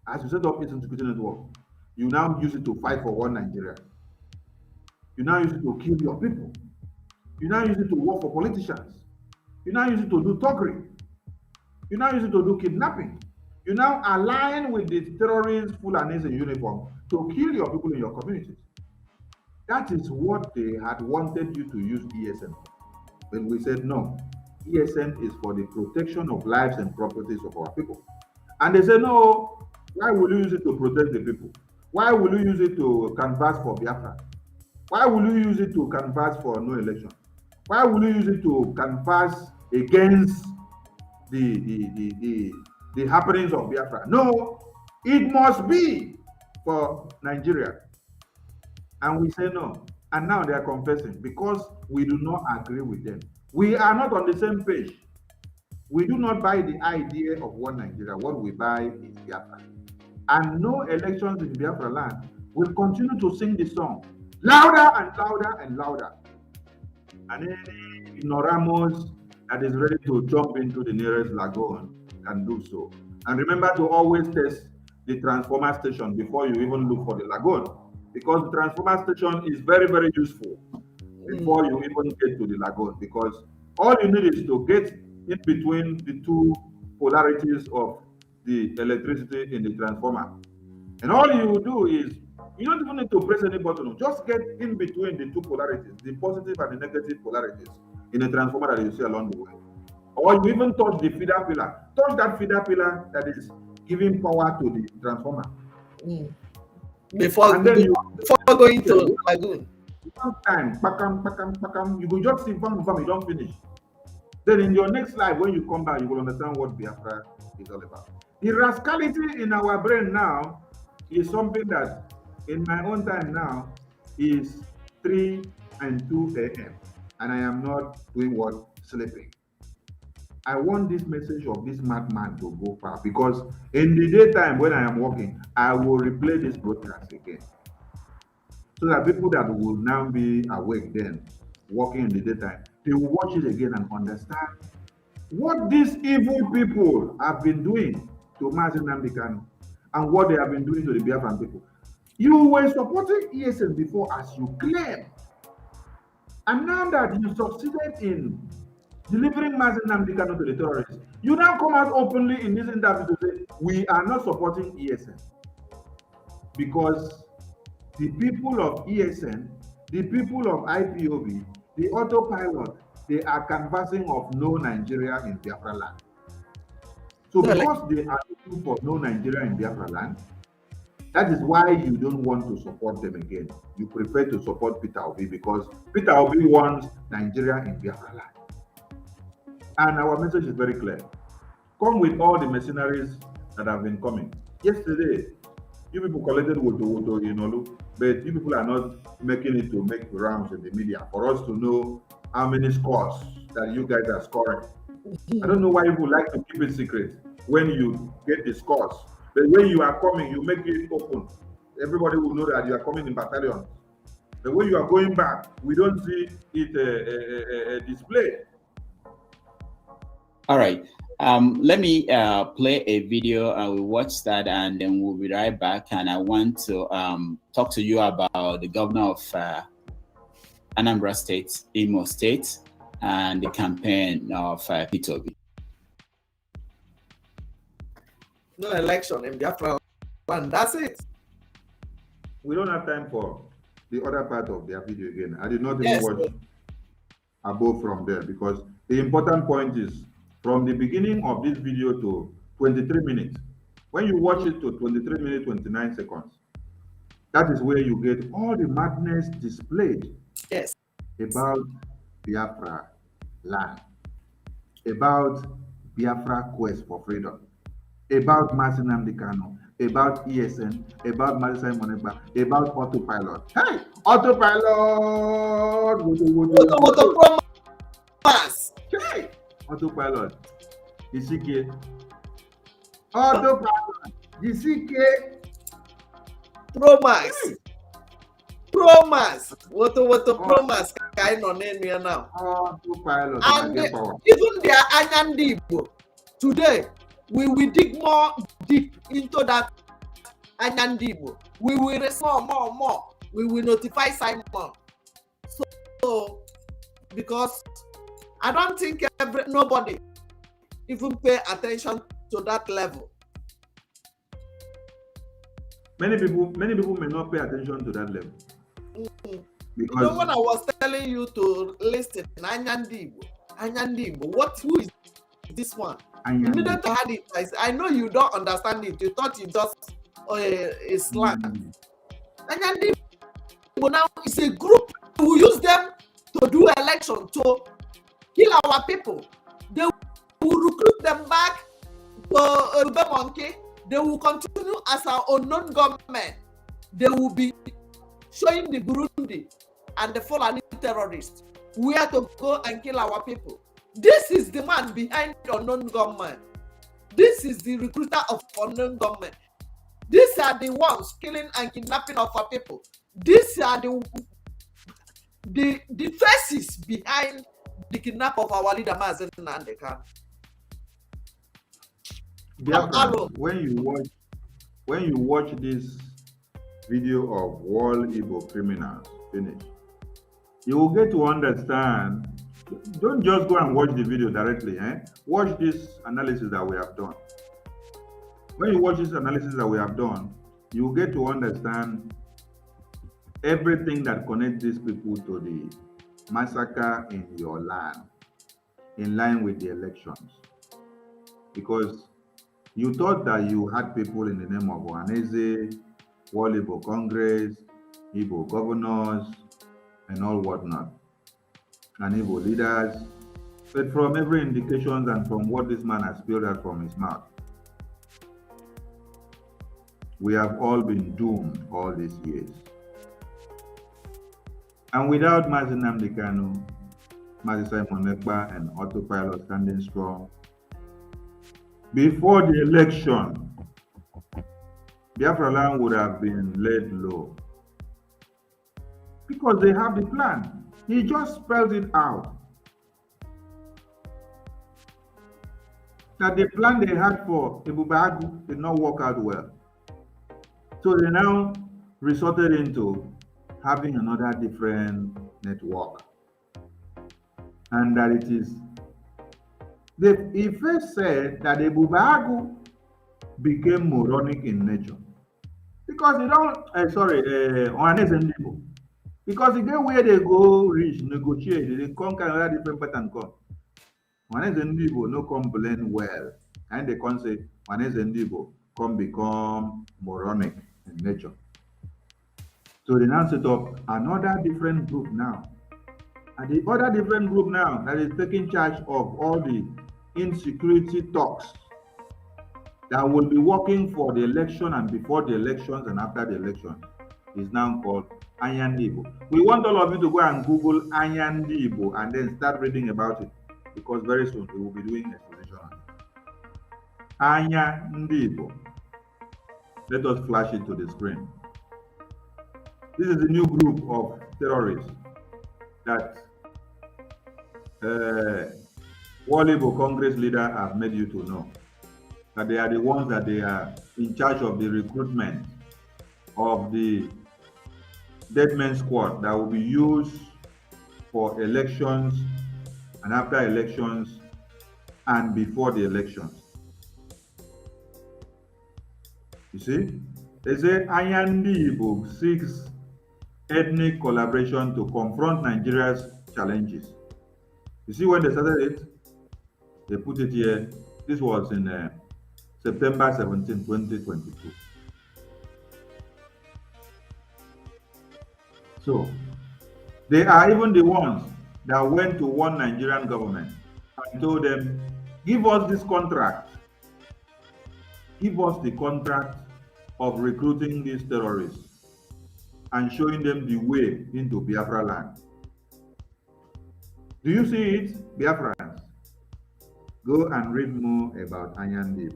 As you set up Eastern Security Network, you now use it to fight for one Nigeria. You now use it to kill your people. You now use it to work for politicians. You now use it to do thuggery. You now use it to do kidnapping. You now align with the terrorist Fulanis in uniform to kill your people in your communities. That is what they had wanted you to use ESN for. When we said no, ESN is for the protection of lives and properties of our people. And they said, no, why will you use it to protect the people? Why will you use it to canvass for Biafra? Why will you use it to canvass for no election? Why will you use it to canvass against the happenings of Biafra? No, it must be for Nigeria. And we say no. And now they are confessing because we do not agree with them. We are not on the same page. We do not buy the idea of one Nigeria. What we buy is Biafra. And no elections in Biafra land will continue to sing the song louder and louder and louder. And any ignoramus that is ready to jump into the nearest lagoon can do so. And remember to always test the transformer station before you even look for the lagoon, because the transformer station is very, very useful before you even get to the lagoon, because all you need is to get in between the two polarities of the electricity in the transformer. And all you do is, you don't even need to press any button, just get in between the two polarities, the positive and the negative polarities in a transformer that you see along the way. Or you even touch the feeder pillar. Touch that feeder pillar that is giving power to the transformer. Before going to lagoon. Time, you go just see you don't finish. Then in your next life, when you come back, you will understand what Biafra is all about. The rascality in our brain now is something that in my own time now is 3 and 2 a.m. and I am not doing what? Sleeping. I want this message of this madman to go far, because in the daytime when I am working, I will replay this broadcast again. So that people that will now be awake then, working in the daytime, they will watch it again and understand what these evil people have been doing to Mazi Nnamdi Kanu and what they have been doing to the Biafran people. You were supporting ESN before, as you claim. And now that you succeeded in delivering Mazi Nnamdi Kanu to the terrorists, you now come out openly in this interview to say, we are not supporting ESN. Because the people of ESN, the people of IPOB, the autopilot, they are canvassing of no Nigeria in Biafra land. So because they are looking for no Nigeria in Biafra land, that is why you don't want to support them again. You prefer to support Peter Obi because Peter Obi wants Nigeria in Biafra land. And our message is very clear. Come with all the mercenaries that have been coming. Yesterday, you people collected Woto in Olu, but you people are not making it to make rounds in the media for us to know how many scores that you guys are scoring. I don't know why you would like to keep it secret when you get the scores. But when you are coming, you make it open. Everybody will know that you are coming in battalions. But when you are going back, we don't see it displayed. All right. Let me play a video. I will watch that and then we'll be right back. And I want to talk to you about the governor of Anambra State, Imo State, and the campaign of P2B. No election in Biafra, and that's it. We don't have time for the other part of their video again. I did not even watch above from there, because the important point is from the beginning of this video to 23 minutes. When you watch it to 23 minutes, 29 seconds, that is where you get all the madness displayed about Biafra land, about Biafra quest for freedom, about Mazi Nnamdi Kanu, about ESN, about Mazi Moneba, about autopilot. Hey, autopilot! Hey, autopilot. DCK. Autopilot. DCK. Promax. Promax. What Promax kind of name here now? Autopilot. And even their Anyandibo. Today, we will dig more deep into that Anyandibo. We will respond more. We will notify Simon. So because I don't think nobody even pay attention to that level. Many people may not pay attention to that level. Because you know, when I was telling you to listen, Anyandibo, who is this one? Immediately I had it. I know you don't understand it. You thought it just is slang. Anyandibo now is a group. We use them to do election, to kill our people. They will recruit them back to Ube Monkey. They will continue as our unknown government. They will be showing the Burundi and the Fulani terrorists where to go and kill our people. This is the man behind the unknown government. This is the recruiter of unknown government. These are the ones killing and kidnapping of our people. These are the faces behind the kidnap of our leader Mazi Nnamdi Kanu. When you watch this video of Wall Igbo criminals finish, you will get to understand. Don't just go and watch the video directly. Watch this analysis that we have done. When you watch this analysis that we have done, you will get to understand everything that connects these people to the massacre in your land, in line with the elections. Because you thought that you had people in the name of Ohaneze, World Igbo Congress, Igbo governors, and all whatnot, and Igbo leaders. But from every indication and from what this man has spilled out from his mouth, we have all been doomed all these years. And without Mazi Nnamdi Kanu, Mazi Simon Ekpa, and autopilot standing strong, before the election, Biafra land would have been laid low. Because they have the plan. He just spelled it out. That the plan they had for Ebubagu did not work out well. So they now resorted into having another different network. And that it is, he first said that Ebubagu became moronic in nature. Because they don't, Ohaneze Ndibo. Because the way they go reach, negotiate, they come another different pattern come. Ohaneze Ndibo no come blend well. And they can say, Ohaneze Ndibo come become moronic in nature. So they now set up another different group now. And the other different group now that is taking charge of all the insecurity talks that will be working for the election and before the elections and after the election is now called Anyandibo. We want all of you to go and Google Anyandibo and then start reading about it, because very soon we will be doing exposition on it. Anyandibo. Let us flash it to the screen. This is a new group of terrorists that Igbo Congress leader have made you to know that they are the ones that they are in charge of the recruitment of the dead men squad that will be used for elections and after elections and before the elections. You see, they say Ayandi Igbo seeks ethnic collaboration to confront Nigeria's challenges. You see, when they started it, they put it here. This was in September 17, 2022. So, they are even the ones that went to one Nigerian government and told them, give us this contract. Give us the contract of recruiting these terrorists and showing them the way into Biafra land. Do you see it, Biafrans? Go and read more about Ayandi.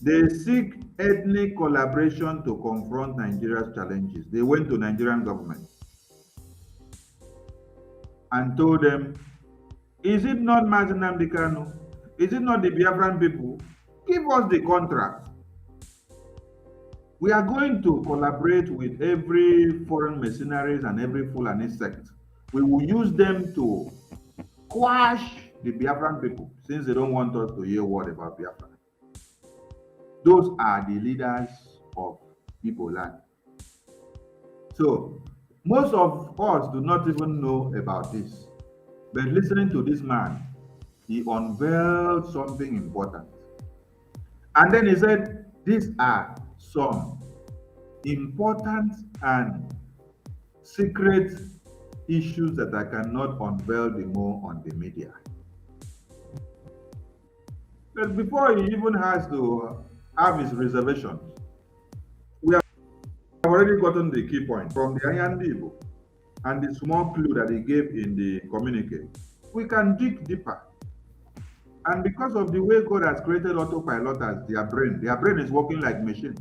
They seek ethnic collaboration to confront Nigeria's challenges. They went to Nigerian government and told them, is it not Mazi Nnamdi Kanu? Is it not the Biafran people? Give us the contract. We are going to collaborate with every foreign mercenaries and every Fulani sect. We will use them to quash the Biafran people since they don't want us to hear word about Biafra. Those are the leaders of Igbo land. So most of us do not even know about this. But listening to this man, he unveiled something important. And then he said, these are some important and secret issues that I cannot unveil the more on the media. But before he even has to have his reservations, we have already gotten the key point from the Ayandi Igbo and the small clue that he gave in the communique. We can dig deeper. And because of the way God has created autopilot as their brain is working like machine.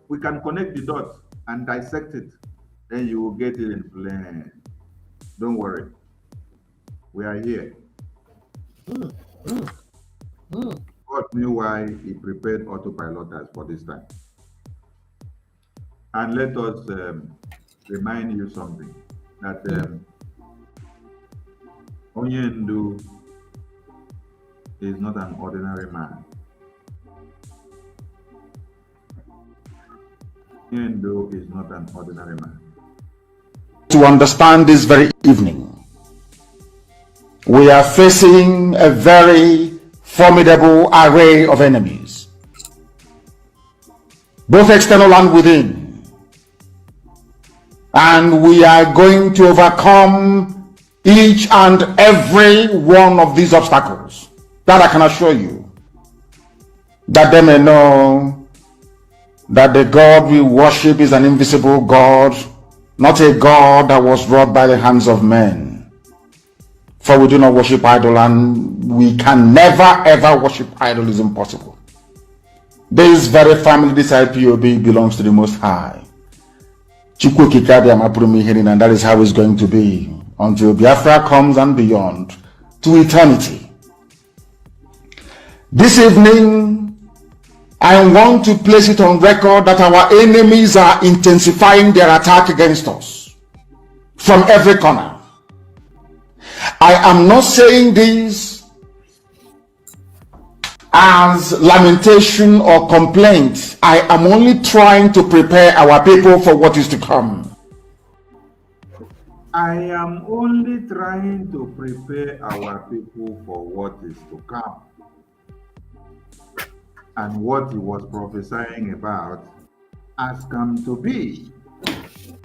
We can connect the dots and dissect it. Then you will get it in plain. Don't worry. We are here. God knew why he prepared autopiloters for this time. And let us remind you something, that Onyendu is not an ordinary man. Onyendu is not an ordinary man. To understand this very evening, we are facing a very formidable array of enemies, both external and within. And we are going to overcome each and every one of these obstacles. That I can assure you, that they may know that the God we worship is an invisible God, not a God that was wrought by the hands of men. For we do not worship idol, and we can never ever worship idol. Is impossible. This very family, this IPOB, belongs to the Most High. And that is how it's going to be until Biafra comes and beyond, to eternity. This evening, I want to place it on record that our enemies are intensifying their attack against us from every corner. I am not saying this as lamentation or complaint. I am only trying to prepare our people for what is to come. I am only trying to prepare our people for what is to come. And what he was prophesying about has come to be.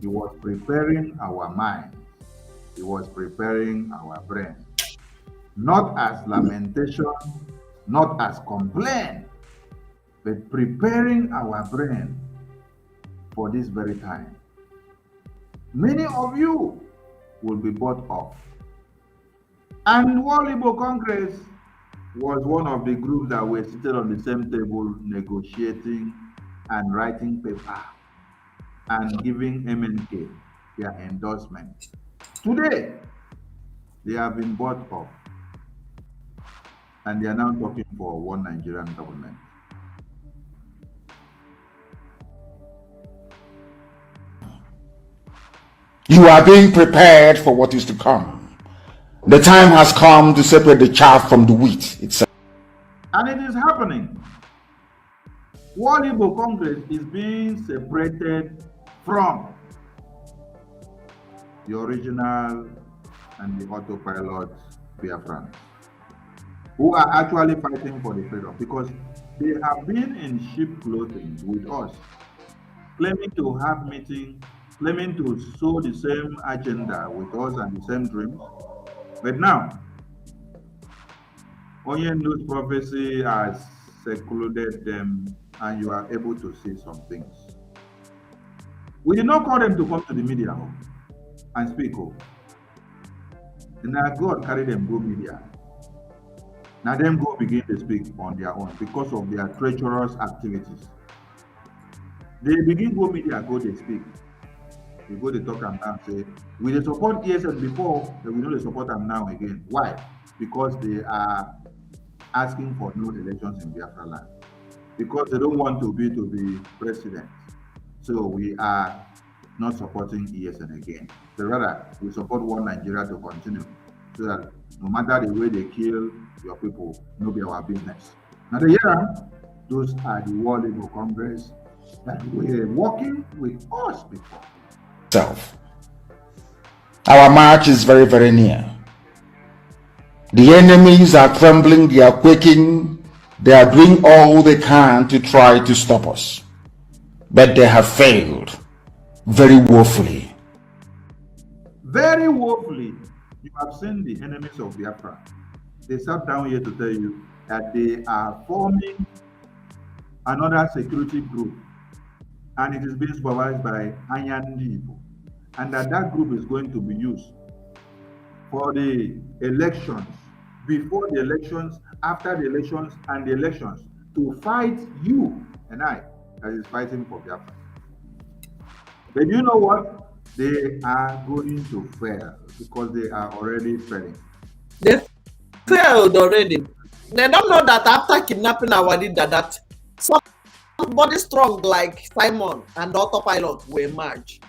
He was preparing our minds. He was preparing our brains. Not as lamentation, not as complaint, but preparing our brain for this very time. Many of you will be bought off. And World Igbo Congress was one of the groups that were seated on the same table negotiating and writing paper and giving MNK their endorsement. Today, they have been bought off. And they are now talking for one Nigerian government. You are being prepared for what is to come. The time has come to separate the chaff from the wheat itself. And it is happening. World Igbo Congress is being separated from the original and the autopilot Biafrans, who are actually fighting for the freedom, because they have been in sheep clothing with us, claiming to have meetings, claiming to sow the same agenda with us and the same dreams. But now, Onyendu's prophecy has secluded them, and you are able to see some things. We did not call them to come to the media and speak. And now God carried them go media. Now them go begin to speak on their own because of their treacherous activities. They begin go media, go they speak. They go they talk and now say, we they support ESN before, but we know they support them now again. Why? Because they are asking for no elections in Biafra land. Because they don't want to be president. So we are not supporting ESN again. So rather, we support one Nigeria to continue, so that no matter the way they kill your people, no be our business. Now the year, those are the World Igbo Congress that were working with us before. Our march is very, very near. The enemies are trembling, they are quaking, they are doing all they can to try to stop us. But they have failed very woefully. Very woefully. You have seen the enemies of Biafra. They sat down here to tell you that they are forming another security group, and it is being supervised by Anyandibo, and that group is going to be used for the elections, before the elections, after the elections, and the elections, to fight you and I that is fighting for Biafra. But you know what? They are going to fail because they are already failing. They failed already. They don't know that after kidnapping our leader, that somebody strong like Simon and autopilot will emerge.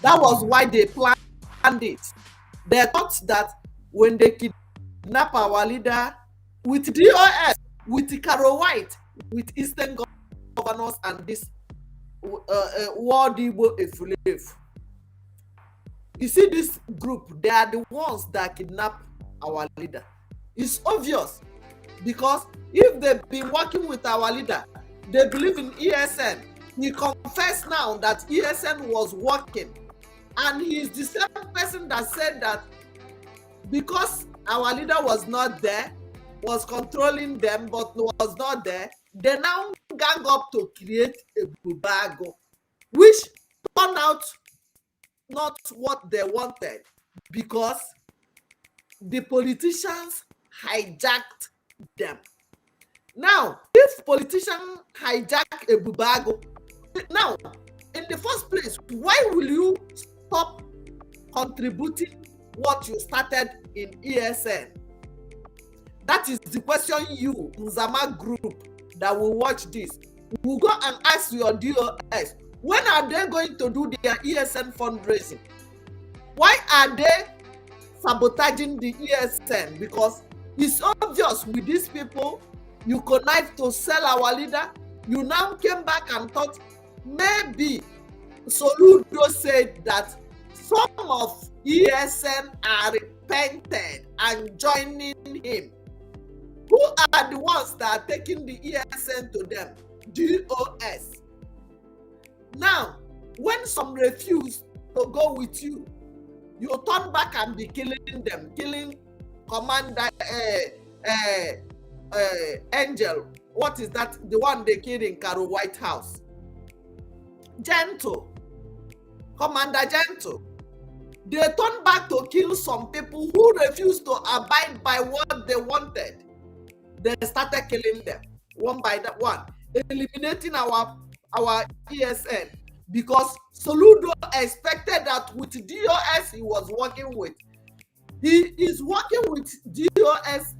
That was why they planned it. They thought that when they kidnap our leader with DOS, with Caro White, with Eastern governors and this World Igbo Efulef. You see this group, they are the ones that kidnap our leader. It's obvious, because if they've been working with our leader, they believe in ESN. He confessed now that ESN was working, and he is the same person that said that because our leader was not there, was controlling them, but was not there, they now gang up to create a bubago, which turned out not what they wanted, because the politicians hijacked them. Now, if politicians hijack a bubago, now, in the first place, why will you stop contributing what you started in ESN? That is the question you, Nzama group, that will watch this, will go and ask your DOS, when are they going to do their ESN fundraising? Why are they sabotaging the ESN? Because it's obvious with these people, you connive to sell our leader. You now came back and thought maybe Soludo said that some of ESN are repented and joining him. Who are the ones that are taking the ESN to them? DOS. Now, when some refuse to go with you, you turn back and be killing them, killing Commander Angel. What is that? The one they killed in Caro White House. Gentle. Commander Gentle. They turn back to kill some people who refused to abide by what they wanted. They started killing them one by one, eliminating our ESN, because Soludo expected that with DOS he was working with. He is working with DOS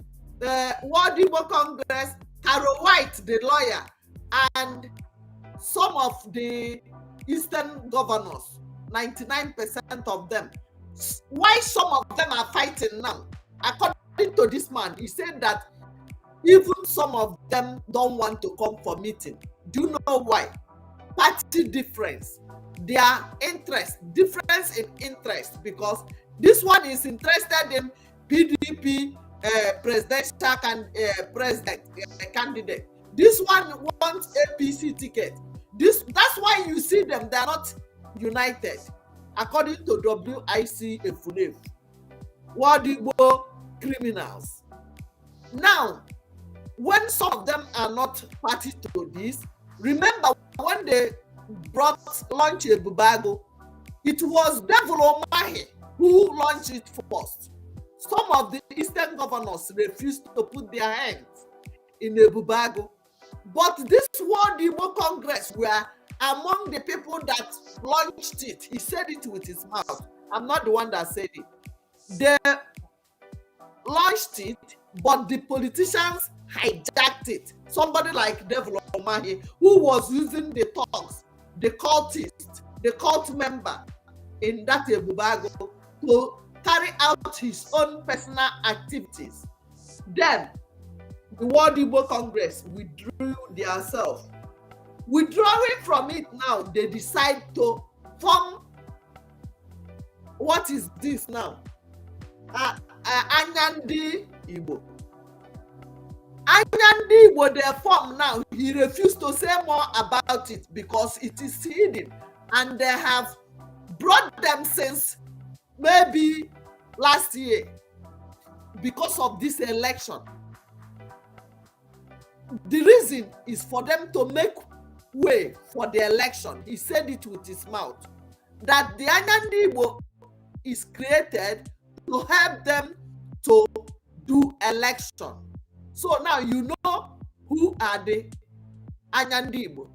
World Igbo Congress, Carol White, the lawyer, and some of the Eastern governors, 99% of them. Why some of them are fighting now? According to this man, he said that even some of them don't want to come for meeting. Do you know why? Party difference. Their interest, difference in interest, because this one is interested in PDP presidential candidate. This one wants APC ticket. That's why you see them, they are not united. According to WIC Efulefu, World Igbo criminals. Now, when some of them are not party to this, remember when they launched Ebubago, it was Devil Omahe who launched it first. Some of the Eastern governors refused to put their hands in Ebubago. But this World Igbo Congress were among the people that launched it. He said it with his mouth. I'm not the one that said it. They launched it, but the politicians hijacked it. Somebody like Devil Omahe, who was using the thugs, the cultist, the cult member in that Ebubago to carry out his own personal activities. Then the World Igbo Congress withdrew themselves. Withdrawing from it now, they decide to form, what is this now? Anyandi Igbo. Anyandi Igbo, they form now. He refused to say more about it because it is hidden, and they have brought them since maybe last year because of this election. The reason is for them to make way for the election. He said it with his mouth, that the Anyandi Igbo is created to help them to do election. So now you know who are the Anyandi Igbo,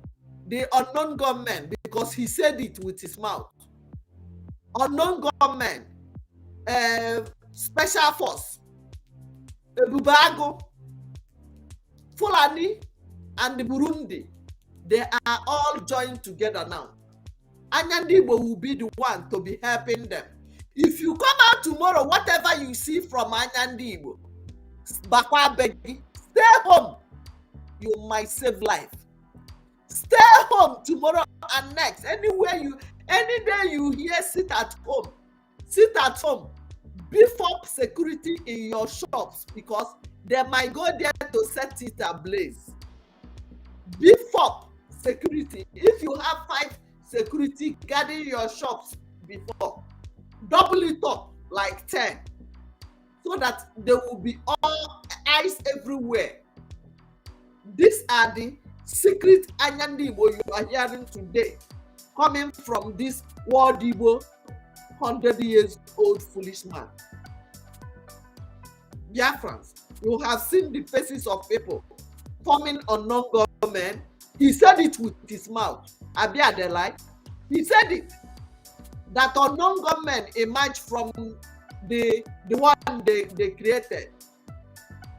the unknown gunmen, because he said it with his mouth. Unknown gunmen, special force, Ebubago, Fulani, and the Burundi, they are all joined together now. Anyandi Igbo will be the one to be helping them. If you come out tomorrow, whatever you see from Anyandi Igbo, Bakwa Begi, stay home. You might save life. Stay home tomorrow and next. Any day you hear sit at home. Sit at home. Beef up security in your shops, because they might go there to set it ablaze. Beef up security. If you have 5 security guarding your shops before, double it up like 10, so that there will be all eyes everywhere. These are the secret Anyandi Igbo you are hearing today, coming from this World Igbo 100 years old foolish man. Biafrans, you have seen the faces of people forming unknown government. He said it with his mouth. Abi Adelai, he said it, that unknown government emerged from the one they created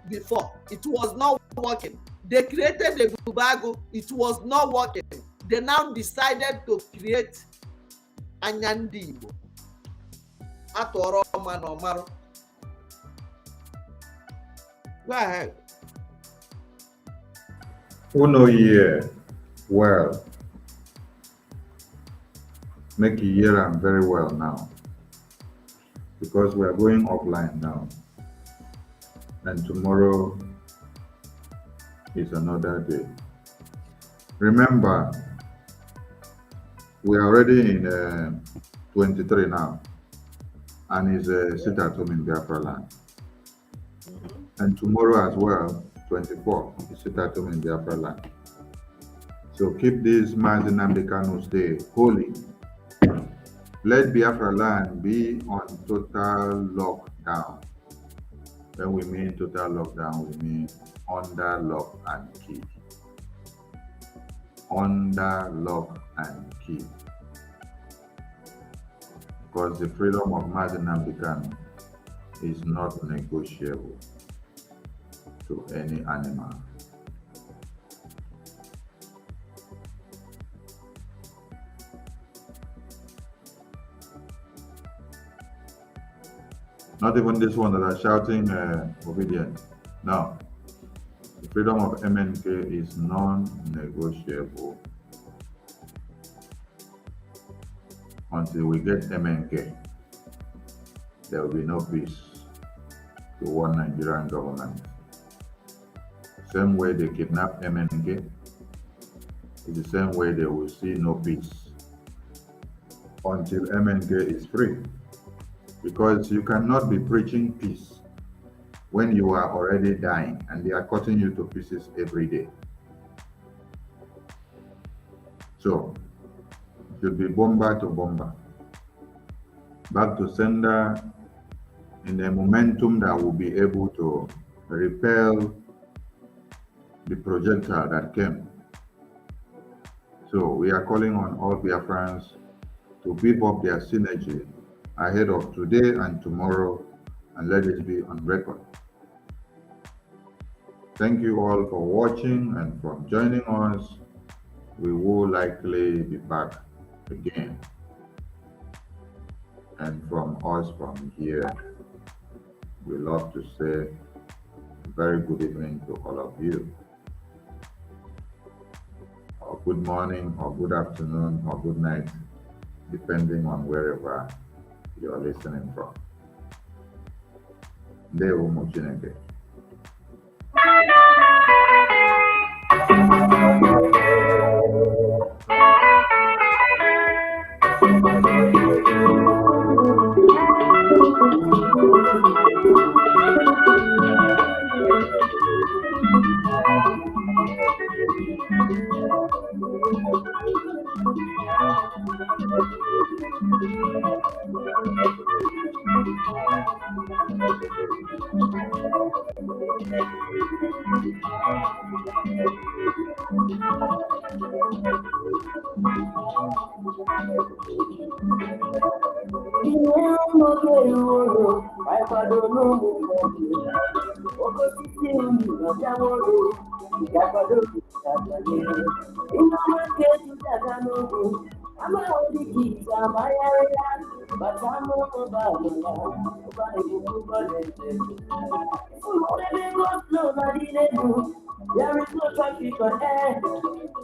before. It was not working. They created the Ebubago. It was not working. They now decided to create Anyandi Igbo. Atoro man Omaro. Go ahead. Who know ye well? Make you hear them very well now, because we are going offline now, and tomorrow is another day. Remember, we are already in 23 now, and it's a sit at home in Biafra land. And tomorrow as well, 24, is sit at home in Biafra land. So keep this Mazi Nnamdi Kanu Day holy. Let Biafra land be on total lockdown. When we mean total lockdown, we mean under lock and key. Under lock and key. Because the freedom of Mazi Nnamdi Kanu is not negotiable. to any animal. Not even this one that are shouting obedience. No. The freedom of MNK is non-negotiable. Until we get MNK, there will be no peace to one Nigerian government. Same way they kidnap MNK, it's the same way they will see no peace until MNK is free. Because you cannot be preaching peace when you are already dying and they are cutting you to pieces every day. So, it should be bomber to bomber, back to sender in a momentum that will be able to repel the projectile that came. So we are calling on all Biafrans to beef up their synergy ahead of today and tomorrow, and let it be on record. Thank you all for watching and for joining us. We will likely be back again. And from us from here, we love to say a very good evening to all of you, or good morning, or good afternoon, or good night, depending on wherever you are listening from. Ndewo Chineke. There is no traffic on air,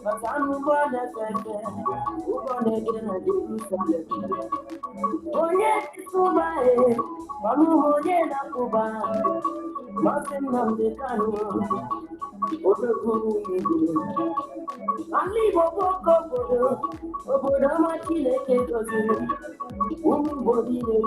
but I'm born as I said. We're born again at Jerusalem. Oh, yes, it's so bad. I'm going to Cuba. Nothing on the canoe. What a good I leave a walk over the machine. Woman body, they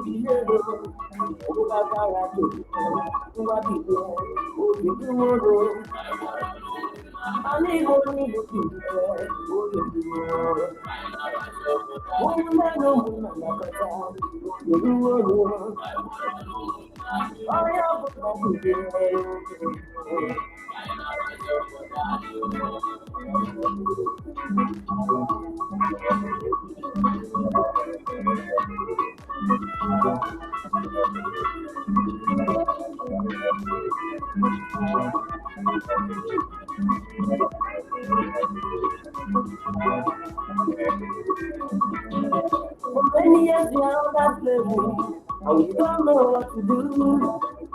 for many years we are on that level, and we don't know what to do.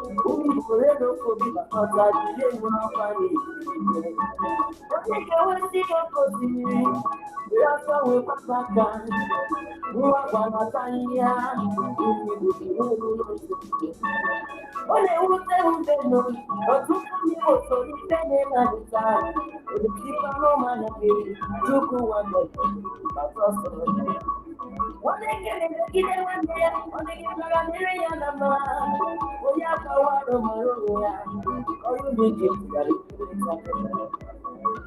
We forever forgive us, but I didn't want to find it. But they can see your position. We are so we pass back down. We are one of Tanya. Oh, they will say who they know, but who can you also defend them at the time? The people no man again, you go one day, but also. One day get it, get it one day, one day get a million of them. We have power of Maria, or you need to get it.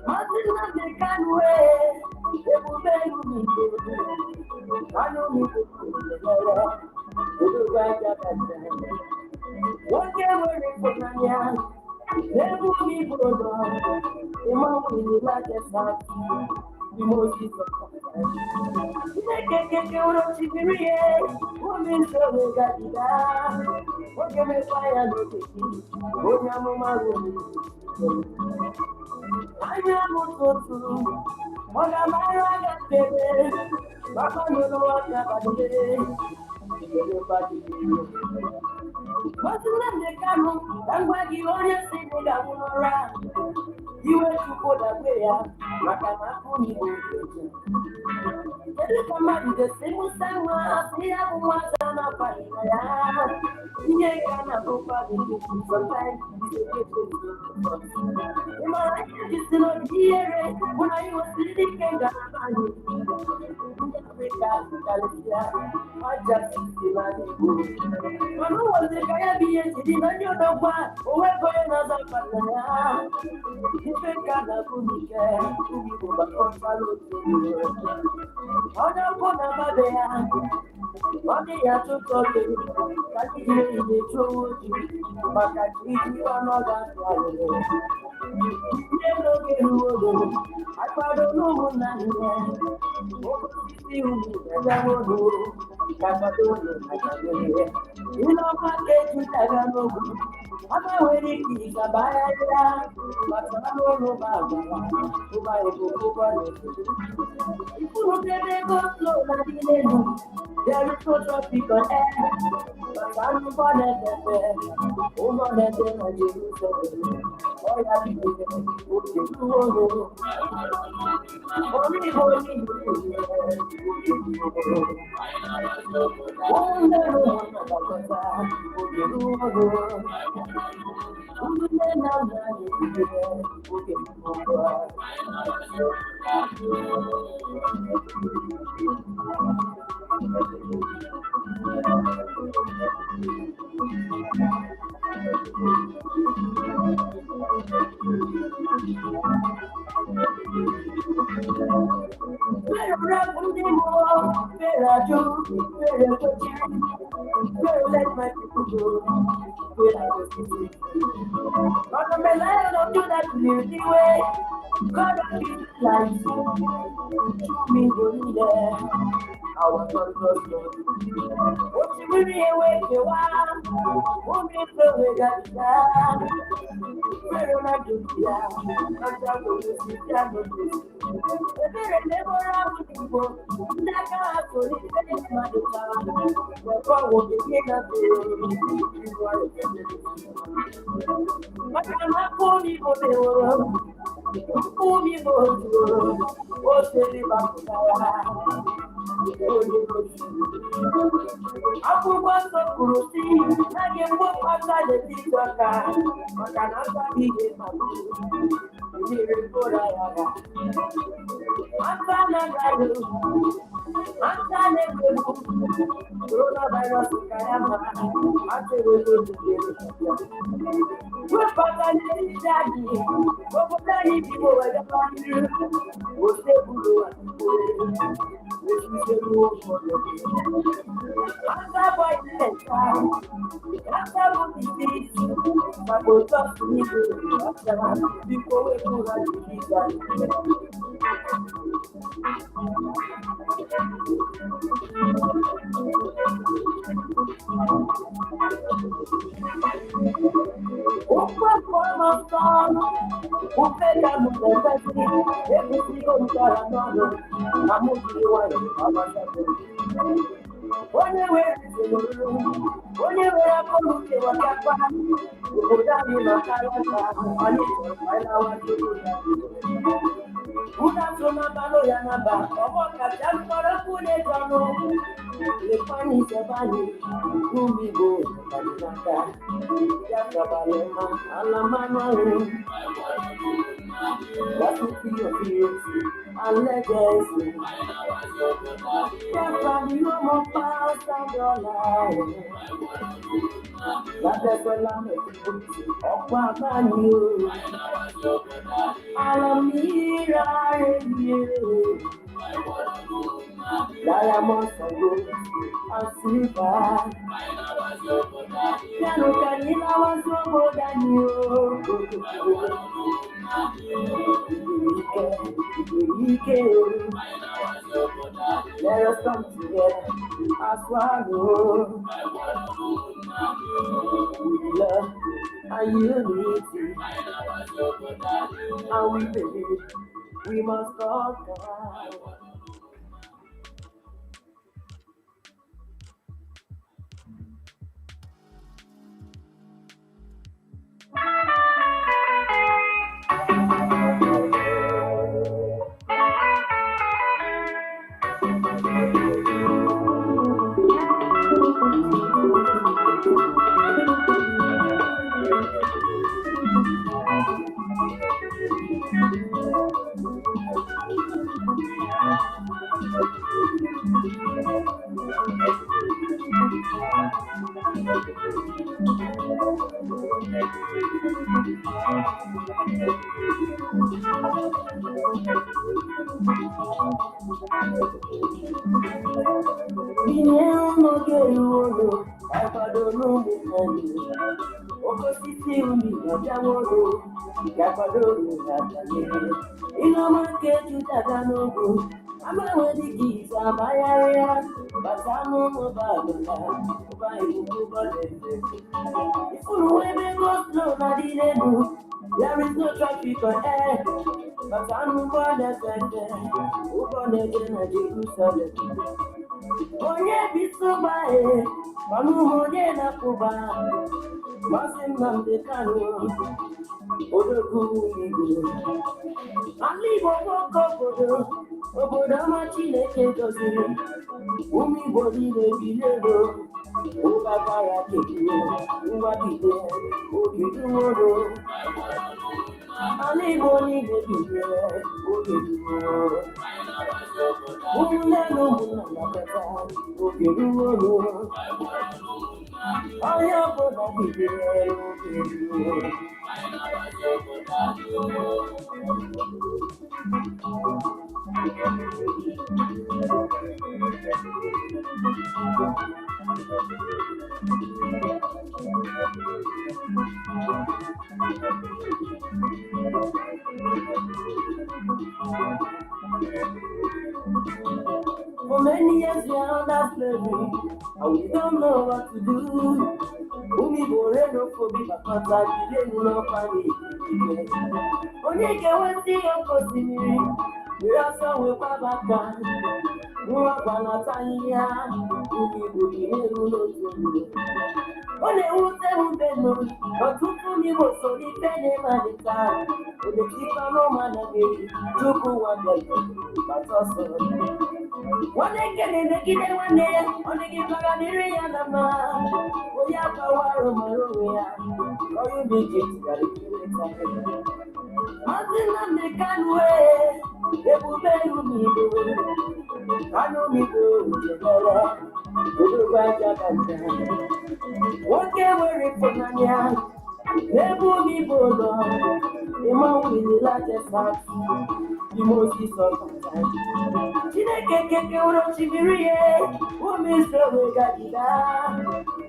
Nothing that they can wear, they will beg me. I know me to do right at that. One day we're in Footania, they will be good. The mom will like us, the most is diamonds and gold and silver. Piano Canila was so good than you. Let us come together as one with love and unity, and we believe we must conquer. There is no traffic on air, but I'm born as I say, born again at Jerusalem. Onye bisoba onye na-akụba masị Nnamdi Kanu odogwu Igbo. Ala Igbo nwoke obodo ọma Chineke gọziri, ụmụ Igbo niile bilero ụbabara kekiro ngwagide ogeduworo. Ala Igbo niile bilere ogeduworo. Ụmụnne na ụmụnna nakọta ogeduworo. Onye ọbụla bilere ogeduworo. For many years we are under slavery, and we don't know what to do. Umi boreno fobi bakata bilenu no pani. Onye kewesi okosimiri, mirasa we pabaka. Nwa bana tanya, umi boreno no tumi. Ole ute ubeno, otutu mi boso ni pene manita. Ole tipa no manageri, chuku wangeli, batoso. One can make it one day, only give a Niria Nama. We have power Maria, or you make it. Nothing on the can way, they will pay me. I know me go, what can we report? They will be bold, the man with the largest heart, the most is of time. Chineke uro chibirie, umiso wegadida.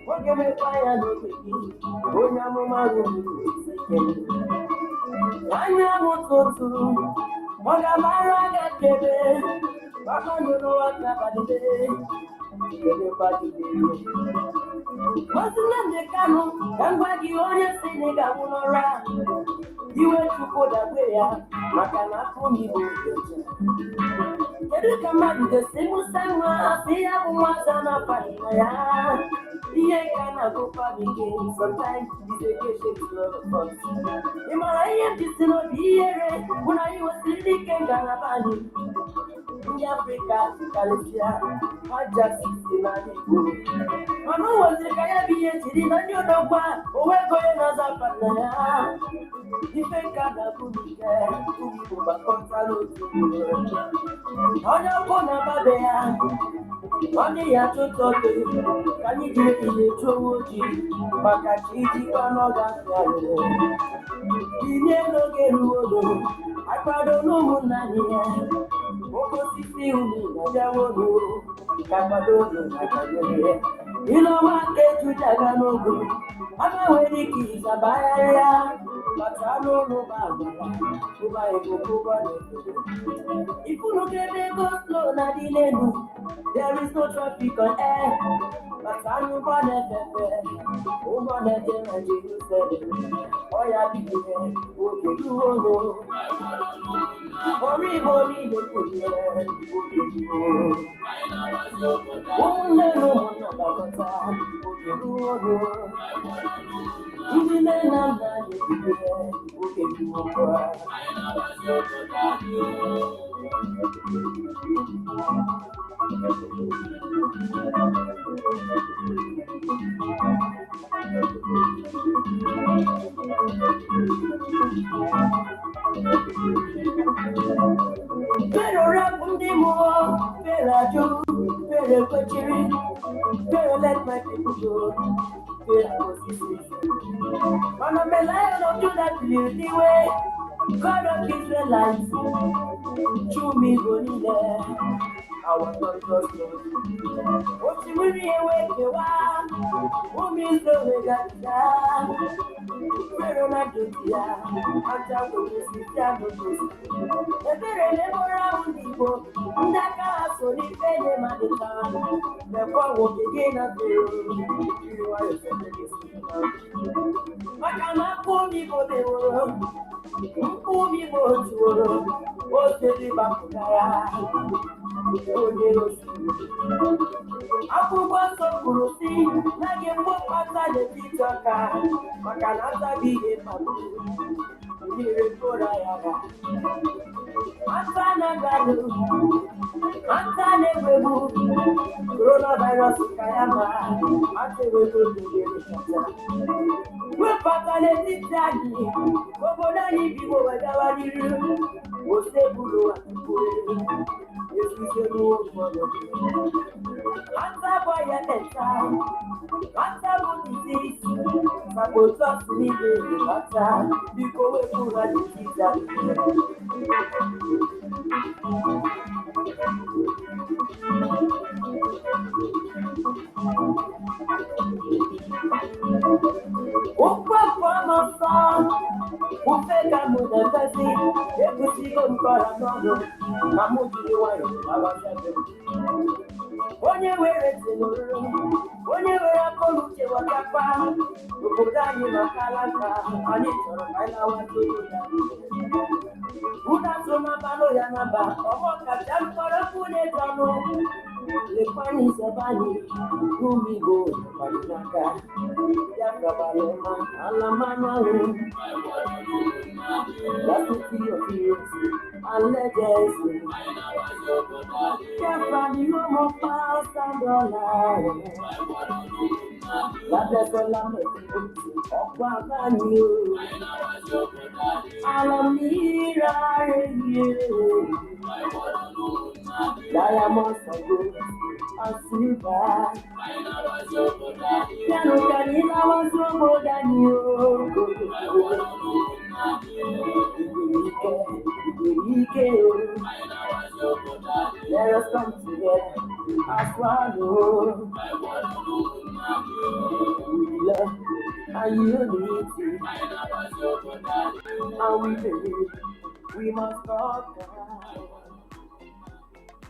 Woke me fire no baby, onya mama rumi sekele. Anya mototu, moga maraga kebe, baba no waka badide, kebe badide. Masina Kanu, Kangwagi onya sinega unora. You went to put away, Makana Kumi Boja. Kedu kama the same sama asia umwazana panaya. Iye kana kupa begin sometimes disegation to us. Imaraya disino biere una you sili kengana bani. In Africa, Galicia, Ajax 69. Manu was the Kaya Bian, and you know what? Oh, we're going as a partner. If I can't put me there, to be over Contalo to you. On your corner, Babea, Money ya tutoke, kani jiri chowoji, makachi jiwa noga fialo. Inye no geru odo, akpado no munani ya. Oko sisi uni na jawo no, kakpado no na kanyere. Ilo wake chujaga no go, ama weni ki sabaya ya. Matano no bagala, kuba ego kuba no. If you look at me go slow na the lane, there is no traffic on air. But I'm gonna Jerusalem. Oh yeah, be there. Okay, you know. Hurry, hurry, the good man. Okay, you oh, no, no, okay, you even then I'm not okay, Pero rap more, pero do, pero coaching, pero let my people go, pero position. Man, I'm a lion of you that beauty way. God of Israelites, chew me going there. I want to trust you. What you really awake you are, who means the way that you pero na dunia, acha kusikia nusu. Ebere lebora undigo, ndaka asoni penye madita. Never walk again at the you are Makana kumi bodeo, kumi botuo, oseli bakudara, odero akwụkwọ nsọ kwuru si na gị mgbe kpata n'etiti ọka maka na ntabi ihe mmadụ mmiri kpụrụ ya ga ata na-agalụ ata na-egwegbu coronavirus ka ya ma ata ewego dogere kacha wepụta n'etiti anyị obodo anyị bibo wegawa n'iru osebulu atụkwuru ezuzo n'ụfọdụ ata bụ ya teta ata bụ disease sabotas niile ata biko wepụ ha n'etiti anyị Ukwepo amasa, ufeka mudakazi, ekusigo mkora nono, kamujiri wayo, abashabe. Onye were tenoro, onye were akoluche wakapa, ukudani makalaka, anichoro kaila watu yudani. Udasona balo ya namba, omoka jamkoro kune jano, lekwani sebani, umigo, malinaka. Yakabalema, Alamana, that's the key of years, and legacy. Yafani, no more past and dollar. That's the lamb of Waganu. Alamira, diamonds are good and silver. Canina was so good than you. Let us come together as one. We love and unity, and we believe we must talk.